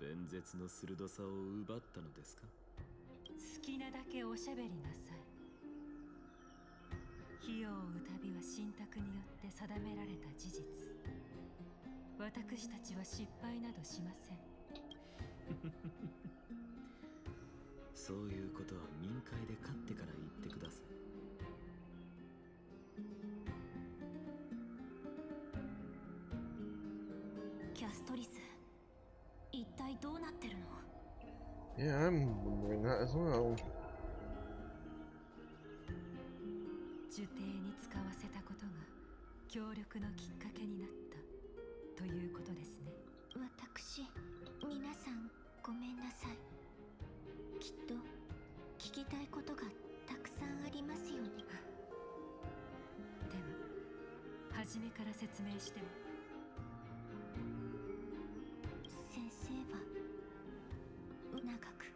弁舌の鋭さを奪ったのですか。好きなだけおしゃべりなさい。火を追う旅は信託によって定められた事実。私たちは失敗などしません。そそういうことは民会で勝ってから言ってください。キャストリス、一体どうなってるの？ Yeah, I'm wondering that as well. 受刑に使わせたことが協力のきっかけになったということですね。私、皆さんごめんなさい。きっと聞きたいことがたくさんありますよね。でも初めから説明しても。先生は長く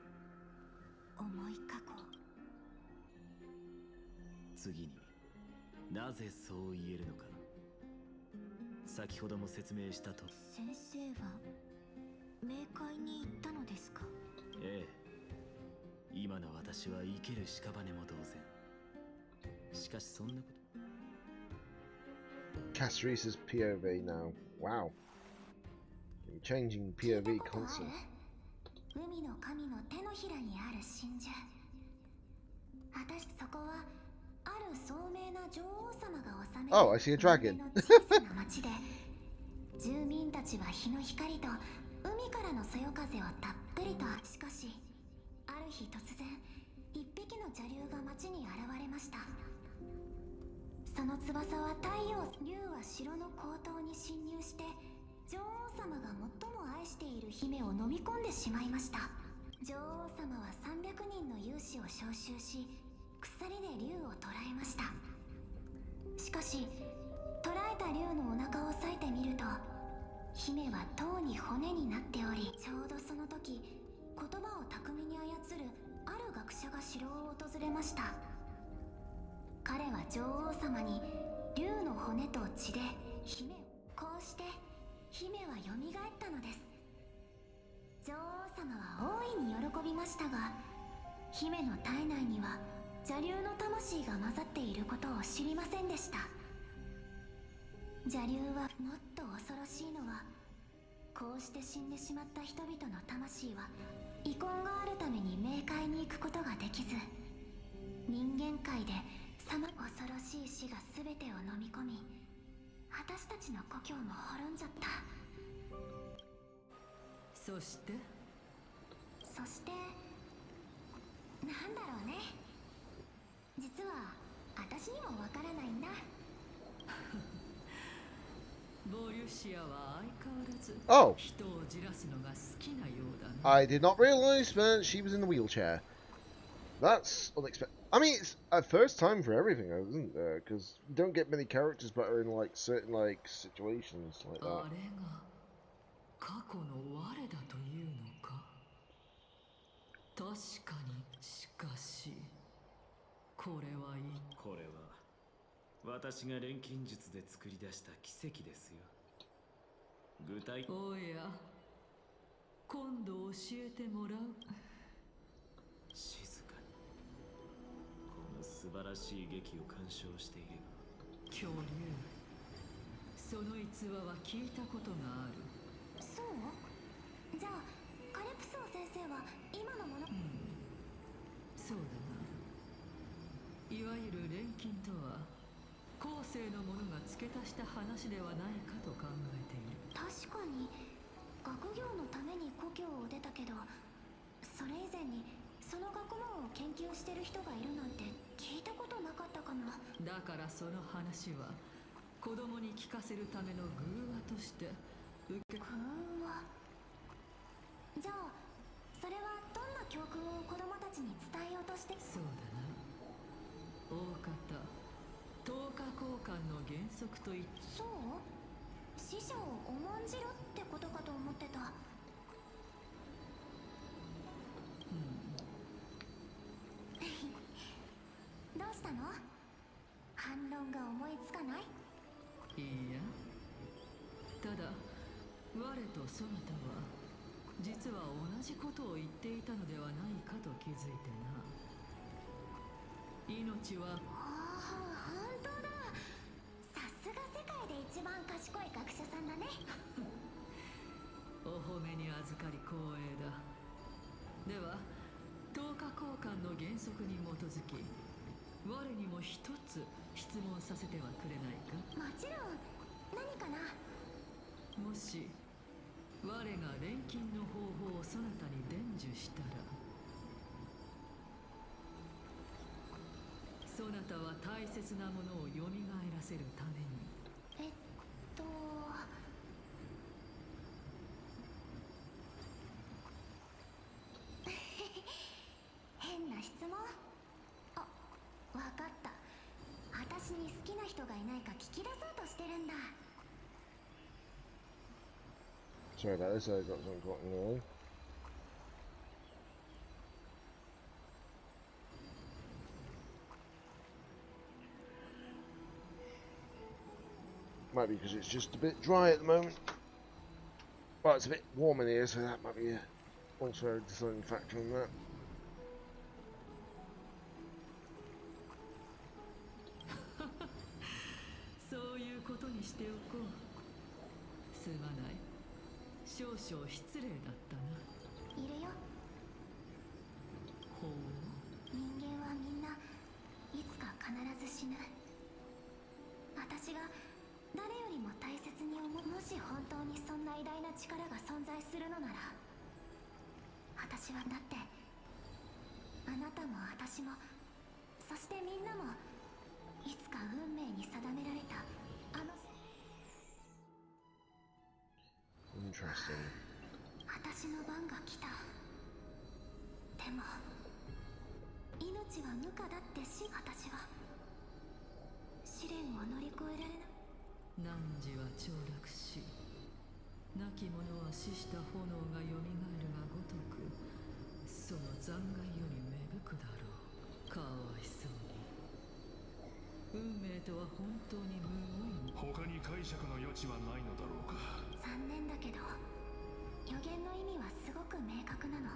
重い過去。次になぜそう言えるのか。先ほども説明したと。先生は冥界に行ったのですか？ええ。今の私は生ける屍も同然。しかしそんなこと。Castrice's POV now. Wow. You're changing POV constantly. 海の神の手のひらにある真珠。私そこはある聡明な女王様が治める Oh, I see a dragon. 小さな町で、住民たちは日の光と海からのそよ風をたっぷりと。しかしある日突然一匹の邪竜が町に現れました。その翼は太陽。竜は城の高塔に侵入して女王様が最も愛している姫を飲み込んでしまいました。女王様は300人の勇士を招集し、鎖で竜を捕らえました。しかし捕らえた竜のお腹を裂いてみると、姫は塔に骨になっており、ちょうどその時言葉を巧みに操るある学者が城を訪れました。彼は女王様に竜の骨と血で姫を。こうして姫は蘇ったのです。女王様は大いに喜びましたが、姫の体内には邪竜の魂が混ざっていることを知りませんでした。邪竜はもっと恐ろしいのは、こうして死んでしまった人々の魂は遺恨があるために冥界に行くことができず、人間界で恐ろしい死が全てを飲み込み、私たちの故郷も滅んじゃった。そしてなんだろうね。実は私にもわからないんだ。ボリュシアは相変わらず Oh. 人をじらすのが好きなようだね。 I did not realize that she was in the wheelchair. That's unexpected. I mean, it's a first time for everything, isn't there? Because you don't get many characters that are in like certain like situations like あ that. れが過去の我だというのか。確かに。しかしこれはいい。これは私が錬金術で作り出した奇跡ですよ。具体。おや、今度教えてもらう。静かに。この素晴らしい劇を鑑賞していれば。恐竜、その逸話は聞いたことがある。そう？じゃあカレプソー先生は今のもの。そうだな。いわゆる錬金とは後世の者が付け足した話ではないかと考えている。確かに学業のために故郷を出たけど、それ以前にその学問を研究してる人がいるなんて聞いたことなかったかも。だからその話は子供に聞かせるための偶話として受け。偶話。じゃあそれはどんな教訓を子供たちに伝えようとして。そうだな。大方等価交換の原則といって。そう？死者を重んじろってことかと思ってた。どうしたの？反論が思いつかない？いいや。ただ我とそなたは実は同じことを言っていたのではないかと気づいてな。命は。ああ、本当だ。さすが世界で一番賢い学者さんだね。お褒めに預かり光栄だ。では等価交質問させてはくれないか。もちろん。何かな。もし我が錬金の方法をそなたに伝授したら、そなたは大切なものをよみがえらせるために。変な質問。あ、わかった。私に好きな人がいないか聞き出そうとしてるんだ。Sorry about this, I got something caught in the eye. Might be because it's just a bit dry at the moment. Well, it's a bit warm in here, so that might be also a deciding factor on that. そういうことにしておこう。すまない。少々失礼だったな。いるよ。ほう。人間はみんないつか必ず死ぬ。私が誰よりも大切にもし本当にそんな偉大な力が存在するのなら、私はだってあなたも私も、そしてみんなもいつか運命に定められたあの。Interesting. 私の番が来た。でも命は無価だって私は試練を乗り越えられな。汝は凋落し、亡き者は死した炎がよみがえるがごとく、その残骸より芽吹くだろう。かわいそうに。運命とは本当に無意味。他に解釈の余地はないのだろうか。残念だけど予言の意味はすごく明確なの。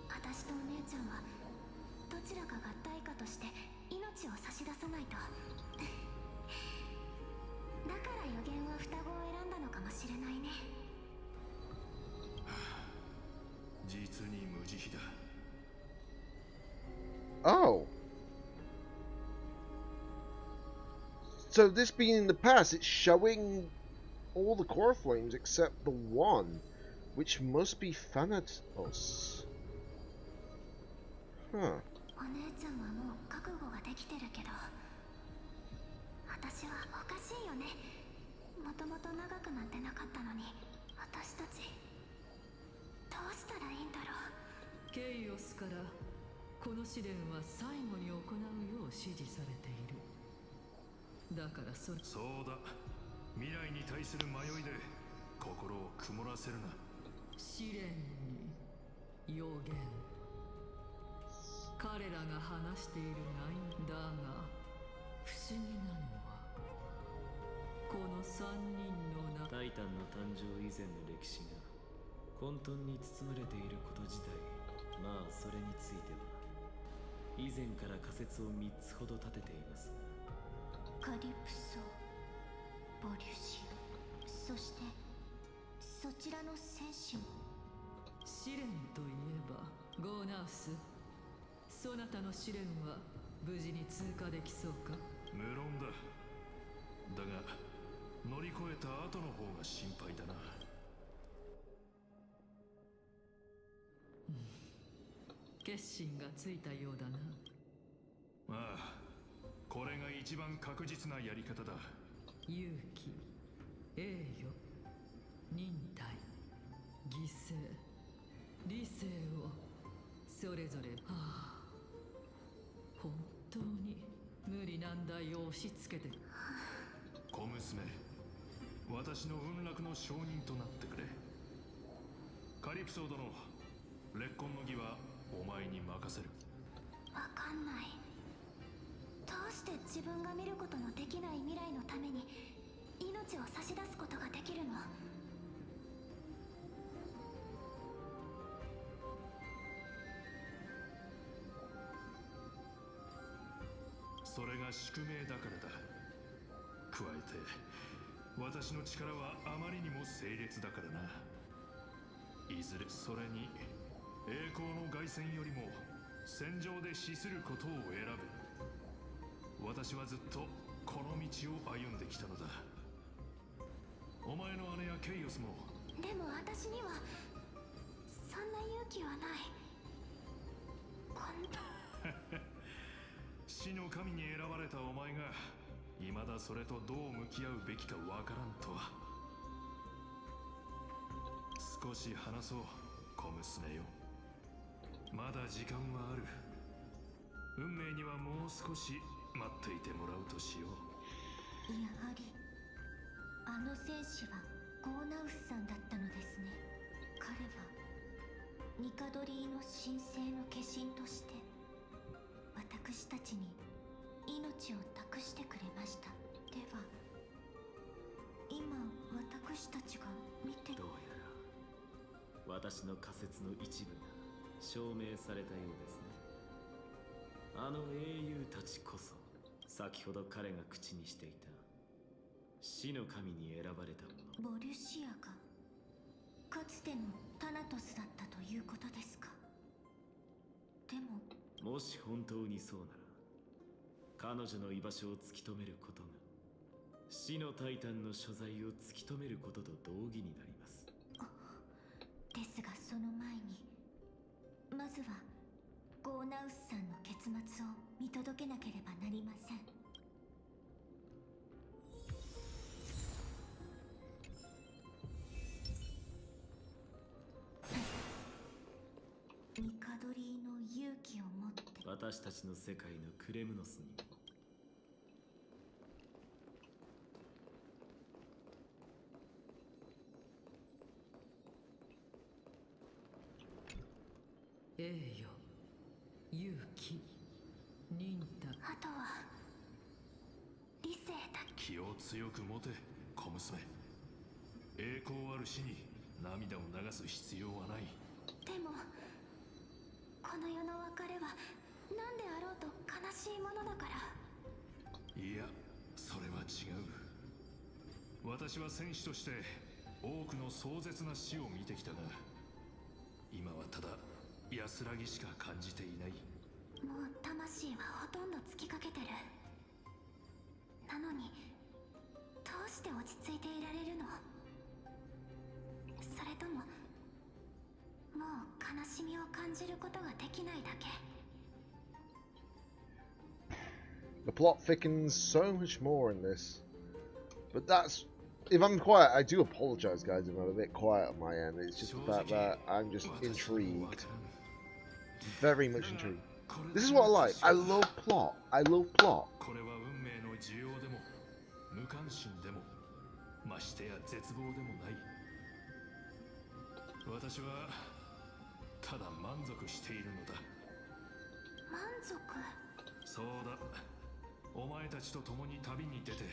私とお姉ちゃんはどちらかが対価として命を差し出さないと。だから予言は双子を選んだのかもしれないね。実に無慈悲だ。Oh. So this being in the past, it's showing all the core flames except the one, which must be Thanatos. Huh. お姉ちゃんはもう覚悟ができてるけど、私はおかしいよね。もともと長くなんてなかったのに、私たちどうしたらいいんだろう。ケイオスからこの試練は最後に行うよう指示されている。だからそうだ。未来に対する迷いで心を曇らせるな。試練に予言、彼らが話している内容だが、不思議なのはこの3人のタイタンの誕生以前の歴史が混沌に包まれていること自体、まあそれについては以前から仮説を3つほど立てています。カリプソ、ボリュシュ、そしてそちらの戦士も。試練といえばゴーナウス、そなたの試練は無事に通過できそうか。無論だ。だが乗り越えた後の方が心配だな。決心がついたようだな。ああ、これが一番確実なやり方だ。勇気、栄誉、忍耐、犠牲、理性をそれぞれ。本当に無理難題を押し付けて。小娘、私の運楽の証人となってくれ。カリプソー殿、烈魂の儀はお前に任せる。わかんない。どうして自分が見ることのできない未来のために命を差し出すことができるの？それが宿命だからだ。加えて私の力はあまりにも清烈だからな。いずれそれに栄光の凱旋よりも戦場で死することを選ぶ。私はずっとこの道を歩んできたのだ。お前の姉やケイオスも。でも私にはそんな勇気はない。死の神に選ばれたお前が未だそれとどう向き合うべきかわからんとは。少し話そう、小娘よ。まだ時間はある。運命にはもう少し待っていてもらうとしよう。やはりあの戦士はゴーナウスさんだったのですね。彼はニカドリーの神聖の化身として私たちに命を託してくれました。では今私たちが見て、どうやら私の仮説の一部が証明されたようですね。あの英雄たちこそ先ほど彼が口にしていた死の神に選ばれた者。ボリュシアがかつてのタナトスだったということですか。でももし本当にそうなら彼女の居場所を突き止めることが死のタイタンの所在を突き止めることと同義になります。ですがその前にまずはゴーナウスさんの結末を見届けなければなりません。ニカドリーの勇気を持って私たちの世界のクレムノスにも。栄誉、勇気、忍耐。あとは理性だけ。気を強く持て、小娘。栄光ある死に涙を流す必要はない。でもこの世の別れは何であろうと悲しいものだから。いや、それは違う。私は戦士として多くの壮絶な死を見てきたが、今はただ安らぎしか感じていない。もう魂はほとんど尽きかけてる。なのにどうして落ち着いていられるの？それとももう悲しみを感じることができないだけ。 The plot thickens so much more in this, but that's, if I'm quiet, I do apologize guys if I'm a bit quiet on my end. It's just the fact that I'm just intrigued, very much intrigued. This is what I like. I love plot. I love plot. これは運命の需要でも無関心でもましてや絶望でもない。私はただ満足しているのだ。満足？そうだ。お前たちと共に旅に出て、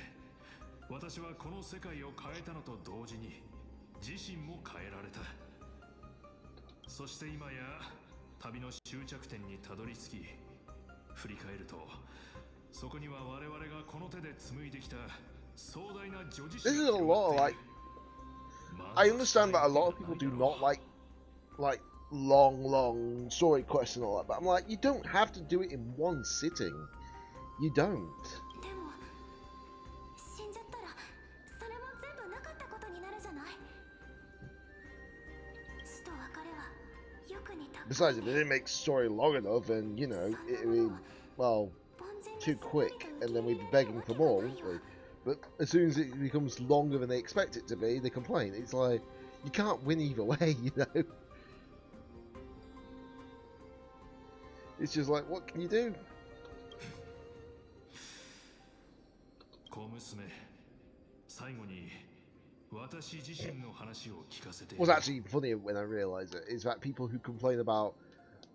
私はこの世界を変えたのと同時に自身も変えられた。そして今や旅の終着点にたどり着き、振り返るとそこには我々がこの手で紡いできた壮大な叙事詩 This is a lot of like, I understand that a lot of people do not like long story quests and all that, but I'm like, you don't have to do it in one sitting. You don't. でも死んじゃったらそれも全部なかったことになるじゃない。死と別れはよく似た。 Besides, if they didn't make the story long enough, and you know, it would be, well, too quick, and then we'd be begging for more, wouldn't we? But as soon as it becomes longer than they expect it to be, they complain. It's like, you can't win either way, you know? It's just like, what can you do? 小娘、最後に私自身の話を聞かせて。 What's actually funny when I realise it is that people who complain about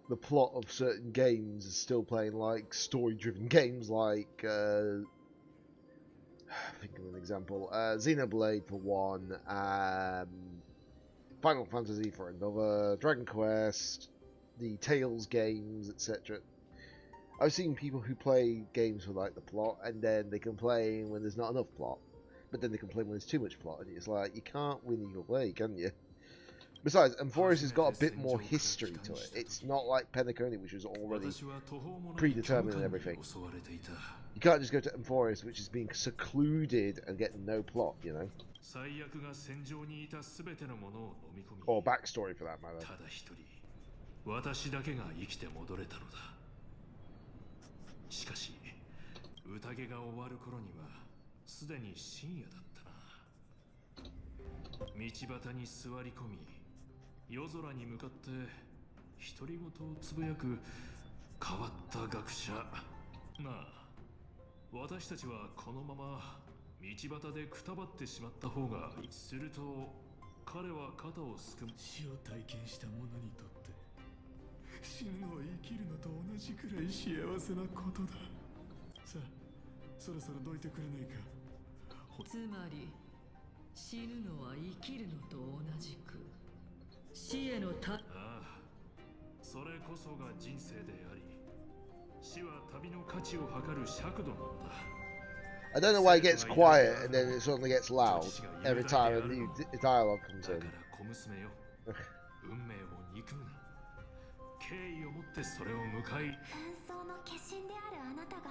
the plot of certain games are still playing like story-driven games, like think of an example, Xenoblade for one, Final Fantasy for another, Dragon Quest, the Tales games, etc. I've seen people who play games for like the plot, and then they complain when there's not enough plot, but then they complain when there's too much plot, and it's like, you can't win either way, can you? Besides, Amphoris has got a bit more history to it. It's not like Penacony, which was already predetermined and everything. You can't just go to Amphoris, which is being secluded and get no plot, you know? Or backstory for that matter. 私だけが生きて戻れたのだ。しかし、宴が終わる頃にはすでに深夜だったな。道端に座り込み、夜空に向かって独り言をつぶやく変わった学者。まあ、私たちはこのまま道端でくたばってしまった方がいい。すると彼は肩をすくむ。死を体験した者にとって死ぬのは生きるのと同じくらい幸せなことだ。さあ、そろそろどいてくれないか。つまり死ぬのは生きるのと同じく死へのた。ああ、それこそが人生であり、死は旅の価値を測る尺度なのだ。I don't know why it gets quiet and then it suddenly gets loud every time a new dialogue comes in. 小娘よ、運命を憎むな。敬意を持ってそれを迎え。紛争の化身であるあなたが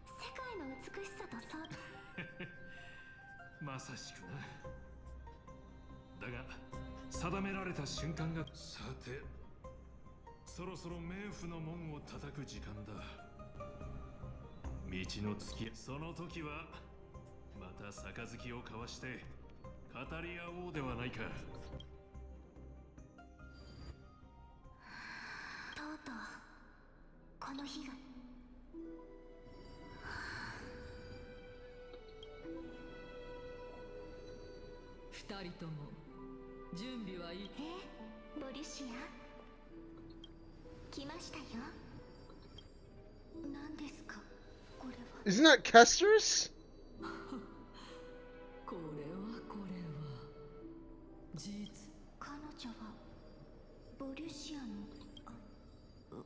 世界の美しさとそうまさしくな。だが定められた瞬間が。さて、そろそろ冥府の門を叩く時間だ。道の月、その時はまた杯を交わして語り合おうではないか。とうとうこの日が。二人とも準備はいい？ボリュシア来ましたよ。何ですかこれは。 Isn't that Kestrus? これは実。彼女はボリュシアの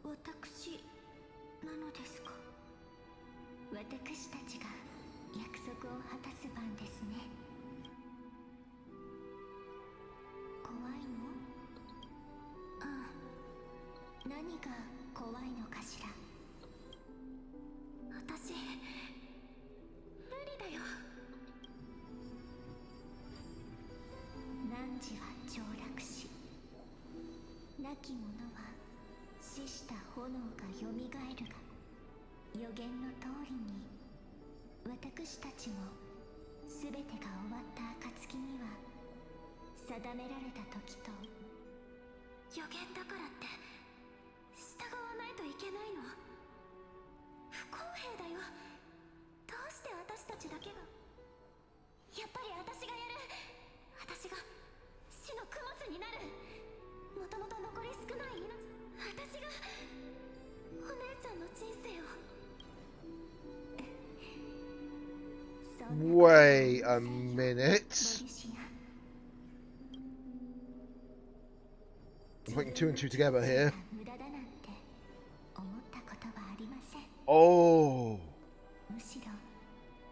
私なのですか。私たちが約束を果たす番ですね。怖いの？ああ、何が怖いのかしら。私無理だよ。汝は凋落し、亡き者は死した炎がよみがえるが、予言の通りに私たちも全てが終わった暁には定められた時と。予言だからって従わないといけないの？不公平だよ。どうして私たちだけが。やっぱり私がやる。私が死の供物になる。もともと残り少ない命。私がお姉ちゃんの人生を。Wait a minute. I'm putting two and two together here. Oh,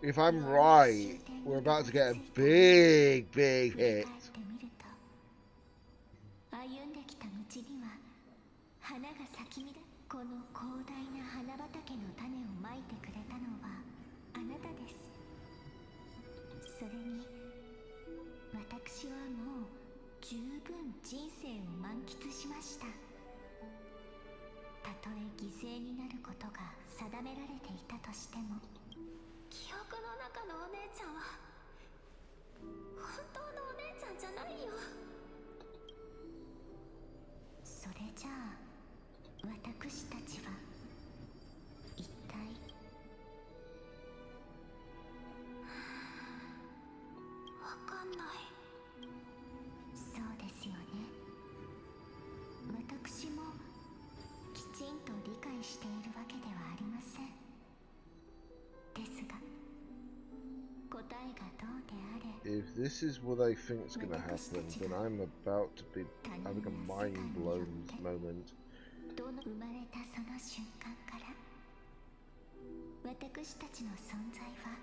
if I'm right, we're about to get a big hit. 歩んできた道には花が咲き乱れ、この広大な花畑の種をまいてくれたのはあなたです。それに私はもう十分人生を満喫しました。たとえ犠牲になることが定められていたとしても、記憶の中のお姉ちゃんは本当のお姉ちゃんじゃないよ。それじゃあ私たちは一体。わかんない。そうですよね。私もきちんと理解しているわけではありません。ですが答えがどうであれ。 If this is what I think is going to happen, then I'm about to be having a mind blown moment. 生まれたその瞬間から私たちの存在は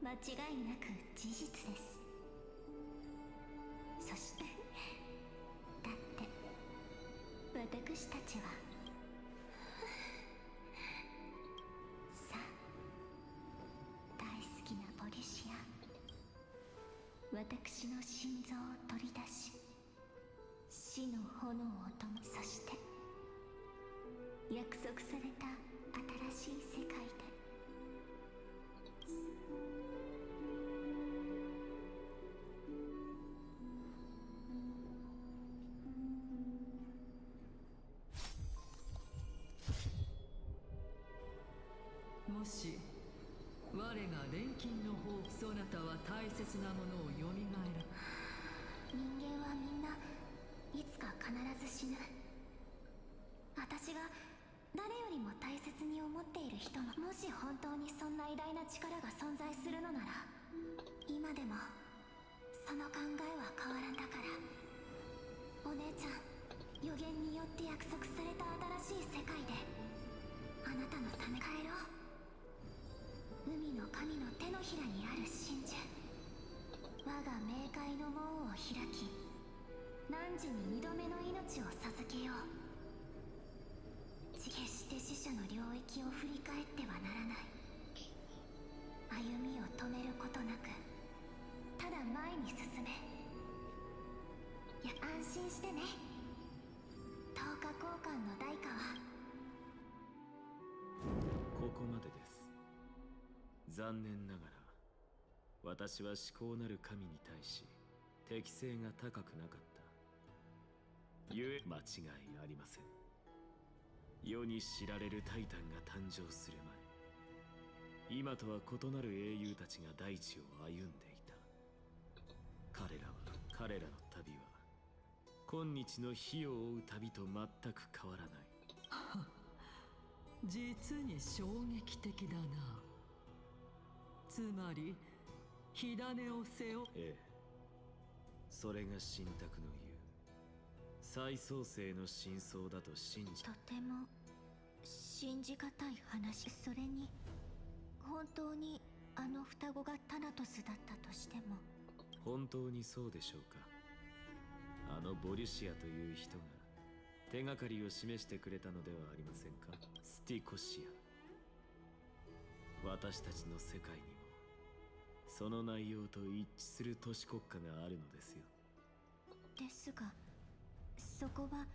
間違いなく事実です。そして私たちはさあ、大好きなポリシア、私の心臓を取り出し、死の炎を灯そして約束された新しい世界でもし我が錬金の宝そなたは大切なものをよみがえら人間はみんないつか必ず死ぬ。私が誰よりも大切に思っている人も、もし本当にそんな偉大な力が存在するのなら、今でもその考えは変わらんだから。お姉ちゃん、予言によって約束された新しい世界であなたのため帰ろう。海の神の手のひらにある真珠、我が冥界の門を開き、汝に2度目の命を授けよう。決して死者の領域を振り返ってはならない。歩みを止めることなく、ただ前に進め。安心してね。10日交換の代価はここまでです。残念ながら私は至高なる神に対し適性が高くなかった。ゆえ間違いありません。世に知られるタイタンが誕生する前、今とは異なる英雄たちが大地を歩んでいた。彼らの旅は今日の火を追う旅と全く変わらない。実に衝撃的だな。つまり火種を背負ええ、それが神卓の言う再創生の真相だと信じ。とても信じがたい話。それに本当にあの双子がタナトスだったとしても。本当にそうでしょうか。あのボリシアという人が手がかりを示してくれたのではありませんか。スティコシア、私たちの世界にもその内容と一致する都市国家があるのですよ。ですがそこは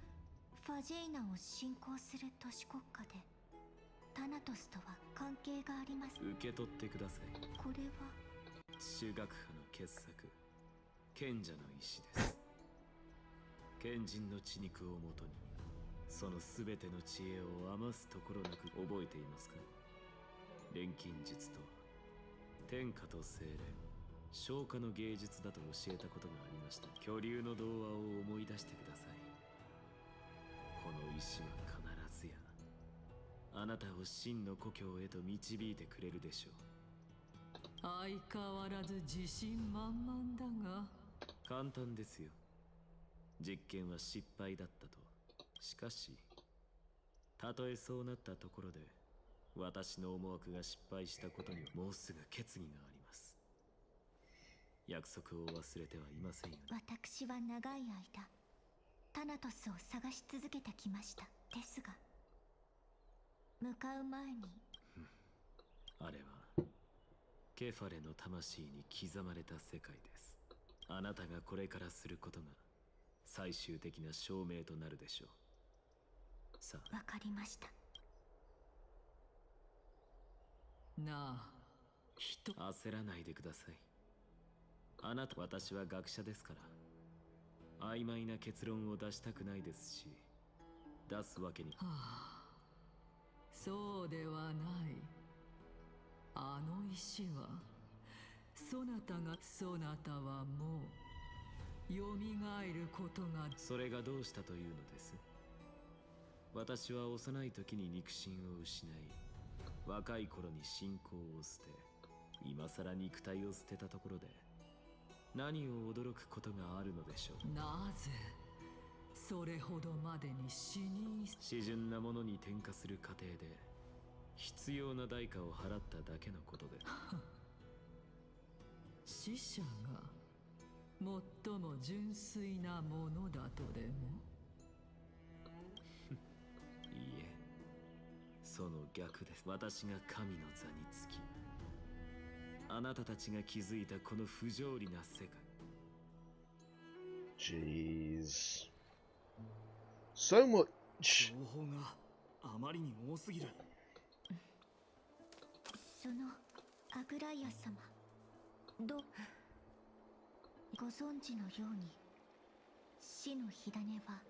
ファジェイナを信仰する都市国家で、タナトスとは関係があります。受け取ってください。これは中学派の傑作、賢者の石です。賢人の血肉をもとにその全ての知恵を余すところなく覚えていますか。錬金術とは天下と精錬、昇華の芸術だと教えたことがありました。巨竜の童話を思い出してください。この石は必ずやあなたを真の故郷へと導いてくれるでしょう。相変わらず自信満々だが。簡単ですよ。実験は失敗だったと。しかしたとえそうなったところで私の思惑が失敗したことにはもうすぐ決議があります。約束を忘れてはいませんよね。私は長い間タナトスを探し続けてきました。ですが向かう前にあれはケファレの魂に刻まれた世界です。あなたがこれからすることが最終的な証明となるでしょう。さあ。わかりました。なあ、焦らないでください。あなた、私は学者ですから、曖昧な結論を出したくないですし、出すわけに。はあ、そうではない。あの石は、そなたはもう、蘇ることが。それがどうしたというのです。私は幼い時に肉親を失い、若い頃に信仰を捨て、今さら肉体を捨てたところで何を驚くことがあるのでしょう。なぜそれほどまでに死人。至純なものに転化する過程で必要な代価を払っただけのことで死者が最も純粋なものだとでも。その逆です。私が神の座につき、あなたたちが築いたこの不条理な世界。Jeez. So much. 情報があまりに多すぎる。そのアグライア様、ご存知のように、死の火種は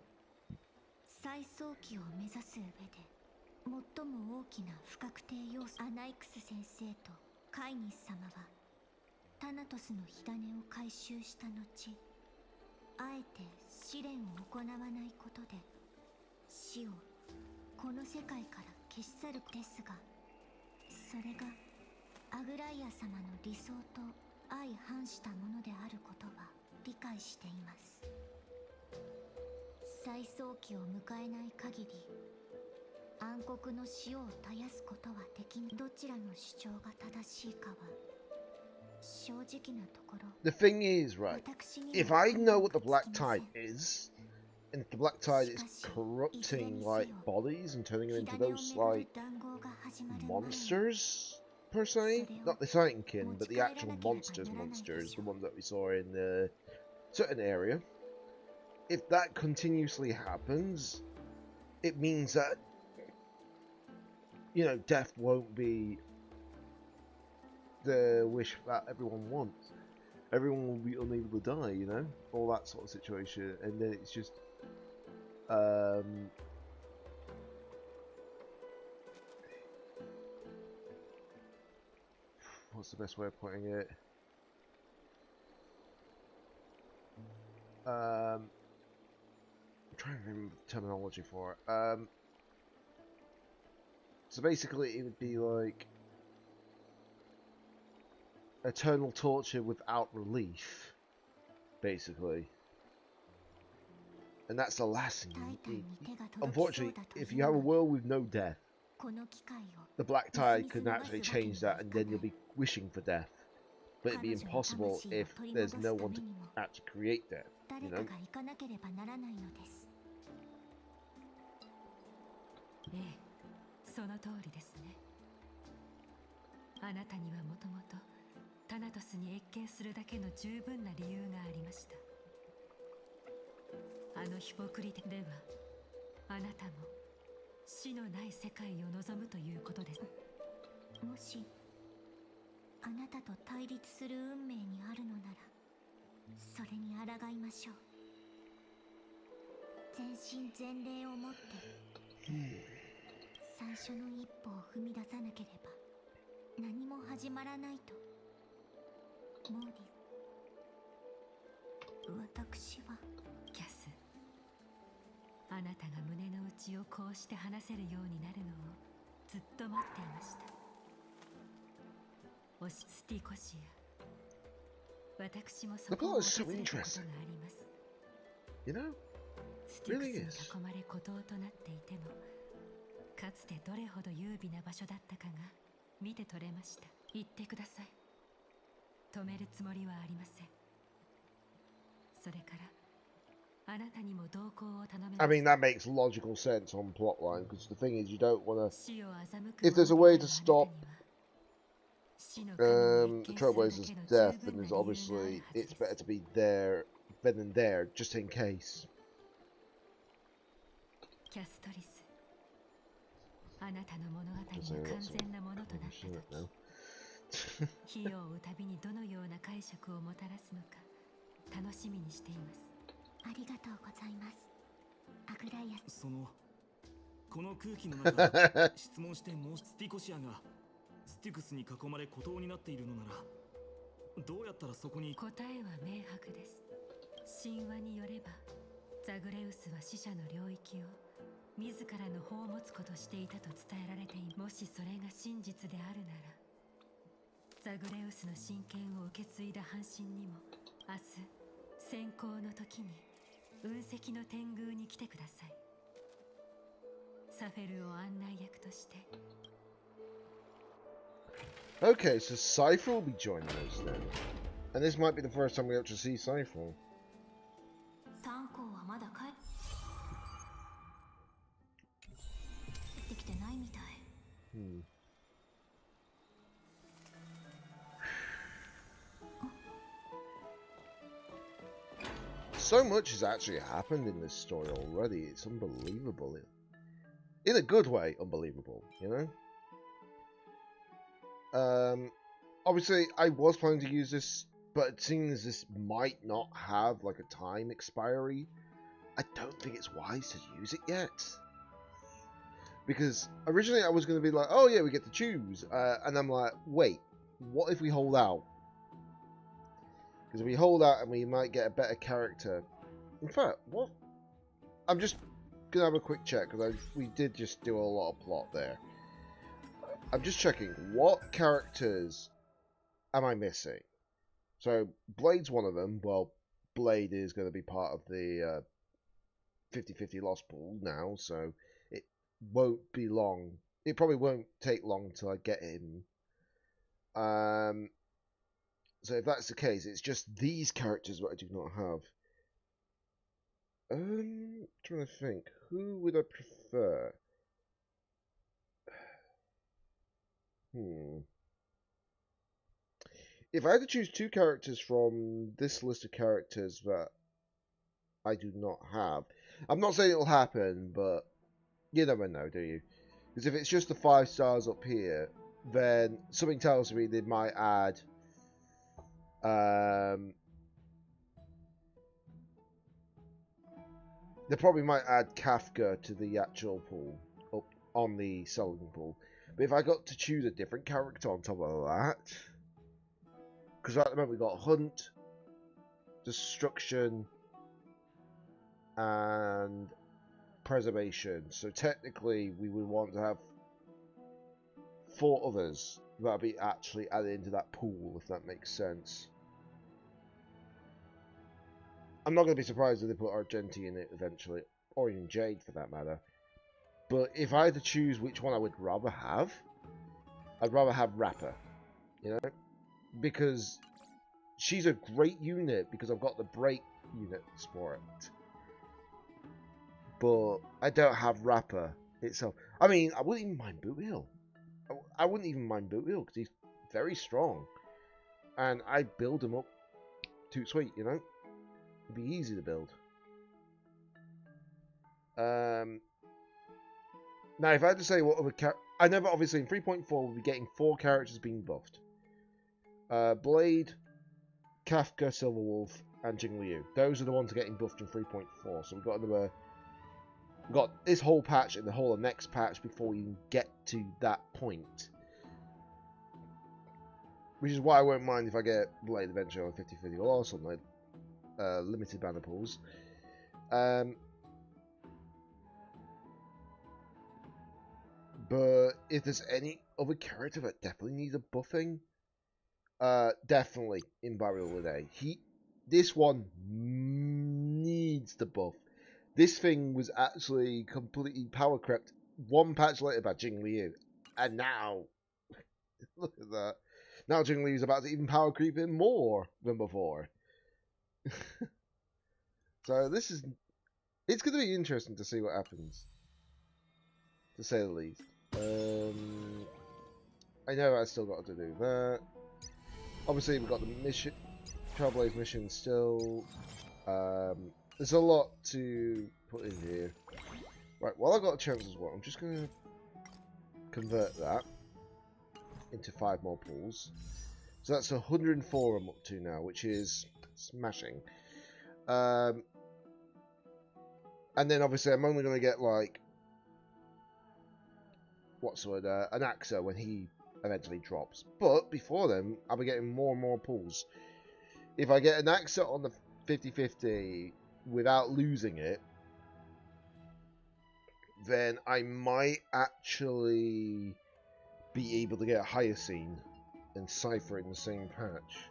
再早期を目指す上で最も大きな不確定要素。アナイクス先生とカイニス様はタナトスの火種を回収した後、あえて試練を行わないことで死をこの世界から消し去るですが、それがアグライア様の理想と相反したものであることは理解しています。再早期を迎えない限り暗黒の塩を絶やすことはできない。どちらの主張が正しいかは正直なところ。 The thing is, right, if I know what the black tide is, and the black tide is corrupting like bodies and turning them into those like monsters per se, not the Titankin, but the actual monsters, the ones that we saw in a certain area. If that continuously happens, it means that, you know, death won't be the wish that everyone wants. Everyone will be unable to die, you know, all that sort of situation, and then it's just what's the best way of putting it? I'm trying to remember the terminology for it. So basically it would be like eternal torture without relief, basically. And that's the last thing you need. Unfortunately, if you have a world with no death, the black tide can actually change that, and then you'll be wishing for death. But it'd be impossible if there's no one to actually create death, you know? ええ、その通りですね。あなたにはもともとタナトスに謁見するだけの十分な理由がありました。あのヒポクリテでは、あなたも死のない世界を望むということです。もしあなたと対立する運命にあるのなら、それに抗いましょう。全身全霊をもって最初の一歩を踏み出さなければ何も始まらないと。モーディ、私はキャス、あなたが胸の内をこうして話せるようになるのをずっと待っていました。スティコシア、私もそこを訪れたことがあります。You know? スティクスに囲まれ孤島となっていても、かつてどれほど優美な場所だったかが見て取れました。言ってください。止めるつもりはありません。それからあなたにも同行を頼めます。 I mean, that makes logical sense on plotline, because the thing is, you don't want to... If there's a way to stop the Trailblazer's death, then there's obviously, it's better to be there than there, just in case. キャストリス、あなたの物語が完全なものとなった時、火を追うたびにどのような解釈をもたらすのか楽しみにしています。ありがとうございます、アグライアス。この空気の中質問しても、スティコシアがスティクスに囲まれ孤島になっているのなら、どうやったらそこに。答えは明白です。神話によればザグレウスは死者の領域を自らの宝物庫としていたと伝えられている。もしそれが真実であるなら、ザグレウスの神権を受け継いだ半神にも明日選考の時に雲石の天宮に来てください。サフェルを案内役として。 Okay, so Cypher will be joining us then. And this might be the first time we actually see Cypher. 炭鉱はまだ帰ってきてないみたい。So much has actually happened in this story already. It's unbelievable. In a good way, unbelievable, you know? Obviously, I was planning to use this, but it seems this might not have, like, a time expiry. I don't think it's wise to use it yet. Because originally I was going to be like, oh yeah, we get to choose. And I'm like, wait, what if we hold out? Because if we hold out and we might get a better character. In fact, what? I'm just going to have a quick check, because we did just do a lot of plot there. I'm just checking, what characters am I missing? So, Blade's one of them. Well, Blade is going to be part of the 50-50 lost pool now, so it won't be long. It probably won't take long till I get him. So if that's the case, it's just these characters that I do not have. Trying to think, who would I prefer? If I had to choose two characters from this list of characters that I do not have, I'm not saying it'll happen, but you never know, do you? Because if it's just the 5 stars up here, then something tells me they might add they probably might add Kafka to the actual pool up on the selling pool. But if I got to choose a different character on top of that, because at the moment we got Hunt, Destruction, and Preservation. So technically we would want to have 4 others that would be actually added into that pool, if that makes sense. I'm not going to be surprised if they put Argenti in it eventually, or even Jade for that matter. But if I had to choose which one I would rather have, I'd rather have Rapper, you know? Because she's a great unit, because I've got the break units for it. But I don't have Rapper itself. I mean, I wouldn't even mind Boot Hill. I wouldn't even mind Boot Hill, because he's very strong. And I build him up too sweet, you know? It'd be easy to build. Now, if I had to say what other I know that obviously in 3.4 we'll be getting 4 characters being buffed. Blade, Kafka, Silverwolf, and Jingliu. Those are the ones getting buffed in 3.4. So we've got another... We've got this whole patch and the whole of next patch before we even get to that point. Which is why I won't mind if I get Blade eventually on 50-50 or something. Limited banner pools. But if there's any other character that definitely needs a buffing, definitely Invariable. This one needs the buff. This thing was actually completely power crept 1 patch later by Jingliu, and now look at that. Now Jingliu is about to even power creep in more than before. So it's going to be interesting to see what happens, to say the least. I know I still got to do that. Obviously, we've got the mission, Trailblaze mission still. There's a lot to put in here. Right, while I've got a chance as well, I'm just going to convert that into 5 more pools. So that's 104 I'm up to now, which is smashing. And then obviously I'm only going to get like an Axa when he eventually drops. But before then, I'll be getting more and more pulls. If I get an Axa on the 50-50 without losing it, then I might actually be able to get a Hyacine and Cypher in the same patch.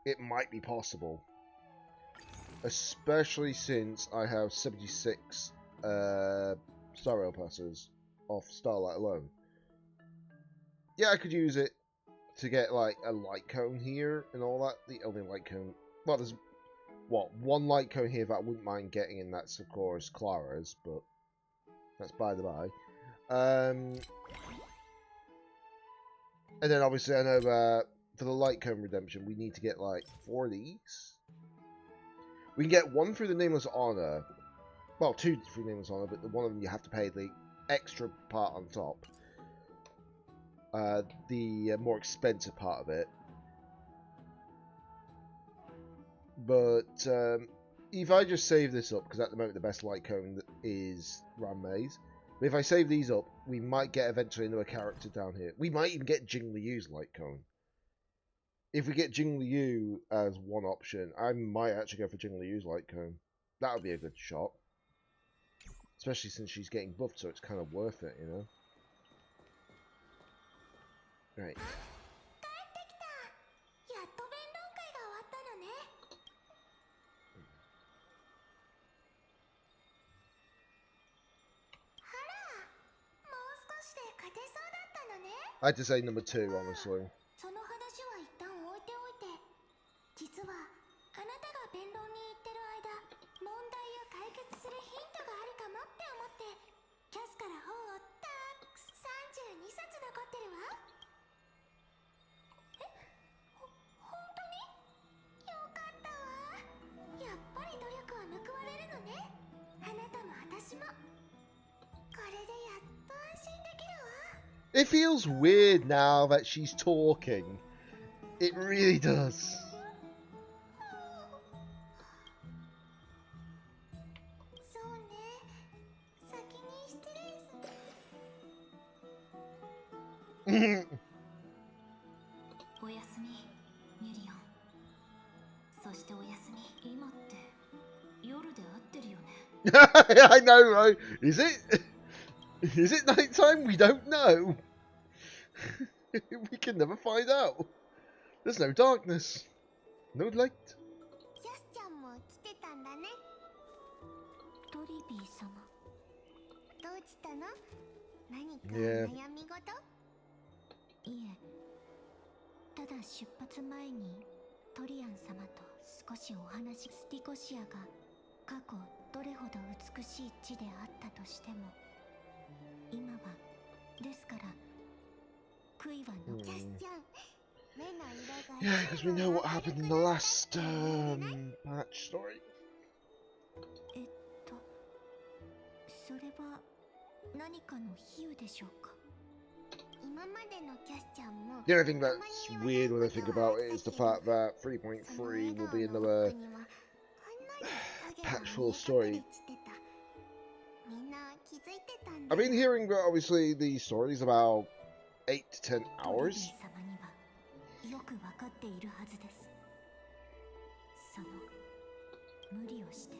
It might be possible. Especially since I have 76 Star Rail passes off Starlight alone. Yeah, I could use it to get like a light cone here and all that. The only light cone, well, there's one light cone here that I wouldn't mind getting, and that's of course Clara's, but That's by the by. And then obviously I know for the light cone redemption we need to get like 4 of these. We can get one through the Nameless Honor. Well, 2 through Nameless Honor, but the one of them you have to pay the extra part on top. The more expensive part of it. But if I just save this up, because at the moment the best light cone is Ram Maze. But if I save these up, we might get eventually another character down here. We might even get Jing Liu's light cone. If we get Jing Liu as one option, I might actually go for Jing Liu's light cone. That would be a good shot. Especially since she's getting buffed, so it's kind of worth it, you know? Right. I had to say number 2, honestly. その話は一旦置いておいて、実はあなたが弁論に行ってる間、問題を解決するヒントがあるかもって思って、キャスから本をたくさん32冊残ってるわ。本当に？よかったわ。やっぱり努力は報われるのね。あなたも私も。これでやっと安心できるわ。It feels weird now that she's talking. It really does. I know, right? Is it? Is it nighttime? We don't know. We can never find out. There's no darkness. No light. Yeah. いえ、ただ出発前にトリアン様と少しお話。スティコシアが過去どれほど美しい地であったとしても、今はですから悔いはの。キャスちゃん、目の色が。Yeah, because we know what happened in the last patch story. それは何かの比喩でしょうか。 The only thing that's weird when I think about it is the fact that 3.3 will be another patch full story. I've been hearing that obviously the story is about 8 to 10 hours. よくわかっているはずです。その無理をして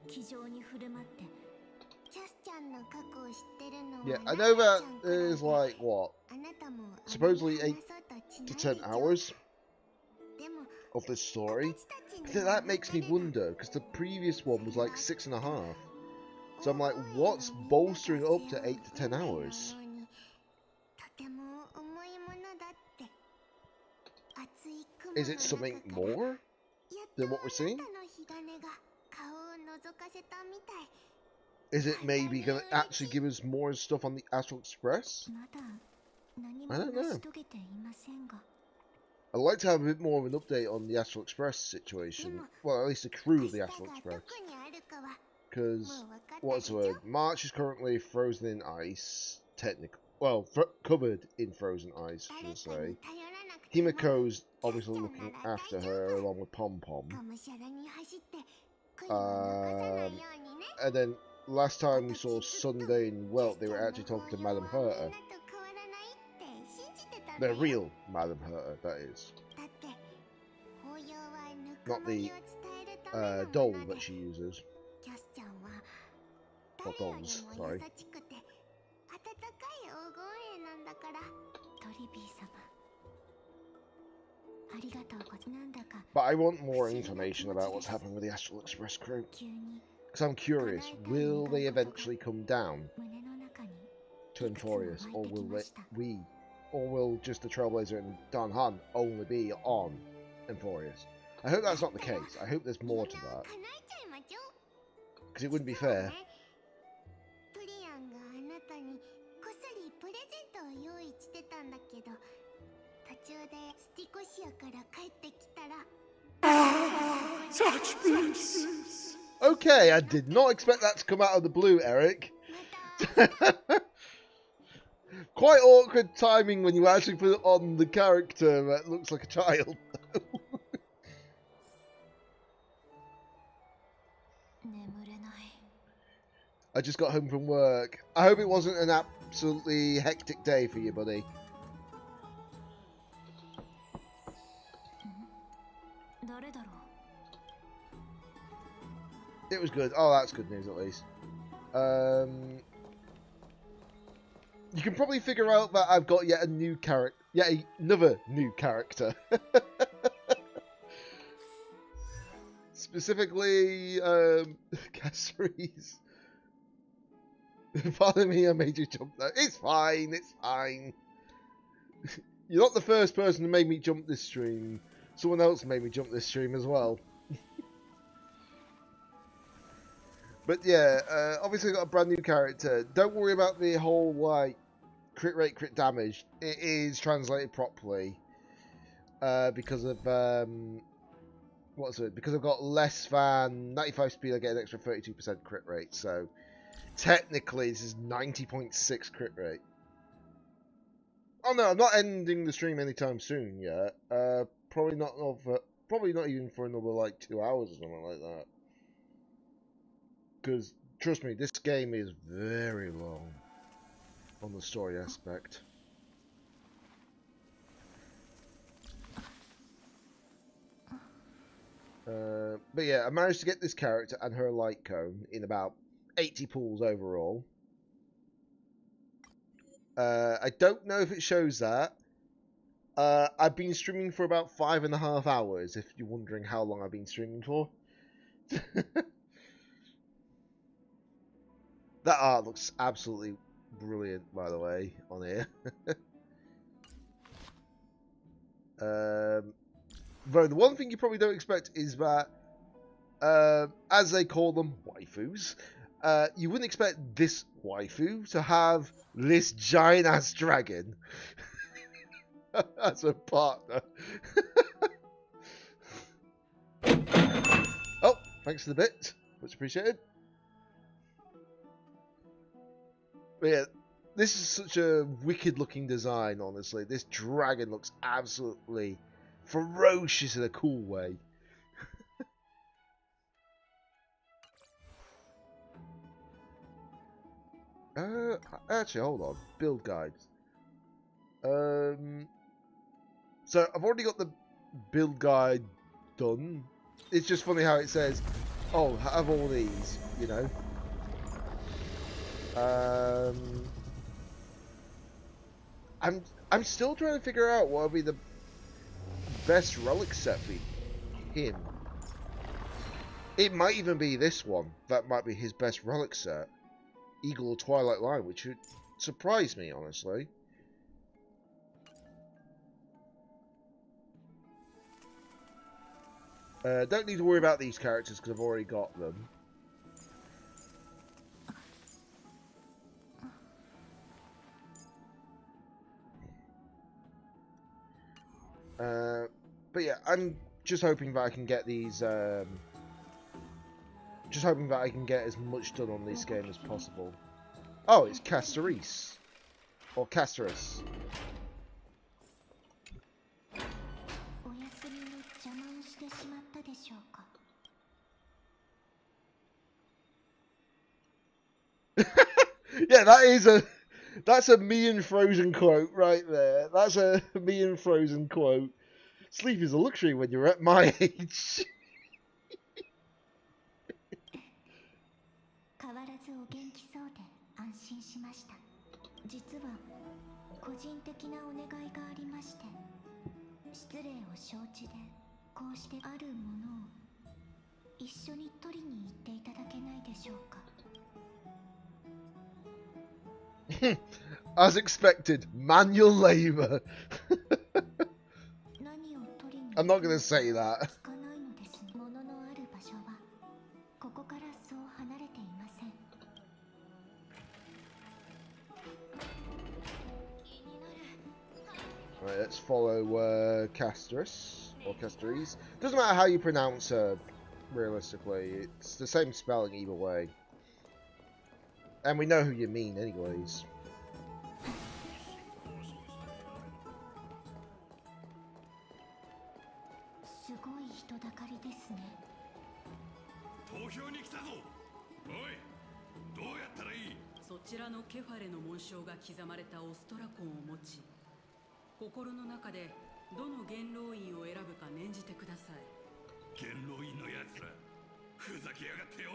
気丈に振る舞って。 Yeah, I know that is like, what, supposedly 8 to 10 hours of this story, but then that makes me wonder, because the previous one was like 6.5, so I'm like, what's bolstering up to 8 to 10 hours? Is it something more than what we're seeing? Is it maybe going to actually give us more stuff on the Astral Express? I don't know. I'd like to have a bit more of an update on the Astral Express situation. Well, at least the crew of the Astral Express. Because, what's the word? March is currently frozen in ice. Technically. Well, covered in frozen ice, should I say. Himiko's obviously looking after her along with Pom Pom. And then last time we saw Sunday and Welt, they were actually talking to Madame Herta. The real Madame Herta, that is. Not the doll that she uses. Or dolls, sorry. But I want more information about what's happening with the Astral Express crew. Because I'm curious, will they eventually come down to Enforius, or will just the Trailblazer and Dan Han only be on Enforius? I hope that's not the case. I hope there's more to that. Because it wouldn't be fair. Okay, I did not expect that to come out of the blue, Eric. Quite awkward timing when you actually put it on the character that looks like a child. I just got home from work. I hope it wasn't an absolutely hectic day for you, buddy. It was good. Oh, that's good news at least. You can probably figure out that I've got yet a new character. Yet another new character. Specifically, Caceres. Pardon me, I made you jump there. It's fine, it's fine. You're not the first person who made me jump this stream. Someone else made me jump this stream as well. But yeah, obviously got a brand new character. Don't worry about the whole, like, crit rate, crit damage. It is translated properly. Because of, because I've got less than 95 speed, I get an extra 32% crit rate. So, technically, this is 90.6 crit rate. Oh no, I'm not ending the stream anytime soon yet. Probably not even for another, like, 2 hours or something like that. Because, trust me, this game is very long on the story aspect. But yeah, I managed to get this character and her light cone in about 80 pulls overall. I don't know if it shows that. I've been streaming for about 5.5 hours, if you're wondering how long I've been streaming for. That art looks absolutely brilliant, by the way, on here. Though the one thing you probably don't expect is that, as they call them, waifus, you wouldn't expect this waifu to have this giant-ass dragon as a partner. Oh, thanks for the bit. Much appreciated. But yeah, this is such a wicked looking design, honestly. This dragon looks absolutely ferocious in a cool way. Actually, hold on. Build guides. So I've already got the build guide done. It's just funny how it says, oh, have all these, you know. I'm still trying to figure out what would be the best relic set for him. It might even be this one. That might be his best relic set. Eagle or Twilight Line, which would surprise me, honestly. Don't need to worry about these characters because I've already got them. But yeah, I'm just hoping that I can get these. Just hoping that I can get as much done on this game as possible. Oh, it's Caceres. Or Caceres. Yeah, that's a me and Frozen quote right there. That's a me and Frozen quote. Sleep is a luxury when you're at my age. 変わらずお元気そうで安心しました。実は個人的なお願いがありまして、失礼を承知でこうしてあるものを一緒に取りに行っていただけないでしょうか。As expected, manual labor. I'm not going to say that. Right, let's follow Caceres or Caceres. Doesn't matter how you pronounce her realistically. It's the same spelling either way. And we know who you mean anyways. すごい人だかりですね。投票に来たぞ。おい、どうやったらいい？そちらのケファレの紋章が刻まれたオストラコンを持ち、心の中でどの元老院を選ぶか念じてください。元老院のやつら、ふざけやがってよ。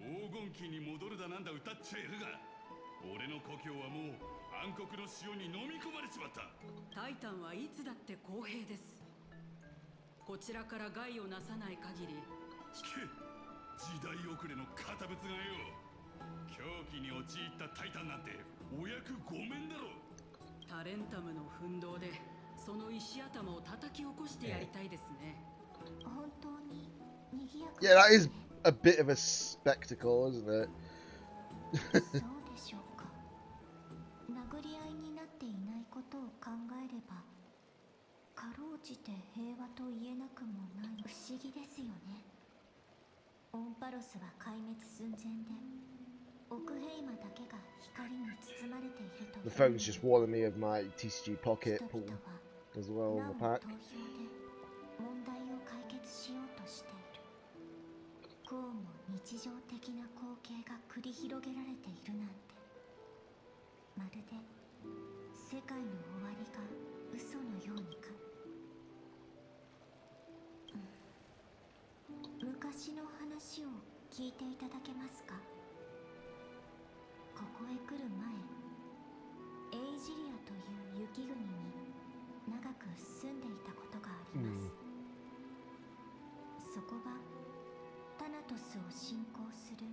黄金期に戻るだなんだ歌っちゃいるが、俺の故郷はもう暗黒の潮に飲み込まれちまった。タイタンはいつだって公平です。こちらから害をなさない限り。時代遅れの堅物がよ。狂気に陥ったタイタンなんてお役御免だろ。タレンタムの奮闘でその石頭を叩き起こしてやりたいですね。本当に賑やか。 Yeah, that is a bit of a spectacle, isn't it? そうでしょうか。殴り合いになっていないことを考えれば、かろうじて平和と言えなくもない。不思議ですよね。オンパロスは壊滅寸前で、奥ヘイマだけが光に包まれていると。 The phone's just warning me of my TCG Pocket pull as well in the pack. 投票で問題を解決しようとしている。こうも日常的な光景が繰り広げられているなんて、まるで世界の終わりが嘘のようにか。昔の話を聞いていただけますか？ここへ来る前、エイジリアという雪国に長く住んでいたことがあります。そこはタナトスを信仰する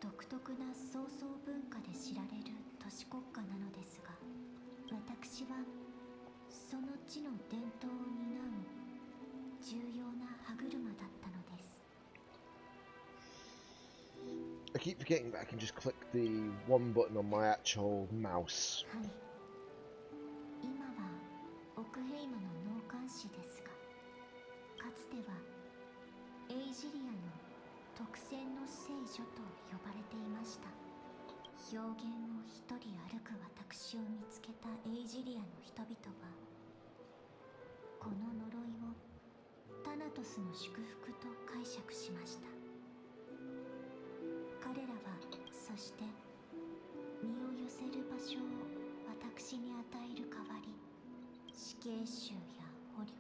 独特な創造文化で知られる都市国家なのですが、私はその地の伝統を担う重要な歯車だったのです。 I keep forgetting that I can just click the one button on my actual mouse. はい。今は奥ヘイマの納棺師ですが、かつてはエイジリアの特選の聖女と呼ばれていました。表現を一人歩く私を見つけたエイジリアの人々は、この呪いをタナトスの祝福と解釈しました。彼らはそして身を寄せる場所を私に与える代わり、死刑囚や捕虜、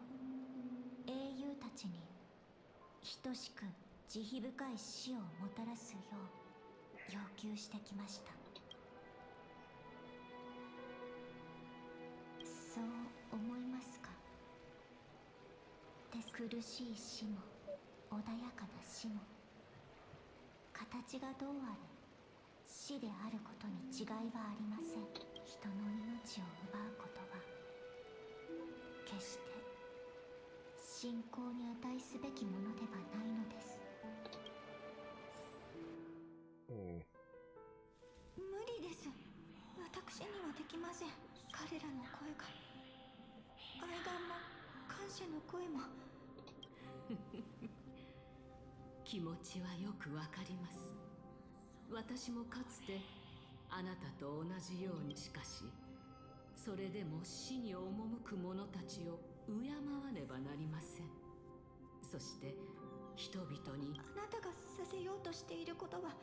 英雄たちに等しく慈悲深い死をもたらすよう要求してきました。そう思いますか？苦しい死も穏やかな死も、形がどうあれ死であることに違いはありません。人の命を奪うことは決して信仰に値すべきものではないのです。無理です。私にはできません。彼らの声が、愛願も感謝の声も。気持ちはよくわかります。私もかつてあなたと同じように、しかしそれでも死に赴く者たちを敬わねばなりません。そして人々に、あなたがさせようとしていることは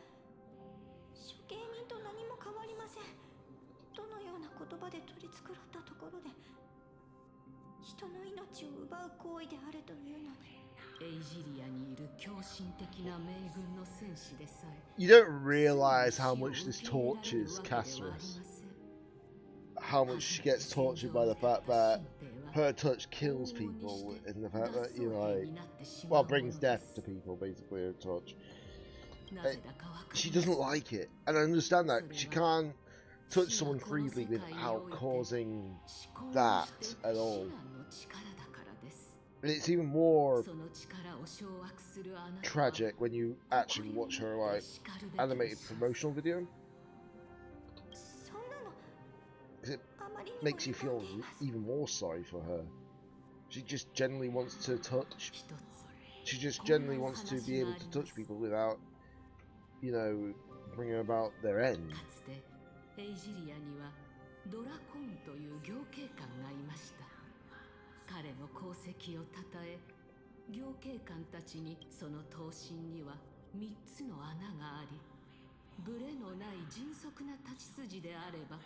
処刑人と何も変わりません。どのような言葉で取り繕ったところで人の命を奪う行為であるというのに。エイジリアにいる狂信的な名軍の戦士でさえ、 You don't realize how much this tortures Castorus. How much she gets tortured by the fact that her touch kills people, and the fact that, you know, like, well, brings death to people, basically, her touch. She doesn't like it, and I understand that. She can't touch someone freely without causing that at all. And it's even more tragic when you actually watch her, like, animated promotional video. It makes you feel even more sorry for her. She just genuinely wants to touch She just generally wants to be able to touch people without, you know, bringing about their end. かつてエイジリアにはドラコーンという行警官がいました。彼の功績をたたえ、行警官たちにその刀身には3つの穴があり、ブレのない迅速な立ち筋であれば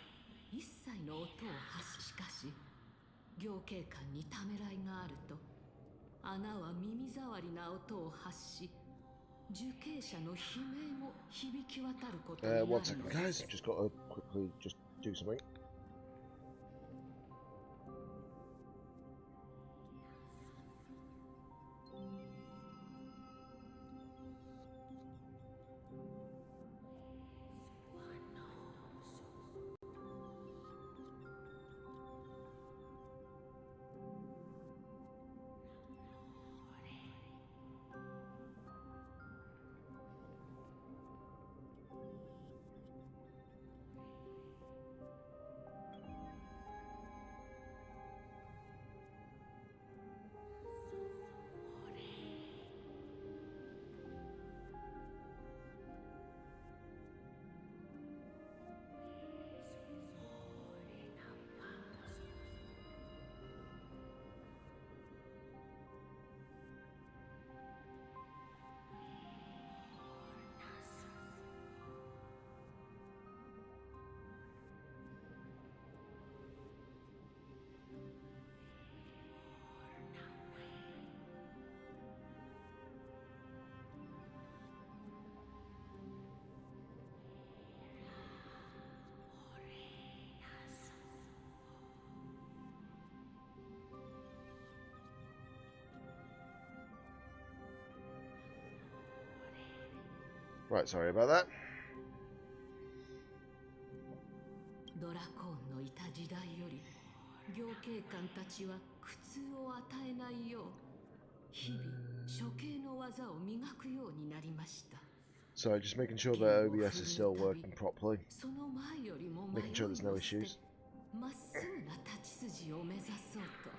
一切の音を発し、しかし行警官にためらいがあると穴は耳障りな音を発し、受刑者の悲鳴も響き渡ることになるの One second, guys. Just got to quickly just do something. Right, sorry about that. ドラコーンのいた時代より行警官たちは苦痛を与えないよう日々処刑の技を磨くようになりました。 So just making sure that OBS is still working properly. その前よりも Making sure there's no issues. まっすぐな立ち筋を目指そうと。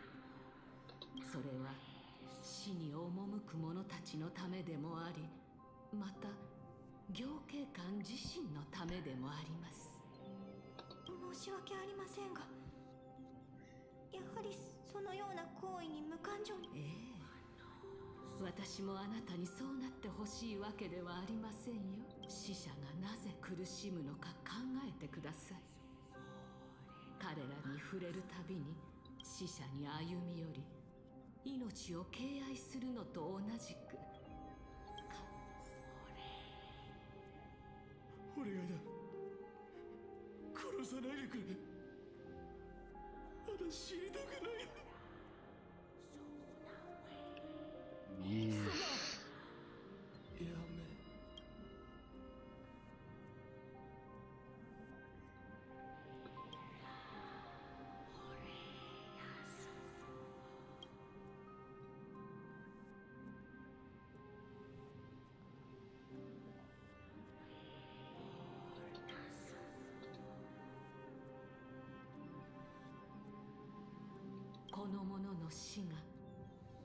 それは死に赴く者たちのためでもあり、また行警官自身のためでもあります。申し訳ありませんが、やはりそのような行為に無感情に。私もあなたにそうなってほしいわけではありませんよ。死者がなぜ苦しむのか考えてください。彼らに触れるたびに死者に歩み寄り、命を敬愛するのと同じく。お願いだ、殺さないでくれ。まだ死にたくないんだ。やめ。この者の死が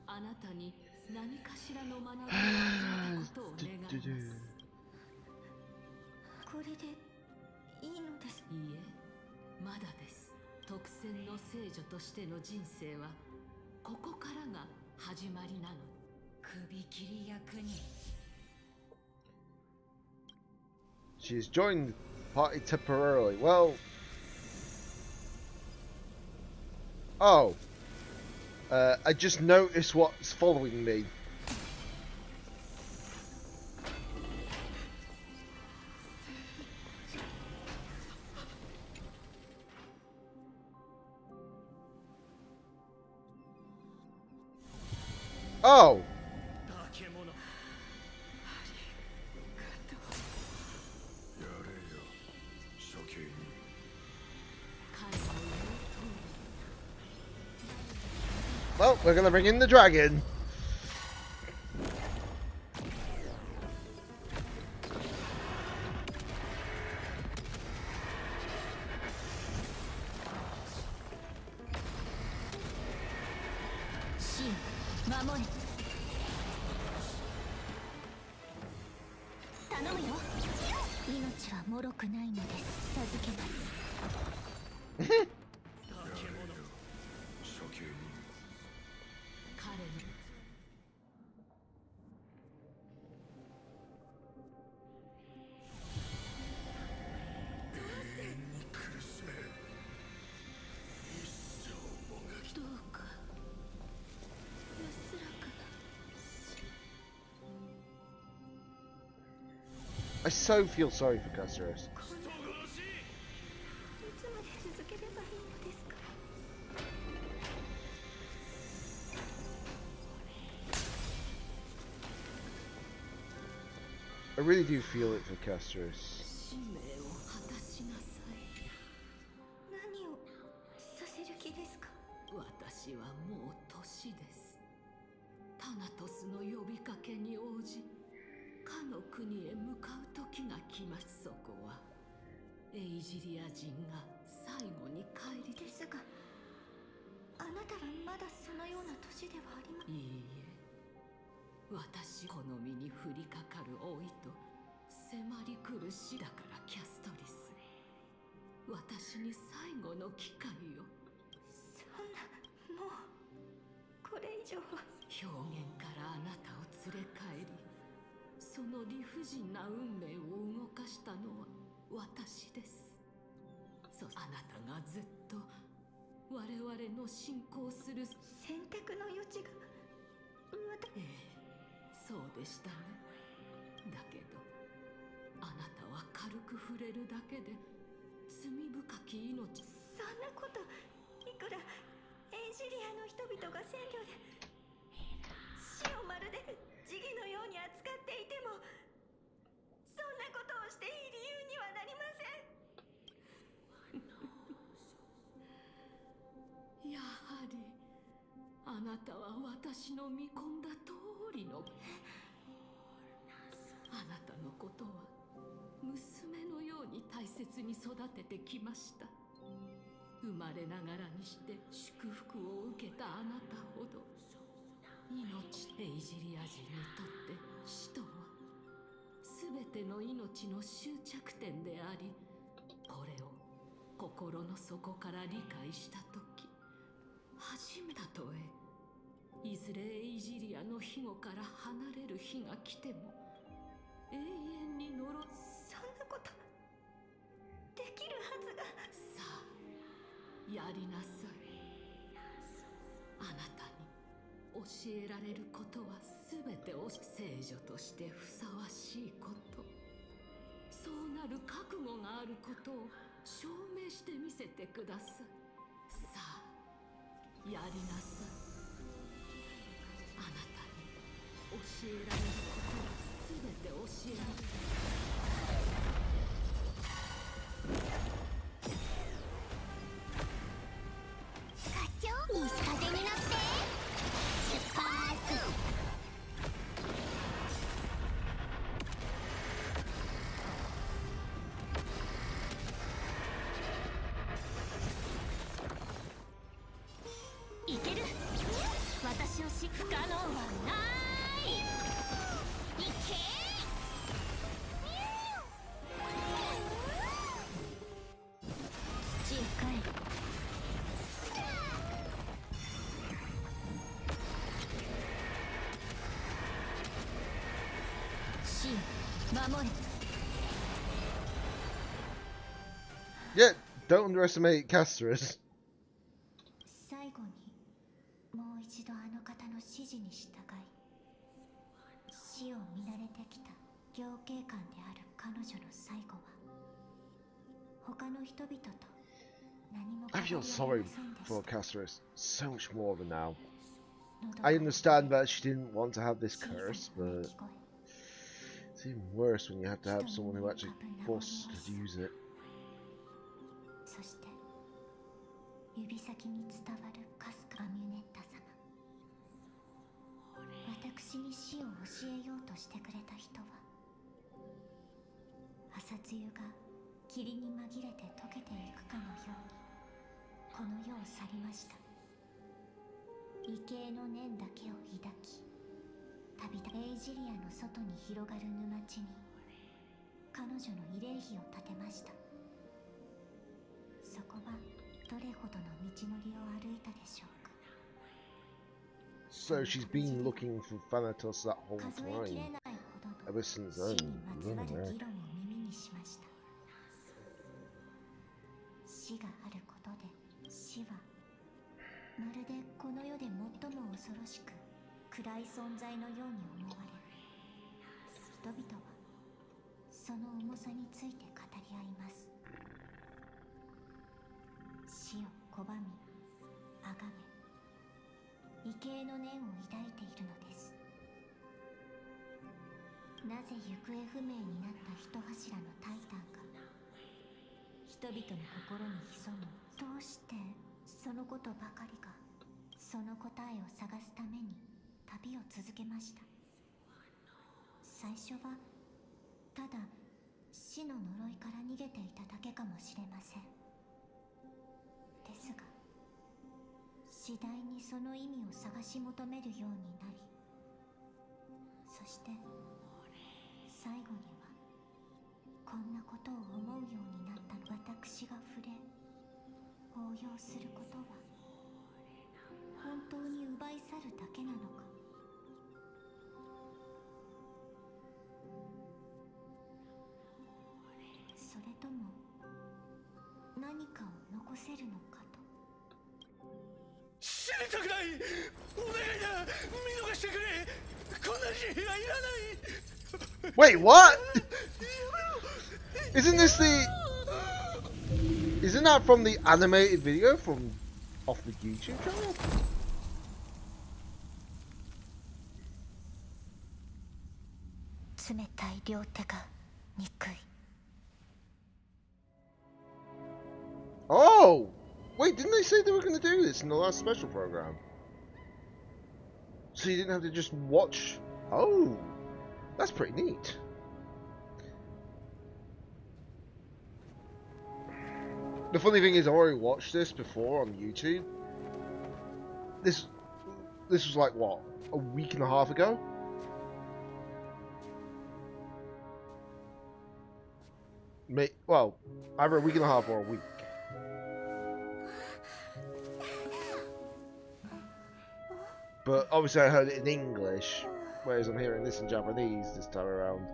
あなたに何かしらの学びを与えたことを願います。これでいいのです。いいえ、まだです。特選の聖女としての人生はここからが始まりなの。首切り役に。 She's joined the party temporarily. Well, oh, I just noticed what's following me. Oh. Well, we're gonna bring in the dragon. 頼むよ。命は脆くないので授けます。彼のどうか安らかな。 I so feel sorry for Castorus. I really do feel it for Castorus. 使命を果たしなさい。何をさせる気ですか？私はもう年です。タナトスの呼びかけに応じ、かの国へ向かう時が来ます。そこはエイジリア人が最後に帰りですが、あなたはまだそのような年ではありません。いいえ、私好みに降りかかる老いと迫り来る死だから。キャストリス、私に最後の機会を。そんな、もうこれ以上は。表現からあなたを連れ帰り、その理不尽な運命を動かしたのは私です。あなたがずっと我々の信仰する選択の余地が。ええ、そうでしたね。だけどあなたは軽く触れるだけで罪深き命。そんなこと、いくらエイジリアの人々が占領で死をまるで時期のように扱っていても、そんなことをしていい理由にはなりません。やはりあなたは私の見込んだ通りの。あなたのことは娘のように大切に育ててきました。生まれながらにして祝福を受けたあなたほど、エイジリア人にとって死とは全ての命の終着点であり、これを心の底から理解したとき、初めたとえいずれエイジリアの庇護から離れる日が来ても永遠に呪。そんなことできるはずが。さあ、やりなさい。あなたに教えられることは全て聖女としてふさわしいこと、そうなる覚悟があることを証明してみせてください。さあ、やりなさい。あなたに教えられることは全て教えられる。課長、西風になって出発。いける。私を不可能はない。いけ。土へ帰る。死を守れ。 Yeah, don't underestimate Castorus. 最後にもう一度あの方の指示に従い、死を見慣れてきた行警官である彼女の最後は他の人々と何も I 変わ feel りあ sorry りませんでし for た。 Castorus so much more than now. I understand that she didn't want to have this curse, but it's even worse when you have to have someone who actually forces to use it. そして指先に伝わるかすかアミュネッタ様、私に死を教えようとしてくれた人は、朝露が霧に紛れて溶けていくかのようにこの世を去りました。畏敬の念だけを抱き、旅立エイジリアの外に広がる沼地に女の慰霊碑を建てました。そこはどれほどの道のりを歩いたでしょうか。 So she's been looking for Thanatos that whole time. Ever since then. 死にまつわる議論を耳にしました。死があることで、死はまるでこの世で最も恐ろしく暗い存在のように思われ、人々はその重さについて語り合います。死を拒み、あがめ、畏敬の念を抱いているのです。なぜ行方不明になった一柱のタイタンが人々の心に潜む、どうしてそのことばかりが、その答えを探すために旅を続けました。最初はただ死の呪いから逃げていただけかもしれません。ですが次第にその意味を探し求めるようになり、そして最後にはこんなことを思うようになったの。私が触れ応用することは本当に奪い去るだけなのか。それとも何かを残せるのかと。死にたくない、お願いだ、見逃してくれ、こんな死はいらない。 Wait, what? Isn't this the... Isn't that from the animated video from off the YouTube channel? Oh! Wait, didn't they say they were going to do this in the last special program? So you didn't have to just watch... Oh! That's pretty neat. The funny thing is, I already watched this before on YouTube. This was like, what, a week and a half ago? Well, either a week and a half or a week. But obviously I heard it in English, whereas I'm hearing this in Japanese this time around.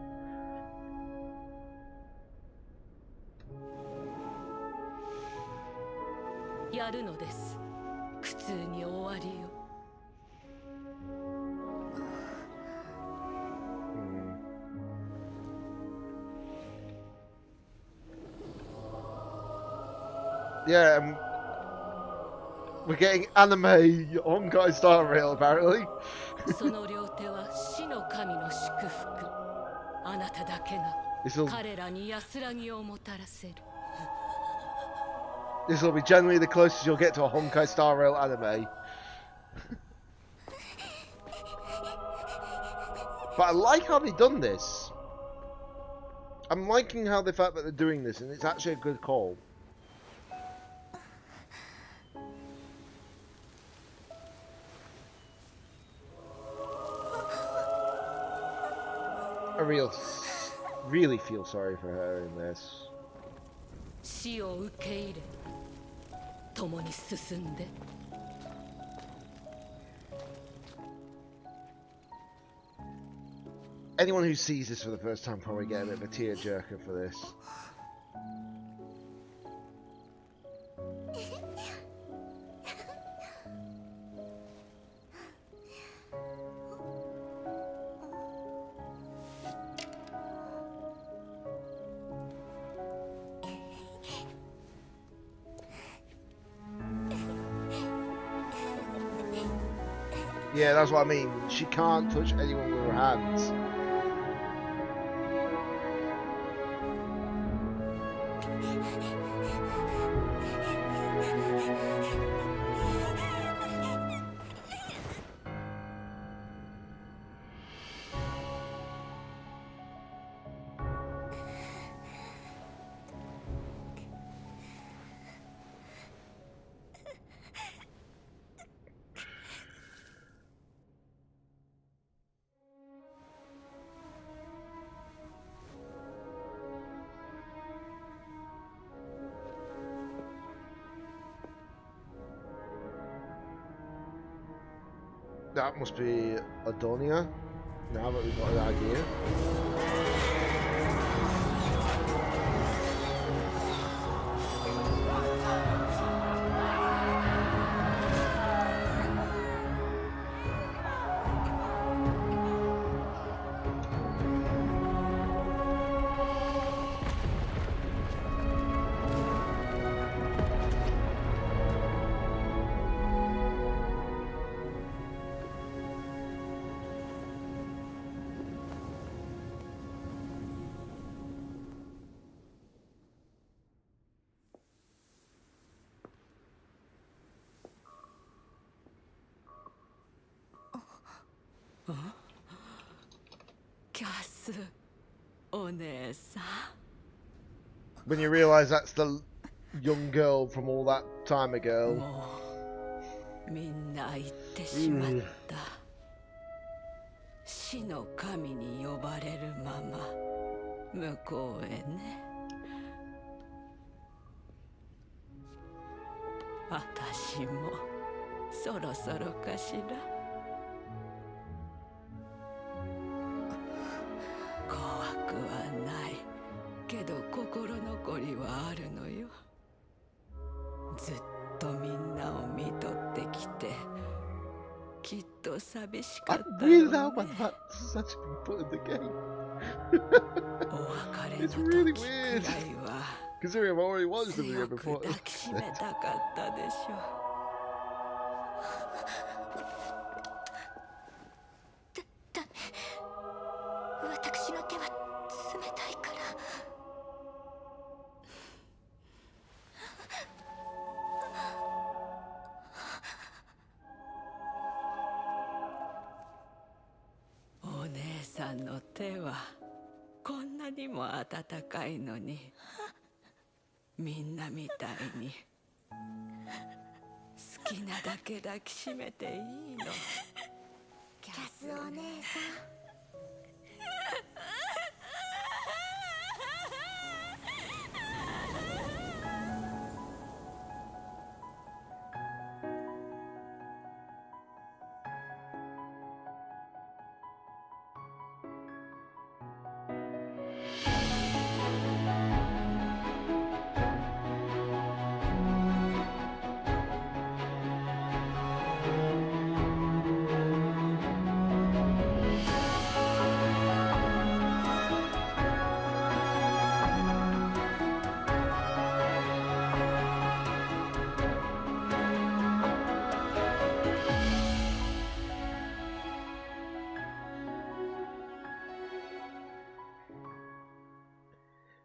Yeah, we're getting anime Honkai Star Rail apparently. This will be generally the closest you'll get to a Honkai Star Rail anime. But I like how they've done this. I'm liking how the fact that they're doing this, and it's actually a good call. I really feel sorry for her in this. Anyone who sees this for the first time probably get a bit of a tearjerker for this. Yeah, that's what I mean. She can't touch anyone with her hands. That must be Adonia. Now that we've got an idea. When you realise that's the young girl from all that time ago. みんな言ってしまった。死の神に呼ばれるまま向こうへね。私もそろそろかしら。怖くはないけど心残りはあるのよ。ずっとみんなを見とってきてきっと寂しかったろうね。お別れの時くらいは強く抱きしめたかったでしょう。私の手は冷たいから。お姉さんの手はこんなにも温かいのに、みんなみたいに好きなだけ抱きしめていいの。キャスお姉さん。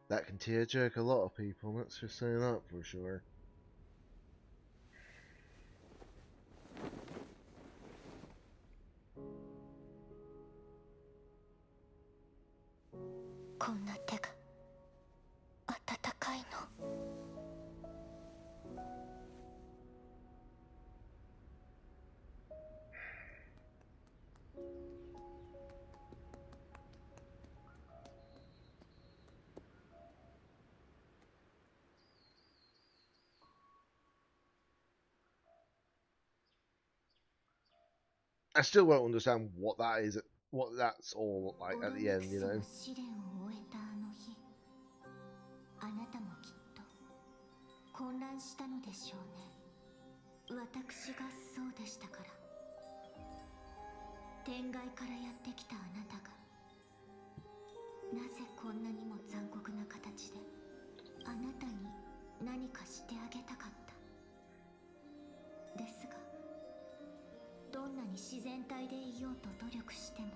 That can tearjerk a lot of people, let's just say that for sure. I still won't understand what that is, what that's all like at the end, you know. あなたもきっと混乱したのでしょうね。私がそうでしたから。天外からやってきたあなたがなぜこんなにも残酷な形であなたに何かしてあげたかった。ですがどんなに自然体でいようと努力しても、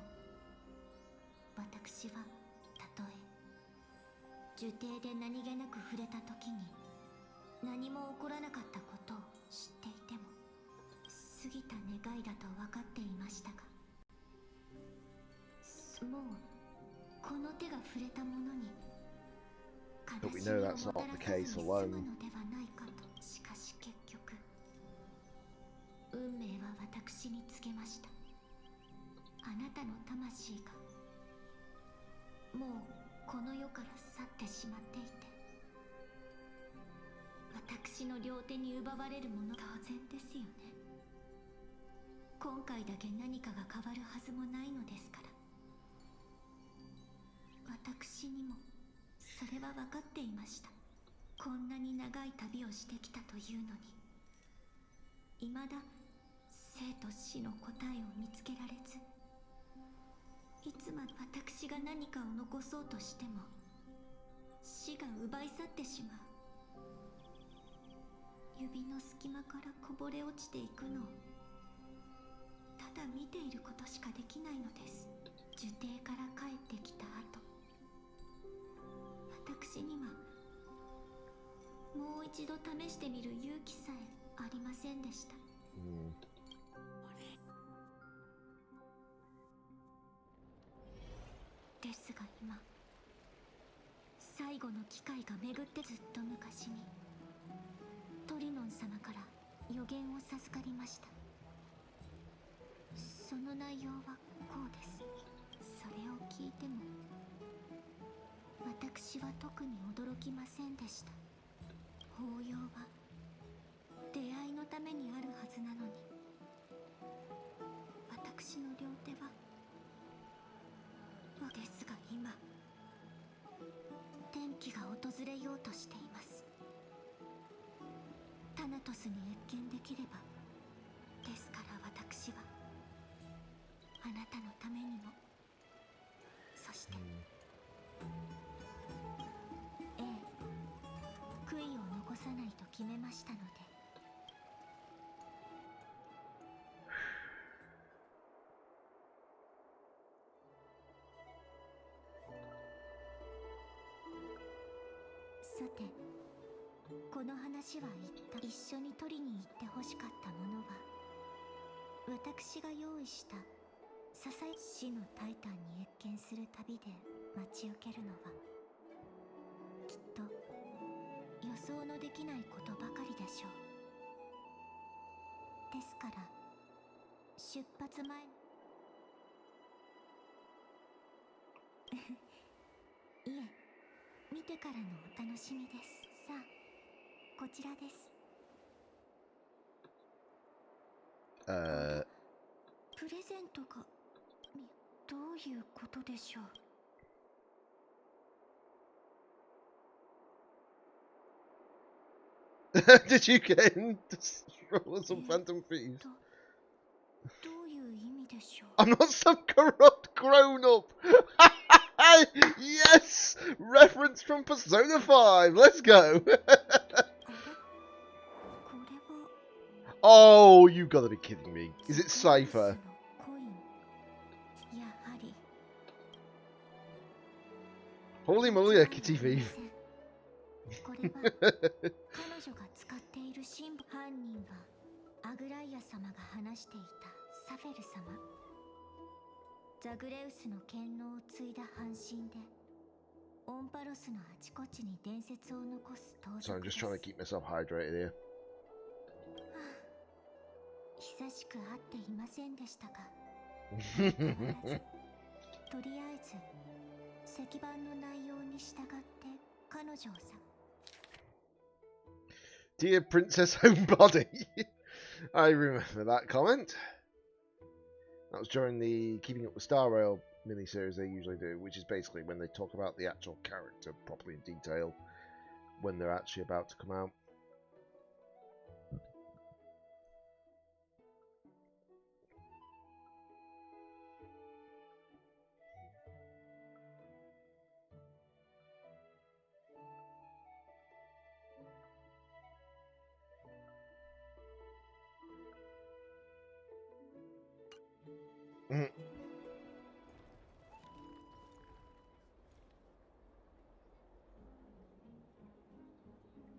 私はたとえ樹底で何気なく触れた時に何も起こらなかったことを知っていても、過ぎた願いだと分かっていましたが、もうこの手が触れたものに悲しみをもたらさずに済むのではないかと。しかし結局運命は私に告げました。あなたの魂がもうこの世から去ってしまっていて、私の両手に奪われるもの当然ですよね。今回だけ何かが変わるはずもないのですから。私にもそれは分かっていました。こんなに長い旅をしてきたというのに、未だ生と死の答えを見つけられず、いつまで私が何かを残そうとしても死が奪い去ってしまう。指の隙間からこぼれ落ちていくのをただ見ていることしかできないのです。樹底から帰ってきた後、私にはもう一度試してみる勇気さえありませんでした。ですが今、最後の機会が巡って、ずっと昔にトリノン様から予言を授かりました。その内容はこうです。それを聞いても私は特に驚きませんでした。法要は出会いのためにあるはずなのに、私の両手は。ですが今、転機が訪れようとしています。タナトスに謁見できれば、ですから私はあなたのためにも、そして悔いを残さないと決めましたので。さて、この話は一緒に取りに行ってほしかったものは、私が用意した死のタイタンに謁見する旅で待ち受けるのは、きっと予想のできないことばかりでしょう。ですから出発前いえ、見てからのお楽しみです。さあ、こちらです。プレゼントがどういうことでしょう。Did you get him to roll some phantom thieves? どういう意味でしょう。 I'm not some corrupt grown-up! Yes! Reference from Persona 5! Let's go! Oh, you gotta be kidding me. Is it Cypher? Holy moly, a kitty thief. これは彼女が使っているシンボル。犯人はアグライア様が話していたサフェル様。ザグレウスの権能を継いだ半身で、オンパロスのあちこちに伝説を残す盗賊です。 So I'm just trying to keep myself hydrated here. 久しく会っていませんでしたか。とりあえず石板の内容に従って彼女をDear Princess Homebody. I remember that comment. That was during the Keeping Up with Star Rail miniseries they usually do, which is basically when they talk about the actual character properly in detail when they're actually about to come out.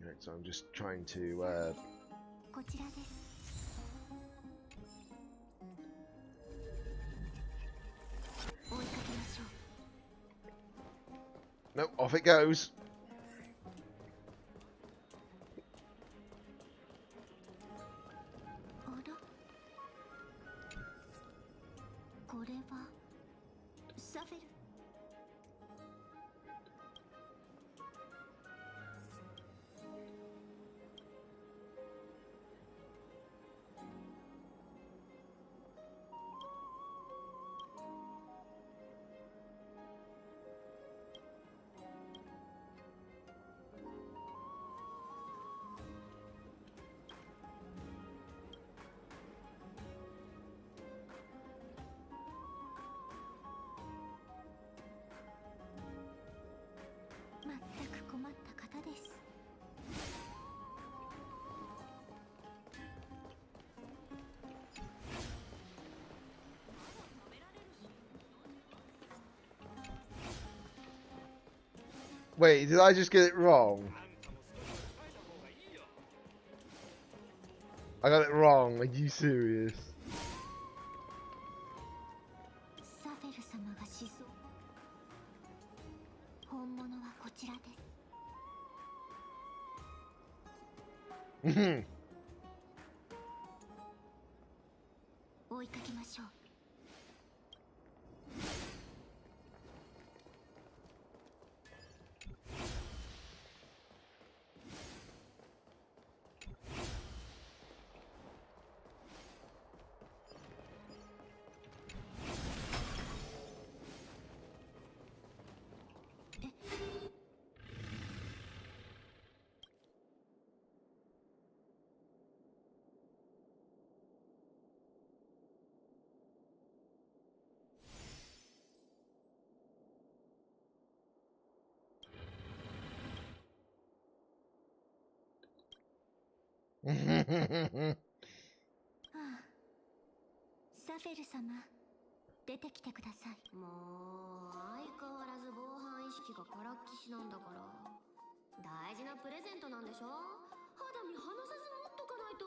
Right, so I'm just trying to Nope, off it goes. Wait, did I just get it wrong? I got it wrong. Are you serious? サフェル様が思想。本物はこちらです。追いかけましょう。サフェル様、出てきてください。もう相変わらず防犯意識がからっきしなんだから。大事なプレゼントなんでしょ。肌身離さず持っとかないと。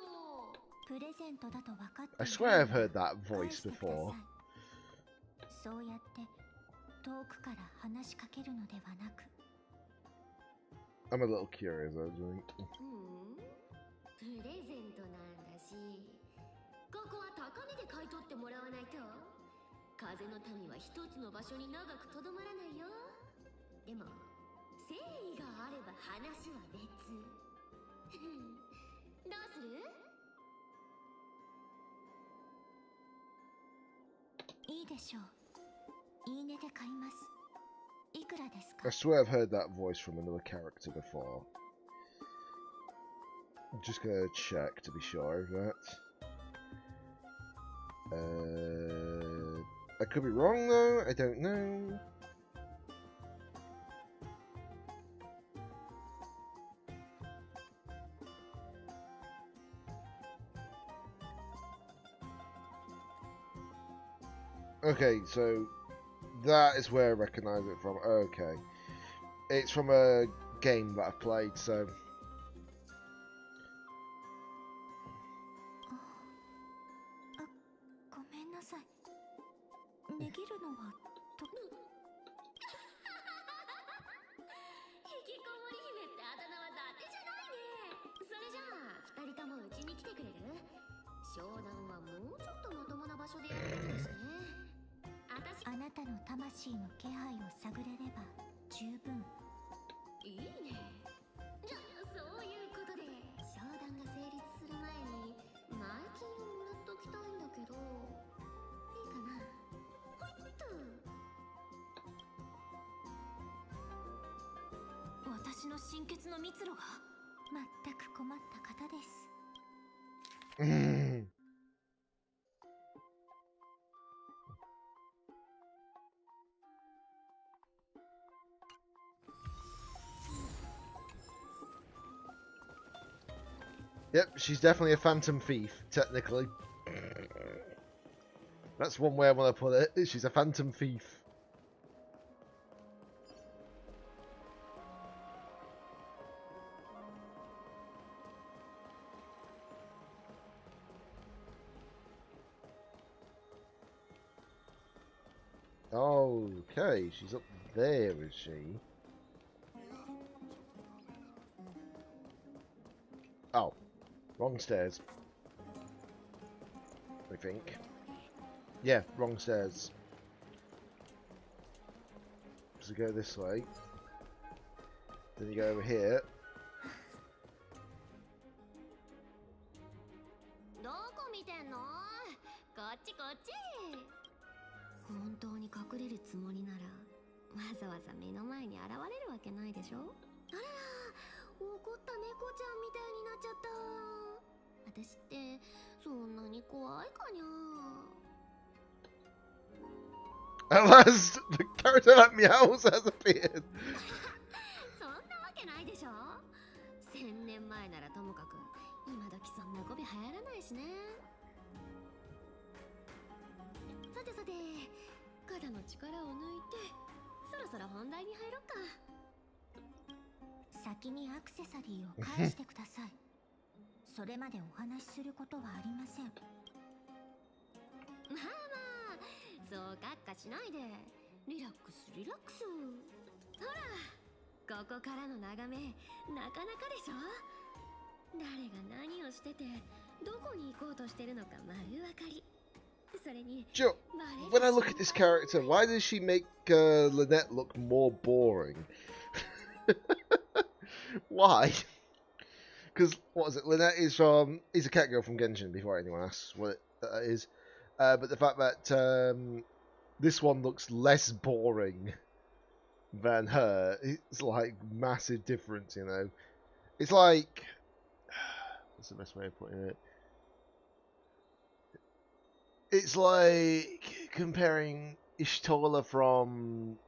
プレゼントだと分かっている。 I swear I've heard that voice before. そうやって遠くから話しかけるのではなく。 I'm a little curious, I think. プレゼントなんだし、ここは高値で買い取ってもらわないと。風の民は一つの場所に長くとどまらないよ。でも誠意があれば話は別。どうする？いいでしょう。いいねで買います。いくらですか？ I swear I've heard that voice from another character before. I'm just gonna check to be sure of that. I could be wrong though, I don't know. Okay, so that is where I recognise it from. Okay. It's from a game that I've played, so... ごめんなさい。値切るのはと。引きこもり姫ってあだ名は伊達じゃないね。それじゃあ二人ともうちに来てくれる？商談はもうちょっとまともな場所でやるべきですね。あなたの魂の気配を探れれば十分。いいね。じゃあそういうことで商談が成立する前に前金をもらっときたいんだけど、いいかな？ほいっと。私の心血の蜜露が。全く困った方です。Yep, she's definitely a phantom thief, technically. That's one way I want to put it. She's a phantom thief. Okay, she's up there, is she? Oh. Wrong stairs. I think. Yeah, wrong stairs. So go this way. Then you go over here. どこ見てんの？こっちこっち。本当に隠れるつもりならわざわざ目の前に現れるわけないでしょ。あらら、怒った猫ちゃんみたいになっちゃった。私ってそんなに怖いかにゃ。 At last, the character that meows has appeared. そんなわけないでしょ。1000年前ならともかく今時そんな語尾流行らないしね。さてさて、肩の力を抜いてそろそろ本題に入ろっか。先にアクセサリーを返してください。それまでお話しすることはありません。まあまあ、そうかっかしないで。リラックスリラックス。ほら、ここからの眺め、なかなかでしょ。誰が何をしてて、どこに行こうとしてるのか丸わかり。それに、 Joe, when I look at this character, why does she make Lynette look more boring? Why? Because, what is it, Lynette is a cat girl from Genshin, before anyone asks what it is. But the fact that this one looks less boring than her, it's like massive difference, you know. It's like, what's the best way of putting it? It's like comparing Ishtola from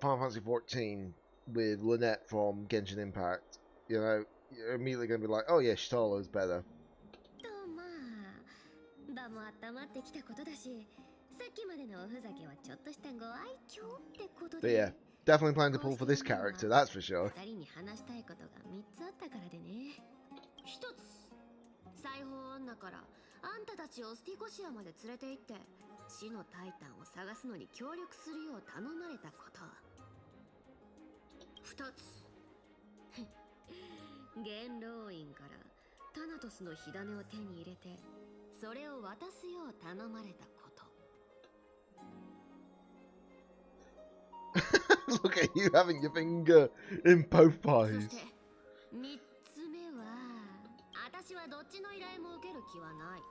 Final Fantasy XIV with Lynette from Genshin Impact. You know, you're immediately going to be like, oh yeah, Ishtola is better. But yeah, definitely planning to pull for this character, that's for sure. 裁縫女からあんたたちをスティコシアまで連れて行って死のタイタンを探すのに協力するよう頼まれたこと。2つ元老院からタナトスの火種を手に入れてそれを渡すよう頼まれたこと。Look at you having your finger in both eyes. そして3つ目は私はどっちの依頼も受ける気はない。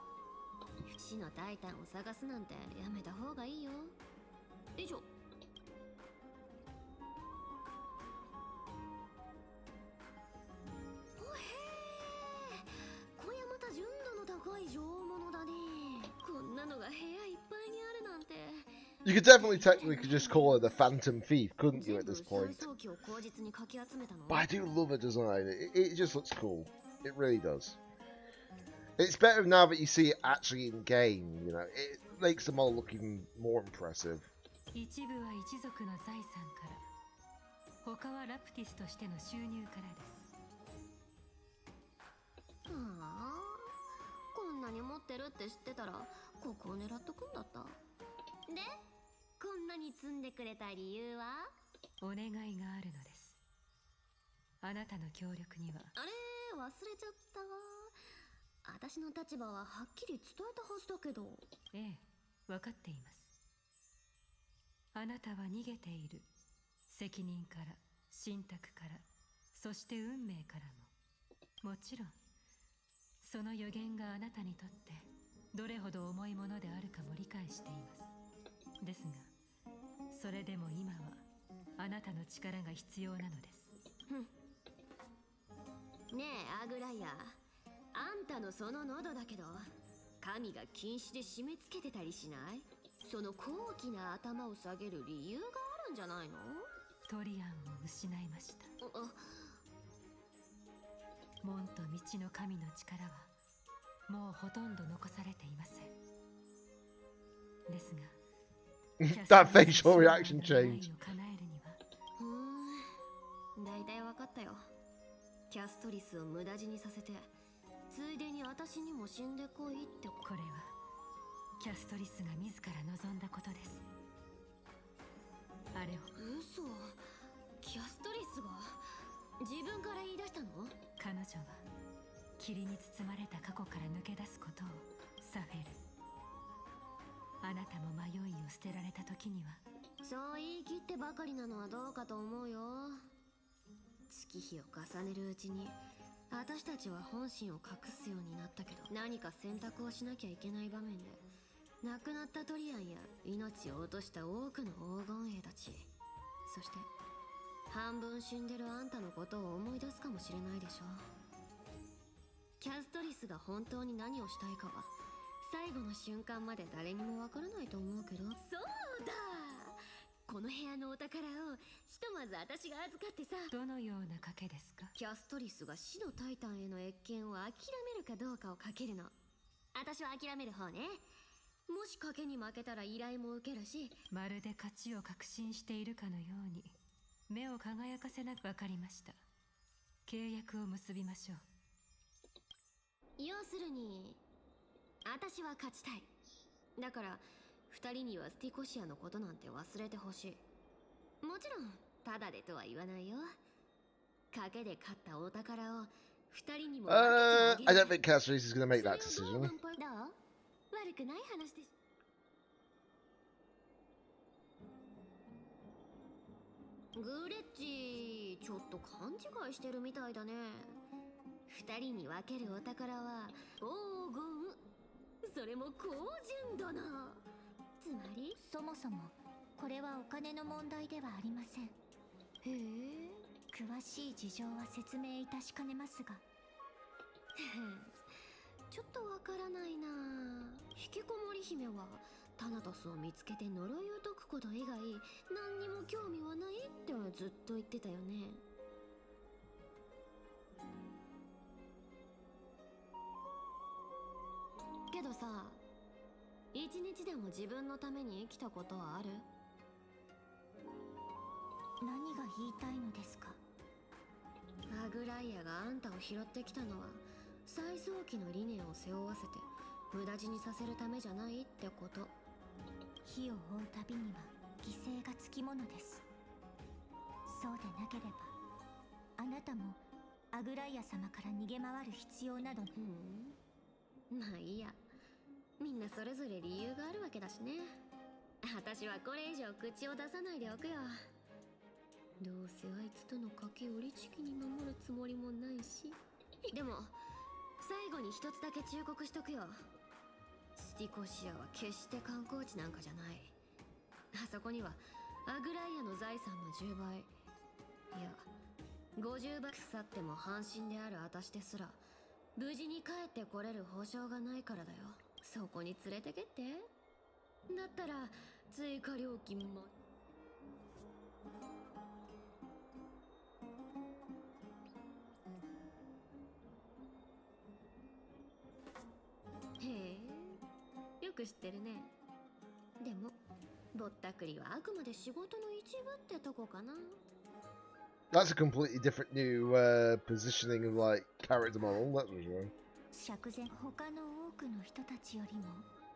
死のタイタンを探すなんてやめた方がいいよ。以上。おへー、こりゃまた純度の高い上物だね。こんなのが部屋いっぱいにあるなんて。You could definitely technically just call her the Phantom Thief, couldn't you, at this point? But I do love her design. It just looks cool. It really does. It's better now that you see it actually in game, you know. It makes them all look even more impressive. 一部は一族の財産から、他はラプティスとしての収入からです。はあ、こんなに持ってるって知ってたら、ここを狙っとくんだった。で、こんなに積んでくれた理由は？お願いがあるのです。あなたの協力には。あれ、忘れちゃった。私の立場ははっきり伝えたはずだけど。ええ、分かっています。あなたは逃げている。責任から、信託から、そして運命からも。もちろん、その予言があなたにとってどれほど重いものであるかも理解しています。ですが、それでも今はあなたの力が必要なのです。ねえ、アグライア。あんたのその喉だけど、神が禁止で締め付けてたりしない？その高貴な頭を下げる理由があるんじゃないの？トリアンを失いました。門と道の神の力はもうほとんど残されていません。ですが、That facial reaction change. だいたい分かったよ。キャストリスを無駄死にさせて、ついでに私にも死んでこいって。これはキャストリスが自ら望んだことです。あれを。嘘。キャストリスが自分から言い出したの？彼女は霧に包まれた過去から抜け出すことをサフェル。あなたも迷いを捨てられた時には。そう言い切ってばかりなのはどうかと思うよ。月日を重ねるうちに私たちは本心を隠すようになったけど、何か選択をしなきゃいけない場面で亡くなったトリアンや命を落とした多くの黄金兵たち、そして半分死んでるあんたのことを思い出すかもしれないでしょ。キャストリスが本当に何をしたいかは最後の瞬間まで誰にもわからないと思うけど。そうだ、この部屋のお宝をひとまず私が預かってさ。どのような賭けですか？キャストリスが死のタイタンへの謁見を諦めるかどうかを賭けるの。私は諦める方ね。もし賭けに負けたら依頼も受けるし。まるで勝ちを確信しているかのように目を輝かせなく分かりました。契約を結びましょう。要するに私は勝ちたい。だから2人にはスティコシアのことなんて忘れてほしい。もちろんタダでとは言わないよ。賭けで勝ったお宝を2人にも分けてあげる。 I don't think Castrice is going to make that decision. どう？悪くない話です。グレッチちょっと勘違いしてるみたいだね。2人に分けるお宝は黄金、それも高純度の。つまりそもそもこれはお金の問題ではありません。へえ、詳しい事情は説明いたしかねますが。ちょっとわからないな。引きこもり姫はタナトスを見つけて呪いを解くこと以外何にも興味はないってずっと言ってたよね。けどさ、一日でも自分のために生きたことはある？何が言いたいのですか？アグライアがあんたを拾ってきたのは最早期の理念を背負わせて無駄死にさせるためじゃないってこと。火を追うたびには犠牲がつきものです。そうでなければあなたもアグライア様から逃げ回る必要など。まあいいや、みんなそれぞれ理由があるわけだしね。私はこれ以上口を出さないでおくよ。どうせあいつとの賭けを律儀に守るつもりもないし。でも最後に一つだけ忠告しとくよ。スティコシアは決して観光地なんかじゃない。あそこにはアグライアの財産の10倍、いや50倍腐っても半身である私ですら無事に帰ってこれる保証がないからだよ。そこに連れてけって。だったら追加料金も。へえ、よく知ってるね。でもぼったくりはあくまで仕事の一部ってとこかな。That's a completely different new positioning of like character model. That's for sure. 釈然、他の多くの人たちよりも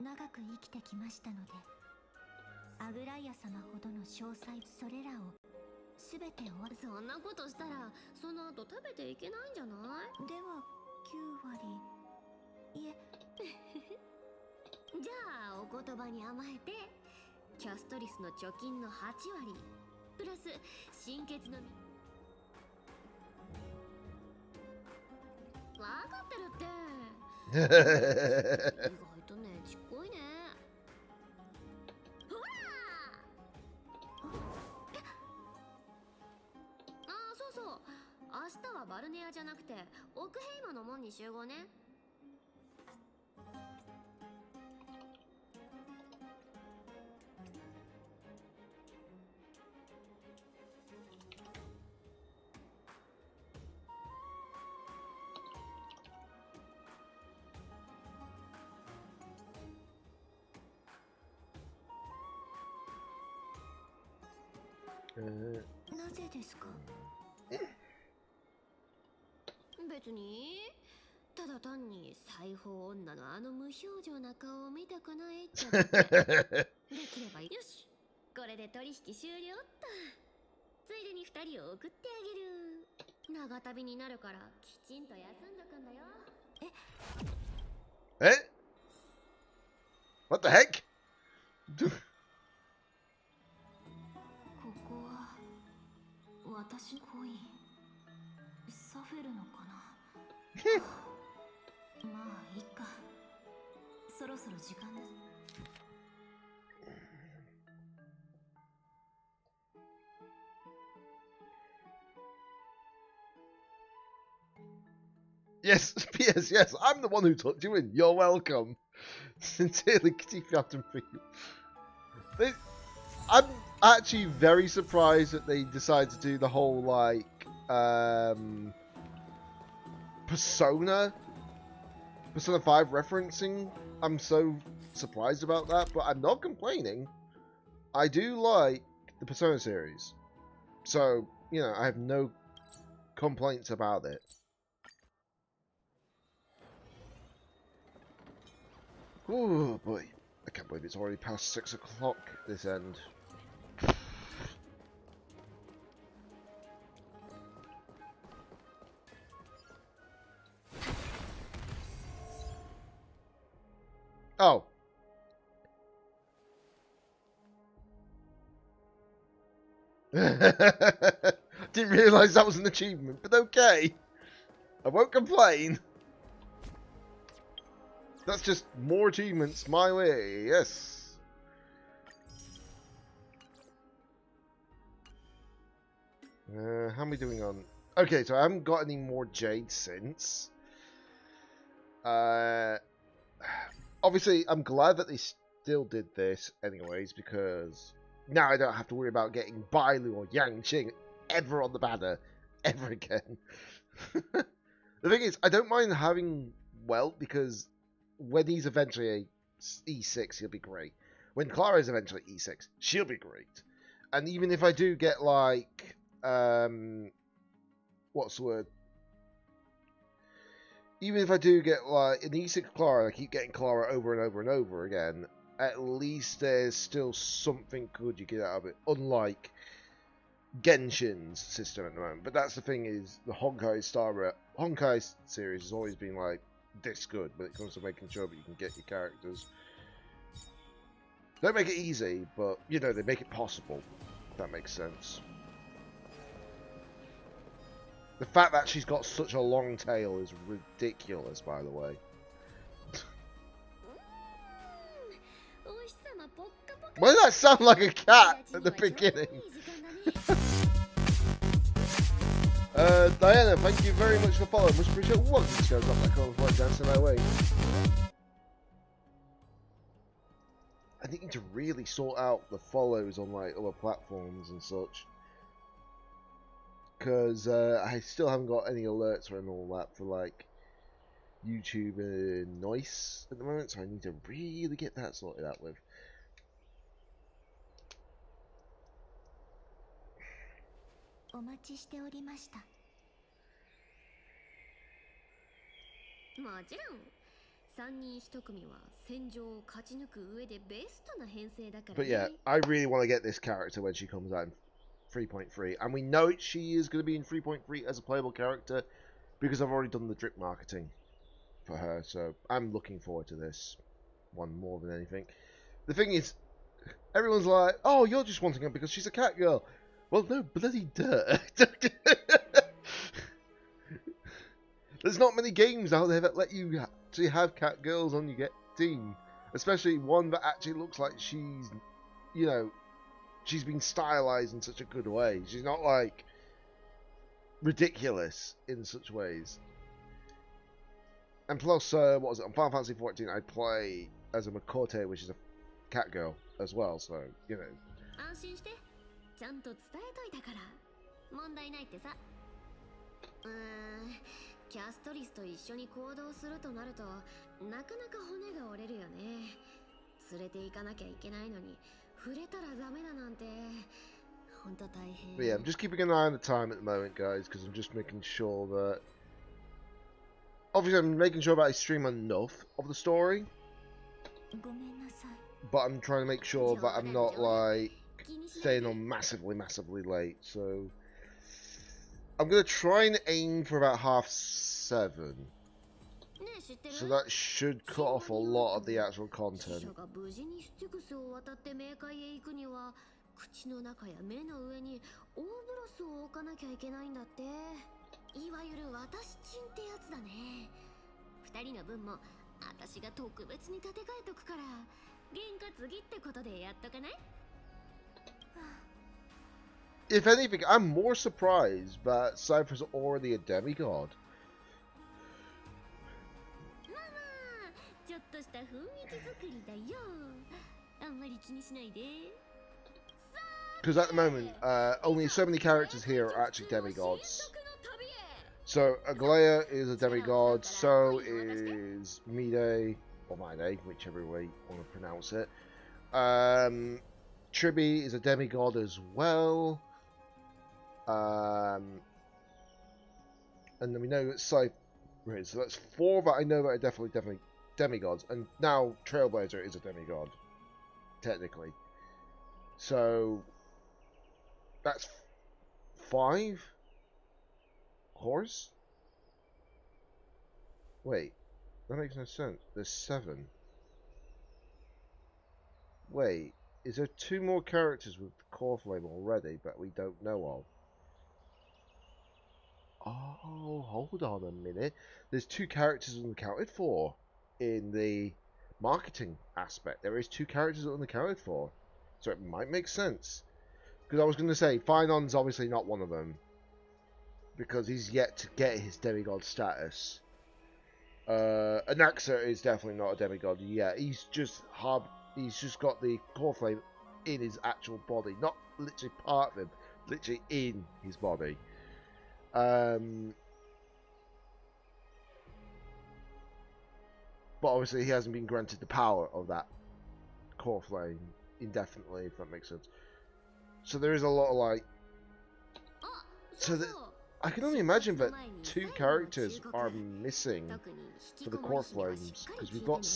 長く生きてきましたので、アグライア様ほどの詳細、それらを全てそんなことしたらその後食べていけないんじゃない？では9割、いえじゃあお言葉に甘えてキャストリスの貯金の8割プラス心血の分かってるって。意外とねちっこいね。ほらあ、そうそう、明日はバルネアじゃなくてオクヘイマの門に集合ね。なぜですか？別にただ単に裁縫女のあの無表情な顔を見たくないってだけ。できればよし、これで取引終了っと。ついでに2人を送ってあげる。長旅になるからきちんと休んどくんだよ。Eh? What the heck? ここは私のコイン、サフェルのかな。まあいいか、そろそろ時間です。Yes, P.S. Yes, I'm the one who tucked you in. You're welcome. Sincerely, Kitty Captain for you. I'm actually very surprised that they decided to do the whole like Persona 5 referencing. I'm so surprised about that, but I'm not complaining. I do like the Persona series. So, you know, I have no complaints about it. Oh boy, I can't believe it's already past 6 o'clock this end. Oh. Didn't realise that was an achievement, but okay. I won't complain. That's just more achievements my way, yes. How am I doing on... Okay, so I haven't got any more Jade since. Obviously, I'm glad that they still did this anyways, because now I don't have to worry about getting Bailu or Yang Qing ever on the banner, ever again. The thing is, I don't mind having Welt, because when he's eventually a E6, he'll be great. When Clara is eventually E6, she'll be great. And even if I do get, like, what's the word? Even if I do get, like, an E6 Clara, I keep getting Clara over and over and over again, at least there's still something good you get out of it, unlike Genshin's system at the moment. But that's the thing, is the Honkai series has always been, like, this good when it comes to making sure that you can get your characters. They don't make it easy, but, you know, they make it possible, if that makes sense. The fact that she's got such a long tail is ridiculous, by the way. Why did that sound like a cat at the beginning? Diana, thank you very much for following. Much appreciated. Welcome to the show. Got that call before I dance in my way. I need to really sort out the follows on, like, other platforms and such. Because I still haven't got any alerts and all that for, like, YouTube and Noise at the moment, so I need to really get that sorted out with. But yeah, I really want to get this character when she comes out in 3.3, and we know she is going to be in 3.3 as a playable character because I've already done the drip marketing for her, so I'm looking forward to this one more than anything. The thing is, everyone's like, oh, you're just wanting her because she's a cat girl. Well, no, bloody duh. There's not many games out there that let you actually have cat girls on your team, especially one that actually looks like she's, you know, she's been stylized in such a good way. She's not, like, ridiculous in such ways. And plus, what was it, on Final Fantasy 14, I play as a Makote, which is a cat girl as well, so, you know. But yeah, I'm just keeping an eye on the time at the moment, guys, because I'm just making sure that... Obviously, I'm making sure that I stream enough of the story. But I'm trying to make sure that I'm not, like, staying on massively late. So, I'm going to try and aim for about 7:30. So that should cut off a lot of the actual content. If anything, I'm more surprised that Cypher's already a demigod. Because at the moment, only so many characters here are actually demigods. So, Aglaya is a demigod, so is Mide, or Mide, whichever way you want to pronounce it. Tribi is a demigod as well. And then we know that Cypher is. So that's 4 that I know that are definitely demigods. And now Trailblazer is a demigod, technically. So that's 5 horse. Wait, that makes no sense. There's 7. Wait, is there 2 more characters with the core flame already, but we don't know of? Oh, hold on a minute. There's 2 characters unaccounted for in the marketing aspect. There is 2 characters unaccounted for, so it might make sense. Because I was going to say, Finon's obviously not one of them, because he's yet to get his demigod status. Anaxa is definitely not a demigod yet. He's just got the core flame in his actual body, not literally part of him, literally in his body. But obviously he hasn't been granted the power of that core flame indefinitely, if that makes sense. So there is a lot of like, I can only imagine that 2 characters are missing for the core flames, because we've got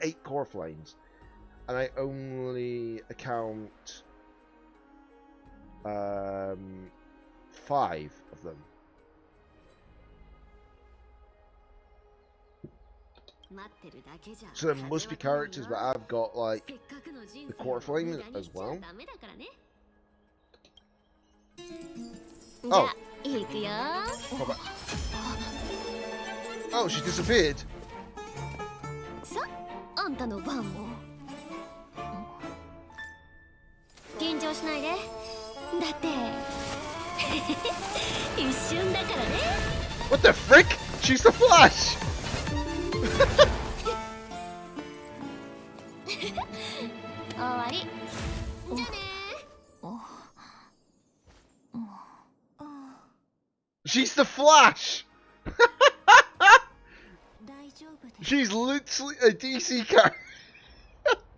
8 core flames, and I only account 5 of them. So there must be characters that have got like the core flame as well. Oh. Oh, she disappeared. What the frick? She's the Flash! She's the Flash! She's literally a DC character.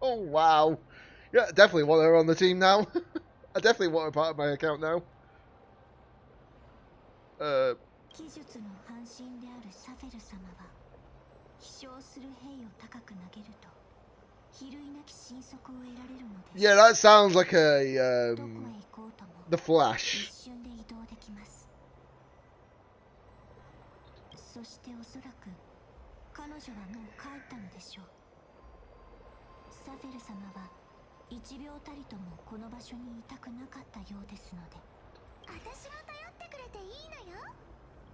Oh wow. Yeah, definitely want her on the team now. I definitely want her part of my account now. Yeah, that sounds like a the Flash.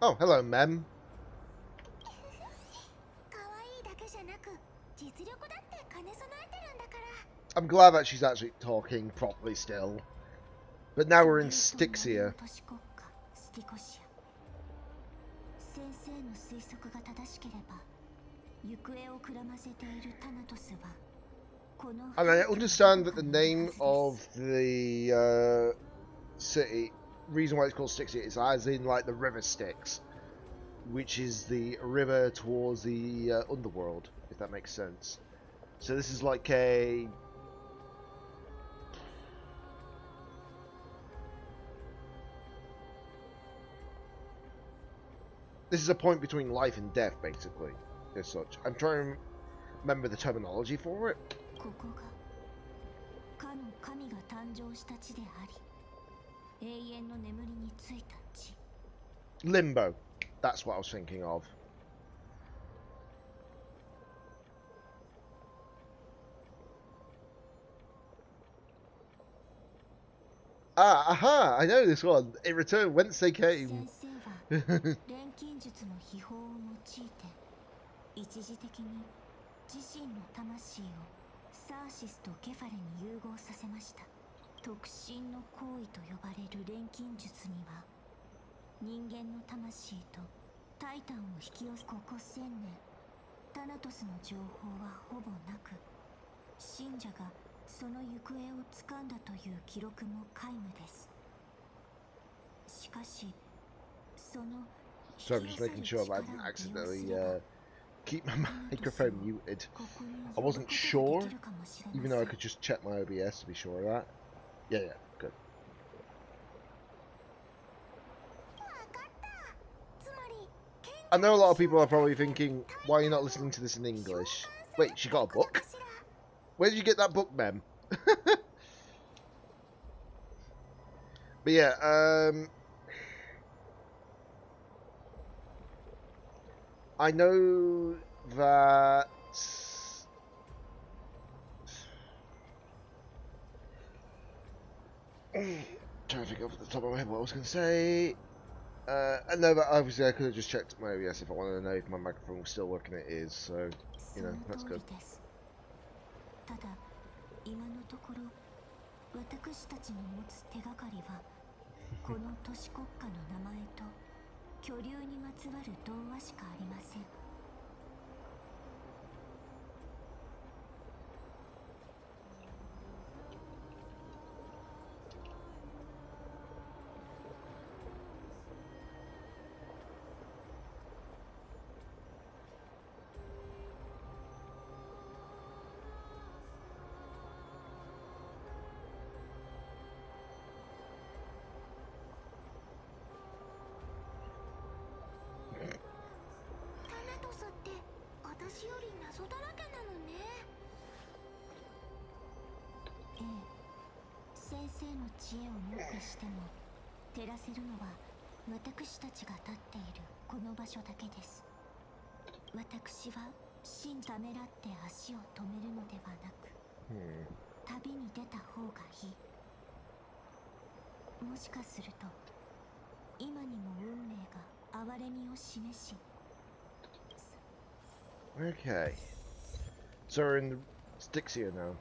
Oh, hello, Mem. I'm glad that she's actually talking properly still. But now we're in Styxia. And I understand that the name of the city, reason why it's called Styxia, is as in like the river Styx, which is the river towards the underworld, if that makes sense. So this is like a... This is a point between life and death, basically, as such. I'm trying to remember the terminology for it. Limbo. That's what I was thinking of. Ah, aha! I know this one. It returned whence they came. So I'm just making sure that I didn't accidentally keep my microphone muted. I wasn't sure, even though I could just check my OBS to be sure of that. Yeah, good. I know a lot of people are probably thinking, why are you not listening to this in English? Wait, she got a book? Where did you get that book, Mem? But yeah, I know that trying to think off the top of my head what I was going to say. I know that obviously I could have just checked my OBS if I wanted to know if my microphone was still working. It is, so you know that's good. ただ今のところ私たちの持つ手がかりはこの都市国家の名前と巨竜にまつわる童話しかありません。私より謎だらけなのね。ええ、先生の知恵をもってしても照らせるのは私たちが立っているこの場所だけです。私は真ためらって足を止めるのではなく、旅に出た方がいい。もしかすると今にも運命が憐れみを示し。Okay, so we're in the sticks here now.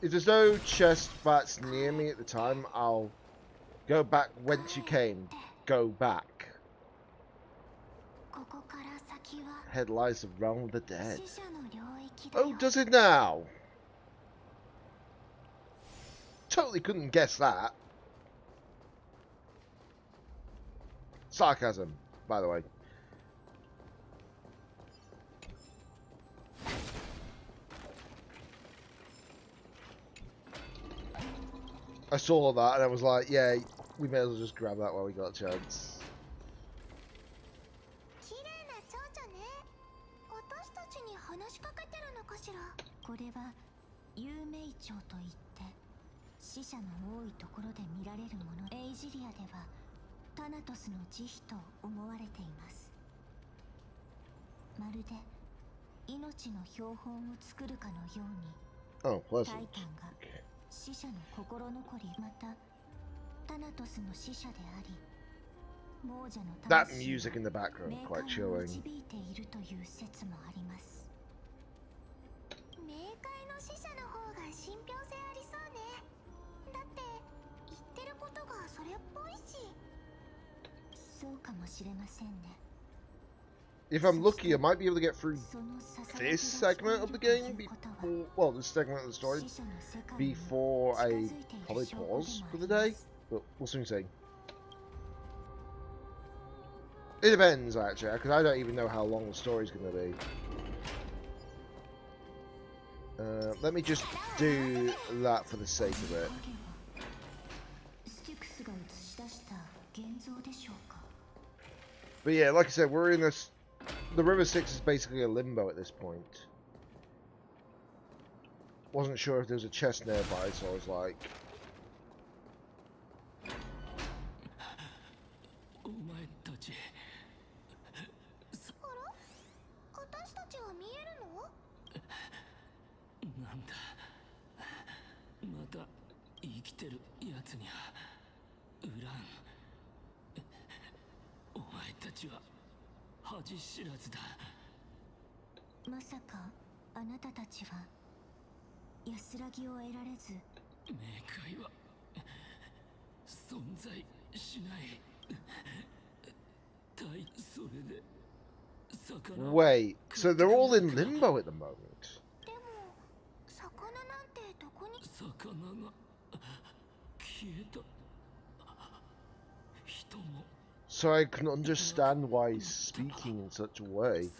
If there's no chest that's near me at the time, I'll go back whence you came. Go back. Head lies the realm of the dead. Oh, does it now? Totally couldn't guess that. Sarcasm, by the way. I saw that and I was like, yeah, we may as well just grab that while we got a chance. Oh, pleasant. That music in the background quite chilling. If I'm lucky, I might be able to get through this segment of the game before, well, this segment of the story before I probably pause for the day, but we'll soon see. It depends, actually, because I don't even know how long the story's going to be. Let me just do that for the sake of it. But yeah, like I said, we're in this. The River Styx is basically a limbo at this point. Wasn't sure if there was a chest nearby, so I was like. Wait, so they're all in limbo at the moment? So I can understand why he's speaking in such a way.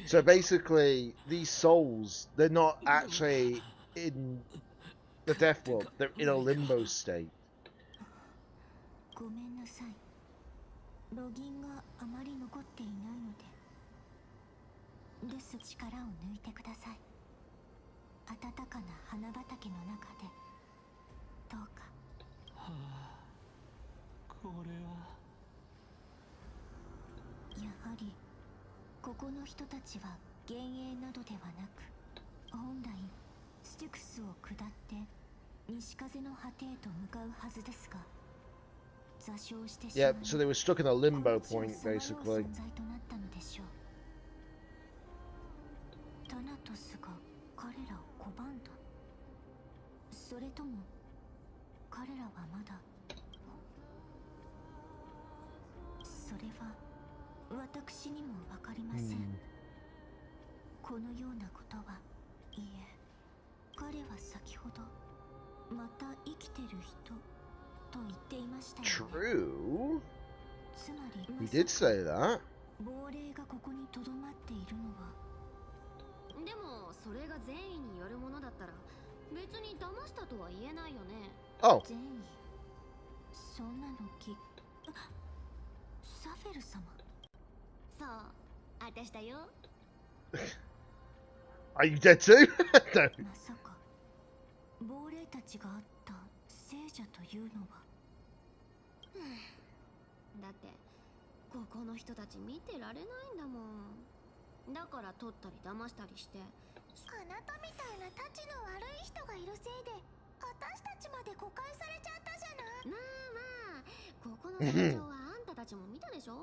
So basically, these souls, they're not actually in the death world. They're in a limbo state. ごめんなさい。ロギンがあまり残っていないので。です、力を抜いてください。暖かな花畑の中でどうか。はあ、これは。やはりここの人たちは幻影などではなく、本来ステュクスを下って西風の果てへと向かうはずですが、座礁してしまい、 Yeah, so they were stuck in a limbo point basically. 存在となったのでしょう。タナトスが彼らを拒んだ。それとも彼らはまだ。それは私にもわかりません。このようなことは、いいえ、彼は先ほどまた生きてる人と言っていましたよね。 True. つまり He did say that. 亡霊がここにとどまっているのは。でもそれが善意によるものだったら別に騙したとは言えないよね。Oh. 善意、そんなのサフェル様。そう、私だよ。Are you dead too? No. まさか亡霊たちがあった聖者というのは。だってここの人たち見てられないんだもん。だから取ったり騙したりして。あなたみたいなたちの悪い人がいるせいで私たちまで誤解されちゃったじゃない。まあまあ、ここの戦場はあんたたちも見たでしょ。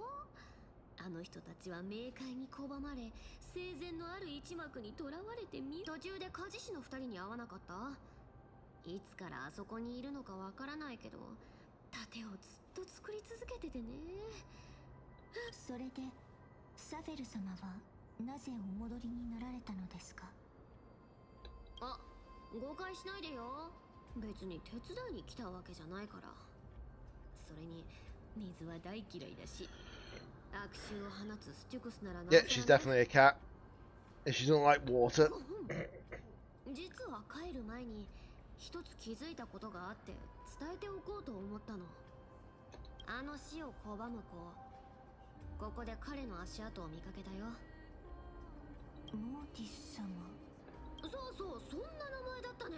あの人たちは冥界に拒まれ、生前のある一幕に囚われて途中で鍛冶師の二人に会わなかった？いつからあそこにいるのかわからないけど、盾をずっと作り続けててね。それでサフェル様はなぜお戻りになられたのですか？あ、誤解しないでよ。別に手伝いに来たわけじゃないから。それに水は大嫌いだし、悪臭を放つステュクスならなおさら Yeah, she's definitely a cat. And she doesn't like water. 実は帰る前に一つ気づいたことがあって伝えておこうと思ったの。あの死を拒む子、ここで彼の足跡を見かけたよ。モーティス様。そうそう、そんな名前だったね。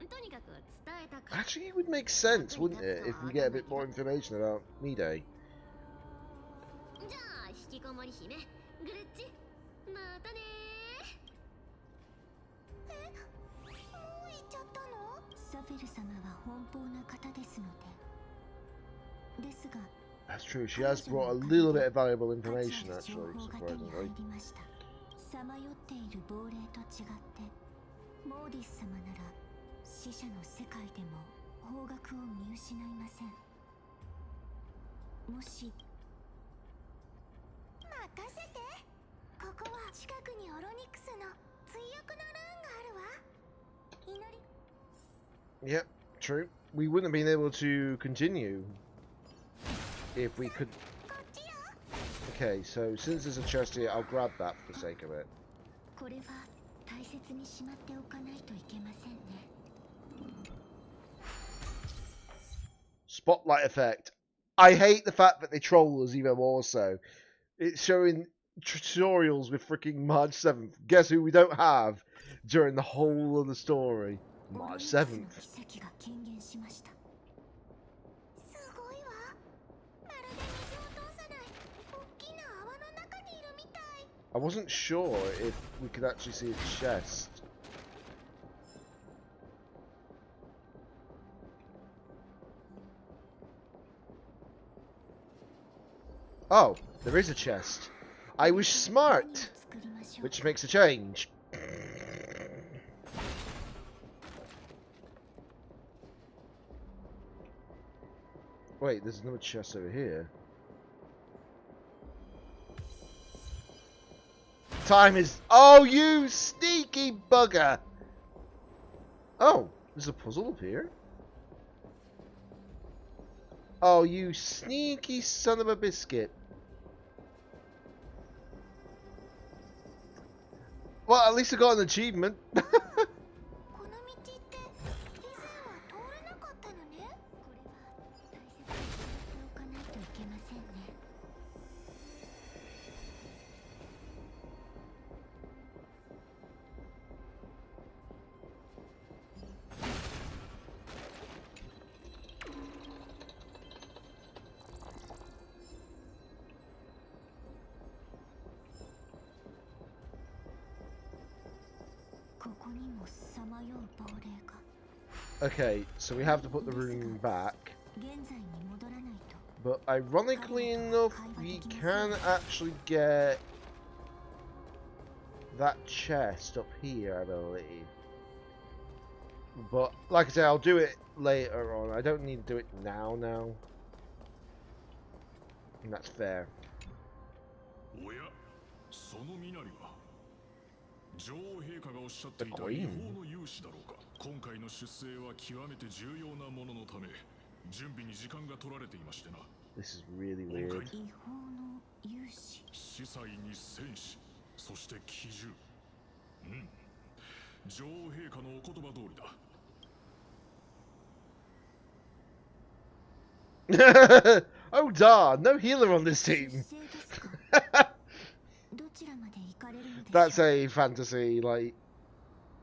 とにかく伝えたか。 Actually, it would make sense, wouldn't it, if we get a bit more information about Mide? じゃあ引きこもり姫グレッチ、またねー。もう行っちゃったの？サフェル様は奔放な方ですので。ですが That's true, she has brought a little bit of valuable information actually, surprisingly. さまよっている亡霊と違ってモーディス様なら死者の世界でも方角を見失いません。もし任せて、ここは近くにオロニクスの追憶のルーンがあるわ。祈り。 Yep, true. We wouldn't have been able to continue if we could. Okay, so since there's a chest here, I'll grab that for the sake of it. これは大切にしまっておかないといけませんね。 Spotlight effect. I hate the fact that they troll us even more so. It's showing tutorials with freaking March 7th. Guess who we don't have during the whole of the story? March 7th. I wasn't sure if we could actually see a chest. Oh, there is a chest. I was smart, which makes a change. Wait, there's another chest over here. Time is... Oh, you sneaky bugger! Oh, there's a puzzle up here. Oh, you sneaky son of a biscuit. Well, at least I got an achievement. Okay, so we have to put the rune back. But ironically enough, we can actually get that chest up here, I believe. But, like I said, I'll do it later on. I don't need to do it now. And that's fair. 女王陛下がおっしゃっていた違法の勇士だろうか。今回の出征は極めて重要なもののため、準備に時間が取られていましてな。This is really weird. 違法の勇士。司祭に戦士、そして騎獣。女王陛下のお言葉通りだ。Oh darn, no healer on this team. That's a fantasy like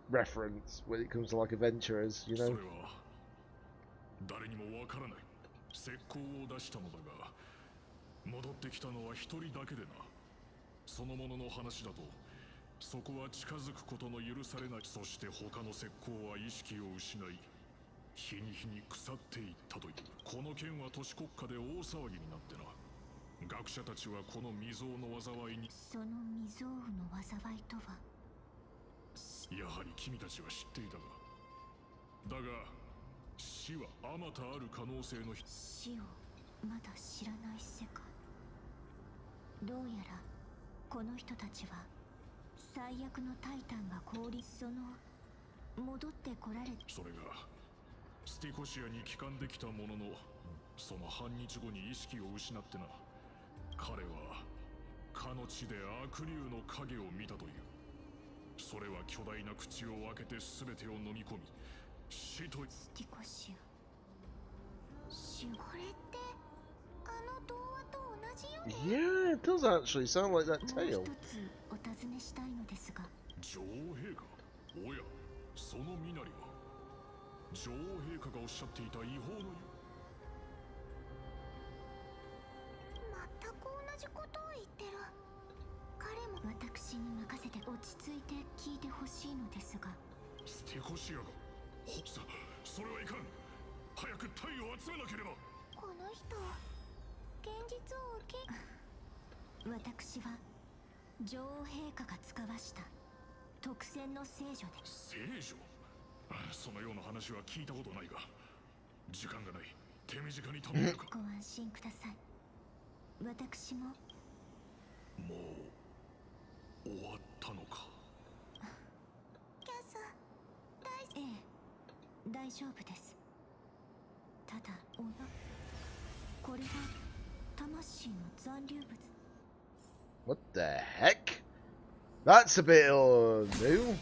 reference when it comes to like adventurers, you know. 誰にもわからない石膏を出したのだが、戻ってきたのは一人だけでな。そのものの話だと、そこは近づくことの許されない。そして他の石膏は意識を失い、日に日に腐っていったという。この件は都市国家で大騒ぎになってな。学者たちはこの未曾有の災いに。その未曾有の災いとは。やはり君たちは知っていたが。だが死はあまたある可能性の。死をまだ知らない世界。どうやらこの人たちは最悪のタイタンが降臨。その戻ってこられ。それがスティコシアに帰還できたものの、その半日後に意識を失ってな。彼はかの地で悪竜の影を見たという。それは巨大な口を開けて全てを飲み込み、死と。スティコシア。死。これってあの童話と同じよね。Yeah, it does actually sound like that tale. もう一つお尋ねしたいのですが。女王陛下。おや、その身なりは女王陛下がおっしゃっていた違法の。全く同じことを言ってる。彼も私に任せて落ち着いて聞いてほしいのですが。スティコシアが。それはいかん。早く隊を集めなければ。この人現実を受け。私は女王陛下が使わした特選の聖女で。聖女？そのような話は聞いたことないが、時間がない。手短に頼めるか。ご安心ください。私も。もう終わったのか。キャス、ええ、大丈夫です。ただ、これが魂の残留物。What the heck? That's a bit new.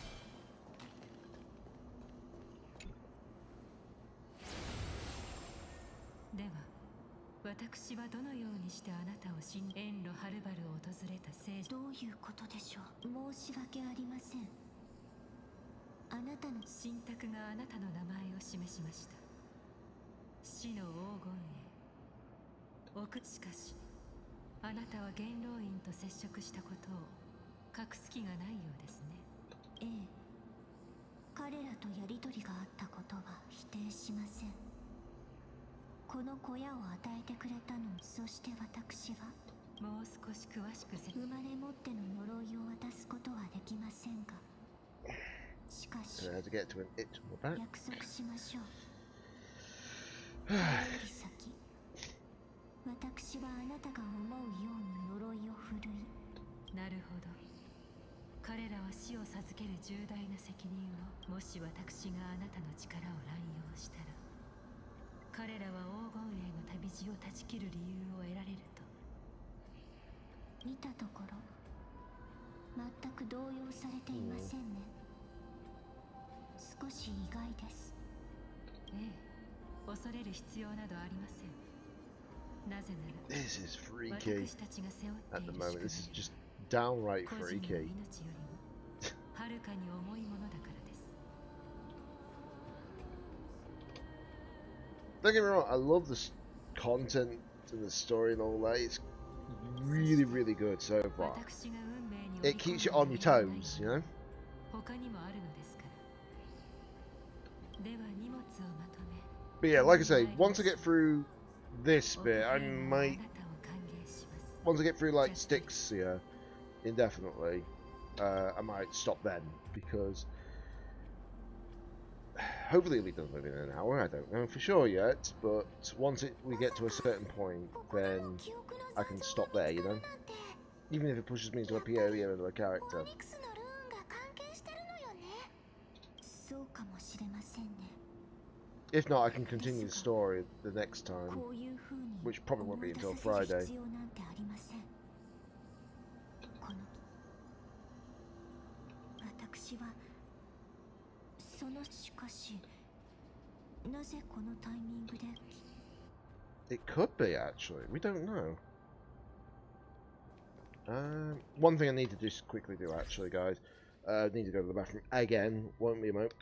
では、私はどのようにしてあなたを遠路はるばる訪れた聖女。どういうことでしょう。申し訳ありません。あなたの神託があなたの名前を示しました。死の黄金へ。しかし、あなたは元老院と接触したことを隠す気がないようですね。ええ、彼らとやりとりがあったことは否定しません。この小屋を与えてくれたの。そして私はもう少し詳しく生まれ持っての呪いを渡すことはできませんが、しかし約束しましょう。これより先、私はあなたが思うように呪いを振るい。なるほど。彼らは死を授ける重大な責任を、もし私があなたの力を乱用したら、彼らは黄金への旅路を断ち切る理由を得られると。見たところ全く動揺されていませんね。少し意外です。ええ、恐れる必要などありません。なぜなら、This is freaky. 私たちが背負ってい At る the 宿命 moment, this is just downright 個人の freaky. 命よりもはるかに重いものだからです。Don't get me wrong, I love the content and the story and all that. It's really, really good so far. It keeps you on your toes, you know? 他にもあるのですから。But yeah, like I say, once I get through this bit, I might... Once I get through, like, Styx here, indefinitely, I might stop then, because... Hopefully it'll be done within an hour, I don't know for sure yet, but once we get to a certain point, then I can stop there, you know? Even if it pushes me into a POV of another character. If not, I can continue the story the next time, which probably won't be until Friday. It could be, actually. We don't know. One thing I need to just quickly do, actually, guys. I need to go to the bathroom again. Won't be a moment.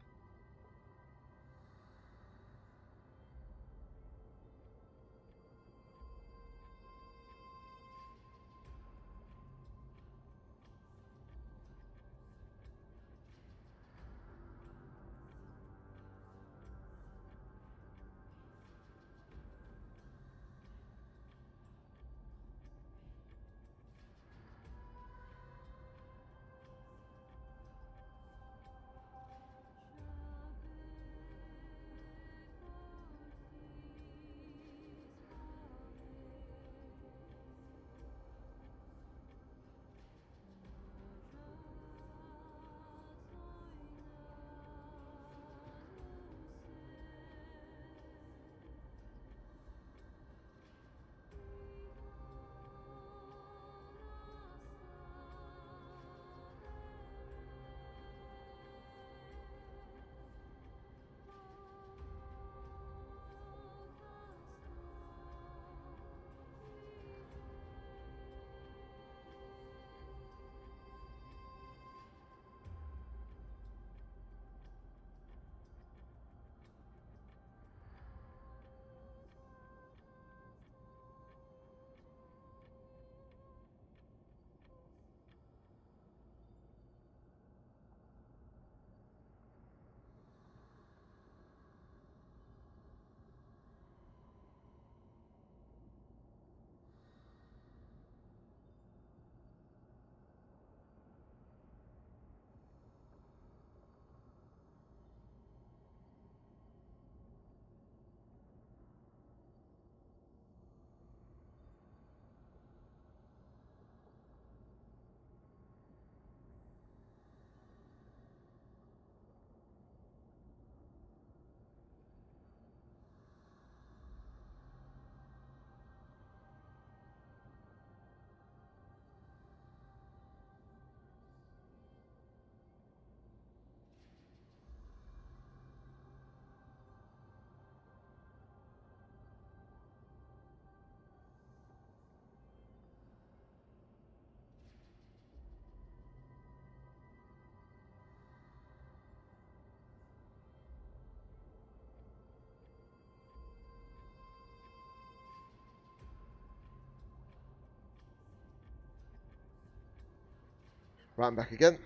Right, I'm back again.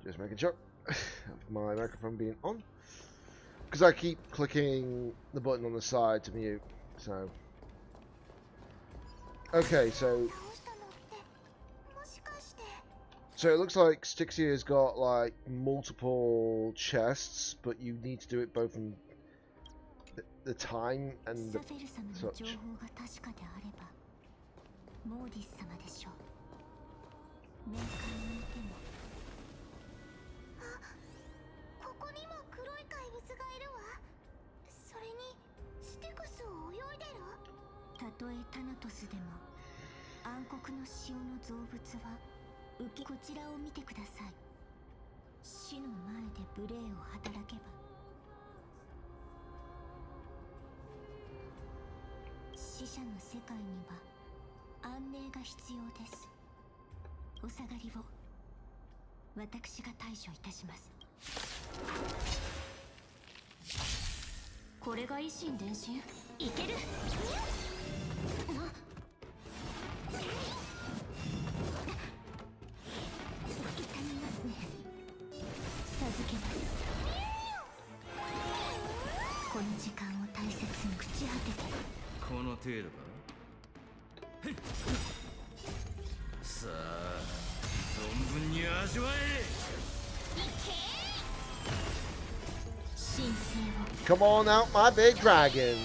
Just making sure of my microphone being on. Because I keep clicking the button on the side to mute, so... Okay, so... So it looks like Styxia's got, like, multiple chests, but you need to do it both in the time and the such. 面会にいてもここにも黒い怪物がいるわ。それにステクスを泳いでる。たとえタナトスでも暗黒の潮の造物はこちらを見てください。死の前で無礼を働けば死者の世界には安寧が必要です。お下がりを私が対処いたします。これが維新伝心いける。痛みますね。授けます。この時間を大切に朽ち果ててこの程度か。さあ存分に味わえ。 Come on out, my big dragon.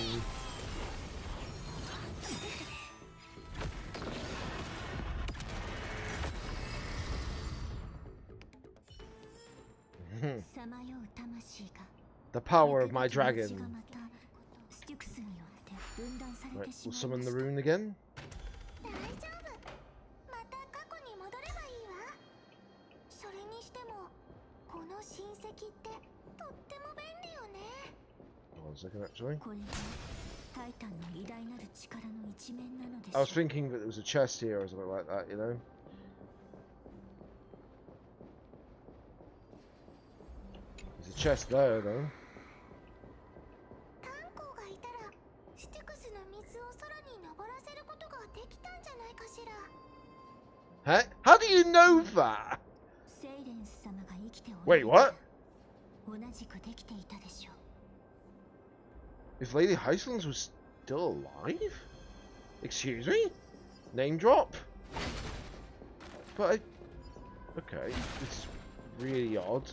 The power of my dragon. Right, we'll summon the rune again. One second, actually. I was thinking that there was a chest here or something like that, you know? There's a chest there, though. Huh? How do you know that? Wait, what? If Lady Hyslins was still alive? Excuse me? Name drop? But okay, it's really odd.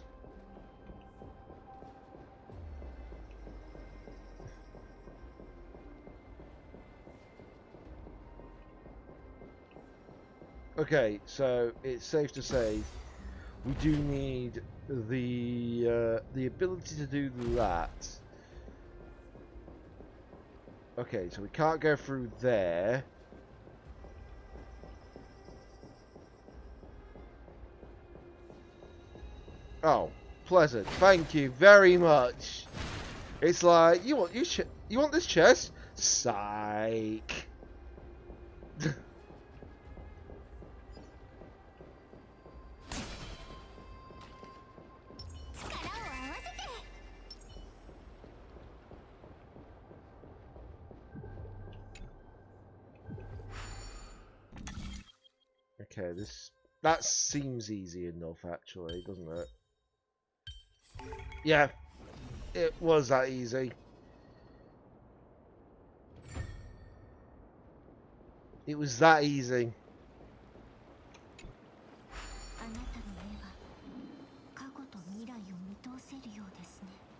Okay, so it's safe to say we do need the ability to do that. Okay, so we can't go through there. Oh, pleasant. Thank you very much. It's like you want this chest? Psych. Okay, that seems easy enough, actually, doesn't it? Yeah, it was that easy. It was that easy.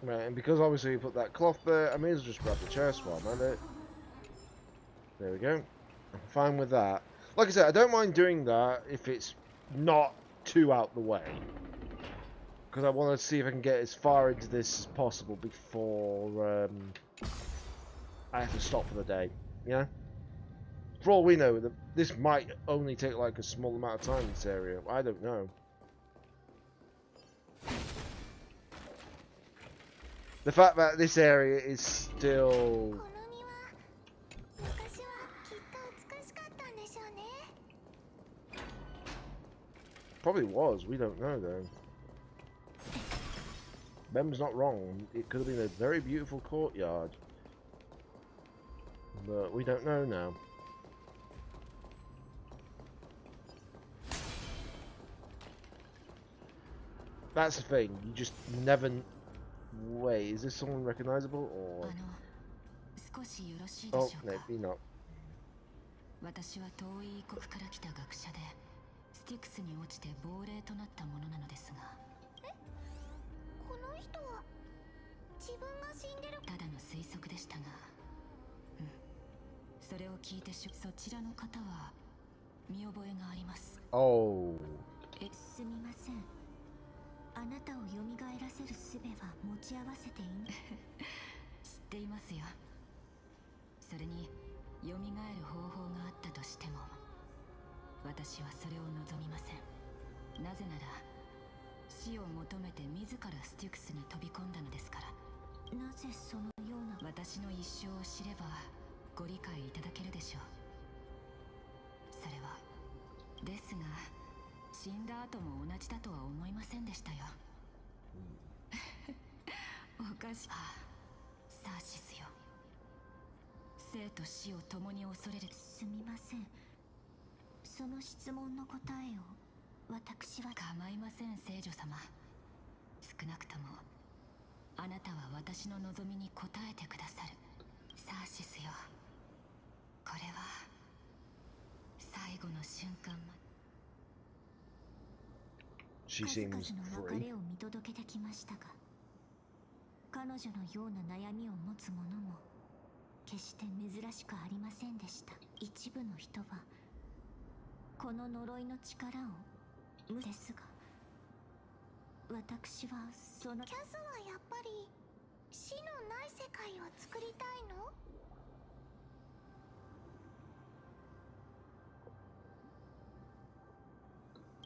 Right, and because obviously you put that cloth there, I may as well just grab the chest while I'm at it. There we go. I'm fine with that. Like I said, I don't mind doing that if it's not too out the way. Because I want to see if I can get as far into this as possible before I have to stop for the day. Yeah? For all we know, this might only take like a small amount of time in this area. I don't know. The fact that this area is still... Probably was, we don't know though. Mem's not wrong, it could have been a very beautiful courtyard. But we don't know now. That's the thing, you just never... Wait, is this someone recognizable or... Oh, maybe not. 私は遠い異国から来た学者でスティクスに落ちて亡霊となったものなのですがこの人は自分が死んでるただの推測でしたがそれを聞いてそちらの方は見覚えがあります。Oh. すみません。あなたを蘇らせる術は持ち合わせていい知っていますよ。それに蘇る方法があったとしても私はそれを望みません。なぜなら死を求めて自らスティクスに飛び込んだのですから。なぜそのような私の一生を知ればご理解いただけるでしょう。それはですが死んだ後も同じだとは思いませんでしたよ。おかしい。サーシスよ。生と死を共に恐れる。すみません。その質問の答えを私は構いません、聖女様。少なくともあなたは私の望みに応えてくださる。サーシスよ、これは最後の瞬間まで。 She 数 seems 々の free. 別れを見届けてきましたが、彼女のような悩みを持つ者も決して珍しくありませんでした。一部の人はこの呪いの力を無ですが、私はそのキャスはやっぱり死のない世界を作りたいの？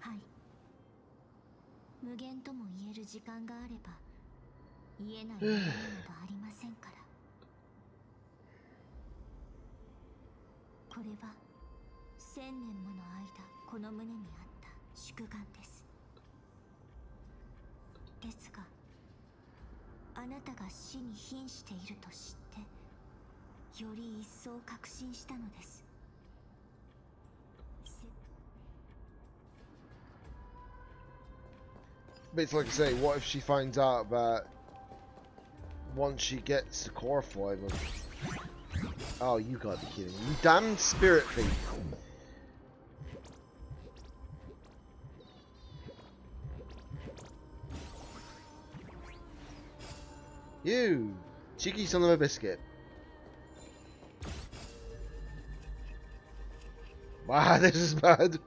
はい。無限とも言える時間があれば言えないものなどありませんから。これは1000年もの間この胸にあった宿願です。ですが、あなたが死に瀕していると知ってより一層確信したのです。But it's like I say, what if she finds out that once she gets the core 5 of... Oh, you gotta be kidding me. You damned spirit thief. You cheeky son of a biscuit. Wow, this is bad.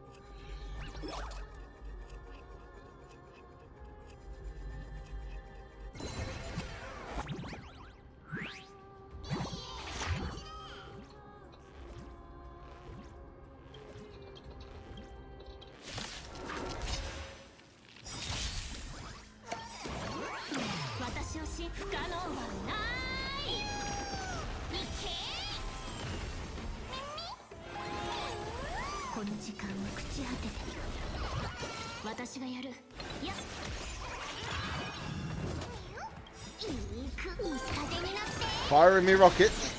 Firing me rockets.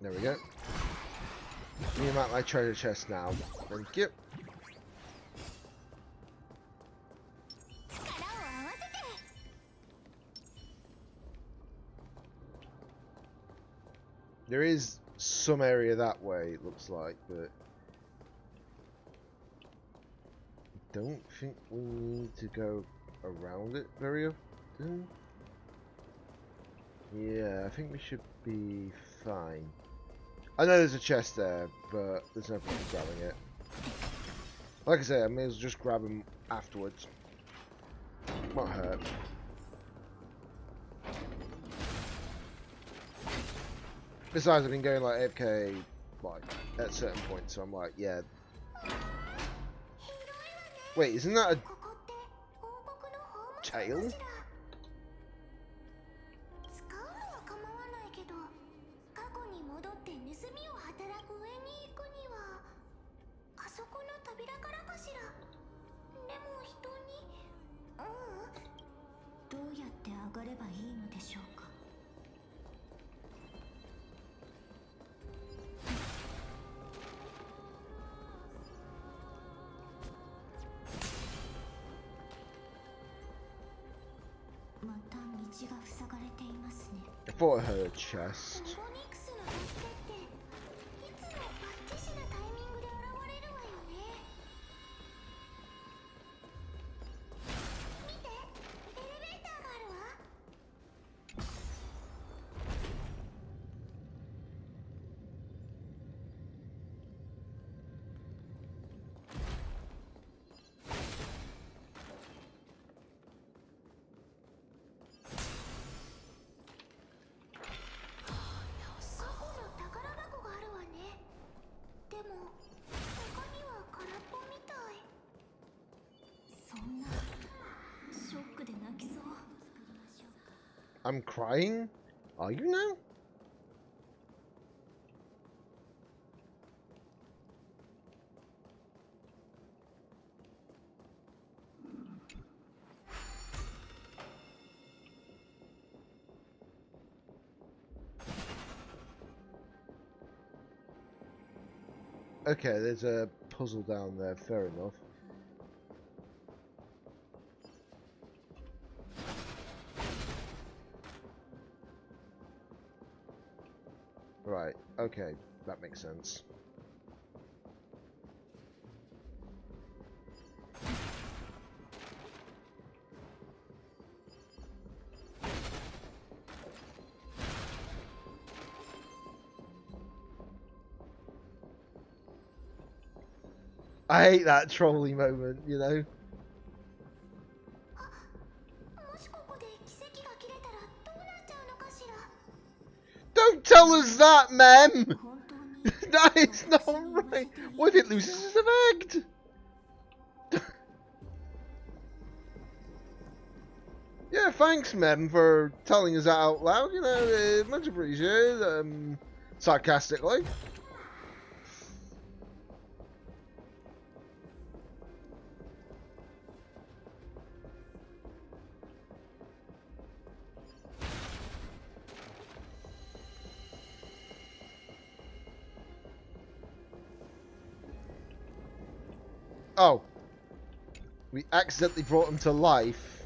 There we go. Me about my treasure chest now. Thank you. There is some area that way, it looks like, but I don't think we need to go around it very often. Yeah, I think we should be fine. I know there's a chest there, but there's no point in grabbing it. Like I say, I may as well just grab them afterwards. Won't hurt. Besides, I've been going like AFK like at certain points, so I'm like, yeah. Wait, isn't that a tail? I thought I heard a chest. I'm crying? Are you now? Okay, there's a puzzle down there, fair enough. Right, okay, that makes sense. I hate that trolley moment, you know? Don't tell us that, Mem! That is not right! What if it loses its effect? Yeah, thanks, Mem, for telling us that out loud, you know, much appreciated, sarcastically. Oh. We accidentally brought him to life.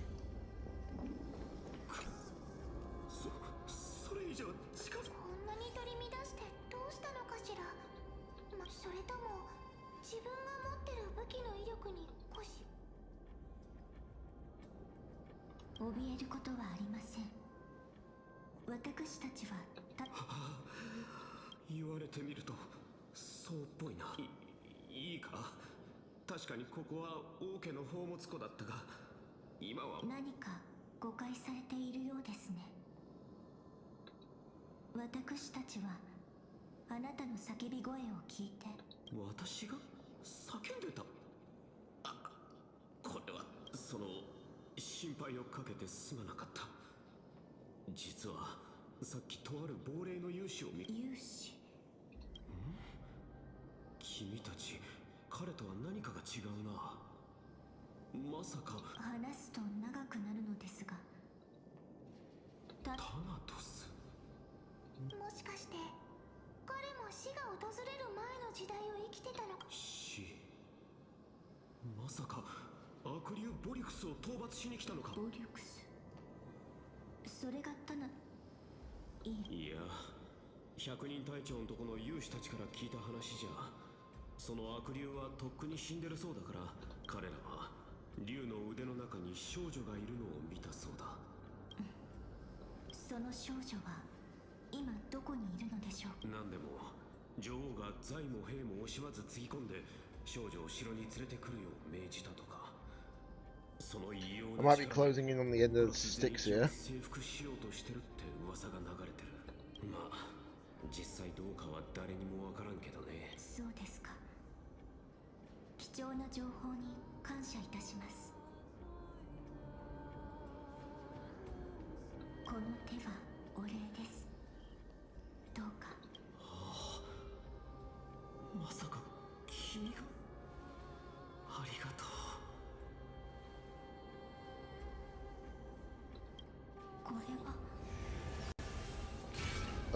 I might be closing in on the end of the sticks here.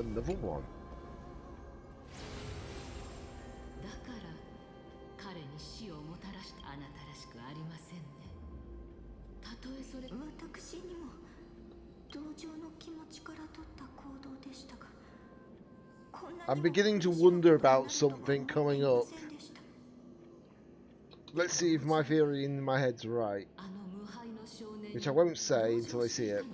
Another one. だから彼に死をもたらしたあなたらしくありませんね。たとえそれ私にも同情の気持ちから取った行動でしたが、I'm beginning to wonder about something coming up. Let's see if my theory in my head's right. Which I won't say until I see it.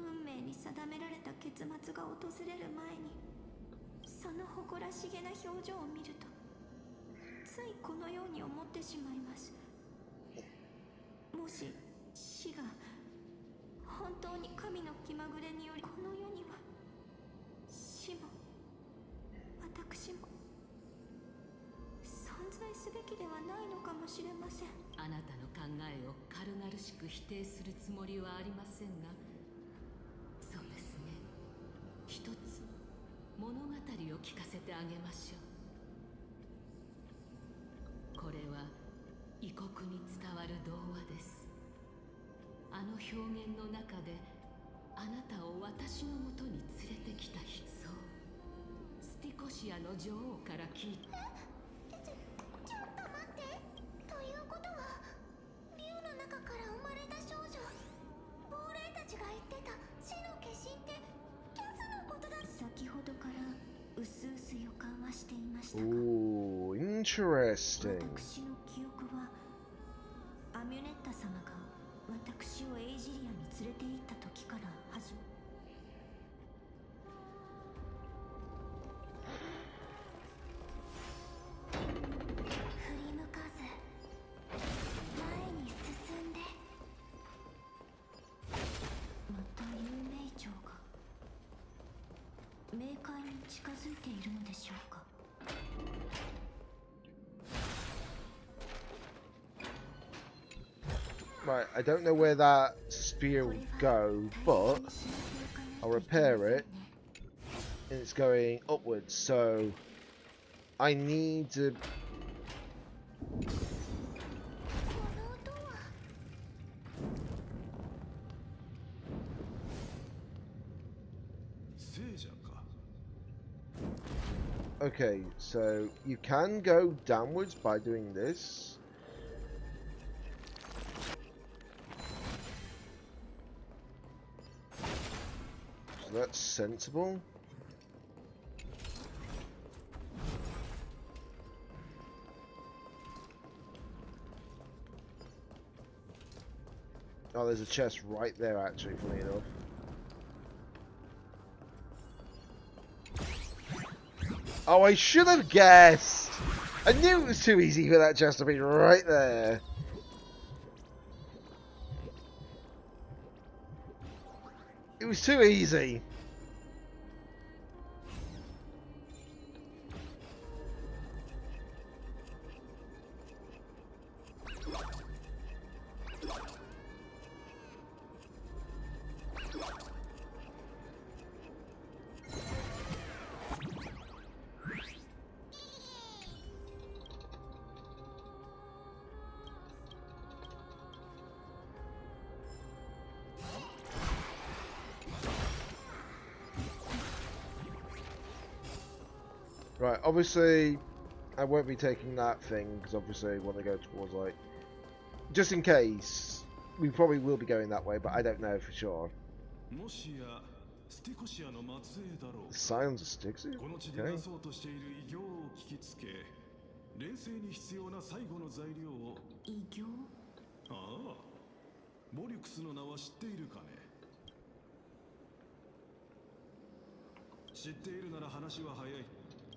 運命に定められた結末が訪れる前に、その誇らしげな表情を見るとついこのように思ってしまいます。もし死が本当に神の気まぐれにより、この世には死も私も存在すべきではないのかもしれません。あなたの考えを軽々しく否定するつもりはありませんが、そうですね、一つ物語を聞かせてあげましょう。これは異国に伝わる童話です。あの表現の中であなたを私のもとに連れてきた人、そう、スティコシアの女王から聞いた。ちょっと待って。ということは竜の中から生まれた少女、亡霊たちが言ってた死の化身ってキャスのことだ。先ほどからうすうす予感はしていましたが、Ooh, interesting. 私の記憶はアミュネッタ様が私をエイジリアに連れて行った時から始まる。振り向かず前に進んで、また有名長が冥界に近づいているのでしょうか。Right, I don't know where that spear would go, but I'll repair it. And it's going upwards, so I need to. Okay, so you can go downwards by doing this. So that's sensible. Oh, there's a chest right there, actually, funny enough. Oh, I should have guessed! I knew it was too easy for that chest to be right there. It was too easy. Right, obviously, I won't be taking that thing, because obviously when I go towards, like, just in case, we probably will be going that way, but I don't know for sure. The silence of sticks? Okay. 錬成に必要な最後の材料を。異形？ああ、ボリュクスの名は知っているかね。知っているなら話は早い。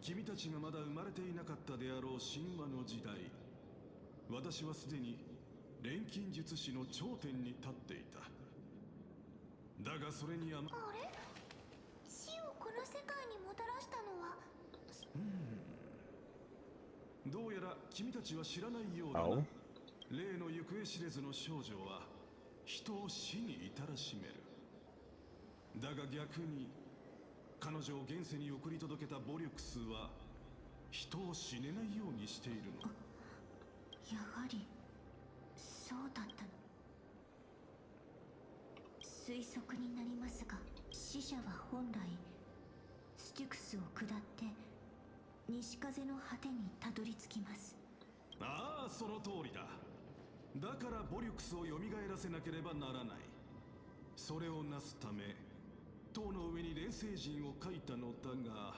君たちがまだ生まれていなかったであろう神話の時代、私はすでに錬金術師の頂点に立っていた。だがそれにあれ？死をこの世界にもたらしたのは。どうやら君たちは知らないようだな。例の行方知れずの少女は人を死に至らしめる。だが逆に彼女を現世に送り届けたボリュクスは人を死ねないようにしているの。やはりそうだったの。推測になりますが、死者は本来ステュクスを下って西風の果てにたどり着きます。ああ、その通りだ。だからボリュクスを蘇らせなければならない。それをなすため塔の上に錬成陣を書いたのだが、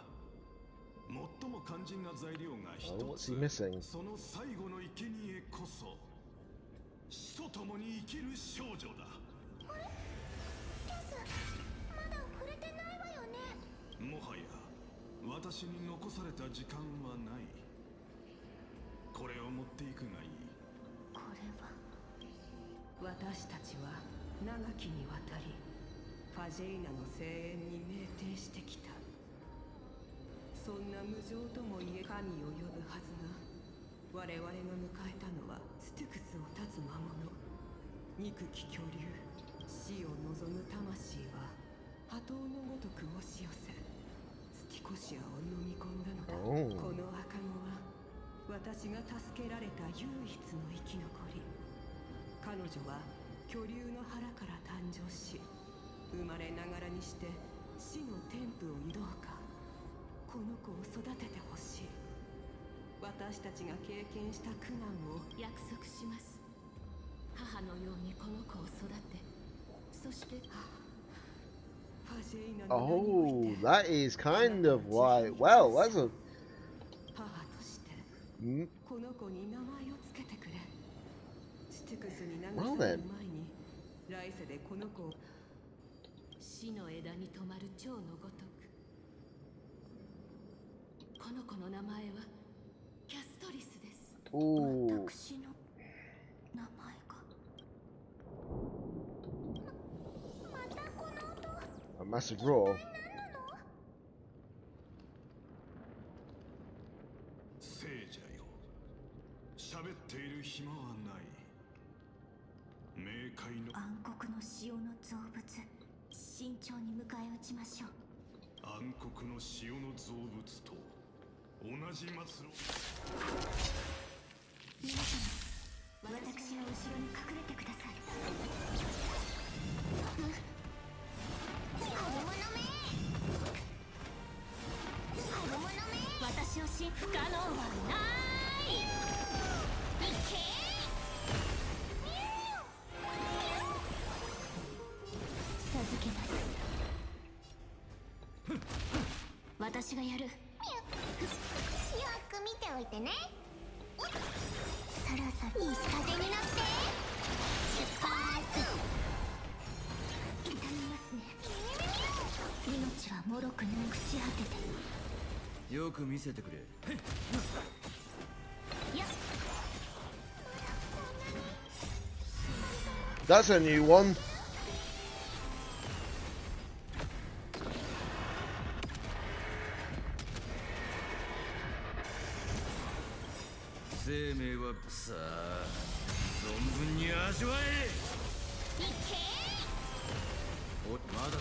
最も肝心な材料が一つ。その最後の生贄こそ死と共に生きる少女だ。あれ？キャス、もはや私に残された時間はない。これを持っていくがいい。これは私たちは長きにわたりファジェイナの声援に酩酊してきた。そんな無情とも言え神を呼ぶはずが、我々が迎えたのはステュクスを断つ魔物、憎き巨竜。死を望む魂は波動のごとく押し寄せ、スティコシアを飲み込んだのだ。この赤子は私が助けられた唯一の生き残り。彼女は巨竜の腹から誕生し、生まれながらにして死の天賦を挑うか。この子を育ててほしい。私たちが経験した苦難を約束します。母のようにこの子を育て、そして Oh, that is kind of why. Well, that's a. 母としてこの子に名前をつけてくれ。スティクスに流される前に来世でこの子を死の枝に止まる蝶のごとく。この子の名前はキャストリスです。私の名前が。またこの音。A massive roar. 聖者よ、喋っている暇はない。冥界の暗黒の潮の造物、慎重に迎え撃ちましょう。暗黒の潮の造物と同じ末路。皆様、私の後ろに隠れてください。私を信不可能はない。いけ授けます。私がやる。よく見ておいてね。そろそろいい風に乗って出発。痛みますね。命はもろく朽ち果てて。よく見せてくれ。That's a new one. 生命はさあ存分に味わえ。お、まだだ。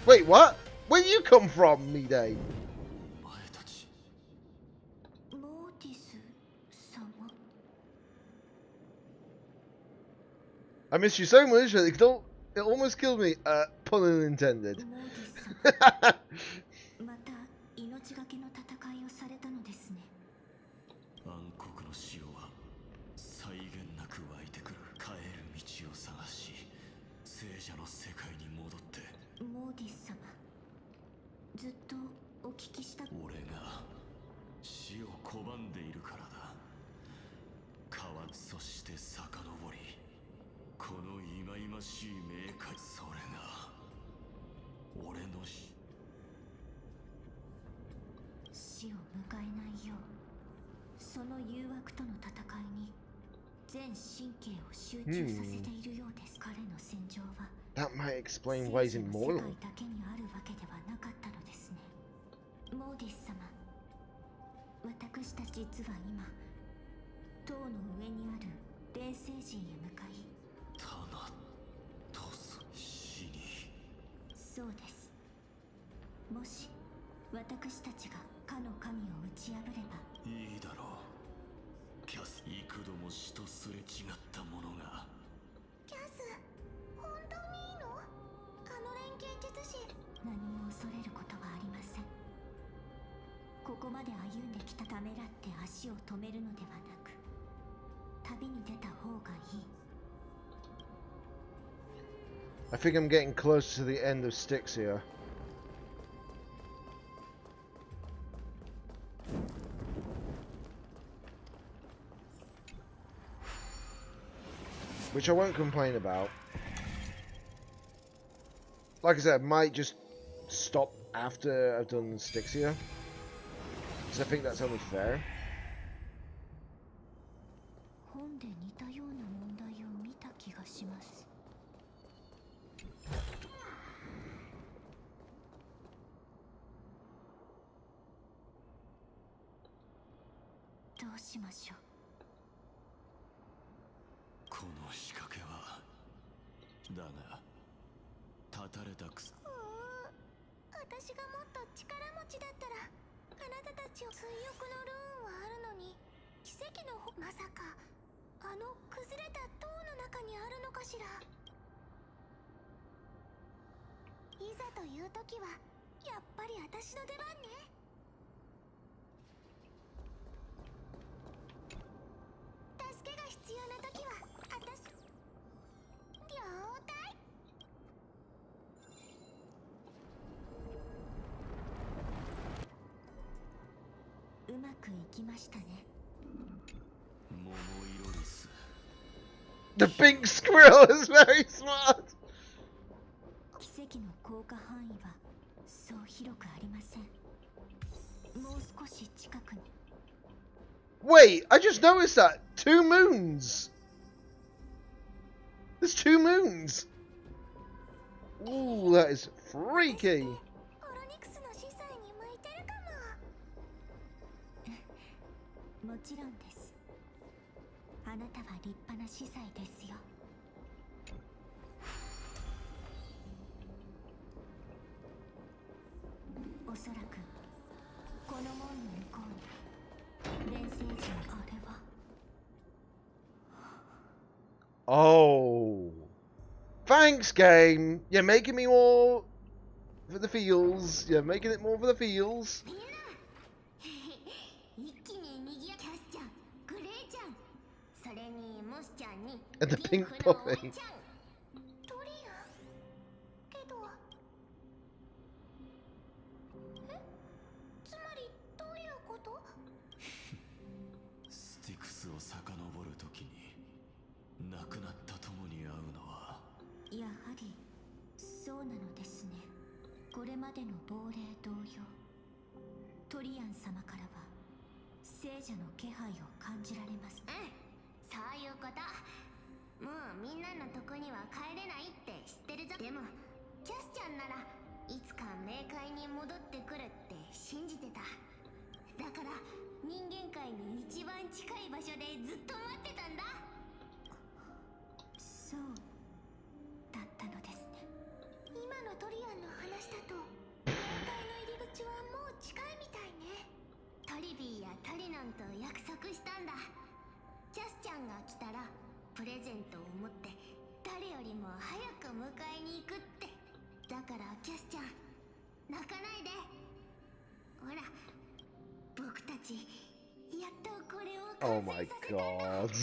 Wait, what? Where do you come from, Mide? I miss you so much that it almost killed me. Pun unintended. また命がけの戦いをされたのですね。暗黒の潮は際限なく湧いてくる。帰る道を探し、聖者の世界に戻って。モーディス様、ずっとお聞きした。俺が死を拒んでいるからだ。川、そして遡り、この忌々しい冥界、それが俺の死を迎えないよう、その誘惑との戦いに全神経を集中させているようです。彼の戦場は That might explain why he's immortal. 世界だけにあるわけではなかったのですね。モーディス様、私たち実は今塔の上にある霊星人へ向かい、タナトス死に。そうです。もし私たちがかの神を打ち破れば。いいだろう。キャス、幾度も死とすれ違ったものが。キャス、本当にいいの？あの連携術師。何も恐れることはありません。ここまで歩んできたためらって足を止めるのではなく、旅に出た方がいい。I think I'm getting close to the end of Styx here. Which I won't complain about. Like I said, I might just stop after I've done Styxia. Because I think that's only fair. 本で似たような問題を見た気がします。どうしましょう。この仕掛けはだが断たれたくす。私がもっと力持ちだったらあなたたちを追憶のルーンはあるのに奇跡のまさかあの崩れた塔の中にあるのかしら。いざという時はやっぱり私の出番ね。助けが必要な時は私了解。うまくいきましたね。桃色リス。 The pink squirrel is very smart. 奇跡の効果範囲はそう広くありません。もう少し近くに。Wait, I just noticed that. 2 moons. There's 2 moons. Ooh, that is freaky. もちろんです。あなたは立派な司祭ですよ。おそらくこの門の向こうに連星人あれは。Oh. Thanks, game. You're making me more for the feels. You're making it more for the feels. 一気ににぎやキャスちゃん、グレイちゃん、それにモスちゃんに And the ピン pink クのお puppy. ちゃん。トリアけどつまりどういうこと？スティクスを遡るときに亡くなった友に会うのはやはりそうなのですね。これまでの亡霊同様トリアン様からは聖者の気配を感じられます。うん、そういうこと。もうみんなのとこには帰れないって知ってるぞ。でもキャスちゃんならいつか冥界に戻ってくるって信じてた。だから人間界に一番近い場所でずっと待ってたんだ。そうだったのですね。今のトリアンの話だと冥界の入り口はもう近いみたいね。トリビーやトリノンと約束したんだ。キャスちゃんが来たらプレゼントを持って誰よりも早く迎えに行くって。だからキャスちゃん泣かないで。ほら僕たちやっとこれを Oh 完 my 成させたんだ。 god.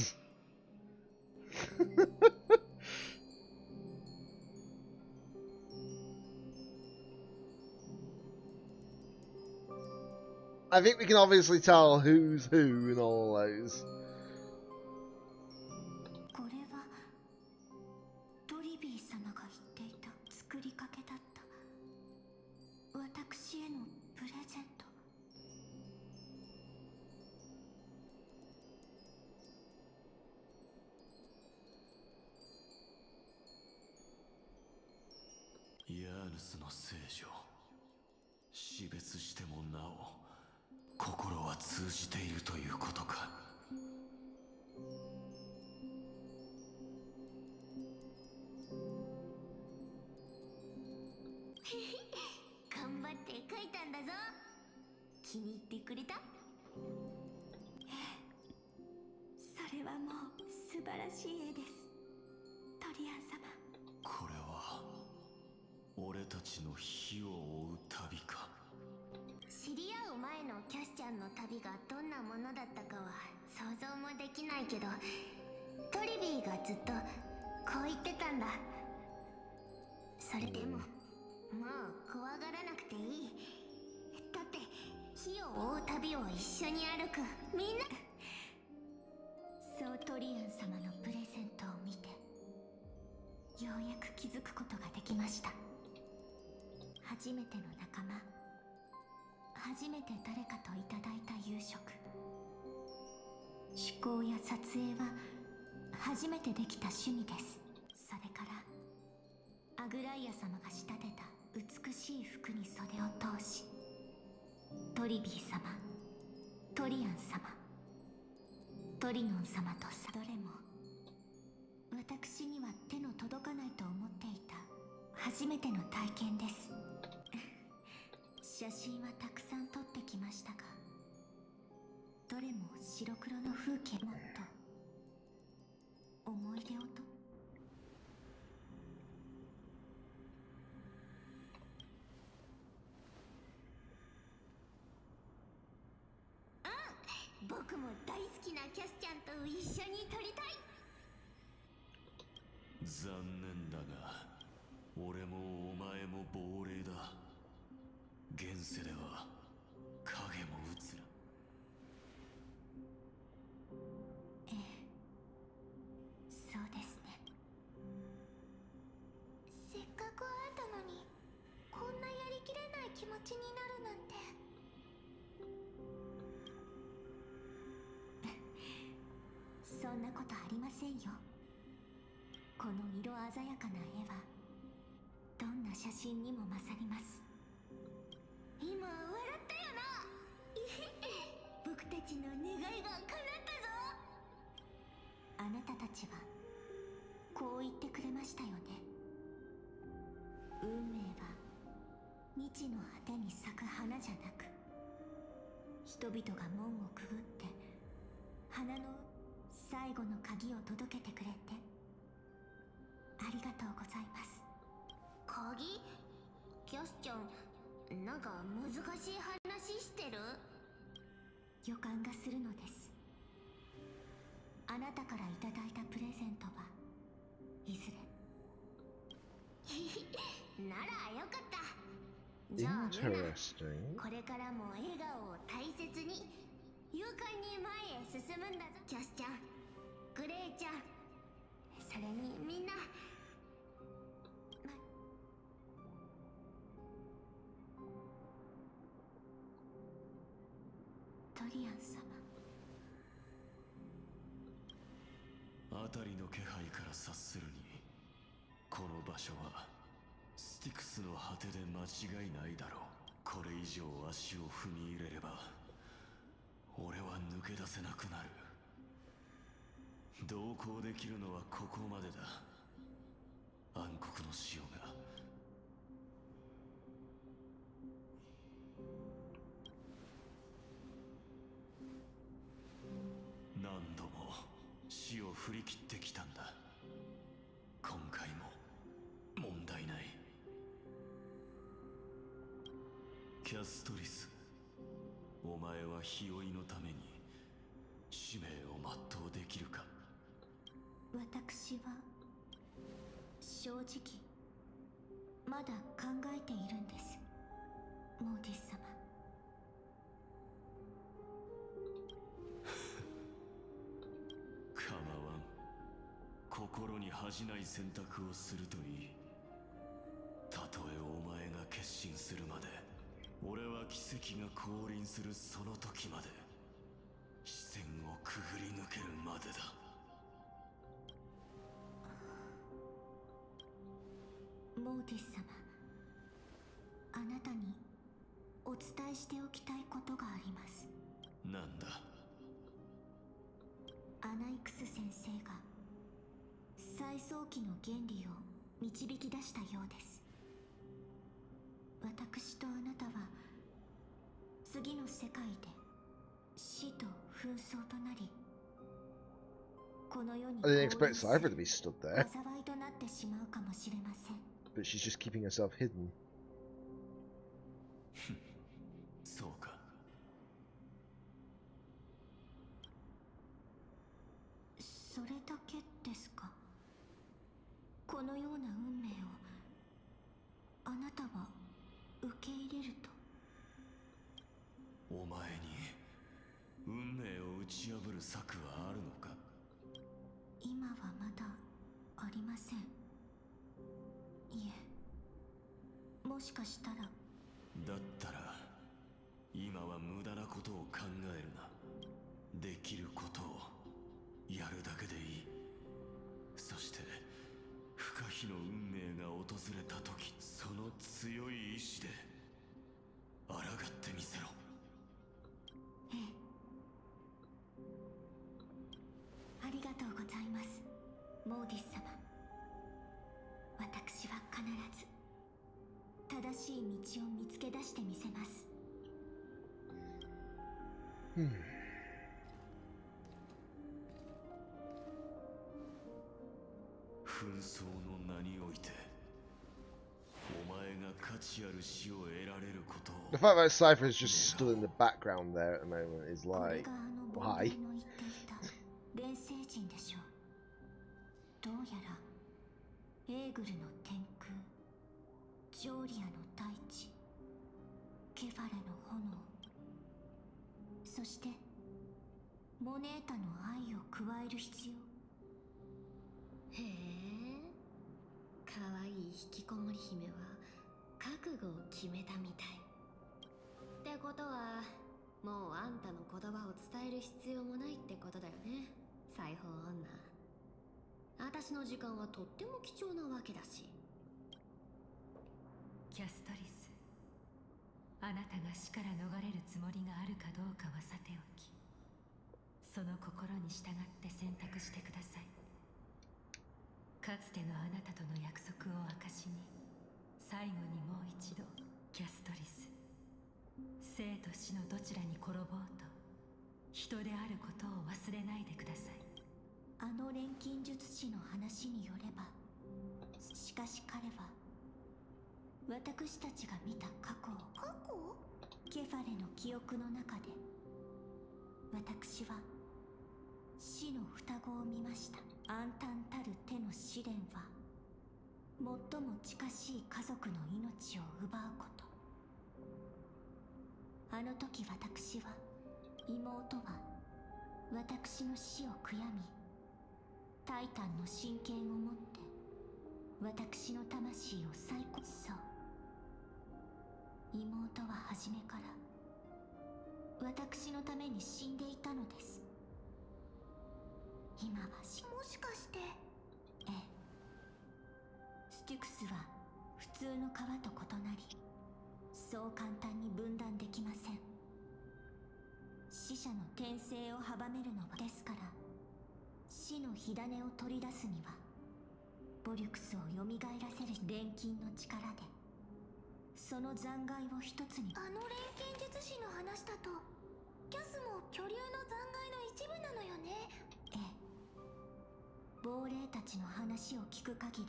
I think we can obviously tell who's who in all those. これはトリビー様が言っていた作りかけだった。私へのプレゼント。ヤーヌスの聖女。死別してもなお心は通じているということか。頑張って描いたんだぞ。気に入ってくれた？それはもう素晴らしい絵です。トリアン様。これは俺たちの火を追う旅か。知り合う前のキャスちゃんの旅がどんなものだったかは想像もできないけど、トリビーがずっとこう言ってたんだ。それでももう怖がらなくていい。だって火を追う旅を一緒に歩くみんな。そうトリアン様のプレゼントを見てようやく気づくことができました。初めての仲間、初めて誰かといただいた夕食、趣向や撮影は初めてできた趣味です。それからアグライア様が仕立てた美しい服に袖を通し、トリビー様、トリアン様、トリノン様とどれも私には手の届かないと思っていた初めての体験です。写真はたくさん撮ってきましたが、どれも白黒の風景。もっと思い出をと。僕も大好きなキャスちゃんと一緒に撮りたい。残念だが俺もお前も亡霊だ。現世では影も映ら。ええ、そうですね。せっかく会えたのにこんなやりきれない気持ちになるなんて。そんなことありませんよ。この色鮮やかな絵はどんな写真にも勝ります。今笑ったよな。僕たちの願いが叶ったぞ。あなたたちはこう言ってくれましたよね。運命は未知の果てに咲く花じゃなく、人々が門をくぐって花の最後の鍵を届けてくれてありがとうございます。鍵？キャスちゃん、なんか難しい話してる？予感がするのです。あなたからいただいたプレゼントはいずれならよかった。じゃあみんなこれからも笑顔を大切に勇敢に前へ進むんだぞ。キャスちゃん、グレイちゃん、それにみんな、トリアン様。辺りの気配から察するにこの場所はスティクスの果てで間違いないだろう。これ以上足を踏み入れれば俺は抜け出せなくなる。同行できるのはここまでだ。暗黒の潮が何度も死を振り切ってきたんだ。今回も問題ない。キャストリス、お前は日和のために使命を全うできるか？私は正直まだ考えているんです、モーティス様。構わん。心に恥じない選択をするといい。たとえお前が決心するまで、俺は奇跡が降臨するその時まで、視線をくぐり抜けるまでだ。モーティス様、あなたにお伝えしておきたいことがあります。なんだ？アナイクス先生が再創期の原理を導き出したようです。私とあなたは次の世界で死と紛争となり、この世に I didn't expect Cypher to be stood there. 災いとなってしまうかもしれません。But she's just keeping herself hidden. そうか。それだけですか？このような運命をたは受け入れると。お前に運命を打ち破る策はあるのか。今はまだありません。いえ、もしかしたら。だったら今は無駄なことを考えるな。できることをやるだけでいい。そして不可避の運命が訪れた時、その強い意志で抗ってみせろ。ええ、ありがとうございます、モーディス様。私は必ず正しい道を見つけ出してみせます。紛争の名においてお前が価値ある死を得られることを。 The fact that Cypher is just stood in the background there at the moment is like, why? 連星人でしょう。どうやらエーグルの天空、ジョーリアの大地、ケファレの炎、そしてモネータの愛を加える必要。へえ、かわいい引きこもり姫は覚悟を決めたみたい。ってことはもうあんたの言葉を伝える必要もないってことだよね、裁縫女。私の時間はとっても貴重なわけだし。キャストリス、あなたが死から逃れるつもりがあるかどうかはさておき、その心に従って選択してください。かつてのあなたとの約束を証しに、最後にもう一度、キャストリス、生と死のどちらに転ぼうと人であることを忘れないでください。あの錬金術師の話によれば、しかし彼は私たちが見た過去を、ケファレの記憶の中で、私は死の双子を見ました。暗淡たる手の試練は最も近しい家族の命を奪うこと。あの時私は、妹は私の死を悔やみ、タイタンの真剣を持って私の魂を再興。そう、妹は初めから私のために死んでいたのです。今はもしかして。ええ、ステュクスは普通の川と異なり、そう簡単に分断できません。死者の転生を阻めるのはですから、死の火種を取り出すにはボリュクスを蘇らせる錬金の力で、その残骸を一つに。あの錬金術師の話だと、キャスも巨竜の残骸の一部なのよね。ええ、亡霊たちの話を聞く限り、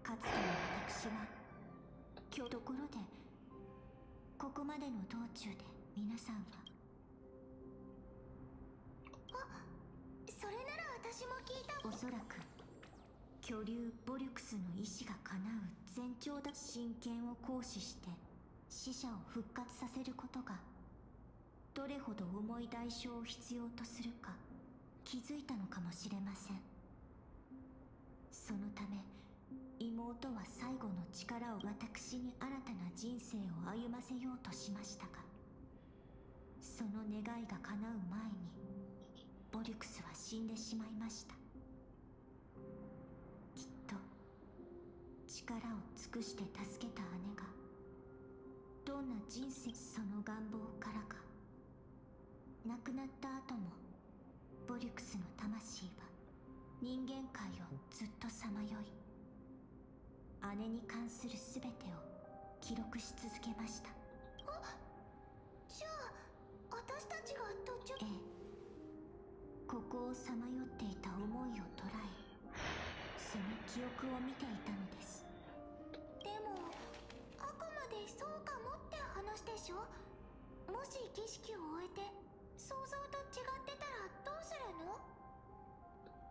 かつての私はところで、ここまでの道中で皆さんは。あ、それなら私も聞いた。おそらく巨竜ボリュクスの意志が叶う前兆だ。真剣を行使して死者を復活させることがどれほど重い代償を必要とするか気づいたのかもしれません。そのため妹は最後の力を私に新たな人生を歩ませようとしましたが、その願いが叶う前にボリュクスは死んでしまいました。きっと力を尽くして助けた姉がどんな人生、その願望からか、亡くなった後もボリュクスの魂は人間界をずっとさまよい、姉に関する全てを記録し続けました。あ、じゃあ私たちが途中。ええ、ここをさまよっていた思いを捉え、その記憶を見ていたのです。でもあくまでそうかもって話でしょ。もし儀式を終えて想像と違ってたらどうするの？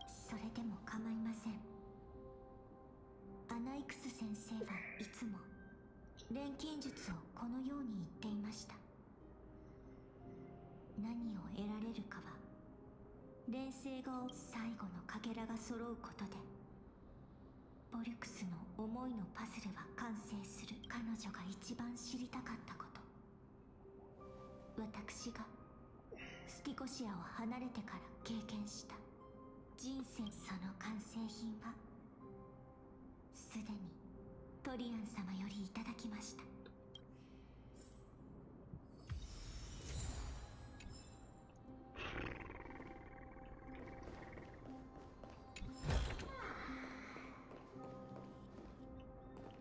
それでも構いません。アナイクス先生はいつも錬金術をこのように言っていました。何を得られるかは錬成が最後のかけらが揃うことで、ボリュクスの思いのパズルは完成する。彼女が一番知りたかったこと、私がスティコシアを離れてから経験した人生。その完成品はすでにトリアン様よりいただきました。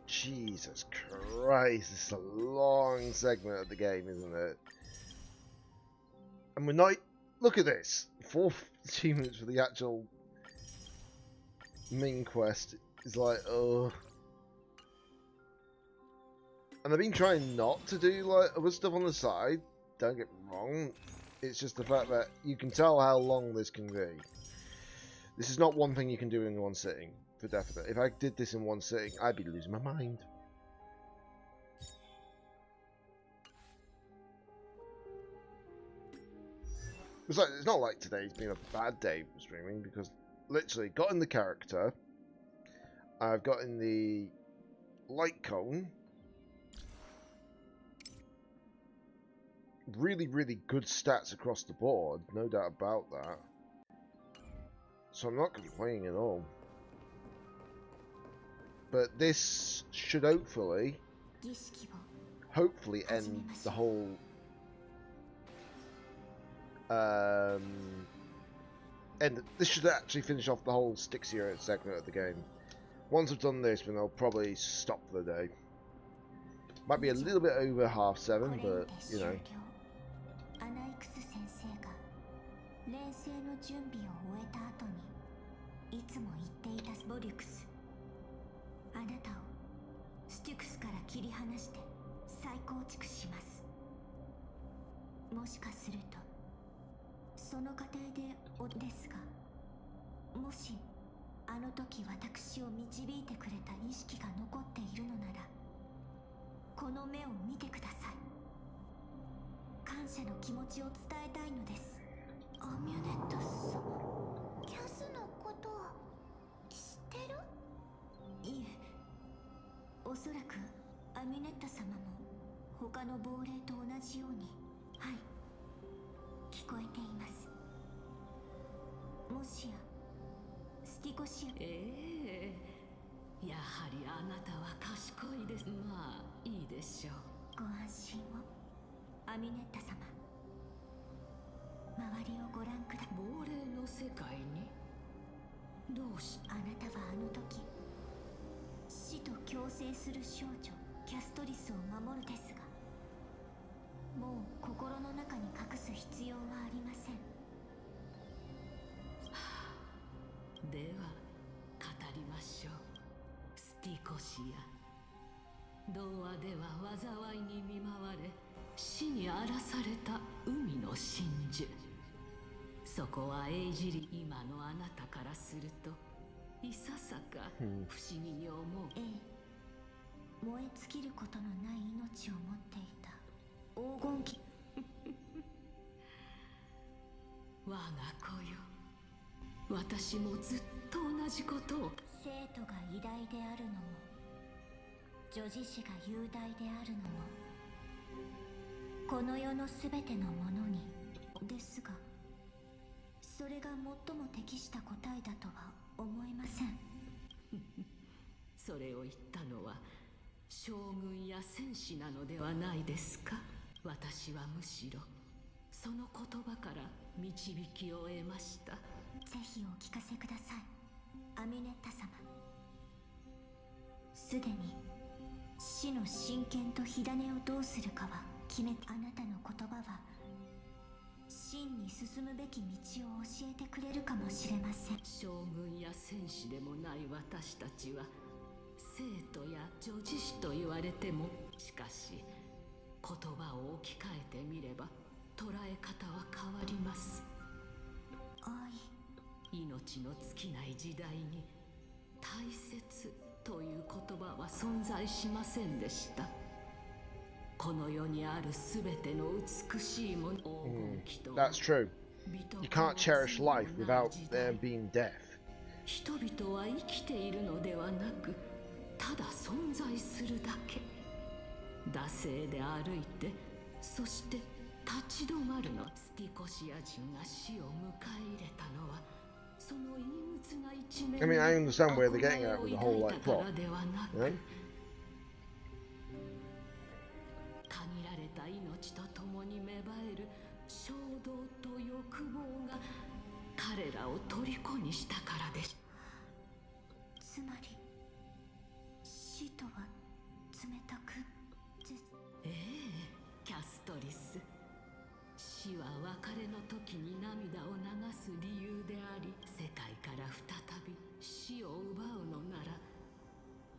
Jesus Christ, this is a long segment of the game, isn't it? And we're not... Look at this! 4 achievements for the actual main quest is like, oh. And I've been trying not to do like other stuff on the side, don't get me wrong. It's just the fact that you can tell how long this can be. This is not one thing you can do in one sitting. For definite. If I did this in one sitting, I'd be losing my mind. It's not like today's been a bad day for streaming, because literally got in the character, I've got in the light cone, really good stats across the board, no doubt about that. So I'm not complaining at all. But this should hopefully end the whole this should actually finish off the whole Stixia segment of the game. Once I've done this, then I'll probably stop for the day. Might be a little bit over 7:30, but you know. あなたをスティクスから切り離して再構築します。もしかするとその過程でですが、もしあの時私を導いてくれた意識が残っているのなら、この目を見てください。感謝の気持ちを伝えたいのです。アミュネットス、キャスのことを知ってる？いえ、おそらくアミュネッタ様も他の亡霊と同じように、はい、聞こえています。もしやスティコシア、やはりあなたは賢いです。まあいいでしょう。ご安心を、アミュネッタ様。周りをご覧ください。亡霊の世界にどうし、あなたはあの時死と共生する少女キャストリスを守るですが、もう心の中に隠す必要はありません。では語りましょう。スティコシア、童話では災いに見舞われ死に荒らされた海の真珠。そこはエイジリ、今のあなたからするといささか不思議に思う。燃え尽きることのない命を持っていた黄金期。我が子よ、私もずっと同じことを。生徒が偉大であるのも、女児子が雄大であるのも、この世のすべてのものにですが、それが最も適した答えだとは思えません。それを言ったのは将軍や戦士なのではないですか。私はむしろその言葉から導きを得ました。ぜひお聞かせください、アミュネッタ様。すでに死の真剣と火種をどうするかは決め、あなたの言葉は真に進むべき道を教えてくれるかもしれません。将軍や戦士でもない私たちは生徒や女児子と言われても、しかし言葉を置き換えてみれば捉え方は変わります。命の尽きない時代に大切という言葉は存在しませんでした。That's true. You can't cherish life without there being death. 人々は生きているのではなく、ただ存在するだけ。惰性で歩いて、そして立ち止まるの。スティコシア人が死を迎え入れたのは、その陰鬱な一面 I mean, I understand where they're getting at with the whole like plot. Yeah? 限られた命と共に芽生える衝動と欲望が彼らを虜にしたからです。つまり死とは冷たくです。ええ、キャストリス。死は別れの時に涙を流す理由であり、世界から再び死を奪うのなら、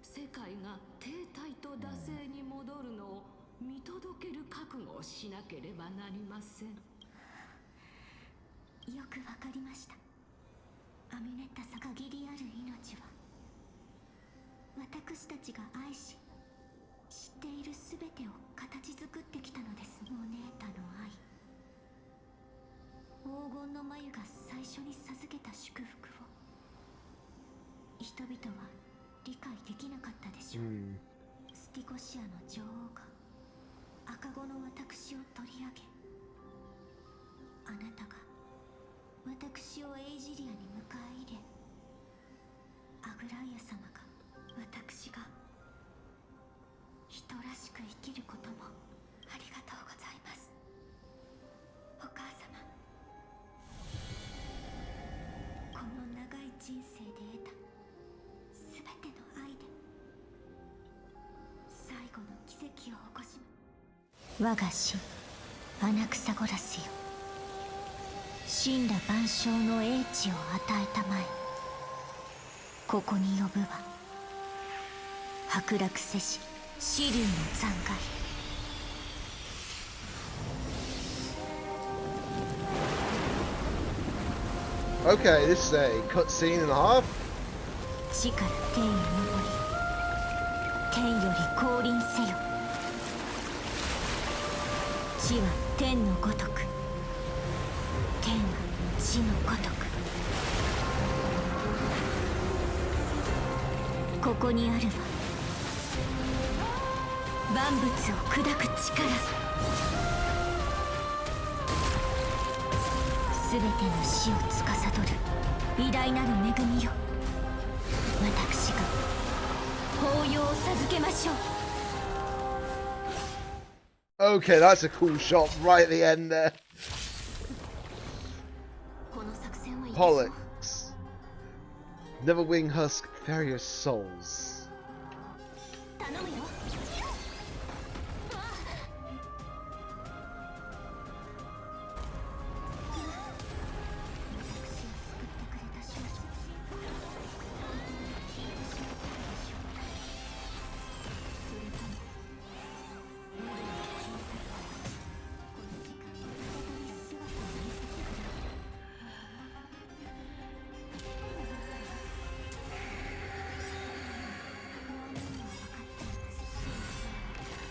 世界が停滞と惰性に戻るのを見届ける覚悟をしなければなりません。よくわかりました。アミュネッタさ限りある命は私たちが愛し知っているすべてを形作ってきたのです。モネータの愛、黄金の眉が最初に授けた祝福を人々は理解できなかったでしょう。スティコシアの女王が赤子の私を取り上げ、あなたが私をエイジリアに迎え入れ、アグライア様が私が人らしく生きることもありがとうございます。お母様、この長い人生で得たすべての愛で最後の奇跡を起こします。我が神アナクサゴラスよ、神羅万象の英知を与えたまえ、ここに呼ぶは剥落せし紫龍の残骸。Okay, this is a cutscene and a half. 地から天へ昇り、天より降臨せよ。地は天のごとく、天は地のごとく。ここにあるは万物を砕く力。すべての死を司る偉大なる恵みよ、私が抱擁を授けましょう。Okay, that's a cool shot right at the end there. Pollux. Neverwing Husk, various souls.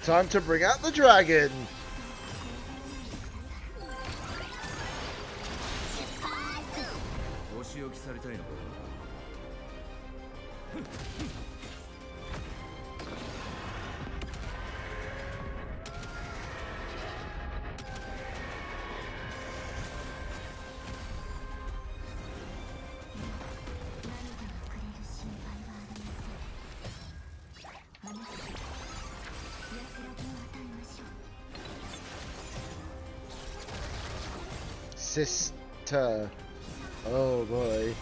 Time to bring out the dragon! お仕置きされたいのか。Sister. Oh boy.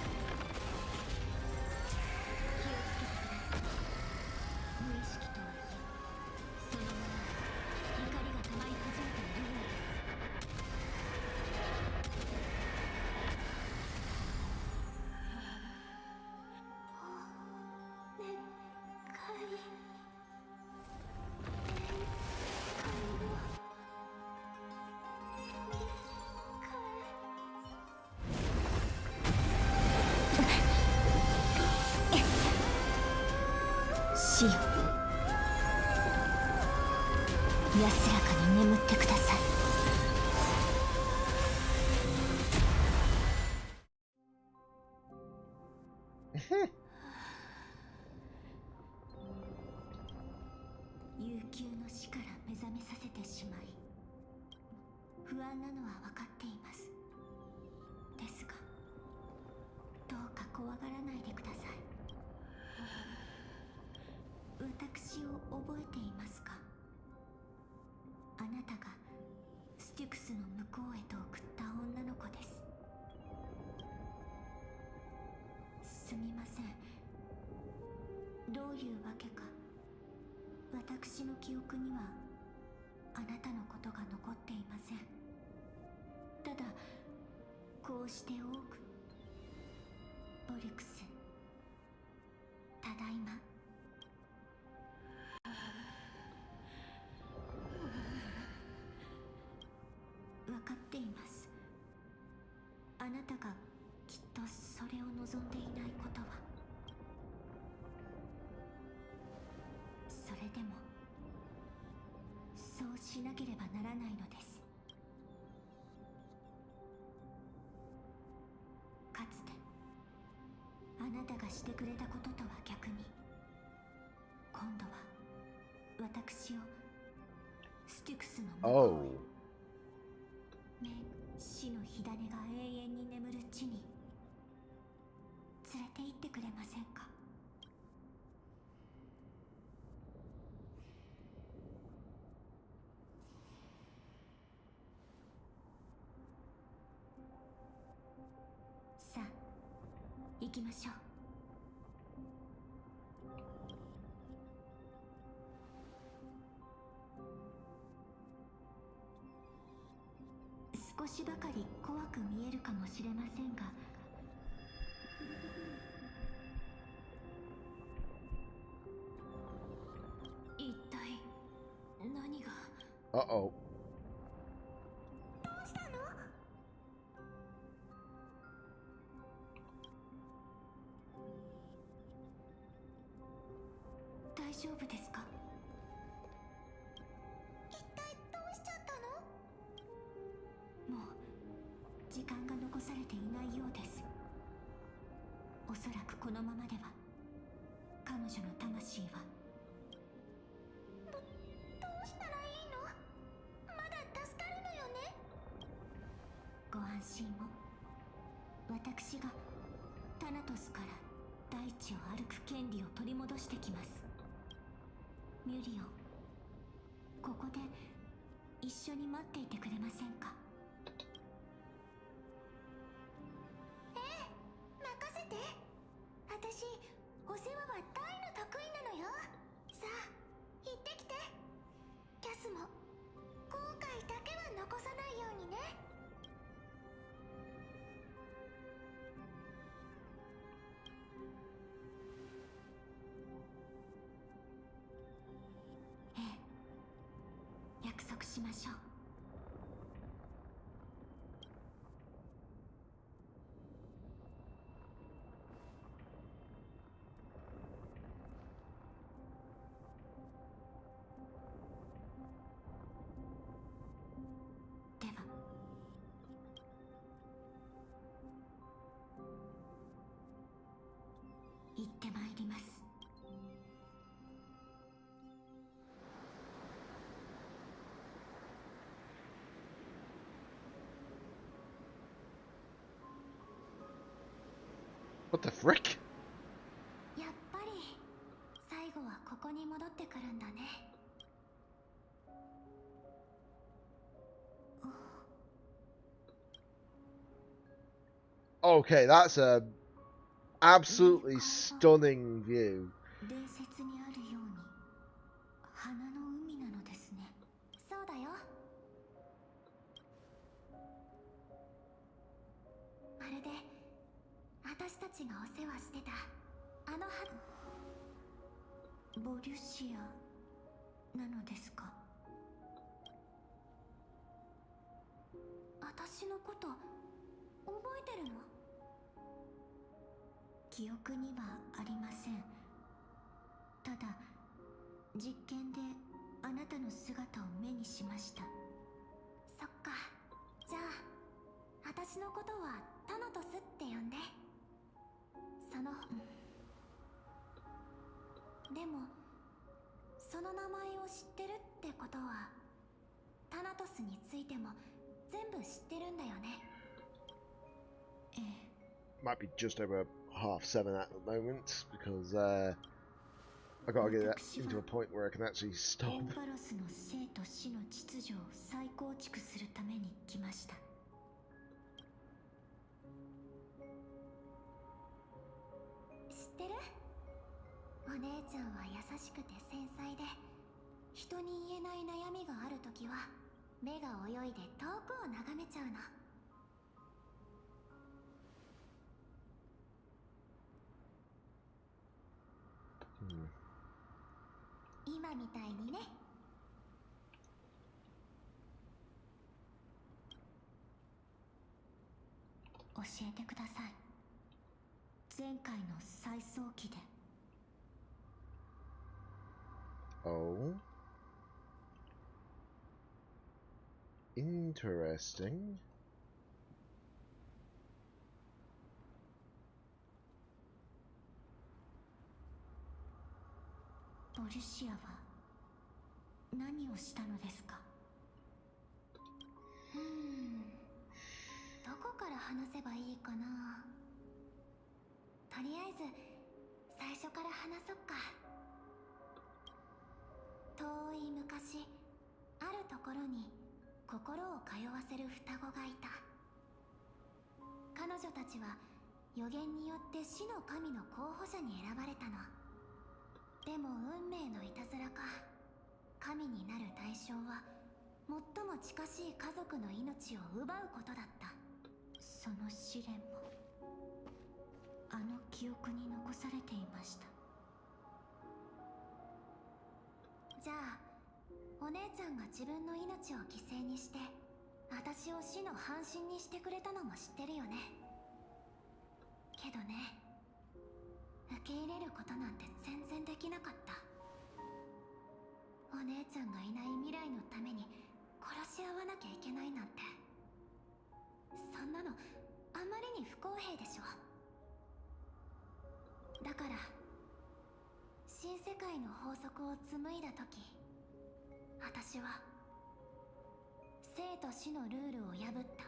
安らかに眠ってください。悠久の死から目覚めさせてしまい不安なのは分かっています。ですがどうか怖がらないでください。私を覚えていますか？あなたがステュクスの向こうへと送った女の子です。すみません。どういうわけか私の記憶にはあなたのことが残っていません。ただこうして多くボリュクス、ただいま。分かっています。あなたがきっとそれを望んでいないことは。それでもそうしなければならないのです。かつてあなたがしてくれたこととは逆に今度は私をステュクスの向こうへ、死の火種が永遠に眠る地に連れて行ってくれませんか？さあ行きましょう。少しばかり怖く見えるかもしれませんが、一体何が。Uh oh. どうしたの？大丈夫ですか？一体どうしちゃったの？もう時間が残されていないようです。おそらくこのままでは彼女の魂は。どうしたらいいの？まだ助かるのよね？ご安心を。私がタナトスから大地を歩く権利を取り戻してきます。ミュリオン、ここで一緒に待っていてくれませんか？任せて。私お世話は大の得意なのよ。さあ行ってきて。キャスも後悔だけは残さないようにね。ええ、約束しましょう。では行ってまいります。What the frick? やっぱり最後はここに戻ってくるんだね。Okay, that's a absolutely stunning view. 伝説にあるように花の海なのですね。そうだよ。まるで私たちがお世話してたあのボリュシアなのですか？私のこと覚えてるの？記憶にはありません。ただ実験でああなたの姿を目にしました。そっか。じゃあ私のことはタナトスって呼んで。でもその名前を知ってるってことはタナトスについても全部知ってるんだよね。Might be just over 7:30 at the moment because I gotta get that into a point where I can actually stop. オンパロスの生と死の秩序を再構築するために来ました。知ってる？お姉ちゃんは優しくて繊細で、人に言えない悩みがあるときは目が泳いで遠くを眺めちゃうの。今みたいにね。教えてください。前回の再送機で。Oh. Interesting. ボルシアは何をしたのですか？どこから話せばいいかな。とりあえず最初から話そっか。遠い昔、あるところに心を通わせる双子がいた。彼女たちは予言によって死の神の候補者に選ばれたの。でも運命のいたずらか、神になる対象は最も近しい家族の命を奪うことだった。その試練もあの記憶に残されていました。じゃあお姉ちゃんが自分の命を犠牲にして私を死の半身にしてくれたのも知ってるよね。けどね、受け入れることなんて全然できなかった。お姉ちゃんがいない未来のために殺し合わなきゃいけないなんて、そんなのあまりに不公平でしょ。だから新世界の法則を紡いだ時、私は生と死のルールを破った。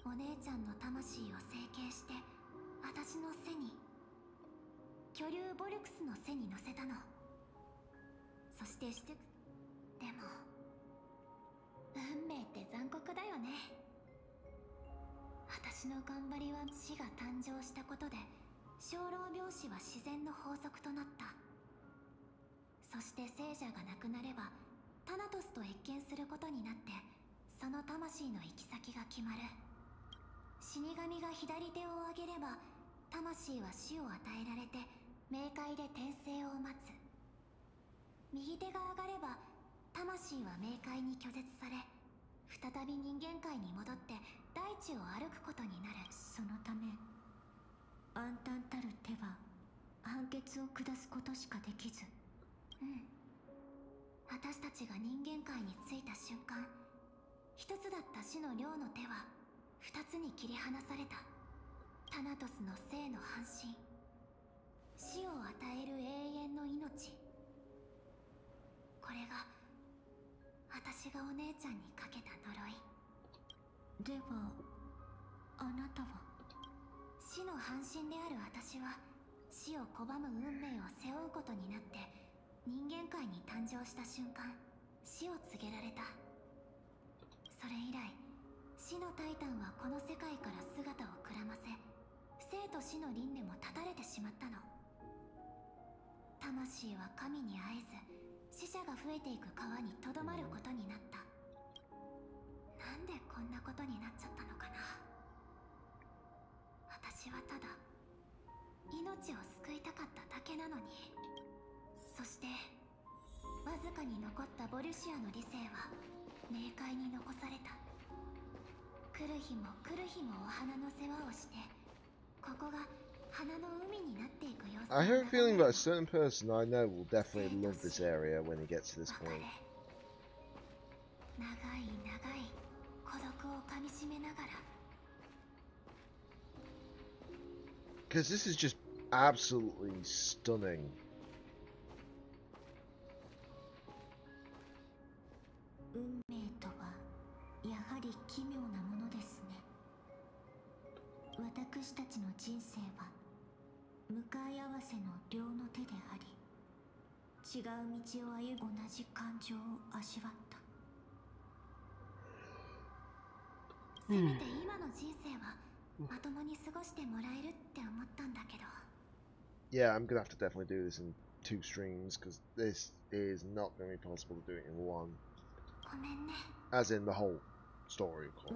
お姉ちゃんの魂を整形して私の背に、巨竜ボルクスの背に乗せたの。そしてでも運命って残酷だよね。私の頑張りは死が誕生したことで生老病死は自然の法則となった。そして聖者が亡くなればタナトスと謁見することになって、その魂の行き先が決まる。死神が左手を上げれば魂は死を与えられて冥界で転生を待つ。右手が上がれば魂は冥界に拒絶され、再び人間界に戻って大地を歩くことになる。そのため暗淡たる手は判決を下すことしかできず。私たちが人間界に着いた瞬間、一つだった死の両の手は二つに切り離された。タナトスの生の半身、死を与える永遠の命。これが私がお姉ちゃんにかけた呪い。ではあなたは？死の半身である私は死を拒む運命を背負うことになって人間界に誕生した瞬間、死を告げられた。それ以来死のタイタンはこの世界から姿をくらませ、生と死の輪廻も断たれてしまったの。魂は神に会えず死者が増えていく川にとどまることになった。なんでこんなことになっちゃったのかな。私はただ命を救いたかっただけなのに。そしてわずかに残ったボルシアの理性は冥界に残された。来る日も来る日もお花の世話をして、ここが I have a feeling that a certain person I know will definitely love this area when he gets to this point. Because this is just absolutely stunning. Yeah, I'm gonna have to definitely do this in 2 streams because this is not going to be possible to do it in 1. As in the whole story, of course.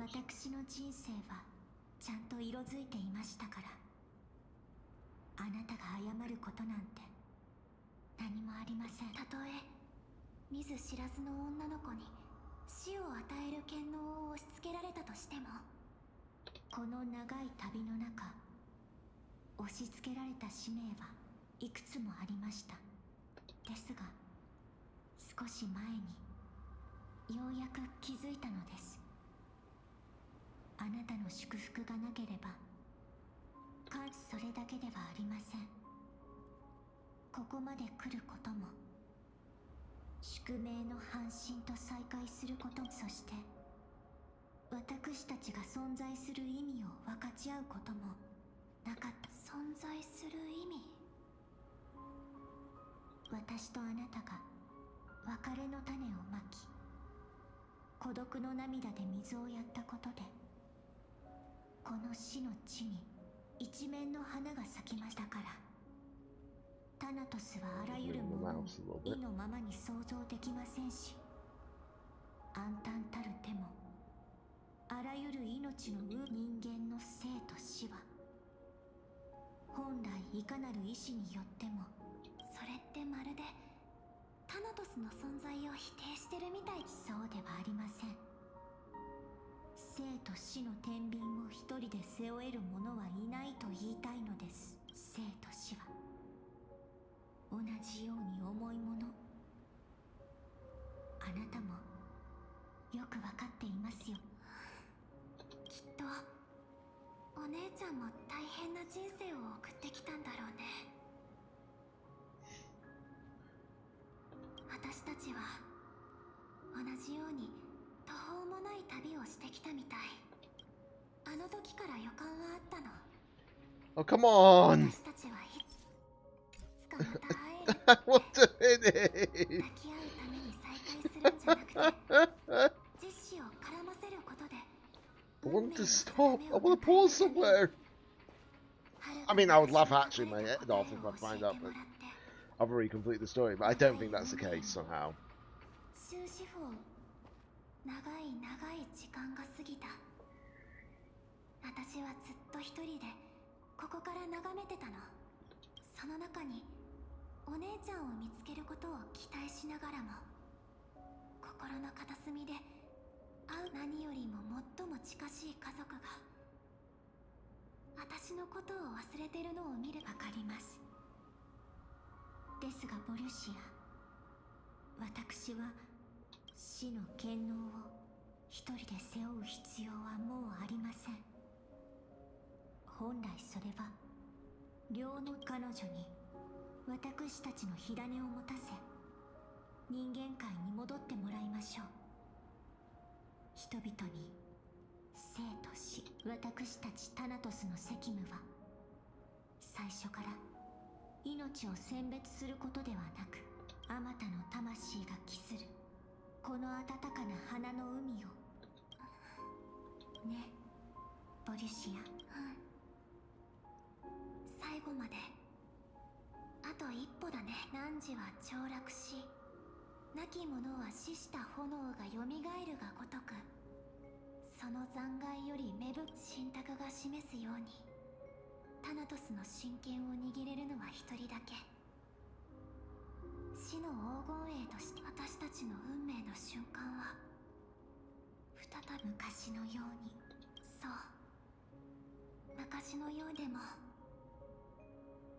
Oh, come on! I want to finish! I want to stop. I want to pause somewhere. I mean, I would laugh actually my head off if I find out that I've already completed the story, but I don't think that's the case somehow.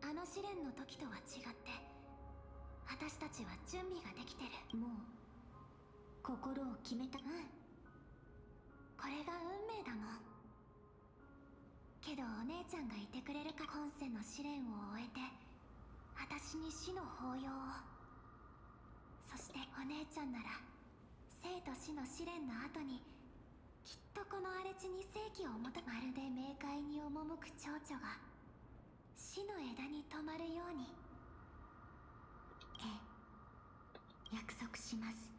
あの試練の時とは違って私たちは準備ができてる。もう心を決めた。うん、これが運命だもん。けどお姉ちゃんがいてくれるか。今世の試練を終えて私に死の抱擁を。そしてお姉ちゃんなら生と死の試練の後にきっとこの荒れ地に生気をまるで冥界に赴く蝶々が死の枝に止まるように。ええ、約束します。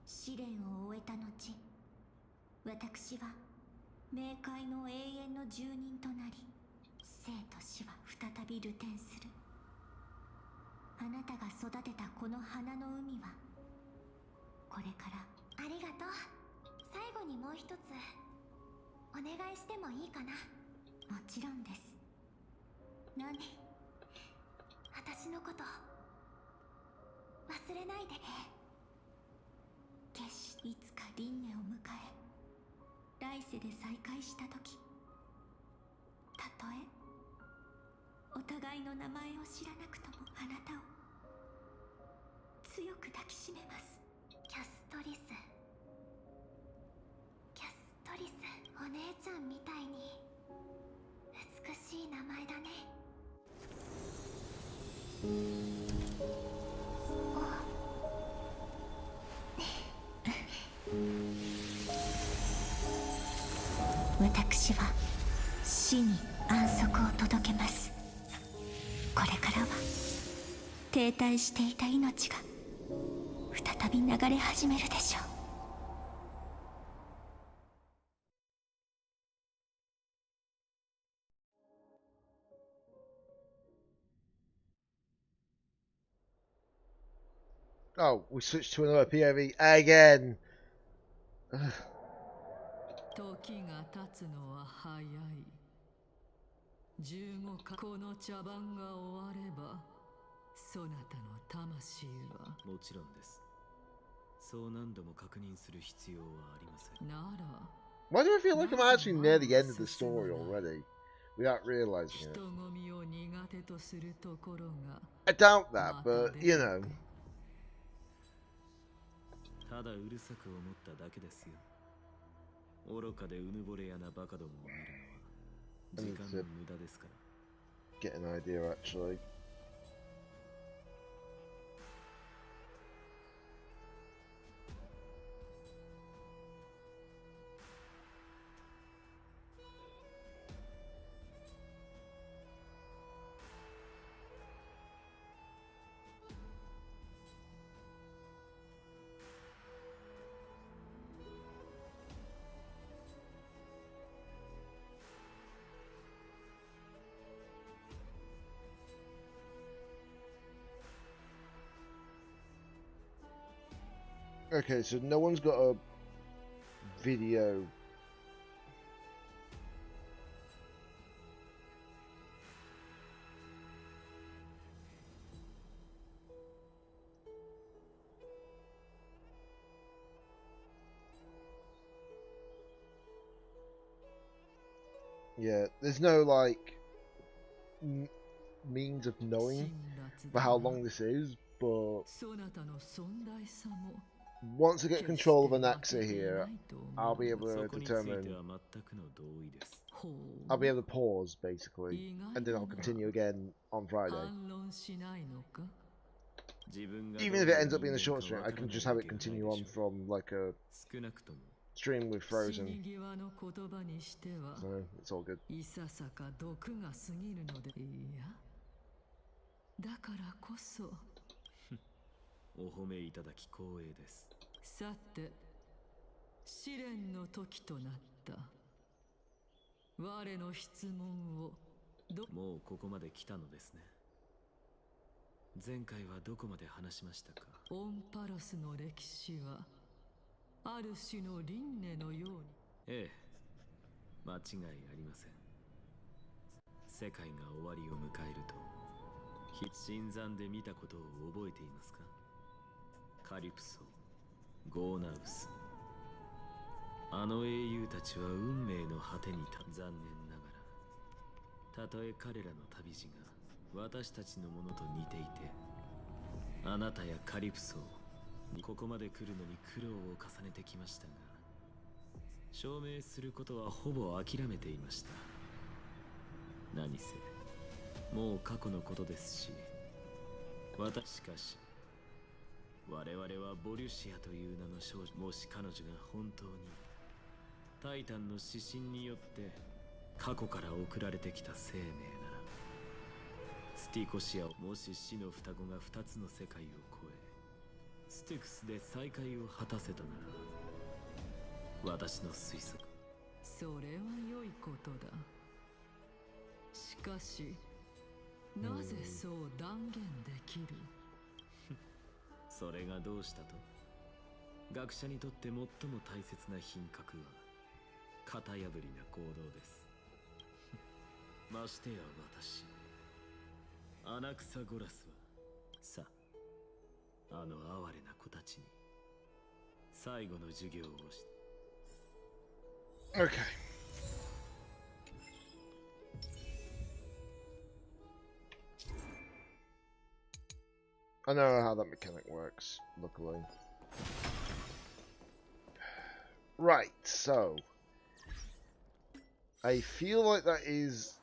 試練を終えた後、私は冥界の永遠の住人となり、生と死は再び流転する。あなたが育てたこの花の海はこれから。ありがとう。最後にもう一つお願いしてもいいかな。もちろんです。何？私のこと忘れないで。決していつか輪廻を迎え来世で再会した時、たとえお互いの名前を知らなくともあなたを強く抱きしめます。キャストリス、キャストリス。お姉ちゃんみたいに美しい名前だね。私は死に安息を届けます。これからは停滞していた命が再び流れ始めるでしょう。Oh, we switched to another POV again. 時が経つのは早い。15かこの茶番が終わればそなたの魂は。もちろんです。そう何度も確認する必要はありません。なら Why do I feel like I'm actually near the end of the story already without realizing it? 人混みを苦手とするところが I doubt that, but you know. ただうるさく思っただけですよ。愚かでうぬぼれやなバカどもを見るのは時間の無駄ですから。Get an idea actually. Okay, so no one's got a video. Yeah, there's no like means of knowing for how long this is, but once I get control of Anaxa here, I'll be able to determine. I'll be able to pause basically, and then I'll continue again on Friday. Even if it ends up being a short stream, I can just have it continue on from like a stream with Frozen. So it's all good. だからこそお褒めいただき光栄です。さて試練の時となった。我の質問をもうここまで来たのですね。前回はどこまで話しましたか。オンパロスの歴史はある種の輪廻のように。ええ、間違いありません。世界が終わりを迎えると新山で見たことを覚えていますか。カリプソ、ゴーナウス、あの英雄たちは運命の果てに残念ながらたとえ彼らの旅路が私たちのものと似ていて、あなたやカリプソにここまで来るのに苦労を重ねてきましたが、証明することはほぼ諦めていました。何せもう過去のことですし、しかし我々はボリュシアという名の少女、もし彼女が本当にタイタンの指針によって過去から送られてきた生命なら、スティコシアをもし死の双子が2つの世界を超えスティクスで再会を果たせたなら、私の推測、それは良いことだ。しかしなぜそう断言できる？それがどうしたと？学者にとって最も大切な品格は型破りな行動です。ましてや私、アナクサゴラスは、さあ、あの哀れな子たちに最後の授業をし。Okay. I know how that mechanic works, luckily. Right, so I feel like that is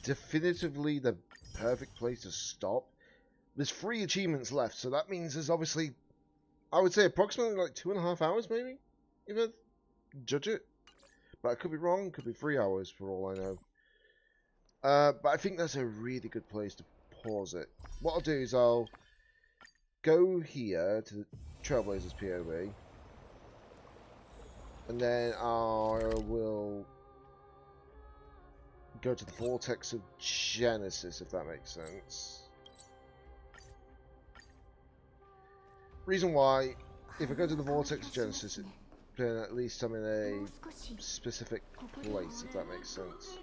definitively the perfect place to stop. There's 3 achievements left, so that means there's obviously, I would say, approximately like 2.5 hours, maybe, if I judge it. But I could be wrong, could be 3 hours for all I know. But I think that's a really good place to pause it. What I'll do is I'll go here to the Trailblazers POV, and then I will go to the Vortex of Genesis, if that makes sense. Reason why, if I go to the Vortex of Genesis, then at least I'm in a specific place, if that makes sense.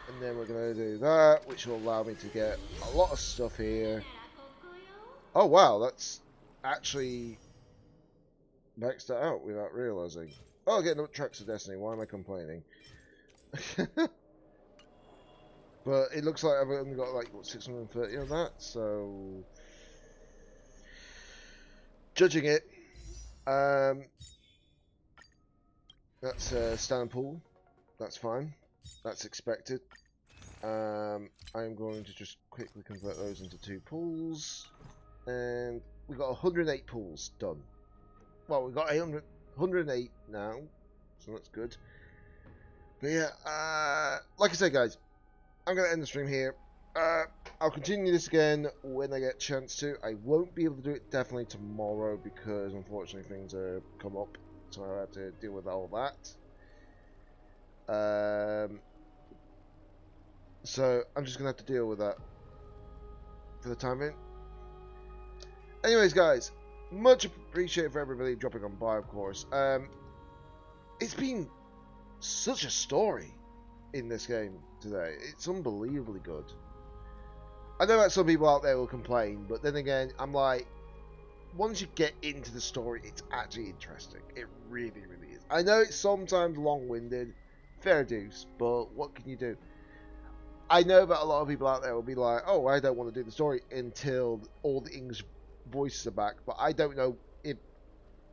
And then we're going to do that, which will allow me to get a lot of stuff here. Oh wow, that's actually maxed it out without realising. Oh, I'll get no Tracks of Destiny, why am I complaining? But it looks like I've only got like, what, 630 of that, so... Judging it, that's a standard pool, that's fine, that's expected. I'm going to just quickly convert those into 2 pools, and we've got 108 pools done. Well, we've got 108 now, so that's good. But yeah, like I said, guys, I'm going to end the stream here. I'll continue this again when I get a chance to. I won't be able to do it definitely tomorrow because unfortunately things have come up, so I have to deal with all that. So I'm just going to have to deal with that for the time being. Anyways, guys, much appreciated for everybody dropping on by, of course. It's been such a story in this game today. It's unbelievably good. I know that some people out there will complain, but then again, I'm like, once you get into the story, it's actually interesting. It really, really is. I know it's sometimes long-winded, fair dues, but what can you do? I know that a lot of people out there will be like, oh, I don't want to do the story until all the English voices are back, but I don't know if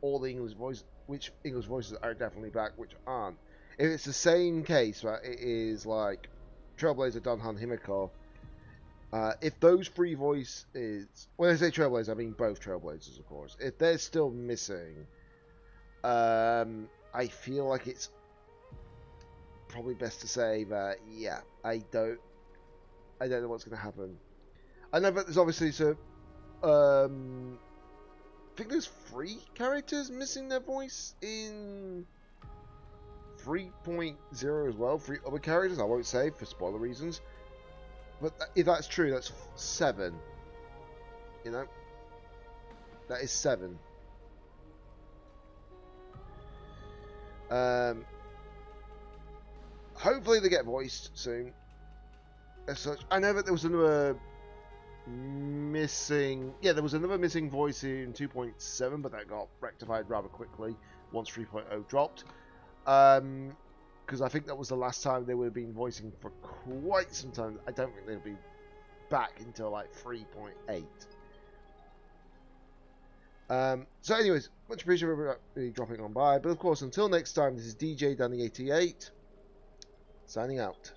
all the English voices, which English voices are definitely back, which aren't. If it's the same case, right, it is like Trailblazer, Donhan, Himiko. If those 3 voices, when I say Trailblazer, I mean both Trailblazers, of course. If they're still missing, I feel like it's probably best to say that, yeah, I don't know what's going to happen. I know that there's obviously I think there's 3 characters missing their voice in 3.0 as well. 3 other characters, I won't say for spoiler reasons. But if that's true, that's 7. You know? That is 7. Hopefully they get voiced soon. As such, I know that there was another missing... Yeah, there was another missing voice in 2.7, but that got rectified rather quickly once 3.0 dropped. because I think that was the last time they would have been voicing for quite some time. I don't think they'll be back until like 3.8. So anyways, much appreciated for everybody dropping on by. But of course, until next time, this is DJ Danny88, signing out.